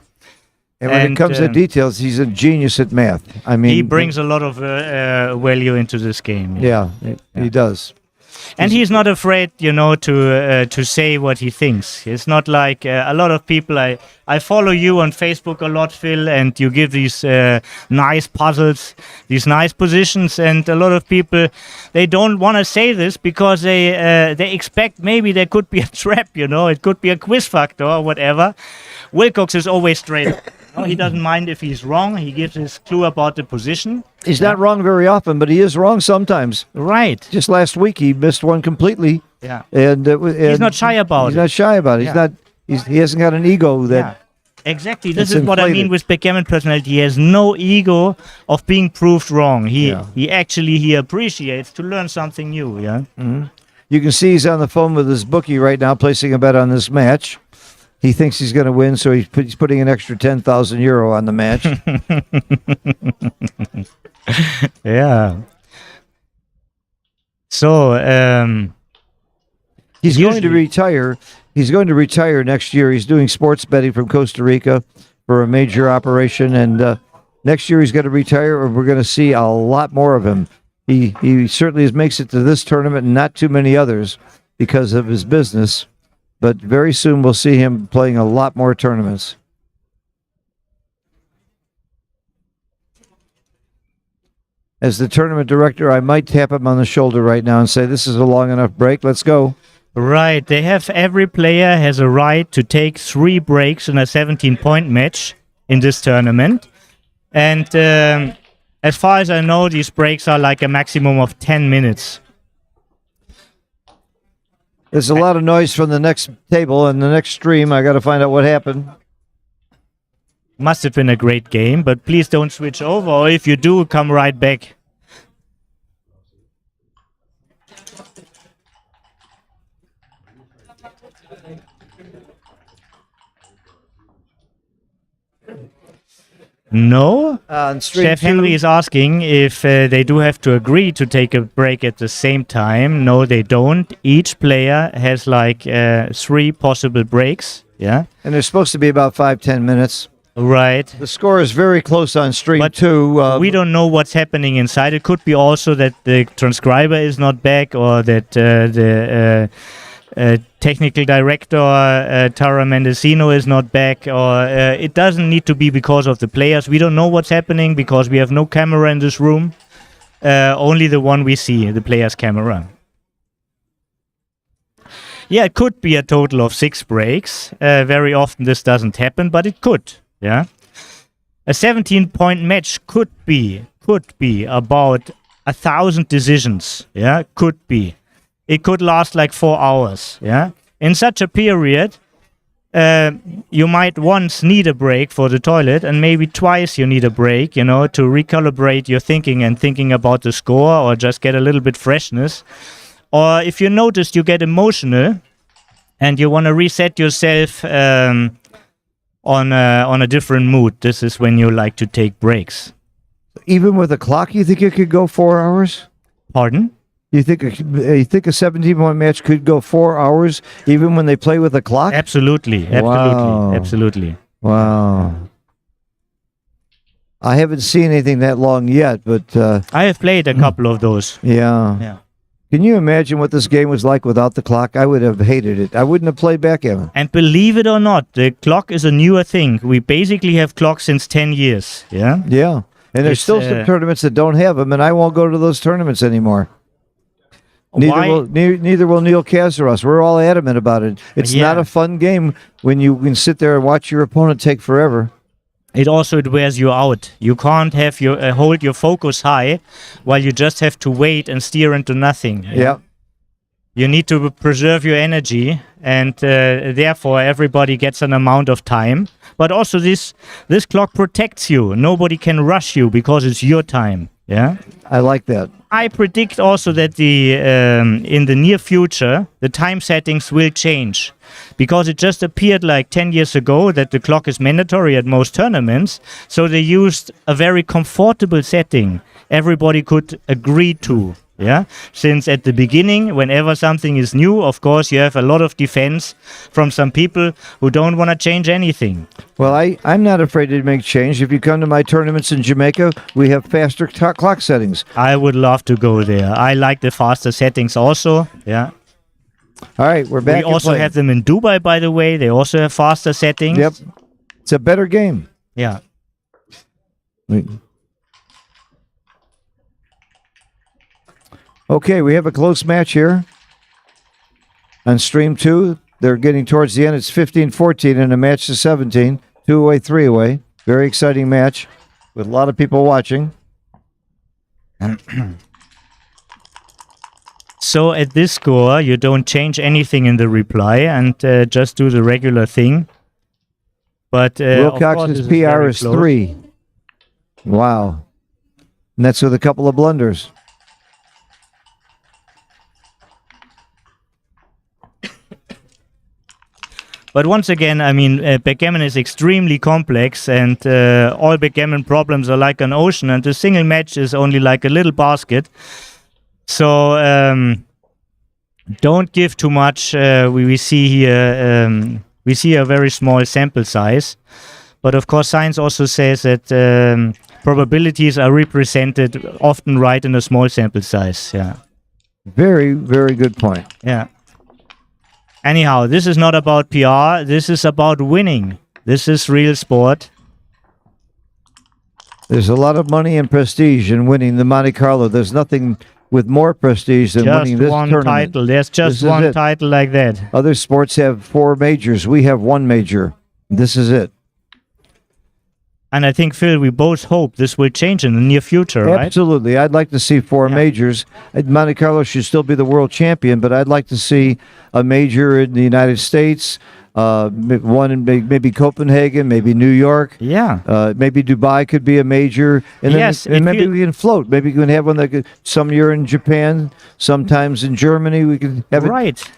And when it comes to details, he's a genius at math. I mean, he brings a lot of value into this game. Yeah, he does. And he's not afraid, you know, to say what he thinks. It's not like a lot of people. I follow you on Facebook a lot, Phil, and you give these nice puzzles, these nice positions, and a lot of people, they don't want to say this because they expect maybe there could be a trap, you know, it could be a quiz factor or whatever. Wilcox is always straight up. No, he doesn't mind if he's wrong. He gives his clue about the position. He's not wrong very often, but he is wrong sometimes. Right. Just last week, he missed one completely. Yeah. And he's not shy about it. He's not shy about it. Yeah. He hasn't got an ego that. Exactly. This It's is what I mean inflated. with backgammon personality. He has no ego of being proved wrong. He actually appreciates to learn something new. Yeah. Mhm. You can see he's on the phone with his bookie right now, placing a bet on this match. He thinks he's going to win, so he's putting an extra 10,000 euro on the match. Yeah. So he's going to retire. He's going to retire next year. He's doing sports betting from Costa Rica for a major operation, and next year he's going to retire, and we're going to see a lot more of him. He certainly makes it to this tournament and not too many others because of his business. But very soon we'll see him playing a lot more tournaments. As the tournament director, I might tap him on the shoulder right now and say, this is a long enough break. Let's go. Right. They have every player has a right to take 3 breaks in a 17-point match in this tournament. And as far as I know, these breaks are like a maximum of 10 minutes. There's a lot of noise from the next table and the next stream. I got to find out what happened. Must have been a great game, but please don't switch over, or if you do, come right back. No. On stream Chef Henry 2? is asking if they do have to agree to take a break at the same time. No, they don't. Each player has like 3 possible breaks. Yeah. And they're supposed to be about 5-10 minutes. Right. The score is very close on stream 2. We don't know what's happening inside. It could be also that the transcriber is not back, or that the technical director Tara Mendocino is not back, or it doesn't need to be because of the players. We don't know what's happening because we have no camera in this room. Only the one we see, the player's camera. Yeah, it could be a total of 6 breaks. Very often this doesn't happen, but it could. Yeah, a 17-point match could be about 1,000 decisions. Yeah, could be. It could last like 4 hours. Yeah, in such a period, you might once need a break for the toilet, and maybe twice you need a break. You know, to recalibrate your thinking and thinking about the score, or just get a little bit freshness. Or if you notice you get emotional, and you want to reset yourself. On a different mood, this is when you like to take breaks. Even with a clock, you think it could go 4 hours? Pardon? You think a 17-point match could go 4 hours even when they play with a clock? Absolutely, Wow. absolutely. Wow. I haven't seen anything that long yet, but I have played a couple of those. Yeah. Yeah. Can you imagine what this game was like without the clock? I would have hated it. I wouldn't have played backgammon. And believe it or not, the clock is a newer thing. We basically have clocks since 10 years. Yeah. Yeah. And there's It's, still some tournaments that don't have them, and I won't go to those tournaments anymore. Why? Neither will Neil Kazaros. We're all adamant about it. It's Yeah. not a fun game when you can sit there and watch your opponent take forever. It wears you out. You can't have your hold your focus high while you just have to wait and steer into nothing. Yeah. You need to preserve your energy, and therefore everybody gets an amount of time. But also this clock protects you. Nobody can rush you because it's your time. Yeah. I like that. I predict also that in the near future the time settings will change, because it just appeared like 10 years ago that the clock is mandatory at most tournaments. So they used a very comfortable setting everybody could agree to. Yeah, since at the beginning, whenever something is new, of course, you have a lot of defense from some people who don't want to change anything. Well, I'm not afraid to make change. If you come to my tournaments in Jamaica, we have faster clock settings. I would love to go there. I like the faster settings also. Yeah. All right, we're back. We also have them in Dubai, by the way. They also have faster settings. Yep. It's a better game. Yeah. Okay, we have a close match here on stream 2. They're getting towards the end. It's 15-14 in a match to 17. 2 away, 3 away. Very exciting match with a lot of people watching. So at this score, you don't change anything in the reply and just do the regular thing. But Wilcox's PR is 3. Wow. And that's with a couple of blunders. But once again, I mean, backgammon is extremely complex, and all backgammon problems are like an ocean, and the single match is only like a little basket. So don't give too much. We see here we see a very small sample size, but of course, science also says that probabilities are represented often right in a small sample size. Yeah. Very, very good point. Yeah. Anyhow, this is not about PR. This is about winning. This is real sport. There's a lot of money and prestige in winning the Monte Carlo. There's nothing with more prestige than winning this one tournament. title. There's just This is one it. title like that. Other sports have 4 majors. We have 1 major. This is it. And I think, Phil, we both hope this will change in the near future, right? Absolutely. I'd like to see 4 majors. Monte Carlo should still be the world champion, but I'd like to see a major in the United States, one in maybe Copenhagen, maybe New York. Yeah. Maybe Dubai could be a major. And Yes, then, and it maybe feel- we can float. Maybe we can have one that could, some year in Japan, sometimes in Germany. We can have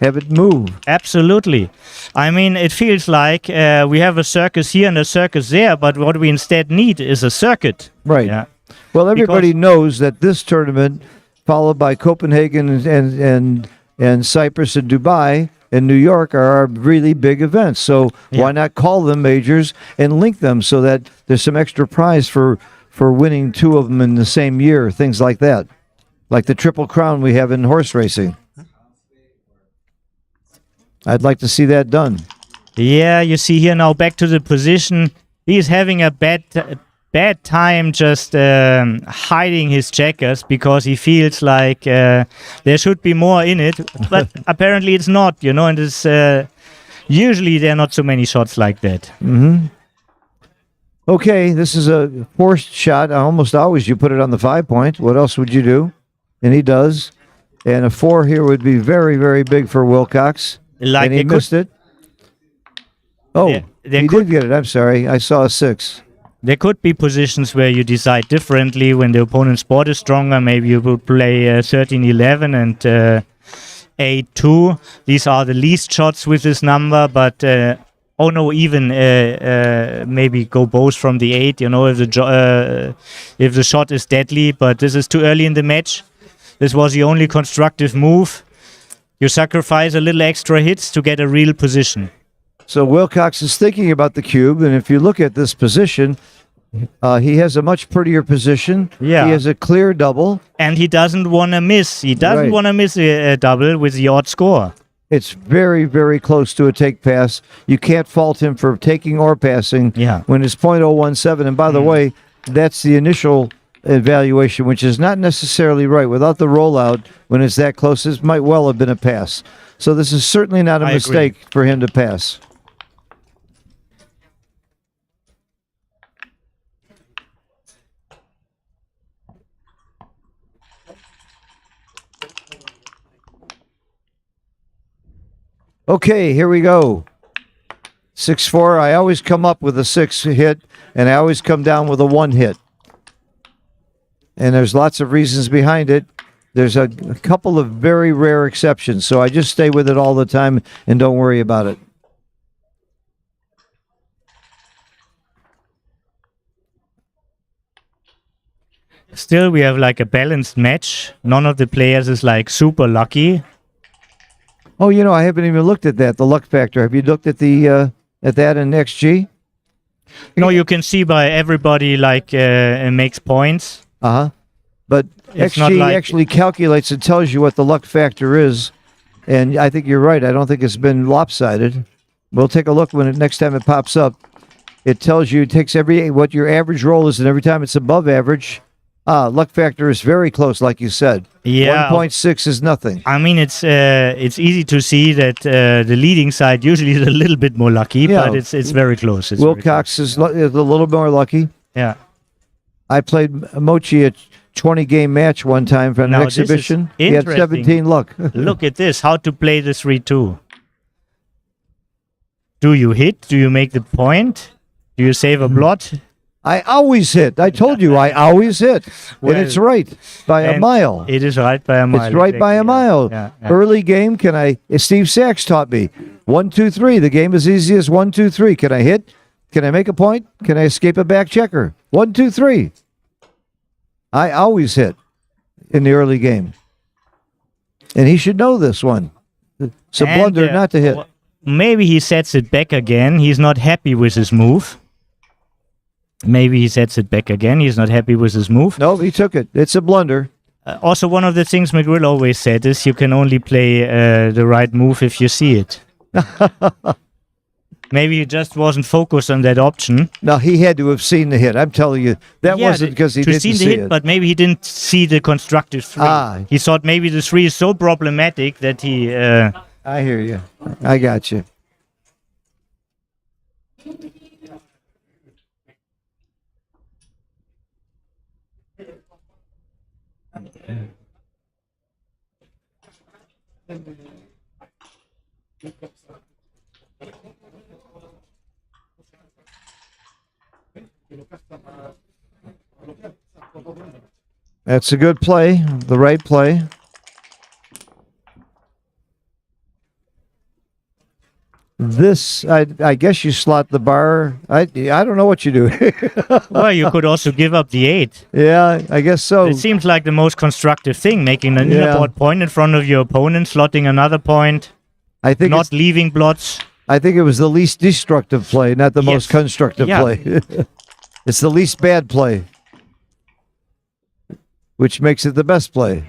have it move. Absolutely. I mean, it feels like we have a circus here and a circus there, but what we instead need is a circuit. Right. Yeah. Well, everybody knows that this tournament, followed by Copenhagen and Cyprus and Dubai and New York, are really big events. So why not call them majors and link them so that there's some extra prize for winning two of them in the same year, things like that, like the Triple Crown we have in horse racing. I'd like to see that done. Yeah, you see here now, back to the position. He's having a bad time just hiding his checkers because he feels like there should be more in it, but apparently it's not, you know, and it's usually there are not so many shots like that. Mm-hmm. Okay, this is a forced shot. Almost always you put it on the 5 point. What else would you do? And he does. And a 4 here would be very, very big for Wilcox. Like and he missed it. Oh, he did get it. I'm sorry. I saw a 6. There could be positions where you decide differently when the opponent's board is stronger. Maybe you would play 13-11 and 8-2. These are the least shots with this number, but oh no, even maybe go both from the 8. You know, if the shot is deadly, but this is too early in the match. This was the only constructive move. You sacrifice a little extra hits to get a real position. So Wilcox is thinking about the cube, and if you look at this position, he has a much prettier position. Yeah. He has a clear double. And he doesn't want to miss. He doesn't want to miss a double with the odd score. It's very, very close to a take pass. You can't fault him for taking or passing when it's .017. And by the way, that's the initial evaluation, which is not necessarily right. Without the rollout, when it's that close, this might well have been a pass. So this is certainly not a mistake for him to pass. Okay, here we go. 6-4. I always come up with a 6 hit, and I always come down with a 1 hit. And there's lots of reasons behind it. There's a couple of very rare exceptions, so I just stay with it all the time and don't worry about it. Still, we have like a balanced match. None of the players is like super lucky. Oh, you know, I haven't even looked at that, the luck factor. Have you looked at the at that in XG? No, you can see by everybody like makes points. But It's XG not like- actually calculates and tells you what the luck factor is. And I think you're right. I don't think it's been lopsided. We'll take a look when next time it pops up. It tells you, it takes what your average roll is, and every time it's above average, luck factor is very close, like you said. Yeah. 1.6 is nothing. I mean, it's easy to see that the leading side usually is a little bit more lucky, but it's very close. It's Wilcox is a little more lucky. Yeah. I played Mochi a 20-game match one time for an Now, this is exhibition. He had interesting. 17 luck. Look at this. How to play the 3-2. Do you hit? Do you make the point? Do you save a blot? I always hit. I told you I always hit. Well, and it's right by a and mile. It is right by a mile. It's right by a mile. Yeah, yeah. Early game, Steve Sachs taught me 1, 2, 3. The game is easy as 1, 2, 3. Can I hit? Can I make a point? Can I escape a back checker? 1, 2, 3. I always hit in the early game. And he should know this one. It's a blunder not to hit. Maybe he sets it back again. He's not happy with his move. Maybe he sets it back again. He's not happy with his move. No, he took it. It's a blunder. Also, one of the things McGrill always said is you can only play the right move if you see it. Maybe he just wasn't focused on that option. No, he had to have seen the hit. I'm telling you, that wasn't because he didn't see the see hit, it. but maybe he didn't see the constructive 3. He thought maybe the 3 is so problematic that he... I hear you. I got you. That's a good play, the right play. This, I guess you slot the bar. I don't know what you do. Well, you could also give up the 8. Yeah, I guess so. It seems like the most constructive thing, making an Yeah. inner board point in front of your opponent, slotting another point, I think not leaving blots. I think it was the least destructive play, not the most constructive Yeah. play. It's the least bad play, which makes it the best play.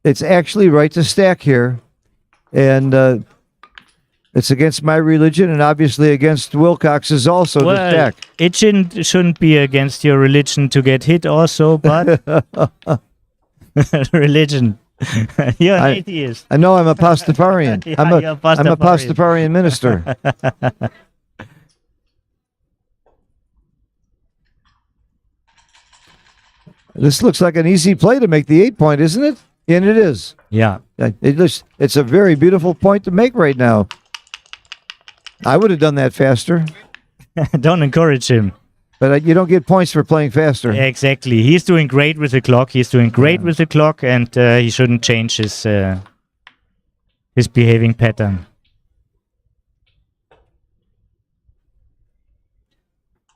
It's actually right to stack here, and it's against my religion, and obviously against Wilcox's also to Well, stack. it shouldn't be against your religion to get hit also, but religion. You're an atheist. I know I'm a Pastafarian. Yeah, I'm you're a a Pastafarian minister. This looks like an easy play to make the 8-point, isn't it? And it is. Yeah. It's a very beautiful point to make right now. I would have done that faster. Don't encourage him. But you don't get points for playing faster. Exactly. He's doing great with the clock. He's doing great with the clock, and he shouldn't change his behaving pattern.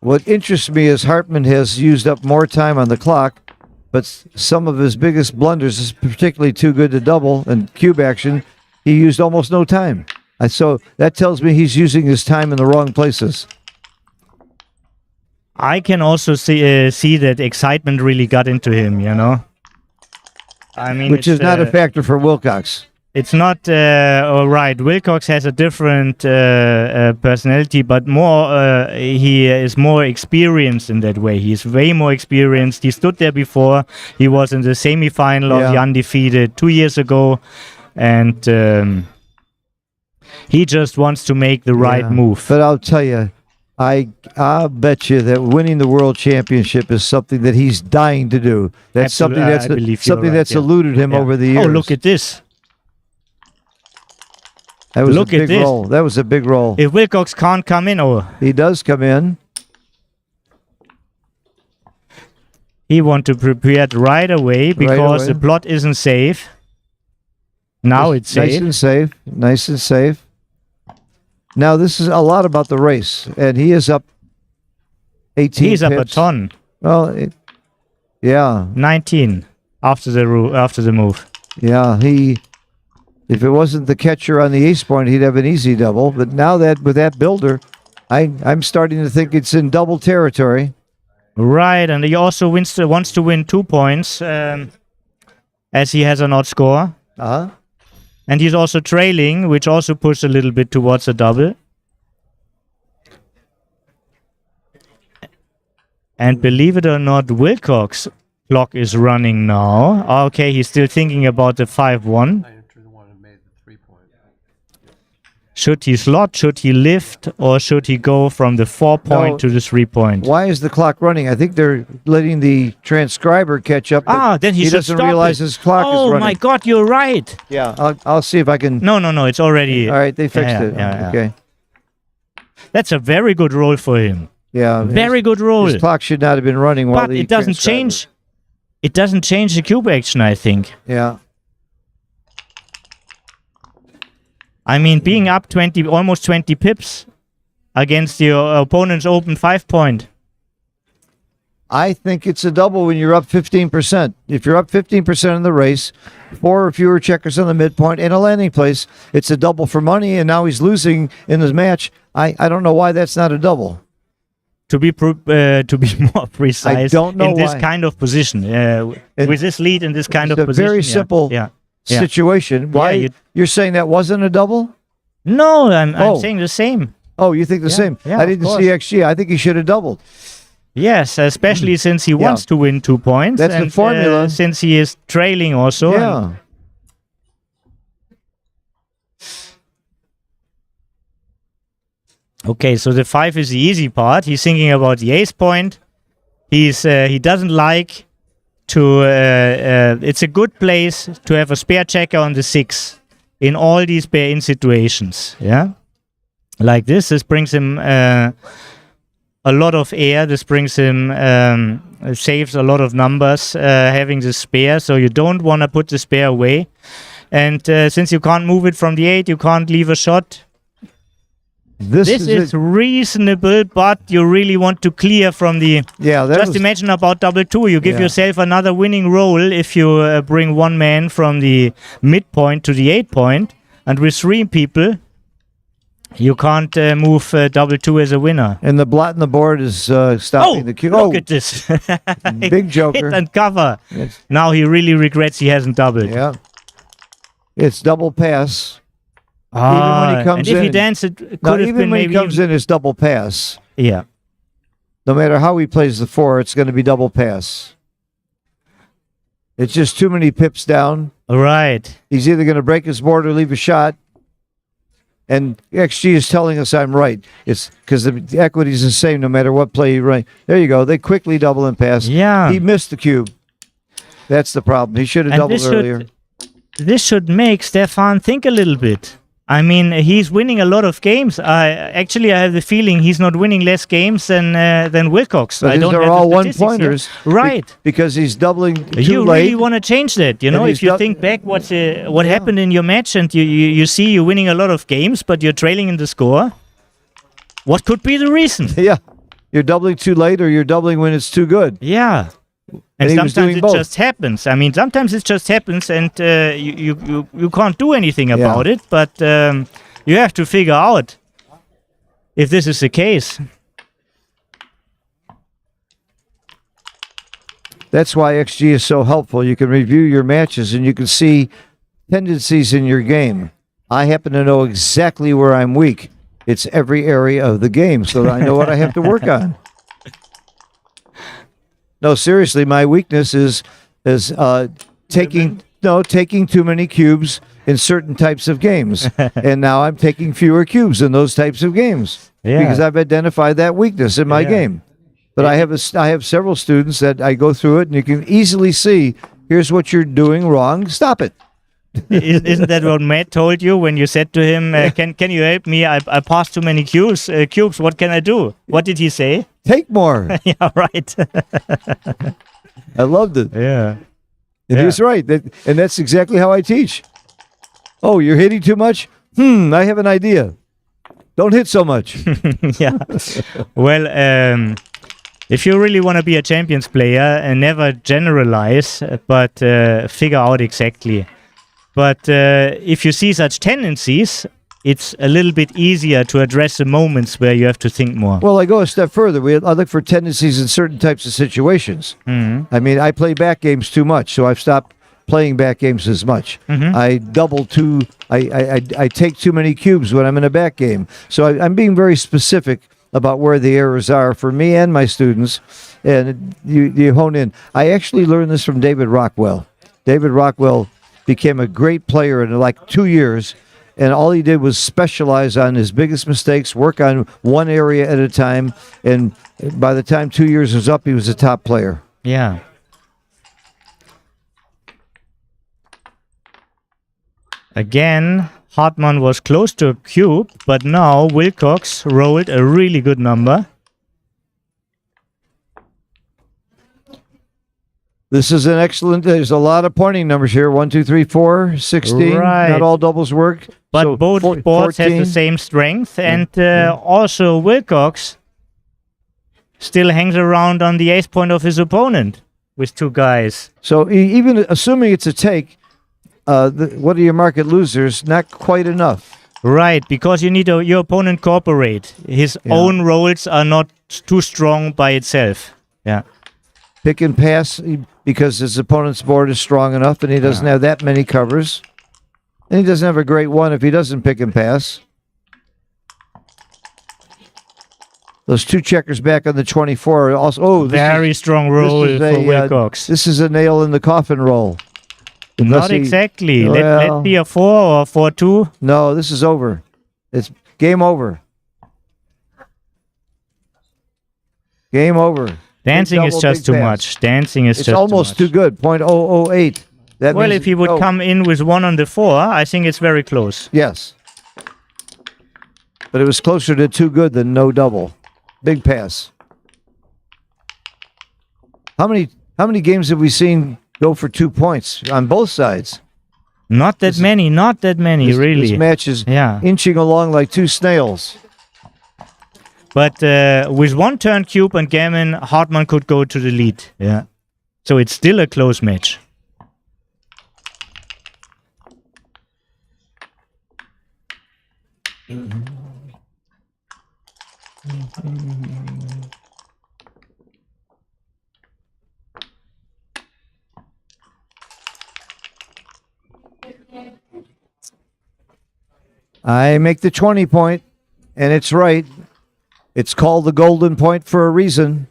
What interests me is Hartman has used up more time on the clock, but some of his biggest blunders is particularly too good to double and cube action. He used almost no time. So that tells me he's using his time in the wrong places. I can also see that excitement really got into him, you know. I mean, Which is not a factor for Wilcox. It's not all right. Wilcox has a different personality, but he is more experienced in that way. He's way more experienced. He stood there before. He was in the semi-final of the Undefeated 2 years ago, and he just wants to make the right move. But I'll tell you, I'll bet you that winning the world championship is something that he's dying to do. That's Absolutely, something that's eluded him over the years. Oh, look at this. That was Look a at big this. roll. That was a big roll. If Wilcox can't come in, he does come in. He want to prepare it right away because the plot isn't safe. Now it's safe. Nice and safe. Nice and safe. Now this is a lot about the race, and he is up 18. He's up a pips. ton. Well, yeah, 19 after the move. Yeah, if it wasn't the catcher on the ace point, he'd have an easy double. But now that with that builder, I'm starting to think it's in double territory. Right, and he also wants to win 2 points, as he has an odd score. Uh-huh. And he's also trailing, which also pushes a little bit towards a double. And believe it or not, Wilcox clock is running now. Okay, he's still thinking about the 5-1. Should he slot, should he lift, or should he go from the 4-point to the 3-point? Why is the clock running? I think they're letting the transcriber catch up. Then he should doesn't stop realize it. his clock is Oh running. my God, you're right. Yeah, I'll see if I can. No, it's already. All right, they fixed it. Yeah. Okay. That's a very good roll for him. Yeah. Very good roll. His clock should not have been running while But the it doesn't transcriber- change. It doesn't change the cube action, I think. Yeah. I mean, being up almost 20 pips against your opponent's open 5-point. I think it's a double when you're up 15%. If you're up 15% in the race, 4 or fewer checkers on the midpoint and a landing place, it's a double for money, and now he's losing in the match. I don't know why that's not a double. To be more precise, I don't know in this why. kind of position, with this lead in this kind of It's a position. very simple situation. Why you're saying that wasn't a double? No, I'm saying the same. Oh, you think the same? yeah, I of didn't course. see XG. I think he should have doubled. Yes, especially since he wants to win 2 points. That's the and, formula. Since he is trailing also. Yeah. Okay, so the 5 is the easy part. He's thinking about the ace point. He doesn't like to. It's a good place to have a spare checker on the 6. in all these pair-in situations. Yeah, like this. This brings him a lot of air. This brings him saves a lot of numbers having the spare. So you don't want to put the spare away. And since you can't move it from the 8, you can't leave a shot. This is reasonable, but you really want to clear from the... Yeah, just imagine about double 2. You give yourself another winning roll if you bring one man from the midpoint to the 8 point. And with 3 people, you can't move double 2 as a winner. And the blot on the board is stopping the cube. Look at this. Big joker. Hit and cover. Now he really regrets he hasn't doubled. Yeah. It's double pass. Ah, even when he comes and if in, he danced, it could now, have even been when maybe he comes in, it's double pass. Yeah. No matter how he plays the 4, it's going to be double pass. It's just too many pips down. Right. He's either going to break his board or leave a shot. And XG is telling us I'm right. It's because the equity is the same no matter what play you run. There you go. They quickly double and pass. Yeah. He missed the cube. That's the problem. He should have doubled earlier. This should make Stefan think a little bit. I mean, he's winning a lot of games. I have the feeling he's not winning less games than Wilcox. But I don't they're have all the statistics one-pointers. here. Right. Because he's doubling too You late. really want to change that, you know? And If you think back what happened in your match and you see you're winning a lot of games, but you're trailing in the score, what could be the reason? Yeah. You're doubling too late or you're doubling when it's too good. Yeah. And he was sometimes doing it both. just happens. I mean, sometimes it just happens and you can't do anything about it, but you have to figure out if this is the case. That's why XG is so helpful. You can review your matches and you can see tendencies in your game. I happen to know exactly where I'm weak. It's every area of the game, so that I know what I have to work on. No, seriously, my weakness is taking too many cubes in certain types of games, and now I'm taking fewer cubes in those types of games because I've identified that weakness in my game. But I have several students that I go through it, and you can easily see here's what you're doing wrong. Stop it. Isn't that what Matt told you when you said to him, "Can you help me? I passed too many cubes. What can I do?" What did he say? Take more. Yeah, right. I loved it. Yeah. And he was right. And that's exactly how I teach. Oh, you're hitting too much? I have an idea. Don't hit so much. Yeah. Well, if you really want to be a champions player, never generalize, but figure out exactly. But if you see such tendencies, it's a little bit easier to address the moments where you have to think more. Well, I go a step further. I look for tendencies in certain types of situations. Mm-hmm. I mean, I play back games too much, so I've stopped playing back games as much. Mm-hmm. I double too. I take too many cubes when I'm in a back game. So I'm being very specific about where the errors are for me and my students, and you hone in. I actually learned this from David Rockwell. David Rockwell became a great player in like 2 years, and all he did was specialize on his biggest mistakes, work on one area at a time, and by the time 2 years was up, he was a top player. Yeah. Again, Hartmann was close to a cube, but now Wilcox rolled a really good number. This is an excellent. There's a lot of pointing numbers here. 1, 2, 3, 4, 16. Right. Not all doubles work. But So both boards have the same strength, and also Wilcox still hangs around on the ace point of his opponent with 2 guys. So even assuming it's a take, what are your market losers? Not quite enough. Right, because you need your opponent cooperate. His own rolls are not too strong by itself. Yeah. Pick and pass because his opponent's board is strong enough, and he doesn't have that many covers. And he doesn't have a great one if he doesn't pick and pass. Those 2 checkers back on the 24 are also. Oh, very strong roll for Wilcox. This is a nail in the coffin roll. Not exactly. Let be a 4 or 4-2. No, this is over. It's game over. Game over. Dancing is just too much. Dancing is just almost too good. 0.008. That Well, means if he would no. come in with 1 on the 4, I think it's very close. Yes. But it was closer to too good than no double. Big pass. How many games have we seen go for 2 points on both sides? Not that many, really. This match is Yeah. inching along like two snails. But with 1 turn cube and gammon, Hartmann could go to the lead. Yeah. So it's still a close match. I make the 20 point, and it's right. It's called the golden point for a reason.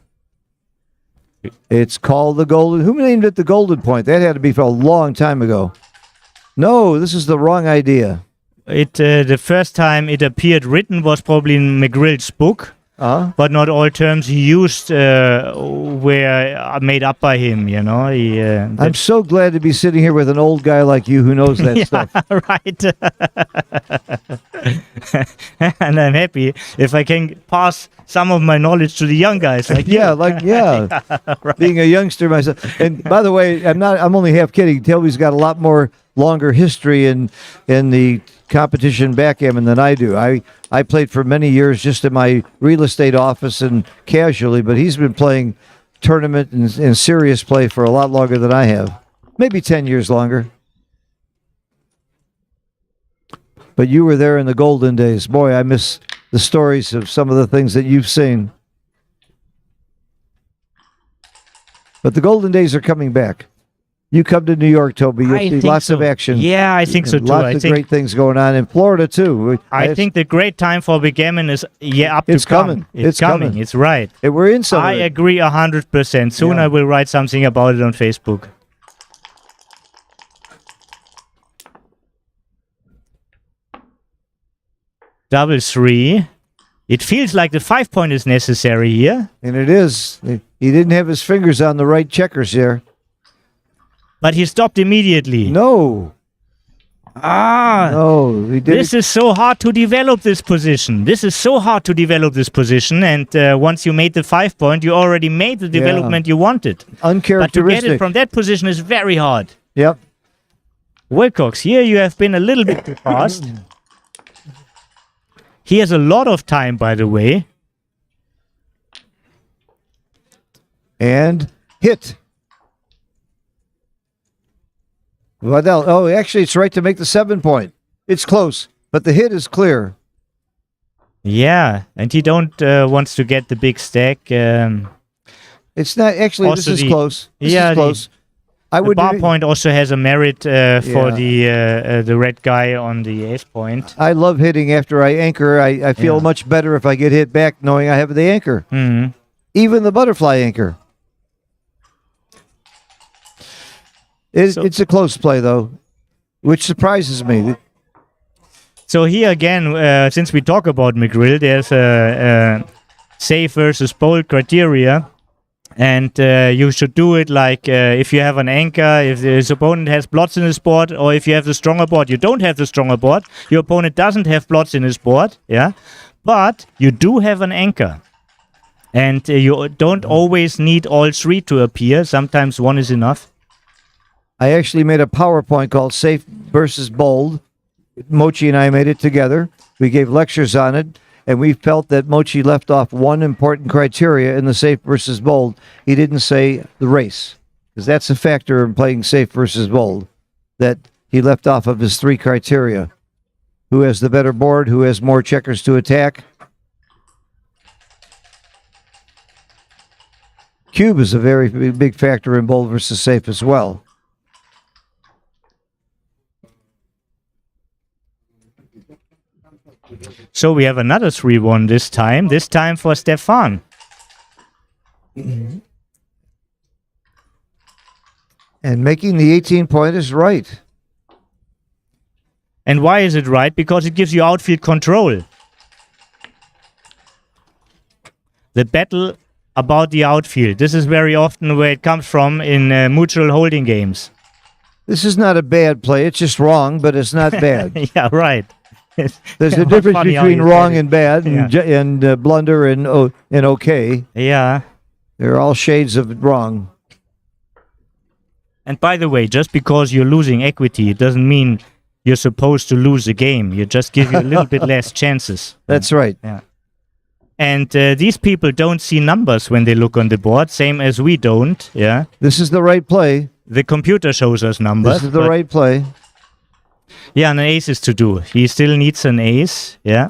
It's called the golden. Who named it the golden point? That had to be for a long time ago. No, this is the wrong idea. The first time it appeared written was probably in McGrill's book. But not all terms he used were made up by him, you know. I'm so glad to be sitting here with an old guy like you who knows that stuff. Right. And I'm happy if I can pass some of my knowledge to the young guys. Like Right. Being a youngster myself. And by the way, I'm only half kidding. Telby's got a lot more longer history in the competition backgammon than I do. I played for many years just in my real estate office and casually, but he's been playing tournament and serious play for a lot longer than I have. Maybe 10 years longer. But you were there in the golden days. Boy, I miss the stories of some of the things that you've seen. But the golden days are coming back. You come to New York, Toby, you'll see lots of action. Yeah, I think so too. Lots of great things going on in Florida too. I think the great time for backgammon is It's coming. It's coming. It's right. We're in some. I agree 100%. Soon I will write something about it on Facebook. Double 3. It feels like the 5 point is necessary here. And it is. He didn't have his fingers on the right checkers here. But he stopped immediately. No. No, he didn't. This is so hard to develop this position. And once you made the 5 point, you already made the development you wanted. Uncharacteristic. But to get it from that position is very hard. Yep. Wilcox, here you have been a little bit too fast. He has a lot of time, by the way. And hit. Waddell. Oh, actually, it's right to make the 7 point. It's close, but the hit is clear. Yeah, and he don't wants to get the big stack. It's not actually. This is close. This is close. The bar point also has a merit for the red guy on the ace point. I love hitting after I anchor. I feel much better if I get hit back knowing I have the anchor. Mm-hmm. Even the butterfly anchor. It's a close play, though, which surprises me. So here again, since we talk about McGrill, there's a safe versus bold criteria. And you should do it like if you have an anchor, if his opponent has blots in his board, or if you have the stronger board, you don't have the stronger board. Your opponent doesn't have blots in his board, yeah? But you do have an anchor. And you don't always need all 3 to appear. Sometimes 1 is enough. I actually made a PowerPoint called Safe versus Bold. Mochi and I made it together. We gave lectures on it, and we felt that Mochi left off one important criteria in the safe versus bold. He didn't say the race, because that's a factor in playing safe versus bold, that he left off of his 3 criteria. Who has the better board? Who has more checkers to attack? Cube is a very big factor in bold versus safe as well. So we have another 3-1 this time for Stefan. And making the 18 point is right. And why is it right? Because it gives you outfield control. The battle about the outfield. This is very often where it comes from in mutual holding games. This is not a bad play. It's just wrong, but it's not bad. Yeah, right. There's a Not difference funny how between you wrong said it. and bad and, and blunder and okay. Yeah. They're all shades of wrong. And by the way, just because you're losing equity, it doesn't mean you're supposed to lose a game. You just give you a little bit less chances. That's right. Yeah. And these people don't see numbers when they look on the board, same as we don't. Yeah. This is the right play. The computer shows us numbers. This is the right play. Yeah, and an ace is to do. He still needs an ace. Yeah.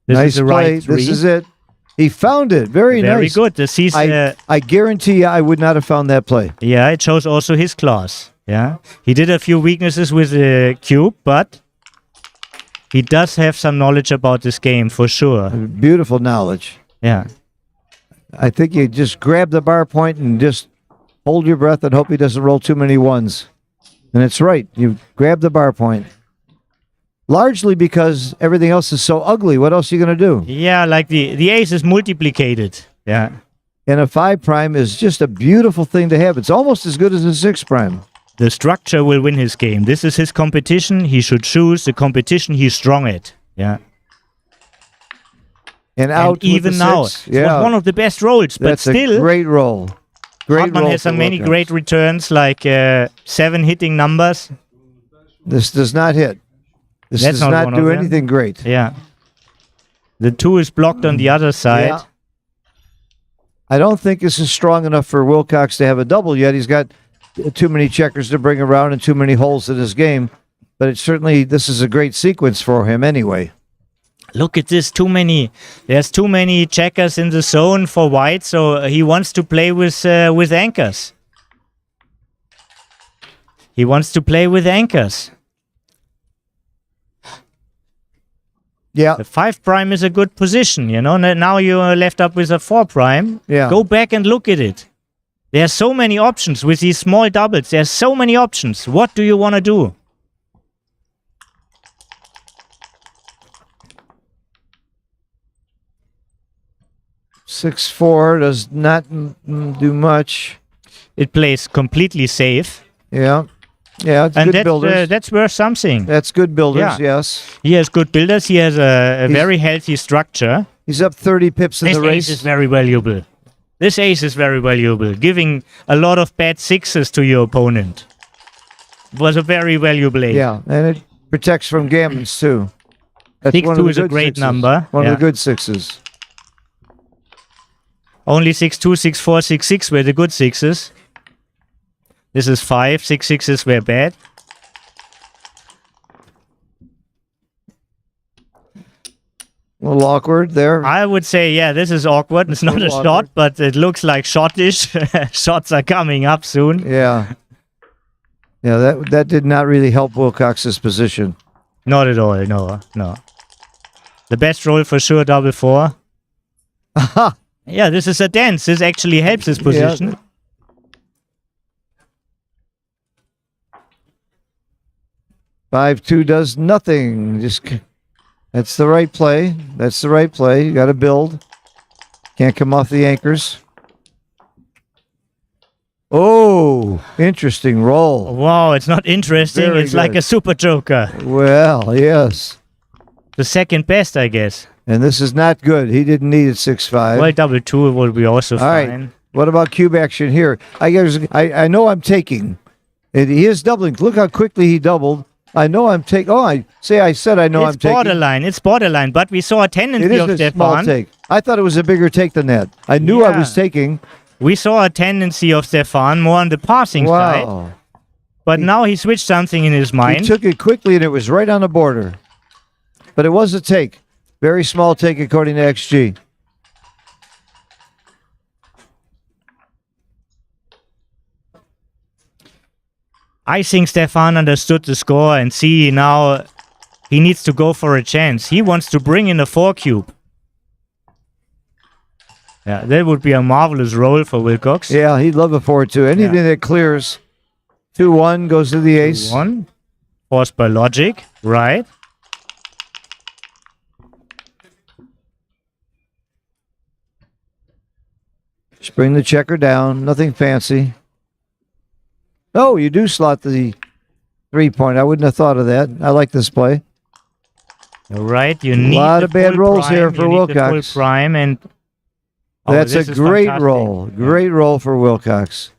This Nice is the play. right three. This is it. He found it. Very nice. Very good. This is, I guarantee you I would not have found that play. Yeah, it shows also his class. Yeah. He did a few weaknesses with the cube, but he does have some knowledge about this game for sure. Beautiful knowledge. Yeah. I think you just grab the bar point and just hold your breath and hope he doesn't roll too many ones. And it's right. You grab the bar point. Largely because everything else is so ugly. What else are you going to do? Yeah, like the ace is multiplicated. Yeah. And a 5 prime is just a beautiful thing to have. It's almost as good as a 6 prime. The structure will win his game. This is his competition. He should choose the competition he's strong at. Yeah. And out even with the now, 6. it was one of the best rolls, but That's still, a great roll. Great Hartmann roll has for some many Wilcox. great returns, like 7 hitting numbers. This does not hit. This That's does not one do of them. anything great. Yeah. The 2 is blocked on the other side. Yeah. I don't think this is strong enough for Wilcox to have a double yet. He's got too many checkers to bring around and too many holes in his game. But it's certainly, this is a great sequence for him anyway. Look at this, there's too many checkers in the zone for white, so he wants to play with anchors. He wants to play with anchors. Yeah. The 5 prime is a good position, you know. Now you're left up with a 4 prime. Yeah. Go back and look at it. There are so many options with these small doubles. There's so many options. What do you want to do? Six four does not do much. It plays completely safe. Yeah. Yeah, it's And good builders. that's worth something. That's good builders, Yeah. yes. He has good builders. He has a very healthy structure. He's up 30 pips in This the ace race. is very valuable. This ace is very valuable, giving a lot of bad 6s to your opponent. Was a very valuable ace. Yeah, and it protects from gammons too. That's 6-2 one of the is a good great 6s. number. One Yeah. of the good 6s. Only 6-2, 6-4, 6-6 were the good 6s. This is 5. 6-6s were bad. A little awkward there. I would say, yeah, this is awkward. It's not a little shot, awkward. but it looks like shot-ish. Shots are coming up soon. Yeah. Yeah, that did not really help Wilcox's position. Not at all, no. The best roll for sure, double 4. Yeah, this is a dance. This actually helps his position. Yeah. 5-2 does nothing. That's the right play. That's the right play. You got to build. Can't come off the anchors. Oh, interesting roll. Wow, it's not interesting. Very it's like good. a super joker. Well, yes. The second best, I guess. And this is not good. He didn't need it 6-5. Well, double 2 will be also All fine. right. What about cube action here? I know I'm taking. And he is doubling. Look how quickly he doubled. I know I'm taking. Oh, I said I know I'm taking. It's borderline, but we saw a It tendency of is a small Stefan. take. I thought it was a bigger take than that. I knew I was taking. We saw a tendency of Stefan more on the passing side. Wow. But now he switched something in his mind. He took it quickly and it was right on the border. But it was a take. Very small take according to XG. I think Stefan understood the score and see now he needs to go for a chance. He wants to bring in a 4 cube. Yeah, that would be a marvelous roll for Wilcox. Yeah, he'd love a 4-2. Anything that clears 2-1 goes to the ace. 1. Forced by logic, right? Just bring the checker down. Nothing fancy. Oh, you do slot the 3-point. I wouldn't have thought of that. I like this play. All right, you need a lot the of bad full rolls prime, here for you need the full Wilcox. prime, and That's a this is great fantastic. roll. Great roll for Wilcox.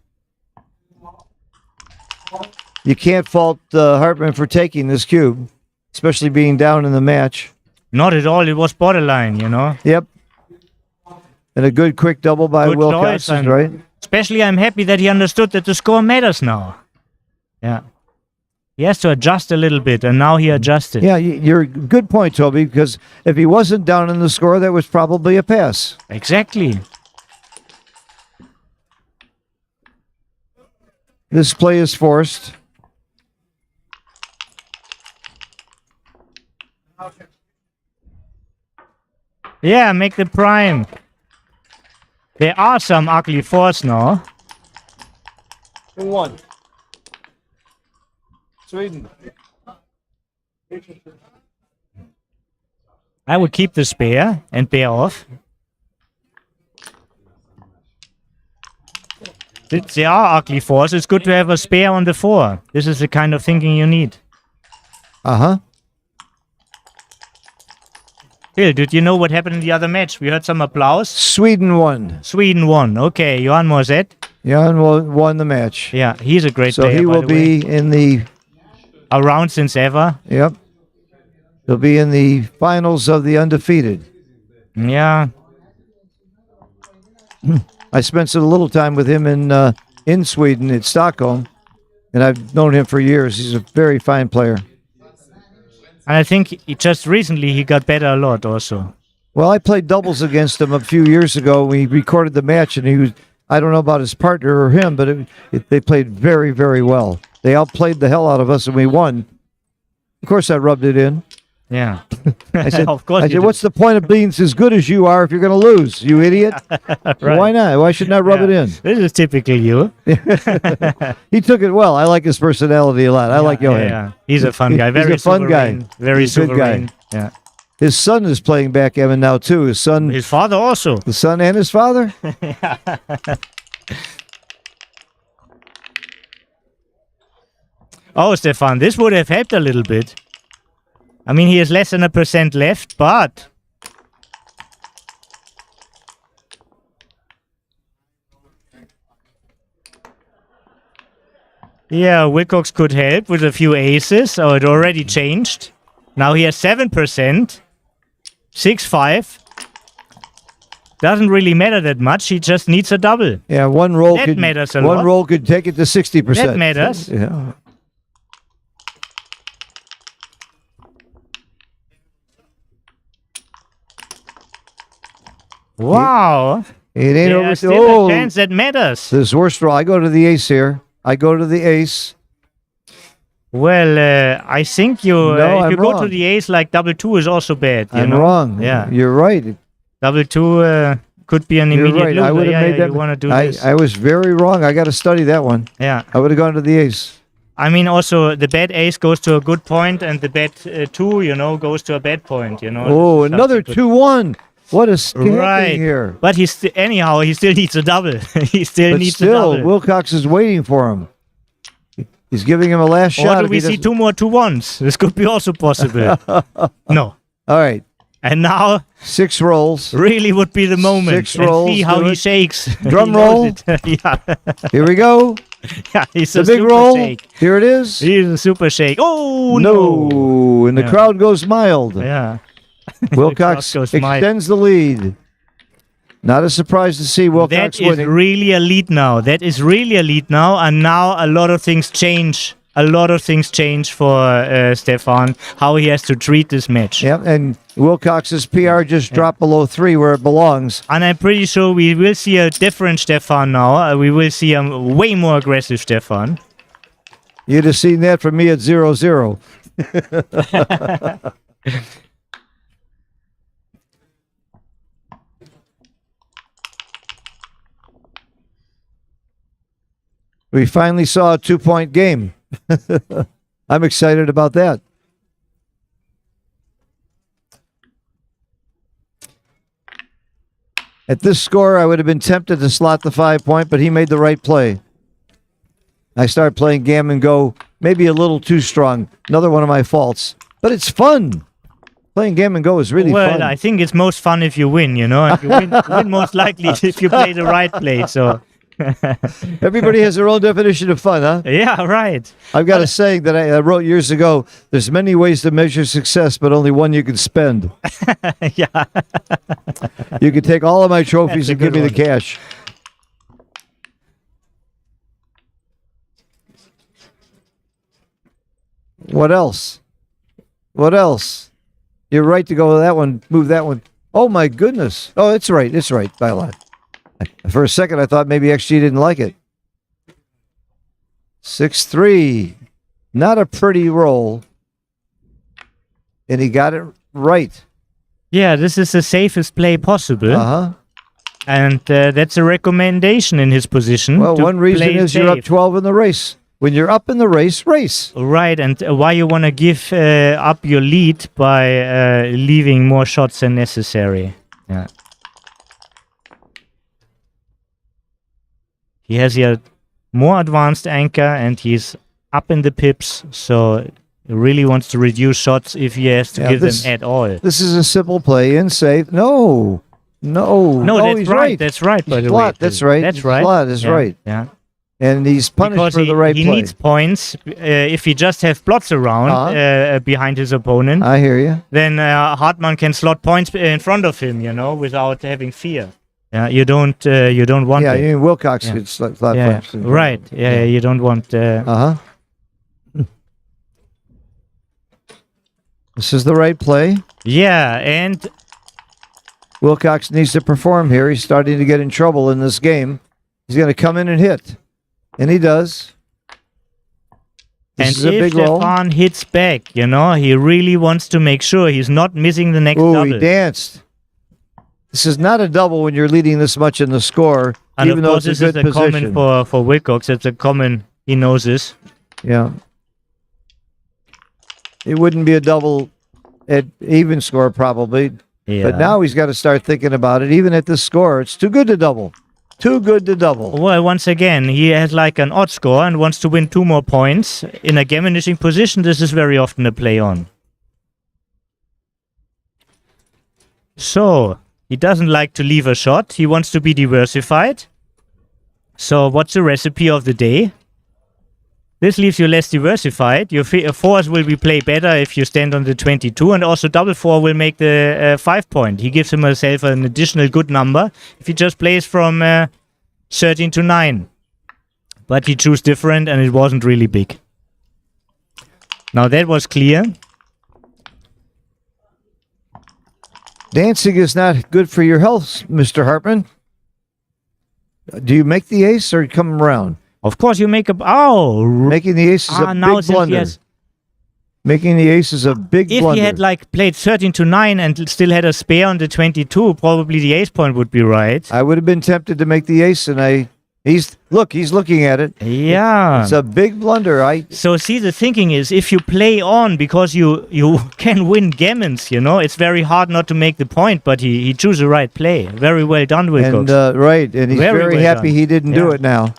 You can't fault Hartman for taking this cube, especially being down in the match. Not at all. It was borderline, you know. Yep. And a good quick double by Good Wilcox, choice, and right? Especially, I'm happy that he understood that the score matters now. Yeah. He has to adjust a little bit, and now he adjusted. Yeah, you're good point, Toby, because if he wasn't down in the score, that was probably a pass. Exactly. This play is forced. Yeah, make the prime. There are some ugly fours now. 1. Sweden. I would keep the spare and bear off. There are ugly fours. It's good to have a spare on the 4. This is the kind of thinking you need. Uh-huh. Phil, did you know what happened in the other match? We heard some applause. Sweden won. Sweden won. Okay, Johan Morzet. Johan won the match. Yeah, he's a great so player. So he will by the way. be in the... Around since ever. Yep. He'll be in the finals of the Undefeated. Yeah. I spent a little time with him in Sweden, in Stockholm, and I've known him for years. He's a very fine player. And I think just recently he got better a lot also. Well, I played doubles against him a few years ago. We recorded the match, and he was, I don't know about his partner or him, but they played very, very well. They outplayed the hell out of us, and we won. Of course, I rubbed it in. Yeah. I said, of course what's the point of being as good as you are if you're going to lose, you idiot? Right. Why not? Why shouldn't I rub it in? This is typical you. He took it well. I like his personality a lot. I like Johan. Yeah. He's a fun guy. Very He's a fun sovereign, guy. Very He's a good sovereign. guy. Yeah. His son is playing backgammon now, too. His father also. The son and his father? Oh, Stefan, this would have helped a little bit. I mean, he has less than 1% left, but... Yeah, Wilcox could help with a few aces. Oh, it already changed. Now he has 7%. 6-5. Doesn't really matter that much. He just needs a double. Yeah, one roll that could matters a lot. one roll could take it to 60%. That matters. Yeah. Wow. It ain't over. There's still Oh, a chance that matters. this worst roll. I go to the ace here. I go to the ace. Well, I think you No, if I'm you go to wrong. the ace, like double 2 is also bad. You I'm know? wrong. Yeah. You're right. Double 2 could be an You're immediate right. loser. I would have Yeah, made yeah, that. you want to do I, this. I was very wrong. I got to study that one. Yeah. I would have gone to the ace. I mean, also, the bad ace goes to a good point, and the bad 2, goes to a bad point, Oh, another 2-1. What a scam Right. here. But anyhow, he still needs a double. He still But needs still, a double. Wilcox is waiting for him. He's giving him a last shot. Or do if we he see doesn't- 2 more 2-1s? This could be also possible. No. All right. And now, 6 rolls. really would be the moment. 6 and rolls. see how do he it. shakes. Drum He knows roll. it. Yeah. Here we go. Yeah, he's The a big super roll. shake. Here it is. He's a super shake. Oh, No. And the Yeah. crowd goes mild. Yeah. Wilcox crowd goes mild. extends the lead. Not a surprise to see Wilcox That is winning. really a lead now. That is really a lead now. And now a lot of things change. A lot of things change for Stefan, how he has to treat this match. Yep, and Wilcox's PR just dropped below 3 where it belongs. And I'm pretty sure we will see a different Stefan now. We will see a way more aggressive Stefan. You'd have seen that from me at 0-0. We finally saw a 2-point game. I'm excited about that. At this score, I would have been tempted to slot the 5-point, but he made the right play. I started playing gammon go maybe a little too strong. Another one of my faults. But it's fun. Playing Gammon Go is really well, fun. I think it's most fun if you win, you know. And you win most likely if you play the right play. So everybody has their own definition of fun, huh? Yeah, right. I've got a saying that I wrote years ago. There's many ways to measure success, but only one you can spend. Yeah. You can take all of my trophies and give me the cash. What else? What else? You're right to go with that one. Move that one. Oh, my goodness. Oh, it's right. It's right. By a lot. For a second, I thought maybe XG didn't like it. 6-3. Not a pretty roll. And he got it right. Yeah, this is the safest play possible. Uh-huh. And that's a recommendation in his position. Well, to one reason play is you're up safe. 12 in the race. When you're up in the race, race. Right, and why you want to give up your lead by leaving more shots than necessary. Yeah. He has a more advanced anchor and he's up in the pips, so he really wants to reduce shots if he has to give them at all. This is a simple play in safe. No. No, that's he's right. That's right, by the way. Flat, that's right. That's right. Flat is Yeah, right. Yeah. And he's punished Because for the right he play. needs points. If he just have plots around behind his opponent, I hear you. then Hartmann can slot points in front of him, you know, without having fear. Yeah, you don't want. Yeah, it. you mean Wilcox Yeah. could slot flat Yeah, points. right. Yeah, you don't want. This is the right play. Yeah, and Wilcox needs to perform here. He's starting to get in trouble in this game. He's going to come in and hit. And he does. This and is a if big roll. Stefan hits back, you know, he really wants to make sure he's not missing the next Ooh, double. he danced. This is not a double when you're leading this much in the score, And even of though course, it's this a good is a position. common for Wilcox. It's a common. He knows this. Yeah. It wouldn't be a double at even score probably. Yeah. But now he's got to start thinking about it. Even at this score, it's too good to double. Too good to double. Well, once again, he has like an odd score and wants to win 2 more points. In a gammonishing position, this is very often a play on. So, he doesn't like to leave a shot. He wants to be diversified. So, what's the recipe of the day? This leaves you less diversified. Your fours will be played better if you stand on the 22, and also double 4 will make the 5 point. He gives himself an additional good number if he just plays from 13 to 9. But he chose different, and it wasn't really big. Now that was clear. Dancing is not good for your health, Mr. Hartman. Do you make the ace or come around? Of course, you make a... Oh! Making the ace is a now big since he blunder. has- Making the ace is a big If blunder. he had like played 13 to 9 and still had a spare on the 22, probably the ace point would be right. I would have been tempted to make the ace, and he's looking at it. Yeah. It's a big blunder. So see, the thinking is, if you play on because you can win gammons, you know, it's very hard not to make the point, but he chose the right play. Very well done, Wilcox. And right, and he's very well happy done. he didn't do Yeah. it now.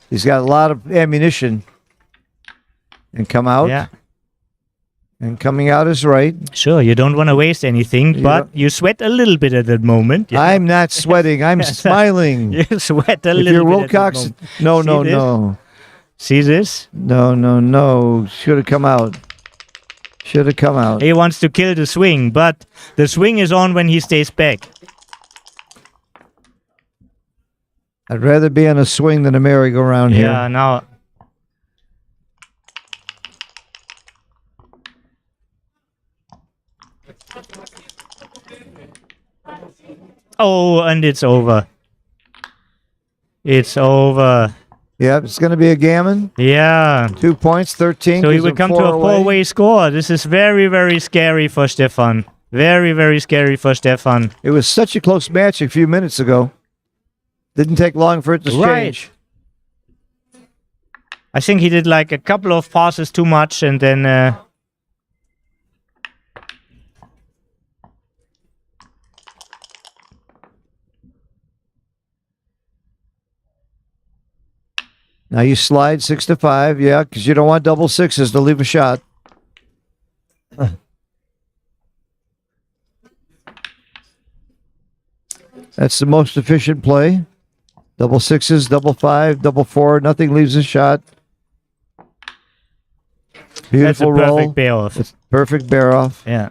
He's got a lot of ammunition. And come out. Yeah. And coming out is right. Sure, you don't want to waste anything, but you sweat a little bit at that moment. you know. I'm not sweating. I'm smiling. You sweat a If little you're bit. Wilcox, at that moment. no, See this? no. See this? No. Should have come out. Should have come out. He wants to kill the swing, but the swing is on when he stays back. I'd rather be on a swing than a merry-go-round here. Yeah, now. Oh, and it's over. It's over. Yeah, it's going to be a gammon. Yeah. 2 points, 13. So he gives will him come to 4 a away. 4-way score. This is very, very scary for Stefan. Very, very scary for Stefan. It was such a close match a few minutes ago. Didn't take long for it to change. I think he did like a couple of passes too much and then... Now you slide 6 to 5, yeah, because you don't want double sixes to leave a shot. That's the most efficient play. Double sixes, double 5, double 4, nothing leaves a shot. Beautiful That's a roll. perfect bear off. It's perfect bear off. Yeah.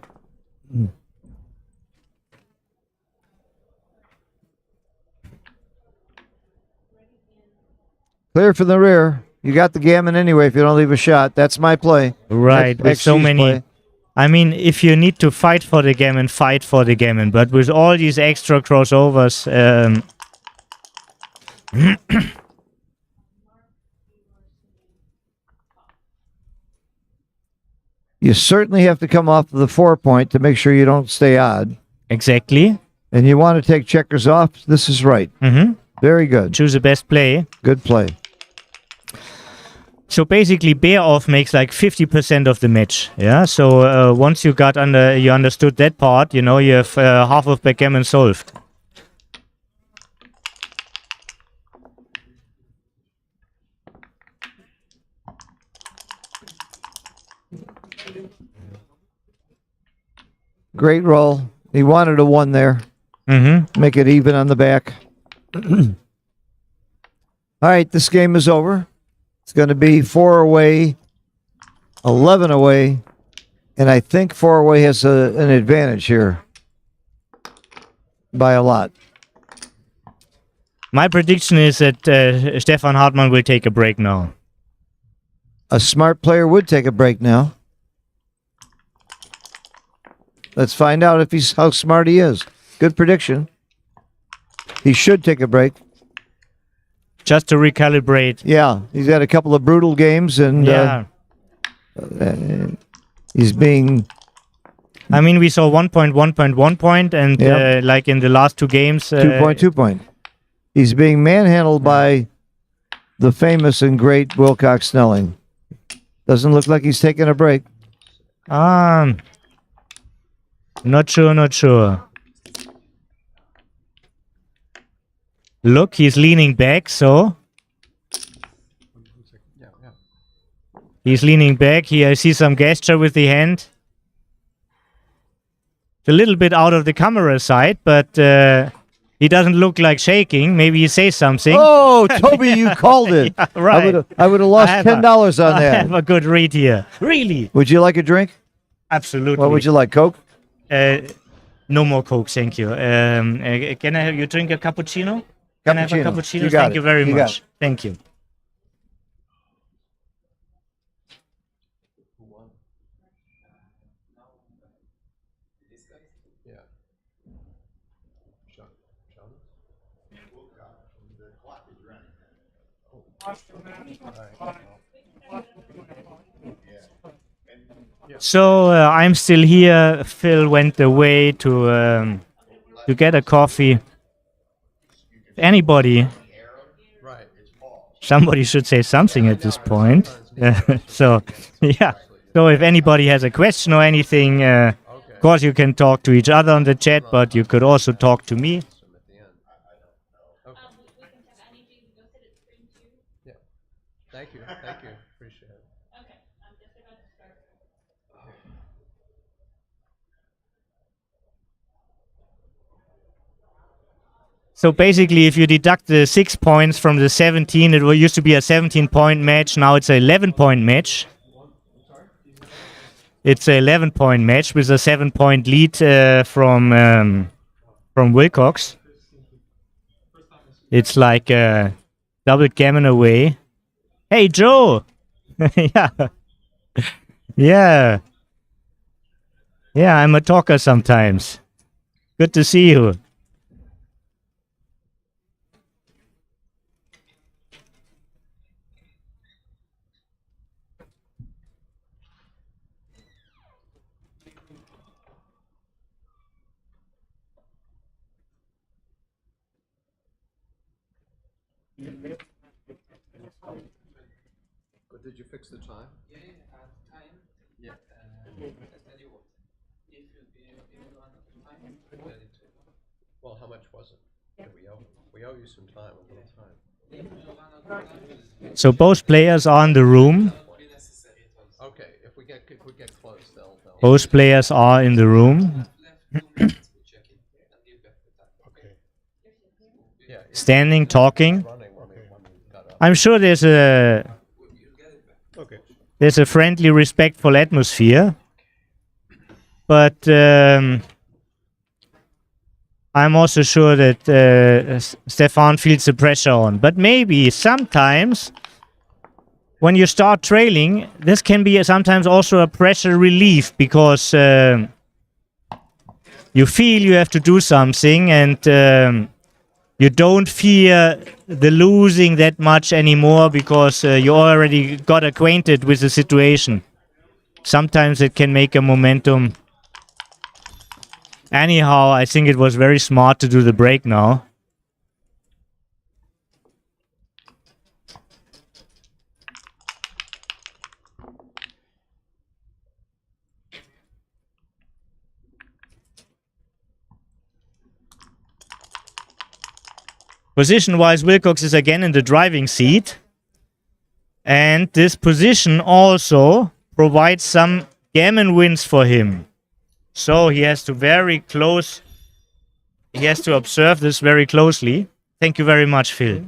Clear from the rear. You got the gammon anyway if you don't leave a shot. That's my play. Right. With so XG's many. play. I mean, if you need to fight for the gammon, fight for the gammon. But with all these extra crossovers, you certainly have to come off of the 4 point to make sure you don't stay odd. exactly. And you want to take checkers off. This is right. Mm-hmm. Very good. Choose the best play. Good play. So basically, bear off makes like 50% of the match. Yeah. So once you understood that part, you know, you have half of backgammon solved. Great roll. He wanted a 1 there. Mm-hmm. Make it even on the back. All right, this game is over. It's going to be 4 away, 11 away, and I think 4 away has an advantage here by a lot. My prediction is that Stefan Hartmann will take a break now. A smart player would take a break now. Let's find out if how smart he is. Good prediction. He should take a break. Just to recalibrate. Yeah, he's had a couple of brutal games, and he's being. I mean, we saw 1 point, 1 point, and Yep. like in the last 2 games. 2 point. He's being manhandled by the famous and great Wilcox Snelling. Doesn't look like he's taking a break. Not sure. Look, he's leaning back, so. He's leaning back. Here I see some gesture with the hand. It's a little bit out of the camera side, but he doesn't look like shaking. Maybe he says something. Oh, Toby, you called it. Yeah, right. I would have lost $10 on I that. have a good read here. Really? Would you like a drink? Absolutely. What would you like, Coke? No more Coke, thank you. Can I have you drink a cappuccino? Can I have a cappuccino? You got Thank it. you very You got much. it. Thank you. So I'm still here. Phil went away to get a coffee. Anybody? Somebody should say something at this point. So yeah. So if anybody has a question or anything, of course you can talk to each other on the chat, but you could also talk to me. Thank you. Appreciate it. So basically, if you deduct the 6 points from the 17, it used to be a 17-point match. Now it's an 11-point match. It's an 11-point match with a 7-point lead from Wilcox. It's like double gammon away. Hey, Joe! Yeah. Yeah. Yeah, I'm a talker sometimes. Good to see you. But did you fix the time? Yeah. Well, how much was it? We owe you some time, a little time. So both players are in the room. Okay, if we get close, they'll. Both players are in the room. Standing, talking. I'm sure there's a friendly, respectful atmosphere. But I'm also sure that Stefan feels the pressure on. But maybe sometimes when you start trailing, this can be sometimes also a pressure relief because you feel you have to do something and you don't fear the losing that much anymore because you already got acquainted with the situation. Sometimes it can make a momentum. Anyhow, I think it was very smart to do the break now. Position-wise, Wilcox is again in the driving seat. And this position also provides some gammon wins for him. So he has to observe this very closely. Thank you very much, Phil.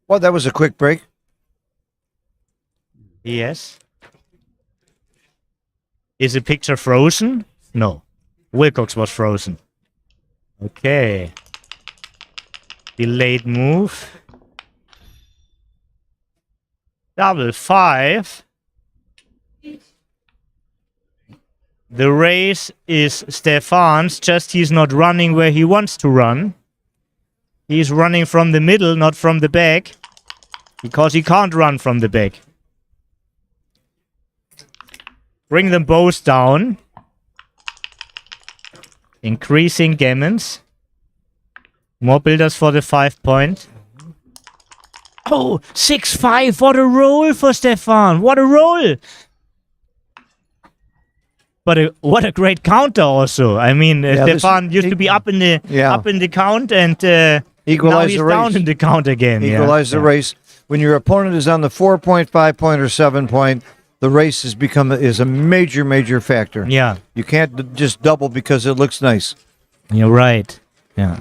Well, that was a quick break. Yes. Is the picture frozen? No. Wilcox was frozen. Okay. Delayed move. Double 5. The race is Stefan's, just he's not running where he wants to run. He's running from the middle, not from the back. Because he can't run from the back. Bring them both down. Increasing gammons. More builders for the 5 point. Oh, 6-5. What a roll for Stefan. What a roll. But what a great counter also. I mean, Stefan used to be up in the count and now he's down in the count again. Equalize the race. When your opponent is on the 4 point, 5 point, or 7 point, the race is a major factor. Yeah. You can't just double because it looks nice. You're right. Yeah.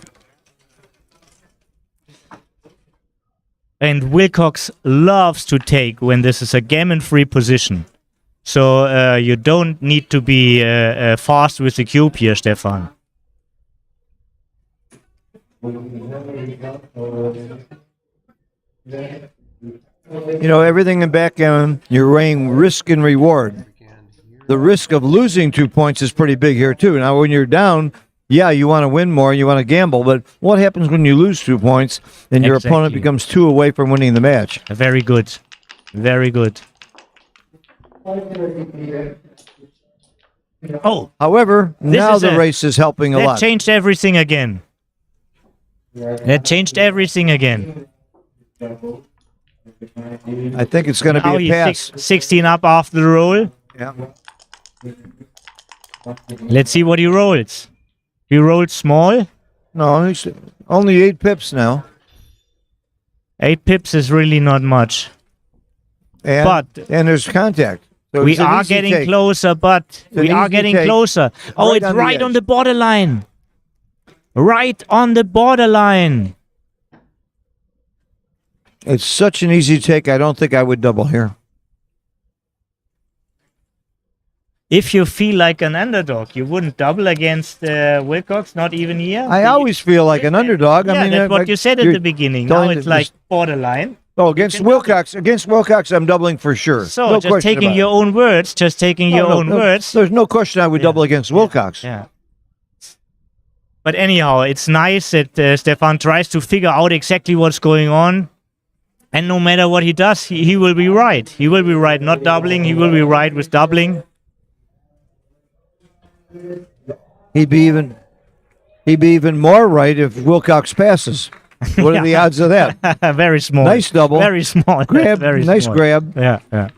And Wilcox loves to take when this is a gammon-free position. So you don't need to be fast with the cube here, Stefan. You know, everything in backgammon, you're weighing risk and reward. The risk of losing 2 points is pretty big here, too. Now, when you're down, yeah, you want to win more, you want to gamble, but what happens when you lose 2 points and your opponent becomes 2 away from winning the match? Very good. Very good. Oh. However, now the race is helping a lot. That changed everything again. That changed everything again. I think it's going to be a pass. 16 up after the roll. Yeah. Let's see what he rolls. He rolled small. No, he's only 8 pips now. 8 pips is really not much. And there's contact. So we are getting closer, but we are getting closer. Oh, it's right on the borderline. Right on the borderline. It's such an easy take. I don't think I would double here. If you feel like an underdog, you wouldn't double against Wilcox, not even here? I always feel like an underdog. Yeah, I mean, that's what you said at the beginning. Now it's like borderline. Oh, against Wilcox, I'm doubling for sure. So no just taking your own words, words. There's no question I would double against Wilcox. Yeah. But anyhow, it's nice that Stefan tries to figure out exactly what's going on. And no matter what he does, he will be right. He will be right, not doubling. He will be right with doubling. He'd be even more right if Wilcox passes. What are the odds of that? Very small. Nice double. Very small. Grab. Very nice small. grab. Yeah.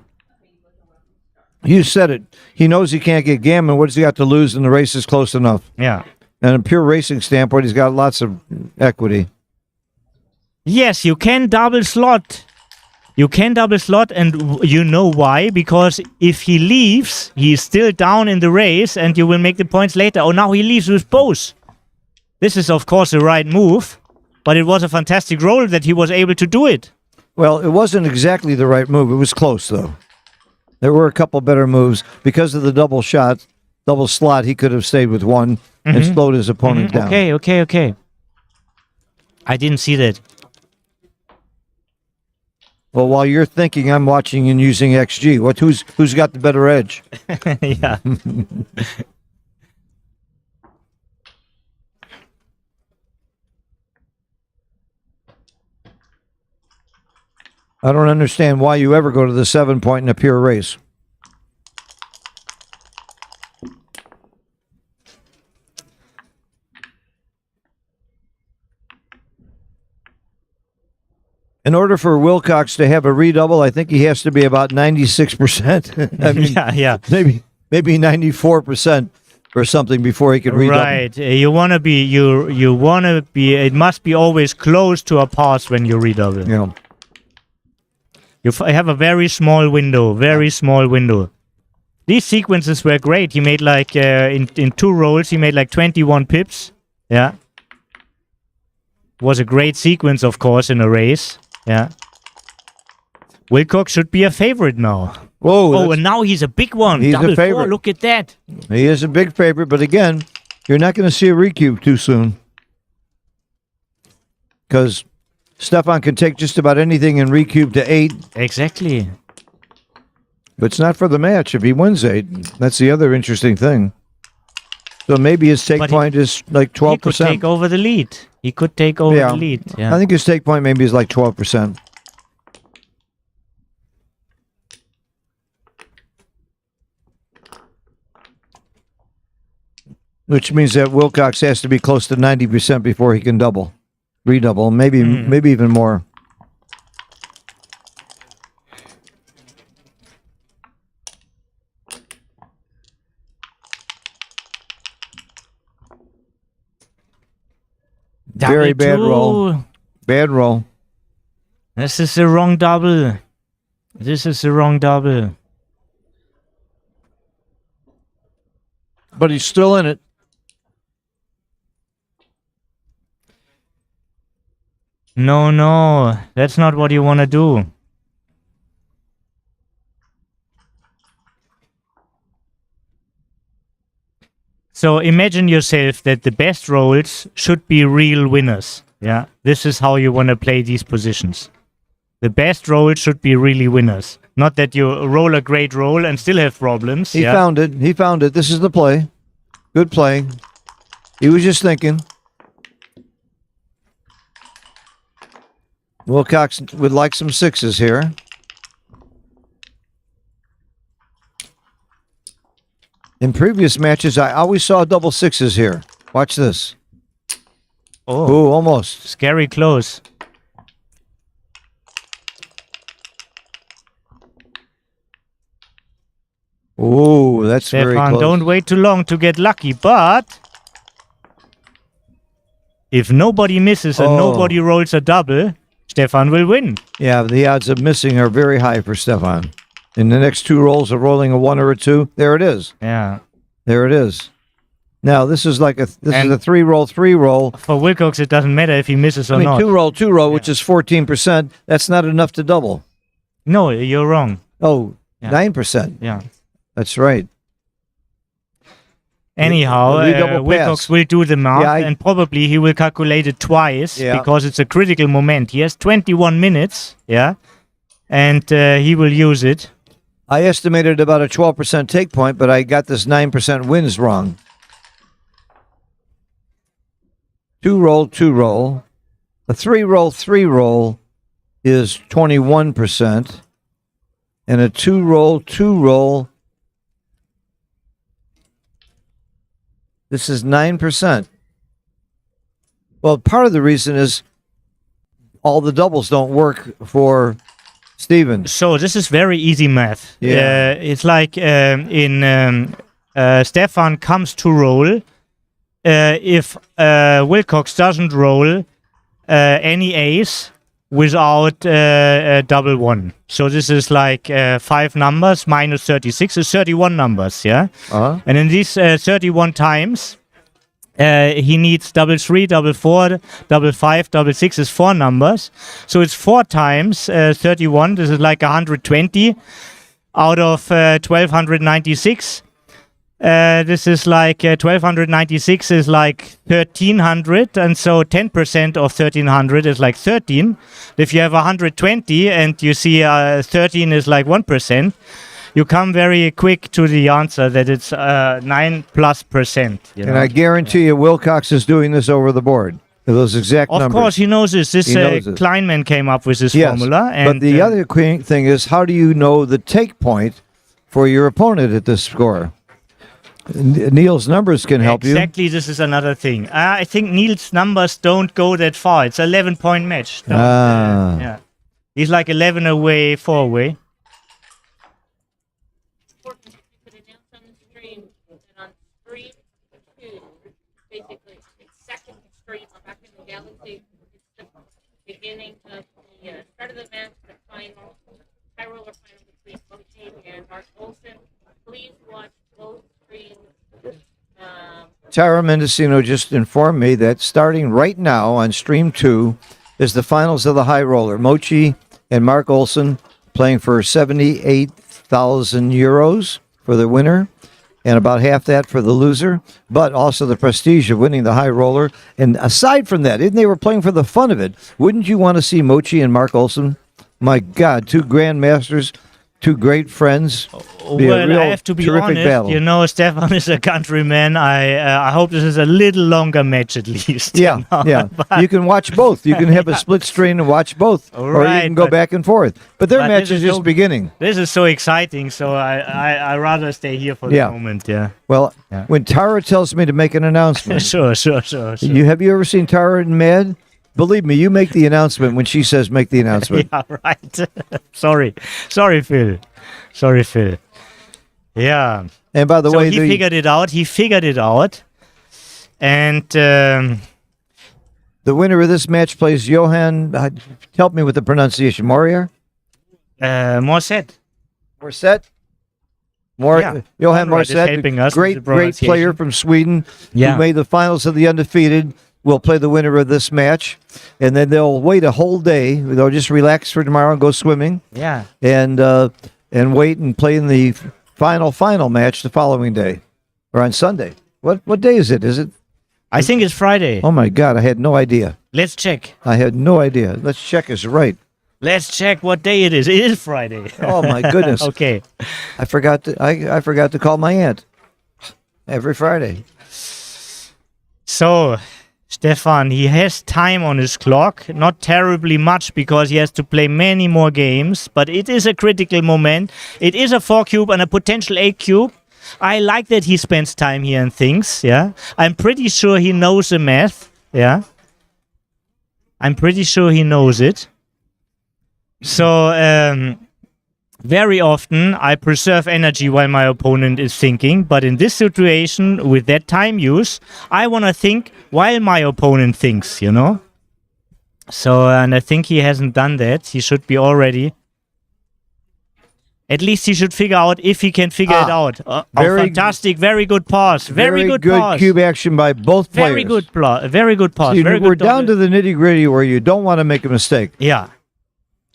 You said it. He knows he can't get gammon. What does he got to lose? And the race is close enough. Yeah. And a pure racing standpoint, he's got lots of equity. Yes, you can double slot. You can double slot, and you know why? Because if he leaves, he's still down in the race, and you will make the points later. Oh, now he leaves with both. This is, of course, the right move, but it was a fantastic roll that he was able to do it. Well, it wasn't exactly the right move. It was close, though. There were a couple better moves. Because of the double shot, double slot, he could have stayed with one and slowed his opponent down. Okay. I didn't see that. Well, while you're thinking, I'm watching and using XG. Who's got the better edge? Yeah. I don't understand why you ever go to the 7-point in a pure race. In order for Wilcox to have a redouble, I think he has to be about 96%. I mean, yeah. Maybe 94% or something before he can redouble. Right. You wanna be. You wanna be. It must be always close to a pass when you redouble. Yeah. You have a very small window. Very small window. These sequences were great. He made like in 2 rolls. He made like 21 pips. Yeah. Was a great sequence, of course, in a race. Yeah. Wilcox should be a favorite now. Whoa. Oh, and now he's a big one. He's Double a favorite. 4, look at that. He is a big favorite, but again, you're not going to see a recube too soon. Because Stefan can take just about anything and recube to 8. Exactly. But it's not for the match if he wins 8. That's the other interesting thing. So maybe his take point is like 12%. He could take over the lead. He could take over the lead. Yeah. I think his take point maybe is like 12%. Which means that Wilcox has to be close to 90% before he can redouble, maybe even more. Very bad roll. Bad roll. This is the wrong double. This is the wrong double. But he's still in it. No. That's not what you want to do. So imagine yourself that the best rolls should be real winners. Yeah, this is how you want to play these positions. The best rolls should be really winners. Not that you roll a great roll and still have problems. He found it. He found it. This is the play. Good play. He was just thinking. Wilcox would like some 6s here. In previous matches, I always saw double 6s here. Watch this. Oh, almost. Scary close. Oh, that's very Stefan, close. don't wait too long to get lucky, but if nobody misses and nobody rolls a double, Stefan will win. Yeah, the odds of missing are very high for Stefan. In the next 2 rolls of rolling a 1 or a 2, there it is. Yeah. There it is. Now, this is like a 3-roll. For Wilcox, it doesn't matter if he misses or not. 2-roll, which is 14%. That's not enough to double. No, you're wrong. Oh, 9%. Yeah. That's right. Anyhow, Wilcox will do the math, and probably he will calculate it twice because it's a critical moment. He has 21 minutes, and he will use it. I estimated about a 12% take point, but I got this 9% wins wrong. 2-roll. A 3-roll is 21%, and a 2-roll. This is 9%. Well, part of the reason is all the doubles don't work for Steven. So this is very easy math. Yeah. It's like Stefan comes to roll. If Wilcox doesn't roll any ace, without double one. So this is like 5 numbers minus 36 is 31 numbers, yeah? And in these 31 times, he needs double 3, double 4, double 5, double 6 is 4 numbers. So it's 4 times 31. This is like 120 out of 1296. This is like 1296 is like 1300, and so 10% of 1300 is like 13. If you have 120 and you see 13 is like 1%, you come very quick to the answer that it's 9+%. And I guarantee you, Wilcox is doing this over the board. Those exact numbers. Of course, he knows this. This Kleinman came up with this formula. And but the other thing is, how do you know the take point for your opponent at this score? Neil's numbers can help you. Exactly, this is another thing. I think Neil's numbers don't go that far. It's 11-point match. Yeah, he's like 11 away, 4 away. Basically, it's second stream on Backgammon Galaxy. It's the beginning of the start of the match, the final, high roller final between Mochi and Mark Olson. Please watch both streams. Tara Mendocino just informed me that starting right now on stream 2 is the finals of the high roller. Mochi and Mark Olson playing for 78,000 euros for the winner, and about half that for the loser, but also the prestige of winning the high roller. And aside from that, even they were playing for the fun of it, wouldn't you want to see Mochi and Mark Olson? My God, 2 grandmasters, 2 great friends. Well, I have to be honest, battle. You know, Stefan is a countryman. I hope this is a little longer match at least. Yeah, you know? Yeah. You can watch both. You can have a split screen and watch both. Or you can go back and forth. But their match is just beginning. This is so exciting, so I rather stay here for the moment, Well, when Tara tells me to make an announcement. Sure. Have you ever seen Tara in Mad? Believe me, you make the announcement when she says make the announcement. Yeah, right. Sorry, Phil. Yeah. And by the way, he figured it out. And the winner of this match plays Johan. Help me with the pronunciation. Morset. Johan Morset, great player from Sweden, who made the finals of the Undefeated. Will play the winner of this match, and then they'll wait a whole day. They'll just relax for tomorrow and go swimming. Yeah. And wait and play in the final match the following day, or on Sunday. What day is it? Is it? I think it's Friday. Oh my God, I had no idea. Let's check. I had no idea. Let's check is right. Let's check what day it is. It is Friday. Oh my goodness. Okay. I forgot to call my aunt every Friday. So, Stefan, he has time on his clock, not terribly much because he has to play many more games, but it is a critical moment. It is a 4 cube and a potential 8 cube. I like that he spends time here and thinks, I'm pretty sure he knows the math, I'm pretty sure he knows it. So, very often I preserve energy while my opponent is thinking, but in this situation, with that time use, I want to think while my opponent thinks, you know? So, and I think he hasn't done that. He should be already. At least he should figure out if he can figure it out. Fantastic, very good pass. Very good pass. Cube action by both players. Very good pass. See, we're down to the nitty-gritty where you don't want to make a mistake. Yeah.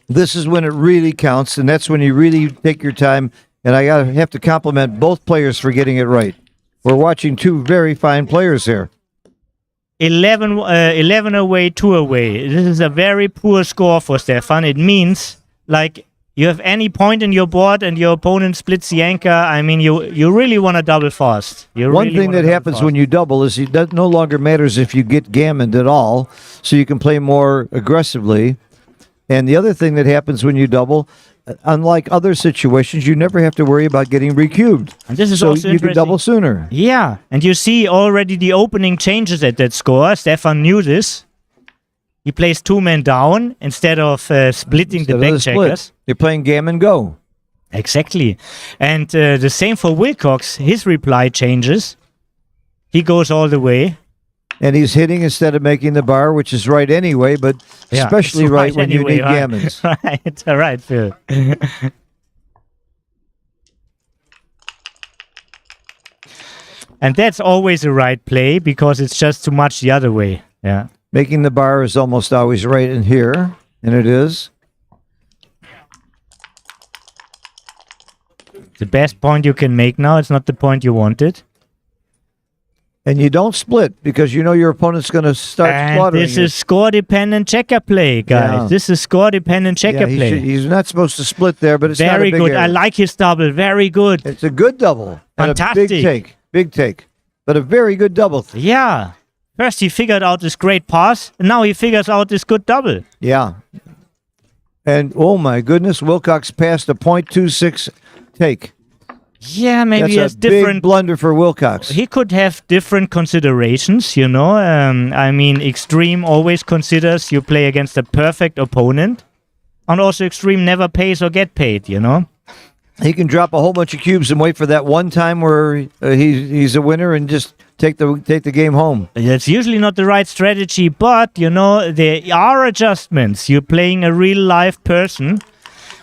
This is when it really counts, and that's when you really take your time. And I have to compliment both players for getting it right. We're watching 2 very fine players here. 11 away, 2 away. This is a very poor score for Stefan. It means, like, you have any point in your board and your opponent splits the anchor. I mean, you really want to double fast. One thing that happens when you double is it no longer matters if you get gammoned at all, so you can play more aggressively. And the other thing that happens when you double, unlike other situations, you never have to worry about getting recubed. And this is so also you can double sooner. Yeah, and you see already the opening changes at that score. Stefan knew this. He plays 2 men down instead of splitting the back checkers. You're playing gammon go. Exactly. And the same for Wilcox. His reply changes. He goes all the way. And he's hitting instead of making the bar, which is right anyway, but Yeah, especially it's right when you anyway, need right. gammons. Right, all right, Phil. And that's always a right play because it's just too much the other way. Yeah. Making the bar is almost always right in here, and it is. The best point you can make now, it's not the point you wanted. And you don't split because you know your opponent's going to start And slaughtering this you. is score-dependent checker play, guys. Yeah. This is score-dependent checker Yeah, play. he's not supposed to split there, but it's not a Very big good. error. I like his double. Very good. It's a good double. And a Fantastic. big take. But a very good double. Yeah. First he figured out this great pass, and now he figures out this good double. Yeah. And oh my goodness, Wilcox passed a .26 take. Yeah, maybe That's he has a different big blunder for Wilcox. He could have different considerations, you know. I mean, Extreme always considers you play against a perfect opponent. And also Extreme never pays or get paid, you know. He can drop a whole bunch of cubes and wait for that one time where he's a winner and just take the game home. That's usually not the right strategy, but, you know, there are adjustments. You're playing a real live person.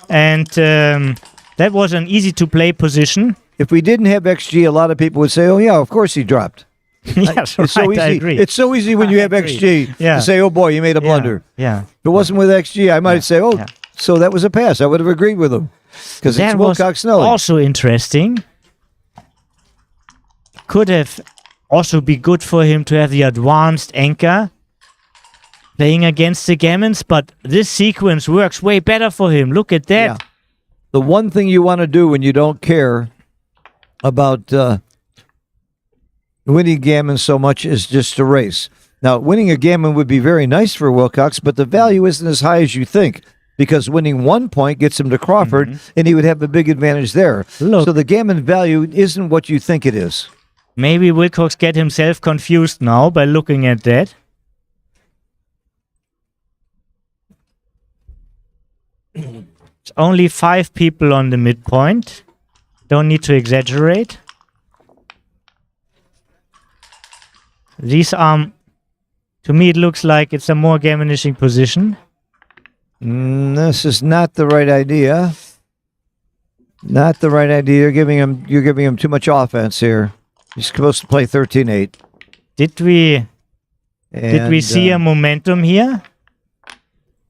And that was an easy-to-play position. If we didn't have XG, a lot of people would say, oh, yeah, of course he dropped. Yes, It's so right, easy. I agree. It's so easy when you have XG Yeah. to say, oh, boy, you made a blunder. Yeah. If it wasn't with XG, I might say, oh, so that was a pass. I would have agreed with him. Because it's That was Wilcox Snelling. also interesting. Could have also be good for him to have the advanced anchor playing against the gammons, but this sequence works way better for him. Look at that. Yeah. The one thing you want to do when you don't care about winning gammon so much is just to race. Now, winning a gammon would be very nice for Wilcox, but the value isn't as high as you think because winning 1 point gets him to Crawford, and he would have a big advantage there. Look. So the gammon value isn't what you think it is. Maybe Wilcox get himself confused now by looking at that. It's only 5 people on the midpoint. Don't need to exaggerate. These are, to me, it looks like it's a more gammonishing position. This is not the right idea. Not the right idea. You're giving him too much offense here. He's supposed to play 13-8. Did we see a momentum here?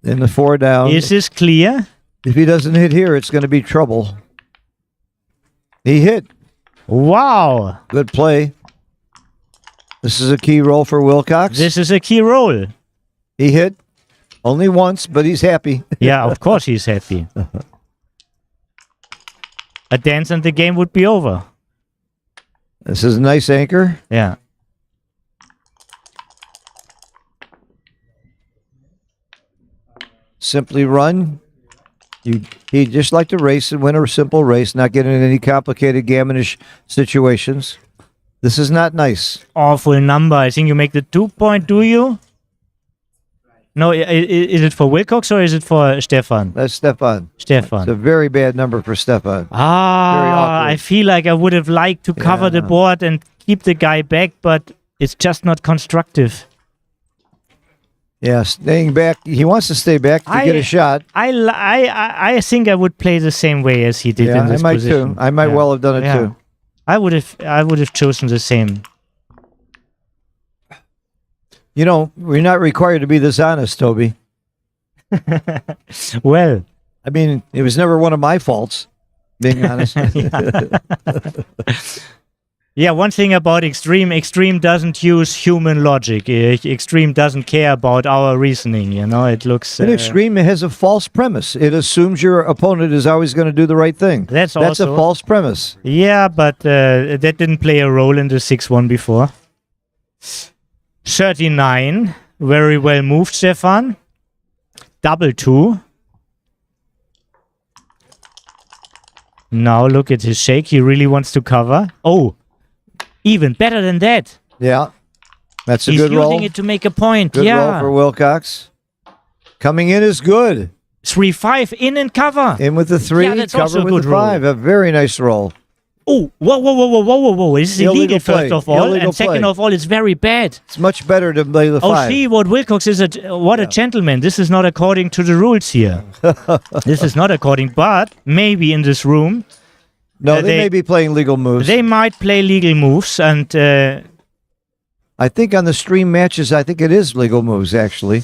In the 4 down. Is this clear? If he doesn't hit here, it's going to be trouble. He hit. Wow. Good play. This is a key roll for Wilcox. This is a key roll. He hit only once, but he's happy. Yeah, of course he's happy. A dance and the game would be over. This is a nice anchor. Yeah. Simply run. He'd just like to race and win a simple race, not get in any complicated gammonish situations. This is not nice. Awful number. I think you make the 2 point, do you? No, is it for Wilcox or is it for Stefan? That's Stefan. Stefan. It's a very bad number for Stefan. Very Ah, awkward. I feel like I would have liked to cover the board and keep the guy back, but it's just not constructive. Yeah, staying back. He wants to stay back to get a shot. I think I would play the same way as he did Yeah, in this I might position. too. I might well have done it too. I would have chosen the same. You know, we're not required to be this honest, Toby. Well, I mean, it was never one of my faults, being honest. Yeah, one thing about Extreme doesn't use human logic. Extreme doesn't care about our reasoning, you know, it looks... An Extreme has a false premise. It assumes your opponent is always going to do the right thing. That's a also- false premise. Yeah, but that didn't play a role in the 6-1 before. 39. Very well moved, Stefan. Double 2. Now look at his shake. He really wants to cover. Oh, even better than that. Yeah, that's a He's good roll. using it to make a point. Good yeah. roll for Wilcox. Coming in is good. 3-5 in and cover. In with the 3, Yeah, that's cover also a with good the roll. 5. A very nice roll. Oh, whoa. This is illegal, Illegal first play. of all. Illegal And second play. of all, it's very bad. It's much better to play the Oh, 5. see what Wilcox is. What a gentleman. This is not according to the rules here. This is not according, but maybe in this room. No, they may be playing legal moves. They might play legal moves. And I think on the stream matches, I think it is legal moves, actually.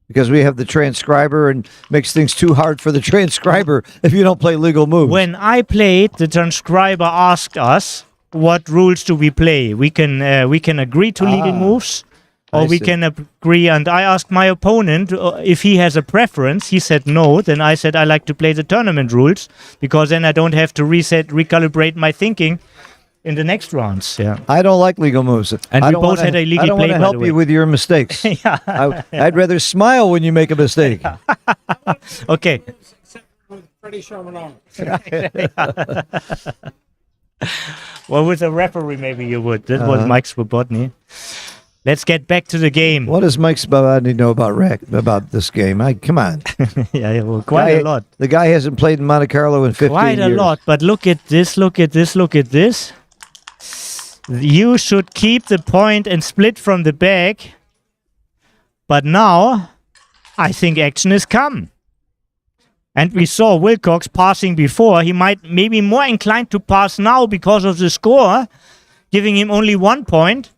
Because we have the transcriber and makes things too hard for the transcriber if you don't play legal moves. when I played, the transcriber asked us, what rules do we play? We can agree to legal moves, or I we see. can agree. And I asked my opponent if he has a preference. He said no. Then I said I like to play the tournament rules because then I don't have to recalibrate my thinking in the next rounds. Yeah. I don't like legal moves. And I we don't both wanna- had a legal I don't play, want to by help the you way. with your mistakes. Yeah. I'd rather smile when you make a mistake. Okay. Freddie Sherman on. Well, with a referee, maybe you would. That was Mike Swobodny. Let's get back to the game. What does Mike Swobodny know about this game? Come on. Yeah, well, quite a lot. The guy hasn't played in Monte Carlo in 15 Quite years. a lot. But look at this, look at this, look at this. You should keep the point and split from the back. But now, I think action has come. And we saw Wilcox passing before. He might maybe more inclined to pass now because of the score, giving him only 1 point.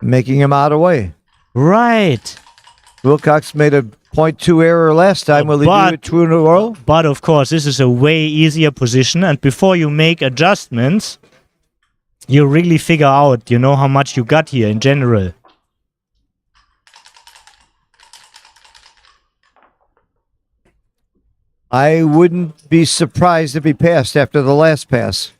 Making him out of way. Right. Wilcox made a 0.2 error last time. Will he do it 2 in a row? But of course, this is a way easier position. And before you make adjustments, you really figure out, how much you got here in general. I wouldn't be surprised if he passed after the last pass.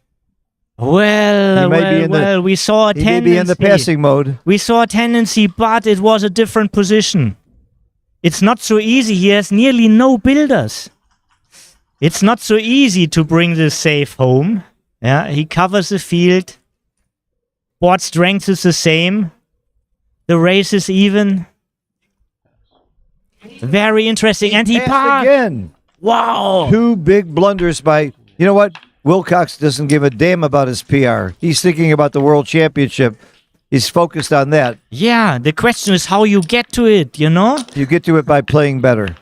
Well, we saw a He tendency. may be in the passing mode. We saw a tendency, but it was a different position. It's not so easy. He has nearly no builders. It's not so easy to bring this safe home. Yeah, he covers the field. Board strength is the same. The race is even. Very interesting. And he passed again. Wow. 2 big blunders by, you know what? Wilcox doesn't give a damn about his PR. He's thinking about the World Championship. He's focused on that. Yeah, the question is how you get to it, You get to it by playing better.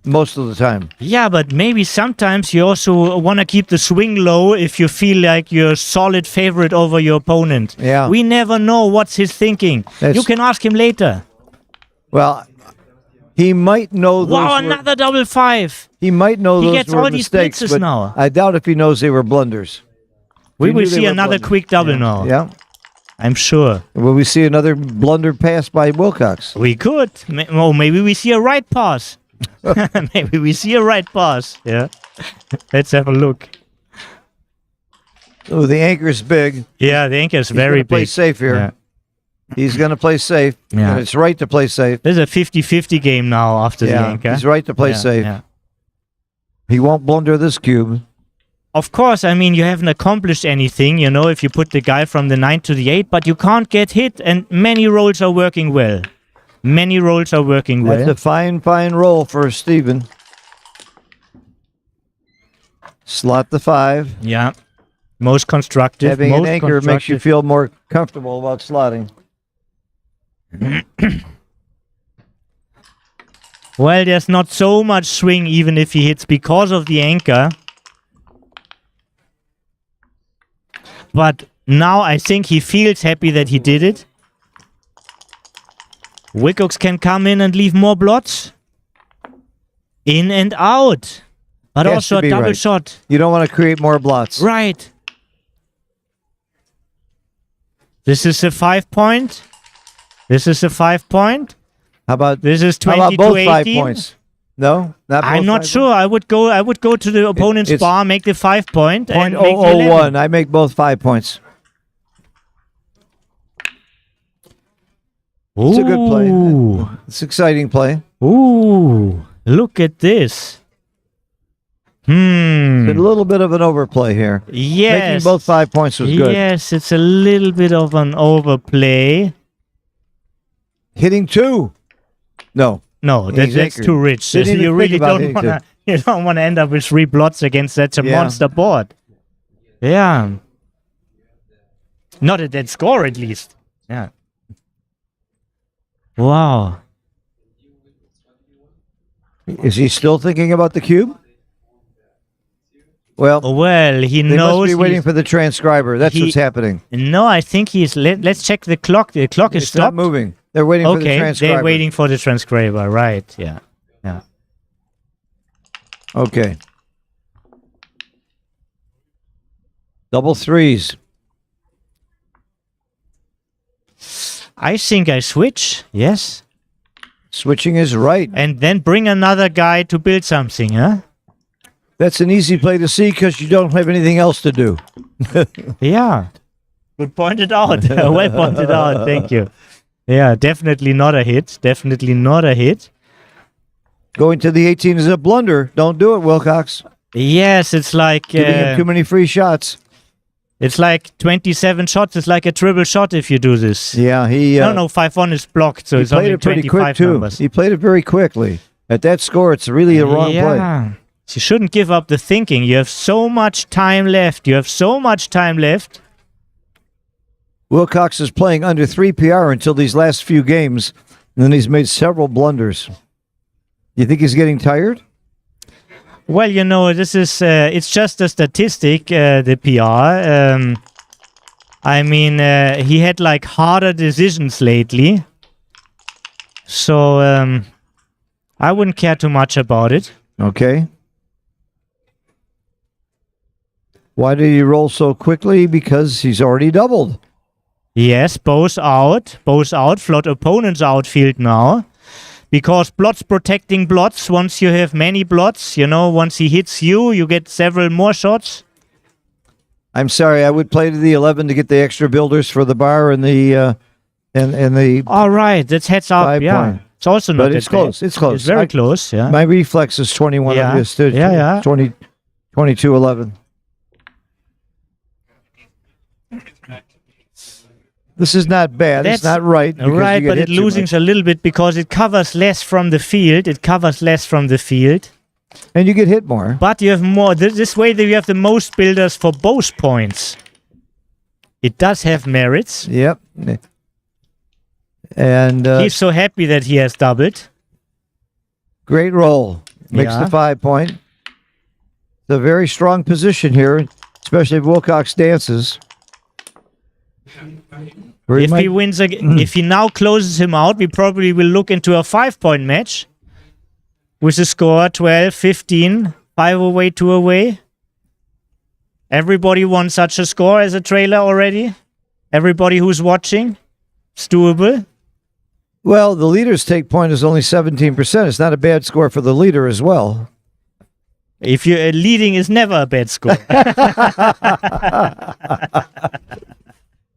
Most of the time. Yeah, but maybe sometimes you also want to keep the swing low if you feel like you're a solid favorite over your opponent. Yeah. We never know what's his thinking. You can ask him later. Well, he might know those Wow, were, another double 5. he might know He those gets were all these mistakes, blitzes but now. I doubt if he knows they were blunders. We He will knew they see were another blunders. quick double now. Yeah. I'm sure. Will we see another blunder pass by Wilcox? We could. Oh, maybe we see a right pass. Maybe we see a right pass. Yeah. Let's have a look. Oh, the anchor's big. Yeah, the anchor is He's very gonna play big. safe here. Yeah. He's going to play safe. Yeah. And it's right to play safe. There's a 50-50 game now after the anchor. He's right to play Yeah, safe. yeah. He won't blunder this cube. Of course, I mean, you haven't accomplished anything, if you put the guy from the 9 to the 8, but you can't get hit, and many rolls are working well. Many rolls are working well. That's a fine, fine roll for Steven. Slot the 5. Yeah. Most constructive. Having most an anchor makes you constructive. feel more comfortable about slotting. Well, there's not so much swing even if he hits because of the anchor. But now I think he feels happy that he did it. Wilcox can come in and leave more blots. In and out. But Has also to a be double right. shot. You don't want to create more blots. Right. This is a 5 point. This is a 5 point. How about this is 20 how about both to 5 18? points? No, not I'm both not 5 sure. I would go to the opponent's it's bar, make the 5 point, and make the 0.001. 11. I make both 5 points. It's a good play. Ooh. It's exciting play. Ooh, look at this. It's a little bit of an overplay here. Yes. Making both 5 points was good. Yes, it's a little bit of an overplay. Hitting 2. No. No, that's Exactly. too rich. Didn't even You think really about don't hitting want to. You don't want to end up with 3 blots against such a Yeah. monster board. Yeah. Not a dead score, at least. Yeah. Wow. Is he still thinking about the cube? Well, he they knows. must be waiting he's- for the transcriber. That's what's happening. No, I think he's. Let's check the clock. The clock is It's not stopped. moving. They're waiting for the Okay, transcriber. they're waiting for the transcriber. Right. Yeah. Yeah. Okay. Double threes. I think I switch. Yes. Switching is right. And then bring another guy to build something, huh? That's an easy play to see because you don't have anything else to do. Yeah. Good pointed out. Well pointed out. Thank you. Yeah, definitely not a hit. Definitely not a hit. Going to the 18 is a blunder. Don't do it, Wilcox. Yes, it's like Giving him too many free shots. It's like 27 shots. It's like a triple shot if you do this. Yeah, he. No, 5-1 is blocked, so he it's played only it pretty 25 quick too. numbers. He played it very quickly. At that score, it's really the wrong play. Yeah. You shouldn't give up the thinking. You have so much time left. You have so much time left. Wilcox is playing under 3 PR until these last few games, and then he's made several blunders. You think he's getting tired? Well, you know, this is it's just a statistic, the PR. I mean, he had like harder decisions lately. So I wouldn't care too much about it. Okay. Why did he roll so quickly? Because he's already doubled. Yes, both out. Float opponents outfield now. Because blots protecting blots. Once you have many blots, you know, once he hits you, you get several more shots. I'm sorry, I would play to the 11 to get the extra builders for the bar and the and the. All right, that's heads up. 5 Yeah, point. it's also not But that it's close. bad. It's close. It's very close. Yeah. My reflex is 21. Yeah. Yeah. 20, 22-11. This is not bad. It's not right. because Right, you get but hit it too loses much. a little bit because it covers less from the field. And you get hit more. But you have more. This way that you have the most builders for both points. It does have merits. Yep. And He's so happy that he has doubled. great roll. Makes Yeah. the 5 point. It's a very strong position here, especially if Wilcox dances. Or If might- he wins, if he now closes him out, we probably will look into a 5-point match with a score 12, 15, 5 away, 2 away. Everybody wants such a score as a trailer already. Everybody who's watching, it's doable. Well, the leader's take point is only 17%. It's not a bad score for the leader as well. If you're leading, is never a bad score.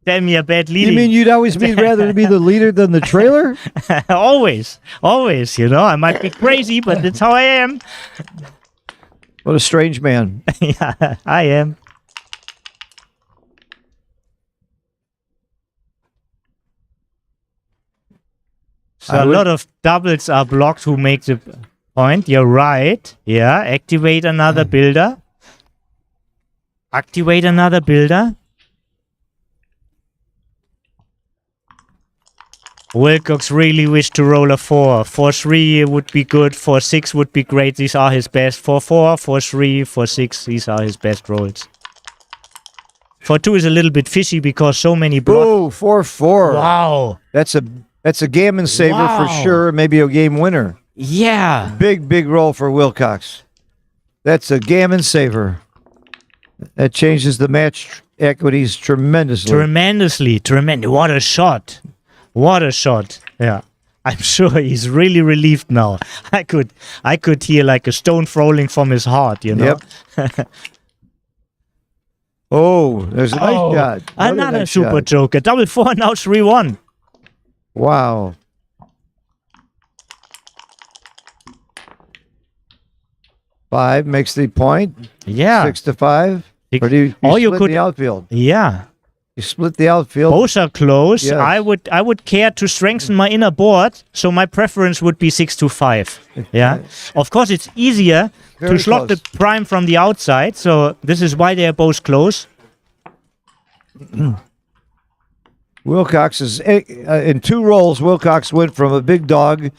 Tell me a bad leading. You mean you'd always be rather be the leader than the trailer? always. You know, I might be crazy, but that's how I am. What a strange man. Yeah, I am. So a lot of doubles are blocked who make the point. You're right. Yeah, activate another builder. Activate another builder. Wilcox really wished to roll a 4. 4-3 would be good. 4-6 would be great. These are his best. 4-4, 4-3, 4-6. These are his best rolls. 4-2 is a little bit fishy because so many blocks. Oh, 4-4. Wow. That's a gammon saver for Wow. sure. Maybe a game winner. Yeah. Big roll for Wilcox. That's a gammon saver. That changes the match equities tremendously. Tremendously. What a shot. What a shot. Yeah. I'm sure he's really relieved now. I could hear like a stone rolling from his heart, you know. Yep. Oh, there's a nice shot. Another nice super shot. joker. Double 4, now 3-1. Wow. Five makes the point. Yeah. 6-5. Or do you Or you split could- the outfield? Yeah. You split the outfield. Both are close. Yes. I would care to strengthen my inner board, so my preference would be 6-5. Yeah. Of course, it's easier Very to slot close. the prime from the outside, so this is why they are both close. Wilcox is in 2 rolls. Wilcox went from a big dog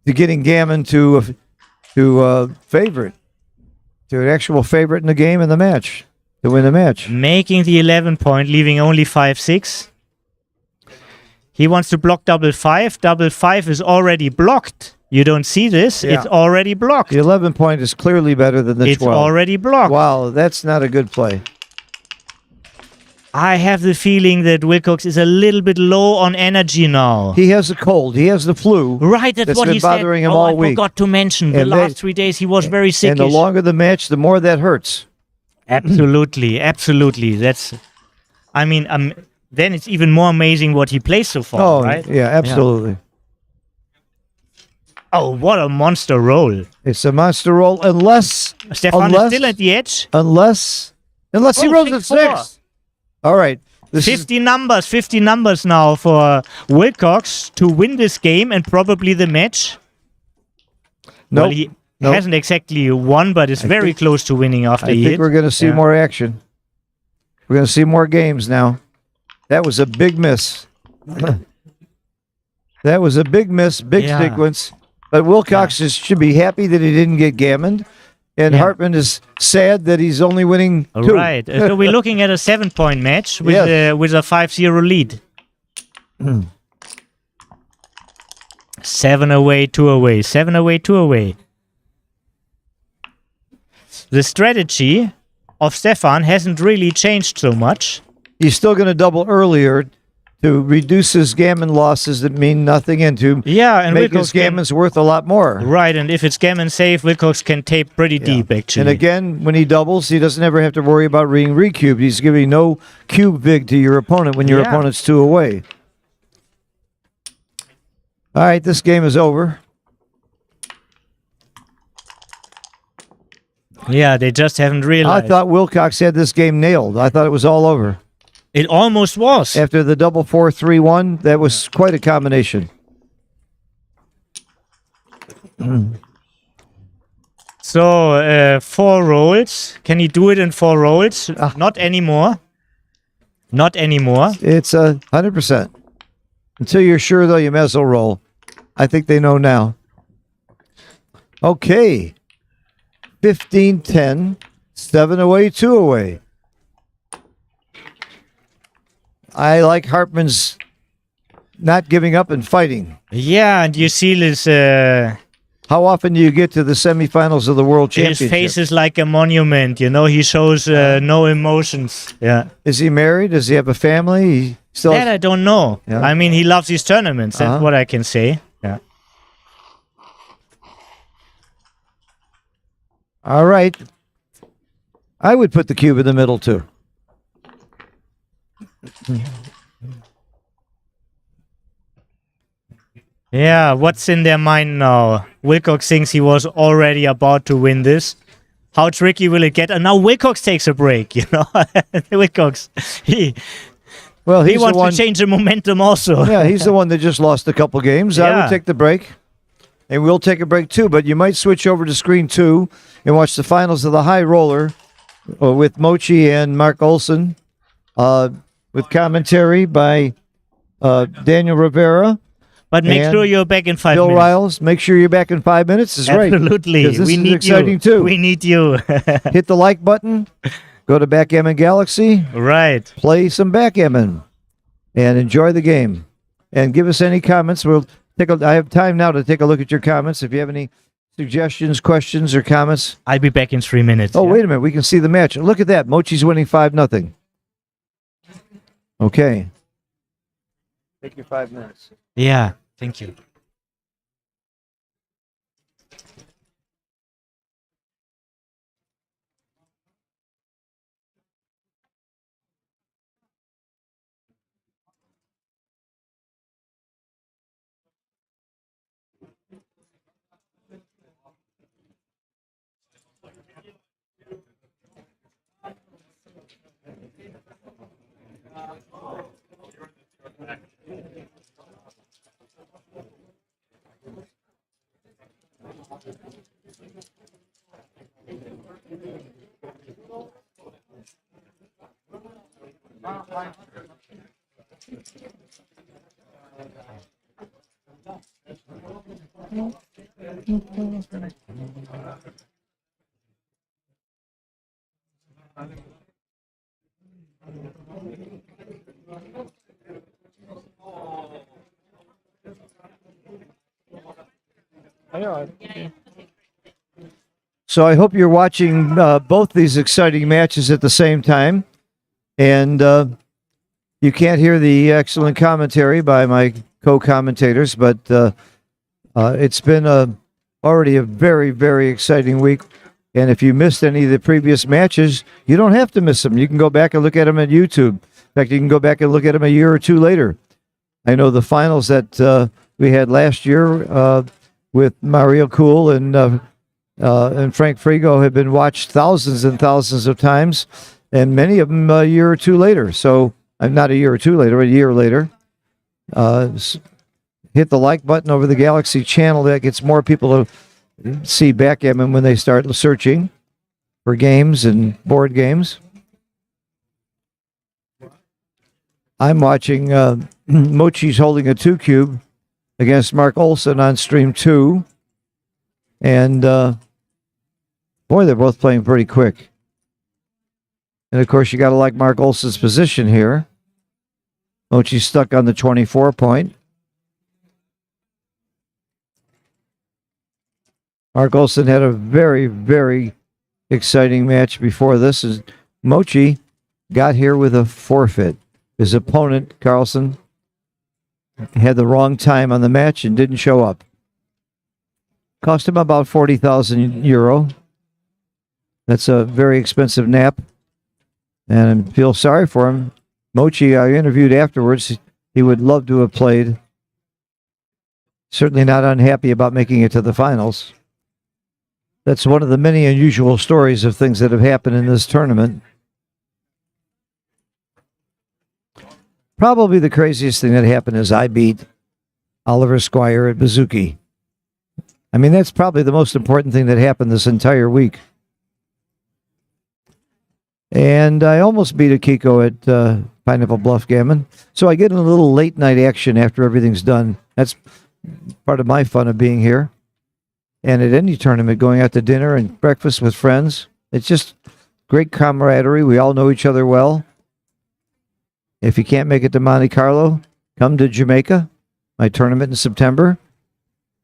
to getting Gammon to favorite, to an actual favorite in the game and the match to win the match. Making the 11 point, leaving only 5-6. He wants to block double 5. Double 5 is already blocked. You don't see this. Yeah. It's already blocked. The 11 point is clearly better than the 12. It's already blocked. Wow, that's not a good play. I have the feeling that Wilcox is a little bit low on energy now. He has a cold. He has the flu. Right, that's what been he bothering said. him Oh, all I week. forgot to mention. The And last 3 days he was very sick. And the longer the match, the more that hurts. Absolutely, absolutely. That's, I mean, then it's even more amazing what he plays so far, Oh, right? yeah, absolutely. Oh, what a monster roll. It's a monster roll unless Stefan is still at the edge. Unless he rolls at 6. All right. 50 numbers now for Wilcox to win this game and probably the match. Nope. Well, he hasn't exactly won, but is very close to winning after I he think hit. we're going to see more action. We're going to see more games now. That was a big miss. That was a big miss, big sequence. But Wilcox should be happy that he didn't get gammoned. And Hartman is sad that he's only winning 2. Right. So we're looking at a 7-point match with with a 5-0 lead. 7 away, 2 away. 7 away, 2 away. The strategy of Stefan hasn't really changed so much. He's still going to double earlier to reduce his gammon losses that mean nothing and to and make Wilcox his gammons worth a lot more. Right, and if it's gammon safe, Wilcox can tape pretty deep, actually. And again, when he doubles, he doesn't ever have to worry about being recubed. He's giving no cube vig to your opponent when your opponent's 2 away. All right, this game is over. Yeah, they just haven't realized. I thought Wilcox had this game nailed. I thought it was all over. It almost was. After the double 4-3-1, that was quite a combination. So, 4 rolls. Can he do it in 4 rolls? Not anymore. Not anymore. It's 100%. Until you're sure, though, you may as well roll. I think they know now. Okay. 15-10. 7 away, 2 away. I like Hartman's not giving up and fighting. Yeah, and you see this... How often do you get to the semifinals of the World Championship? His face is like a monument, you know. He shows no emotions. Yeah. Is he married? Does he have a family? He still That I don't know. Yeah. I mean, he loves these tournaments. That's what I can say. Yeah. All right. I would put the cube in the middle, too. Yeah, what's in their mind now? Wilcox thinks he was already about to win this. How tricky will it get? And now Wilcox takes a break, you know? Wilcox, he wants to change the momentum also. Yeah, he's the one that just lost a couple games. I Yeah. would take the break. And we'll take a break, too. But you might switch over to screen 2 and watch the finals of the high roller with Mochi and Mark Olson with commentary by Daniel Rivera. But make sure you're back in 5 Bill minutes. Riles, make sure you're back in 5 minutes is right. Absolutely. 'Cause this We is need exciting you. too. We need you. Hit the like button. Go to Backgammon Galaxy. Right. Play some backgammon and enjoy the game. And give us any comments. I have time now to take a look at your comments. If you have any suggestions, questions, or comments. I'll be back in 3 minutes. Oh, wait a minute. We can see the match. Look at that. Mochi's winning 5-0. Okay. Take your 5 minutes. Yeah. Thank you. So I hope you're watching both these exciting matches at the same time. And you can't hear the excellent commentary by my co-commentators, but it's been already a very, very exciting week. And if you missed any of the previous matches, you don't have to miss them. You can go back and look at them at YouTube. In fact, you can go back and look at them a year or two later. I know the finals that we had last year with Mario Cool and Frank Frigo have been watched thousands and thousands of times, and many of them a year or two later. So, not a year or two later, a year later. Hit the like button over the Galaxy channel. That gets more people to see Backgammon when they start searching for games and board games. I'm watching Mochi's holding a 2-cube against Mark Olson on stream 2. And boy, they're both playing pretty quick. And of course, you got to like Mark Olson's position here. Mochi's stuck on the 24 point. Mark Olson had a very, very exciting match before this. As Mochi got here with a forfeit. His opponent, Carlson, had the wrong time on the match and didn't show up. Cost him about 40,000 euro. That's a very expensive nap. And I feel sorry for him. Mochi, I interviewed afterwards. He would love to have played. Certainly not unhappy about making it to the finals. That's one of the many unusual stories of things that have happened in this tournament. Probably the craziest thing that happened is I beat Oliver Squire at Bouzouki. I mean, that's probably the most important thing that happened this entire week. And I almost beat Akiko at Pineapple Bluff Gammon. So I get a little late night action after everything's done. That's part of my fun of being here. And at any tournament, going out to dinner and breakfast with friends, it's just great camaraderie. We all know each other well. If you can't make it to Monte Carlo, come to Jamaica, my tournament in September.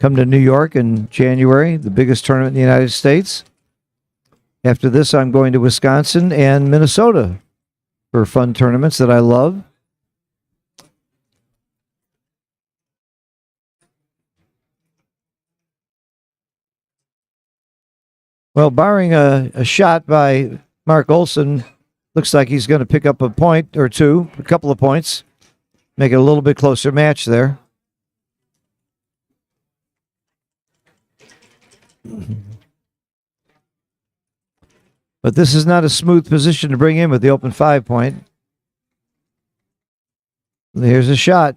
Come to New York in January, the biggest tournament in the United States. After this, I'm going to Wisconsin and Minnesota for fun tournaments that I love. Well, barring a shot by Mark Olson, looks like he's going to pick up a point or two, a couple of points, make it a little bit closer match there. But this is not a smooth position to bring in with the open 5 point. Here's a shot.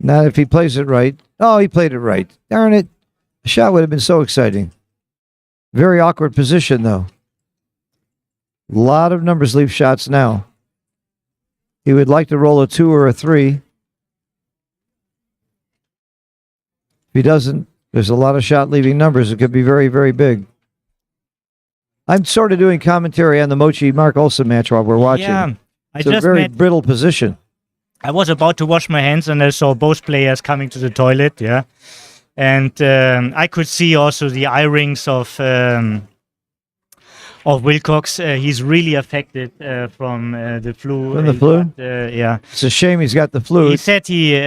Not if he plays it right. Oh, he played it right. Darn it. The shot would have been so exciting. Very awkward position, though. A lot of numbers leave shots now. He would like to roll a 2 or a 3. If he doesn't, there's a lot of shot leaving numbers. It could be very, very big. I'm sort of doing commentary on the Mochi Mark Olson match while we're watching. Yeah, it's a very brittle position. I was about to wash my hands and I saw both players coming to the toilet, yeah. And I could see also the eye rings of Wilcox. He's really affected from the flu. From the flu? Yeah. It's a shame he's got the flu. He said he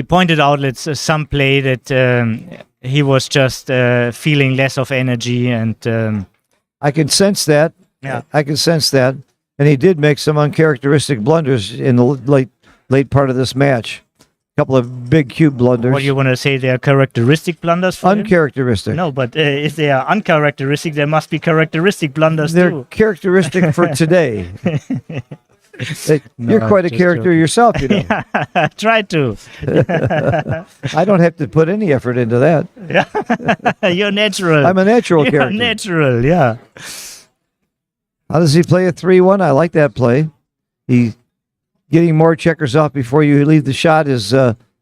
pointed out some play that he was just feeling less of energy, and I can sense that. Yeah, I can sense that. And he did make some uncharacteristic blunders in the late part of this match. A couple of big cube blunders. What do you want to say? They are characteristic blunders for uncharacteristic. Him? No, but if they are uncharacteristic, there must be characteristic blunders They're too. characteristic for today. You're quite a character joking. Yourself, you know. Yeah, try to. I don't have to put any effort into that. Yeah, you're natural. I'm a natural You're character. natural, yeah. How does he play a 3-1? I like that play. He getting more checkers off before you leave the shot is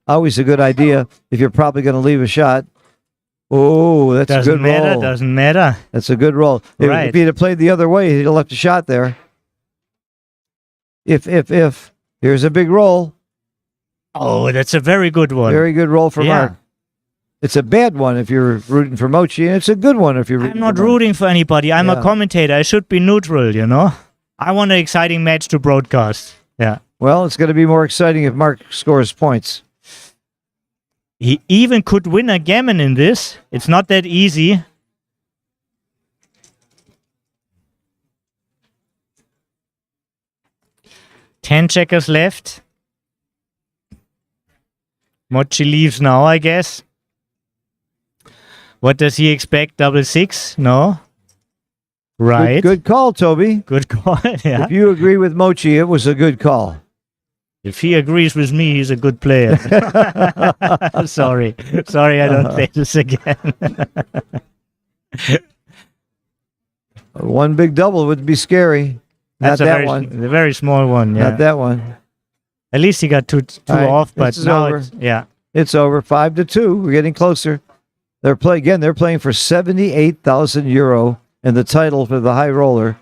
always a good idea if you're probably going to leave a shot. Oh, that's a good roll. Doesn't matter. That's a good roll. Right. If he'd have played the other way, he'd have left a shot there. If. Here's a big roll. Oh, that's a very good one. Very good roll for Mark. It's a bad one if you're rooting for Mochi, and it's a good one if you're rooting I'm not for Mark. rooting for anybody. I'm Yeah. a commentator. I should be neutral, you know? I want an exciting match to broadcast. Yeah. Well, it's going to be more exciting if Mark scores points. He even could win a gammon in this. It's not that easy. Ten checkers left. Mochi leaves now, I guess. What does he expect? Double six? No. Right. Good call, Toby. Good call. Yeah. If you agree with Mochi, it was a good call. If he agrees with me, he's a good player. Sorry, I don't play this again. One big double would be scary. That's Not that a one. very small one. Yeah. Not that one. At least he got two All right, off, but this is now over. it's It's over. 5-2. We're getting closer. They're playing for 78,000 euro and the title for the high roller.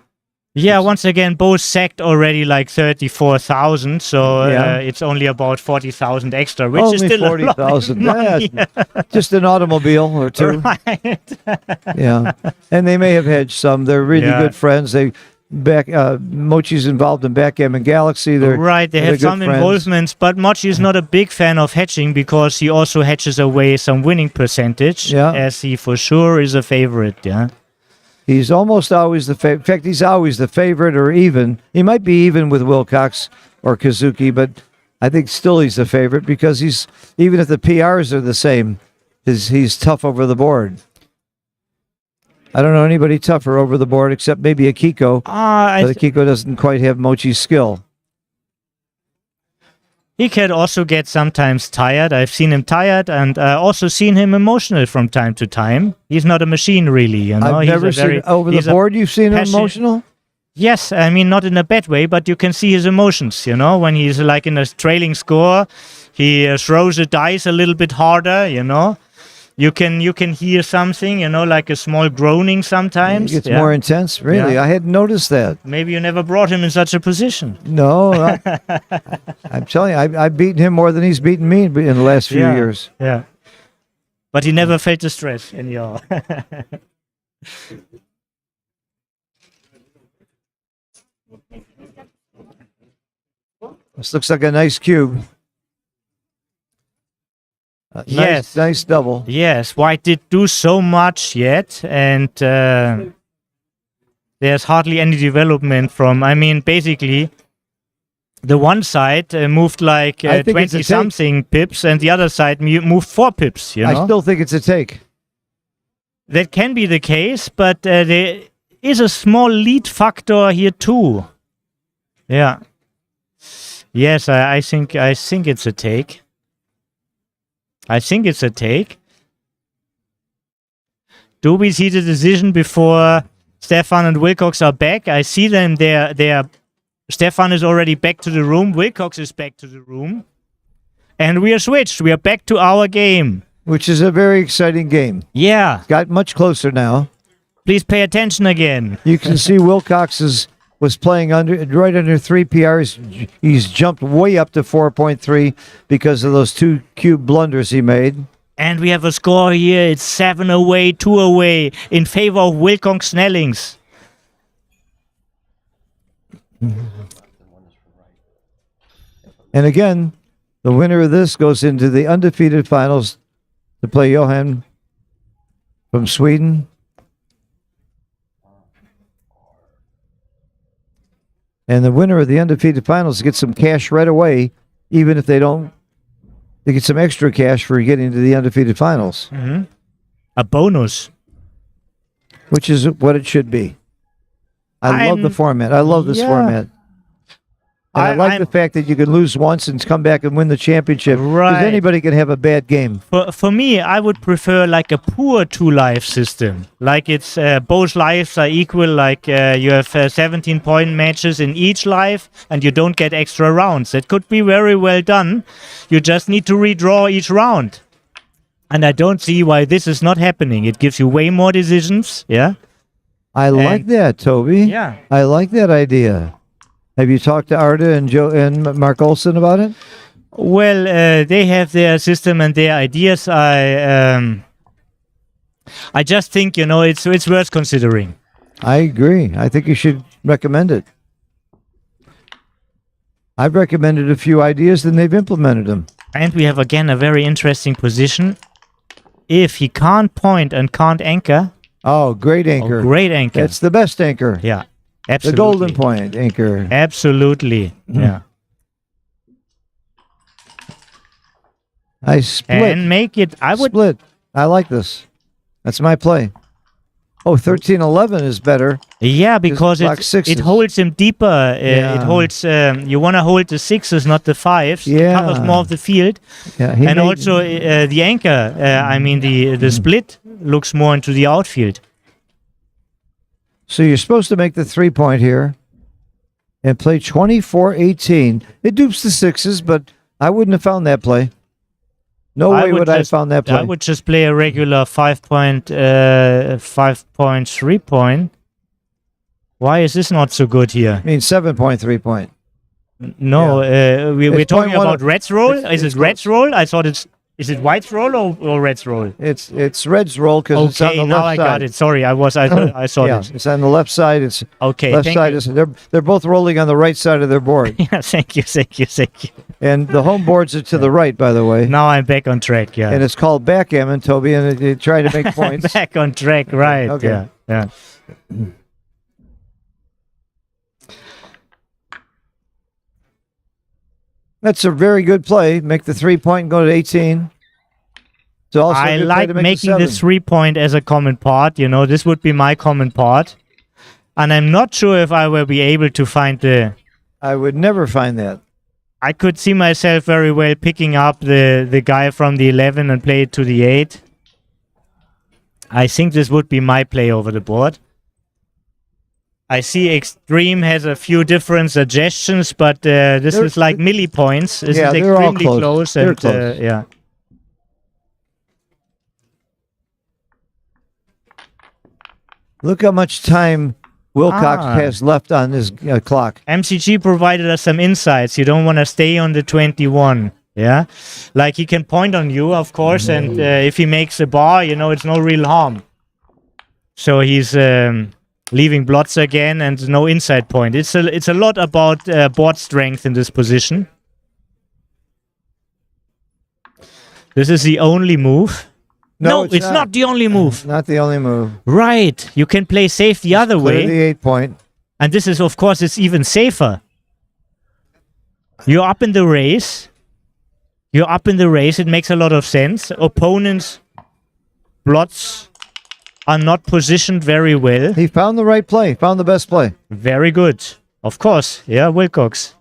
Yeah, once again, both sacked already like 34,000, so Yeah. it's only about 40,000 extra, which Only is still 40,000. a lot of money. Just an automobile or two. Right. Yeah, and they may have hedged some. They're really Yeah. good friends. Mochi's involved in Backgammon Galaxy. They're Right, they they're have good some friends. involvements, but Mochi is not a big fan of hedging because he also hedges away some winning percentage, Yeah. as he for sure is a favorite. Yeah. He's almost always the favorite. In fact, he's always the favorite or even. He might be even with Wilcox or Kazuki, but I think still he's the favorite because even if the PRs are the same, he's tough over the board. I don't know anybody tougher over the board except maybe Akiko. But Akiko doesn't quite have Mochi's skill. He can also get sometimes tired. I've seen him tired and also seen him emotional from time to time. He's not a machine, really. You know? I've He's never a very, seen over the he's a board. You've seen him passionate- emotional. Yes, I mean, not in a bad way, but you can see his emotions, you know, when he's like in a trailing score, he throws the dice a little bit harder, you know. You can hear something, you know, like a small groaning sometimes. It gets yeah. more intense. Really, Yeah. I hadn't noticed that. Maybe you never brought him in such a position. No, I'm telling you, I've beaten him more than he's beaten me in the last few Yeah, years. Yeah. But he never felt the stress in your... This looks like a nice cube. Yes. Nice double. Yes, White did do so much yet, and there's hardly any development from... I mean, basically, the one side moved like I think it's a take. 20-something pips, and the other side moved 4 pips, you know? I still think it's a take. That can be the case, but there is a small lead factor here too. Yeah. Yes, I think it's a take. I think it's a take. Do we see the decision before Stefan and Wilcox are back? I see them. They're Stefan is already back to the room. Wilcox is back to the room. And we are switched. We are back to our game. Which is a very exciting game. Yeah. Got much closer now. Please pay attention again. You can see Wilcox was playing right under 3 PRs. He's jumped way up to 4.3 because of those 2 cube blunders he made. And we have a score here. It's 7 away, 2 away in favor of Wilcox Snellings. And again, the winner of this goes into the undefeated finals to play Johan from Sweden. And the winner of the undefeated finals gets some cash right away, even if they don't. They get some extra cash for getting to the undefeated finals. Mm-hmm. A bonus. Which is what it should be. I love the format. I love this format. And I like the fact that you can lose once and come back and win the championship. Right. Because anybody can have a bad game. For me, I would prefer like a poor 2-life system. Like it's both lives are equal. Like you have 17-point matches in each life, and you don't get extra rounds. That could be very well done. You just need to redraw each round. And I don't see why this is not happening. It gives you way more decisions. Yeah. I like that, Toby. Yeah. I like that idea. Have you talked to Arda and Joe and Mark Olson about it? Well, they have their system and their ideas. I just think, it's worth considering. I agree. I think you should recommend it. I've recommended a few ideas, and they've implemented them. And we have, again, a very interesting position. If he can't point and can't anchor... Oh, great anchor. Great anchor. That's the best anchor. Yeah, absolutely. The golden point anchor. Absolutely, yeah. I split. And make it... I would... Split. I like this. That's my play. Oh, 13-11 is better. Yeah, because it holds him deeper. It holds... you want to hold the 6s, not the 5s. Yeah. It covers more of the field. Yeah, and also the anchor, the split looks more into the outfield. So you're supposed to make the 3-point here and play 24-18. It dupes the 6s, but I wouldn't have found that play. No way would I have found that play. I would just play a regular 5-point, 3-point. Why is this not so good here? I mean 7-point, 3-point. No, we're talking about Red's roll. Is it it's Red's roll? I thought is it White's roll or Red's roll? It's Red's roll because it's on the left side. Okay, now I got it. Sorry, I saw yeah, this. it's on the left side. It's okay. Left side is they're both rolling on the right side of their board. Yeah, thank you. And the home boards are to the right, by the way. Now I'm back on track. Yeah. And it's called backgammon, Toby, and they try to make points. Back on track, right? Okay. Yeah. That's a very good play. Make the 3-point and go to 18. So also I like making the 3-point as a common part. This would be my common part. And I'm not sure if I will be able to find the... I would never find that. I could see myself very well picking up the guy from the 11 and play it to the 8. I think this would be my play over the board. I see Extreme has a few different suggestions, but this is like milli points. This is extremely close. They're And, close. yeah. Look how much time Wilcox has left on his clock. MCG provided us some insights. You don't want to stay on the 21. Yeah, like he can point on you, of course, and if he makes a bar, it's no real harm. So he's leaving blots again and no inside point. It's a lot about board strength in this position. This is the only move. No, it's not the only move. Not the only move. Right. You can play safe the other way. The 8-point. And this is, of course, it's even safer. You're up in the race. It makes a lot of sense. Opponents' blots are not positioned very well. He found the right play. Found the best play. Very good. Of course. Yeah, Wilcox.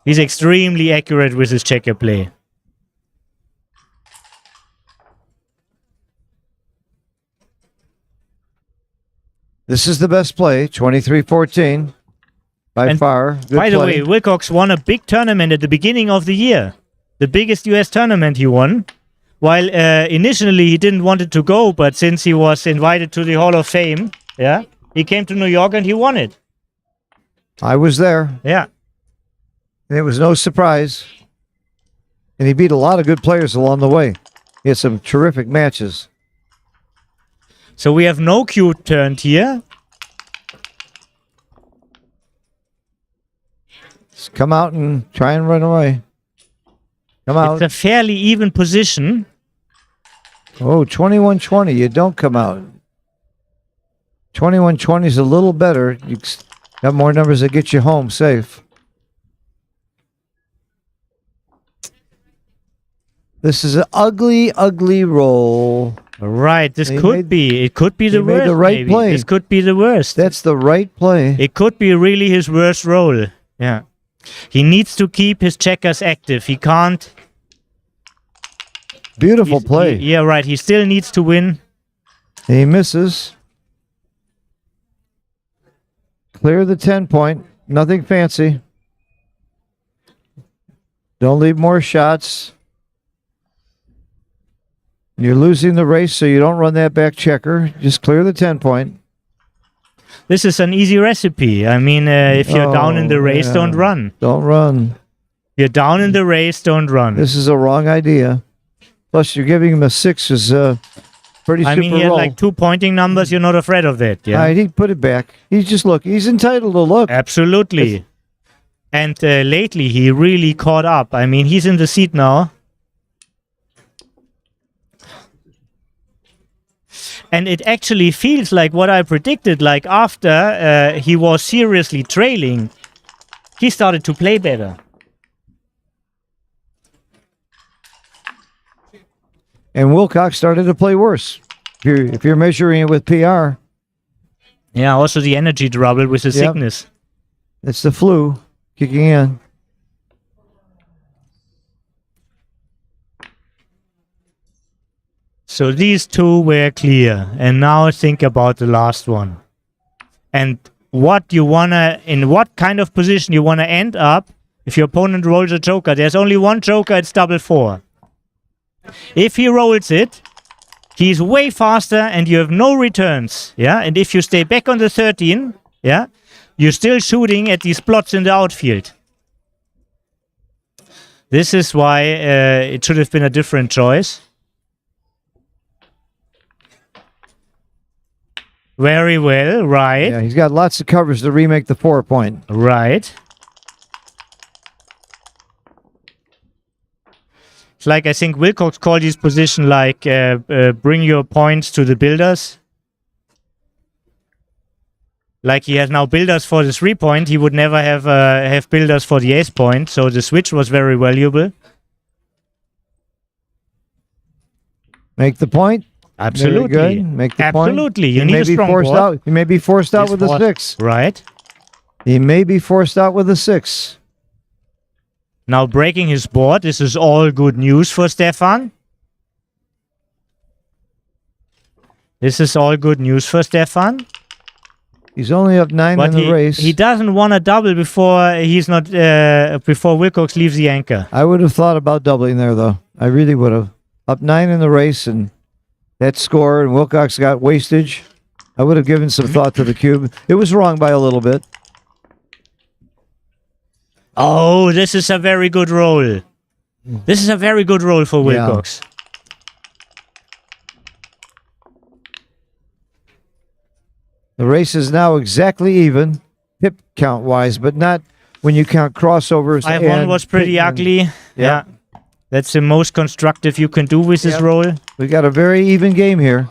He's extremely accurate with his checker play. This is the best play, 23-14, by far. Good by the play. way, Wilcox won a big tournament at the beginning of the year. The biggest US tournament he won. While initially he didn't want it to go, but since he was invited to the Hall of Fame, yeah, he came to New York and he won it. I was there. Yeah. And it was no surprise. And he beat a lot of good players along the way. He had some terrific matches. So we have no cue turned here. Just come out and try and run away. Come out. It's a fairly even position. Oh, 21-20. You don't come out. 21-20 is a little better. You got more numbers that get you home safe. This is an ugly, ugly roll. Right, this He could made- be. It could be the he made worst. the right maybe. play. This could be the worst. That's the right play. It could be really his worst role. Yeah. He needs to keep his checkers active. He can't. Beautiful play. Yeah, right. He still needs to win. He misses. Clear the 10 point. Nothing fancy. Don't leave more shots. You're losing the race, so you don't run that back checker. Just clear the 10 point. This is an easy recipe. I mean, if you're down in the race, yeah. don't run. Don't run. You're down in the race, don't run. This is a wrong idea. Plus, you're giving him a 6 is a pretty I super mean, he had roll. like 2 pointing numbers. You're not afraid of that, yeah? All right, he put it back. He's just look. He's entitled to look. Absolutely. And lately, he really caught up. I mean, he's in the seat now. And it actually feels like what I predicted. Like after he was seriously trailing, he started to play better. And Wilcox started to play worse. If you're measuring it with PR. Yeah, also the energy trouble with the sickness. It's the flu kicking in. So these two were clear. And now think about the last one. And what you wanna, in what kind of position you wanna end up if your opponent rolls a joker. There's only one joker, it's double 4. If he rolls it, he's way faster and you have no returns. Yeah, and if you stay back on the 13, yeah, you're still shooting at these plots in the outfield. This is why it should have been a different choice. Very well, right. Yeah, he's got lots of covers to remake the 4 point. Right. It's like I think Wilcox called his position like bring your points to the builders. Like he has now builders for the 3 point, he would never have builders for the ace point. So the switch was very valuable. Make the point. Absolutely. Very good. Make the point. Absolutely. You He need may a be strong forced board. out. He may be forced out He's with a forced- 6. Right. He may be forced out with a 6. Now breaking his board. This is all good news for Stefan. This is all good news for Stefan. He's only up 9 But in the race. he doesn't want to double before he's not before Wilcox leaves the anchor. I would have thought about doubling there, though. I really would have. Up 9 in the race, and that score, and Wilcox got wastage. I would have given some thought to the cube. It was wrong by a little bit. Oh, this is a very good roll. This is a very good roll for Wilcox. The race is now exactly even, pip count wise, but not when you count crossovers. 5-1 and was pretty pit- ugly. Yeah. That's the most constructive you can do with this Yep. roll. We got a very even game here.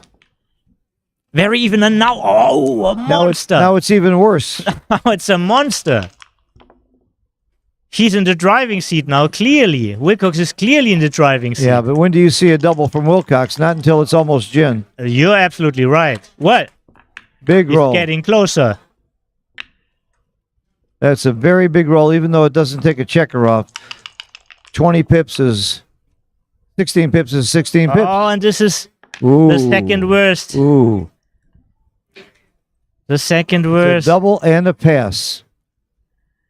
Very even, and now, oh, a monster. Now it's even worse. Now it's a monster. He's in the driving seat now, clearly. Wilcox is clearly in the driving seat. Yeah, but when do you see a double from Wilcox? Not until it's almost gin. You're absolutely right. What? Big He's roll. getting closer. That's a very big roll, even though it doesn't take a checker off. 20 pips is 16 pips is 16 pips. Oh, and this is Ooh. the second worst. Ooh. The second It's worst. a double and a pass.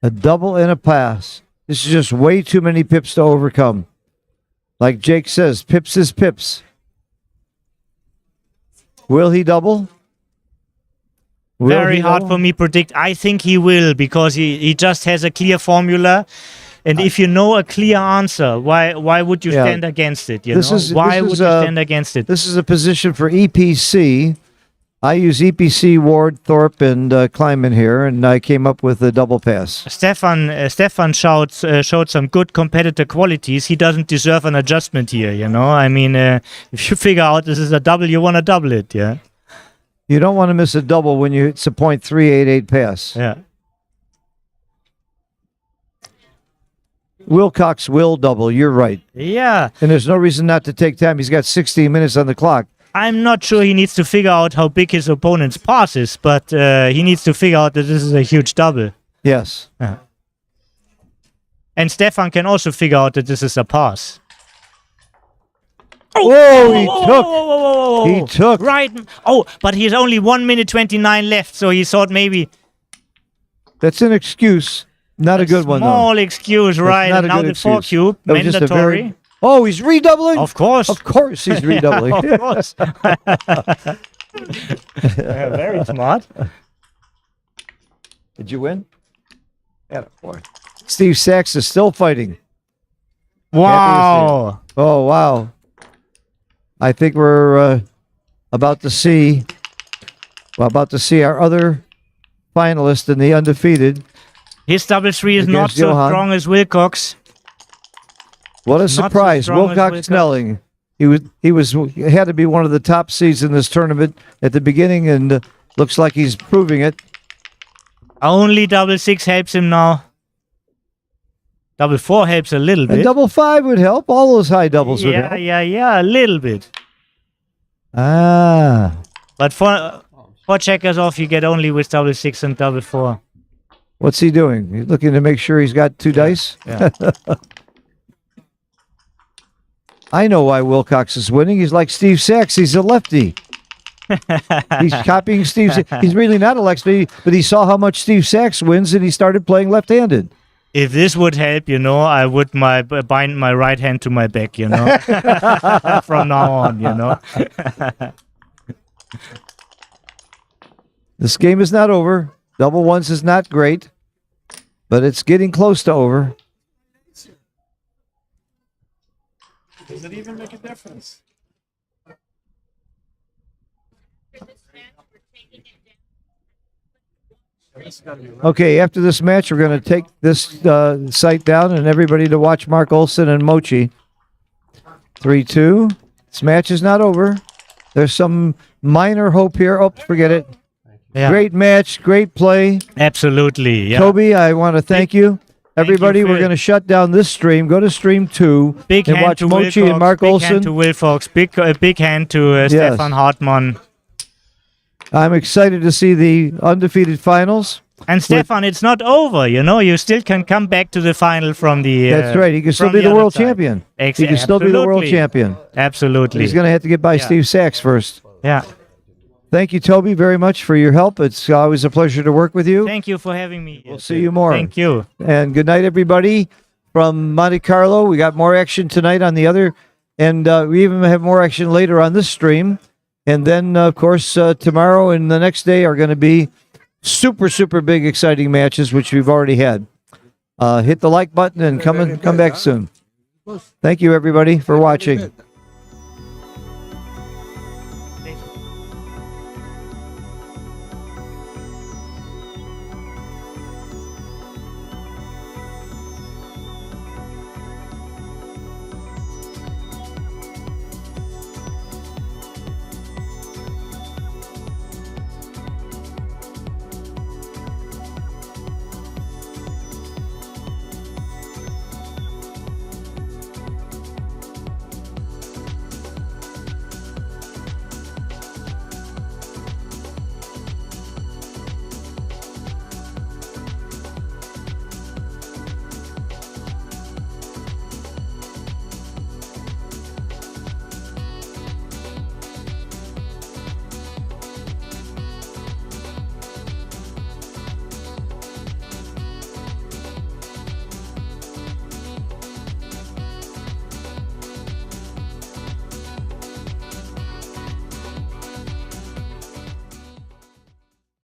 A double and a pass. This is just way too many pips to overcome. Like Jake says, pips is pips. Will he double? Will Very he hard double? for me to predict. I think he will because he just has a clear formula. And if you know a clear answer, why would you Yeah. stand against it? You This know? is- Why this would is, you stand against it? This is a position for EPC. I use EPC, Ward, Thorpe, and Kleinman here, and I came up with a double pass. Stefan showed some good competitor qualities. He doesn't deserve an adjustment here, you know? I mean, if you figure out this is a double, you want to double it, yeah? You don't want to miss a double when it's a .388 pass. Yeah. Wilcox will double. You're right. Yeah. And there's no reason not to take time. He's got 16 minutes on the clock. I'm not sure he needs to figure out how big his opponent's pass is, but he needs to figure out that this is a huge double. Yes. And Stefan can also figure out that this is a pass. Whoa, he took. Right. Oh, but he's only 1 minute 29 left, so he thought maybe. That's an excuse. Not a good one, though. Small excuse, right? not And a now good the 4 excuse. cube, That was just a mandatory. very- Oh, he's redoubling? Of course. Of course he's redoubling. Of course. Very smart. Did you win? Yeah, boy. Steve Sachs is still fighting. Wow. Oh, wow. I think we're about to see our other finalist in the undefeated. His double three is not Against so Johan. strong as Wilcox. What a Not so surprise. strong as Wilcox Wilcox. Snelling. He had to be one of the top seeds in this tournament at the beginning, and looks like he's proving it. Only double six helps him now. Double four helps a little bit. And double five would help. All those high doubles would help. Yeah, a little bit. Ah. But for checkers off, you get only with double six and double four. What's he doing? He's looking to make sure he's got 2 dice? Yeah. I know why Wilcox is winning. He's like Steve Sachs. He's a lefty. He's copying Steve. He's really not a lefty, but he saw how much Steve Sachs wins, and he started playing left-handed. If this would help, I would bind my right hand to my back, from now on, This game is not over. Double ones is not great, but it's getting close to over. Does it even make a difference? Okay, after this match, we're going to take this site down and everybody to watch Mark Olson and Mochi. 3-2. This match is not over. There's some minor hope here. Oh, forget it. Yeah. Great match, great play. Absolutely. Yeah. Toby, I want to thank you. Everybody, you, we're Phil. going to shut down this stream. Go to stream 2 Big and hand watch to Mochi Wilcox, and Mark big Olson. hand to Wilcox, big hand to Stefan Hartmann. I'm excited to see the undefeated finals. And Stefan, it's not over, you still can come back to the final from the... That's right. He can still be the world champion. He can still be the world Absolutely. champion. Absolutely. He's going to have to get by Steve Sachs first. Yeah. Thank you, Toby, very much for your help. It's always a pleasure to work with you. Thank you for having me. We'll see you more. Thank you. And good night, everybody, from Monte Carlo. We got more action tonight on the other, and we even have more action later on this stream. And then, of course, tomorrow and the next day are going to be super, super big, exciting matches, which we've already had. Hit the like button and come back soon. Thank you, everybody, for watching.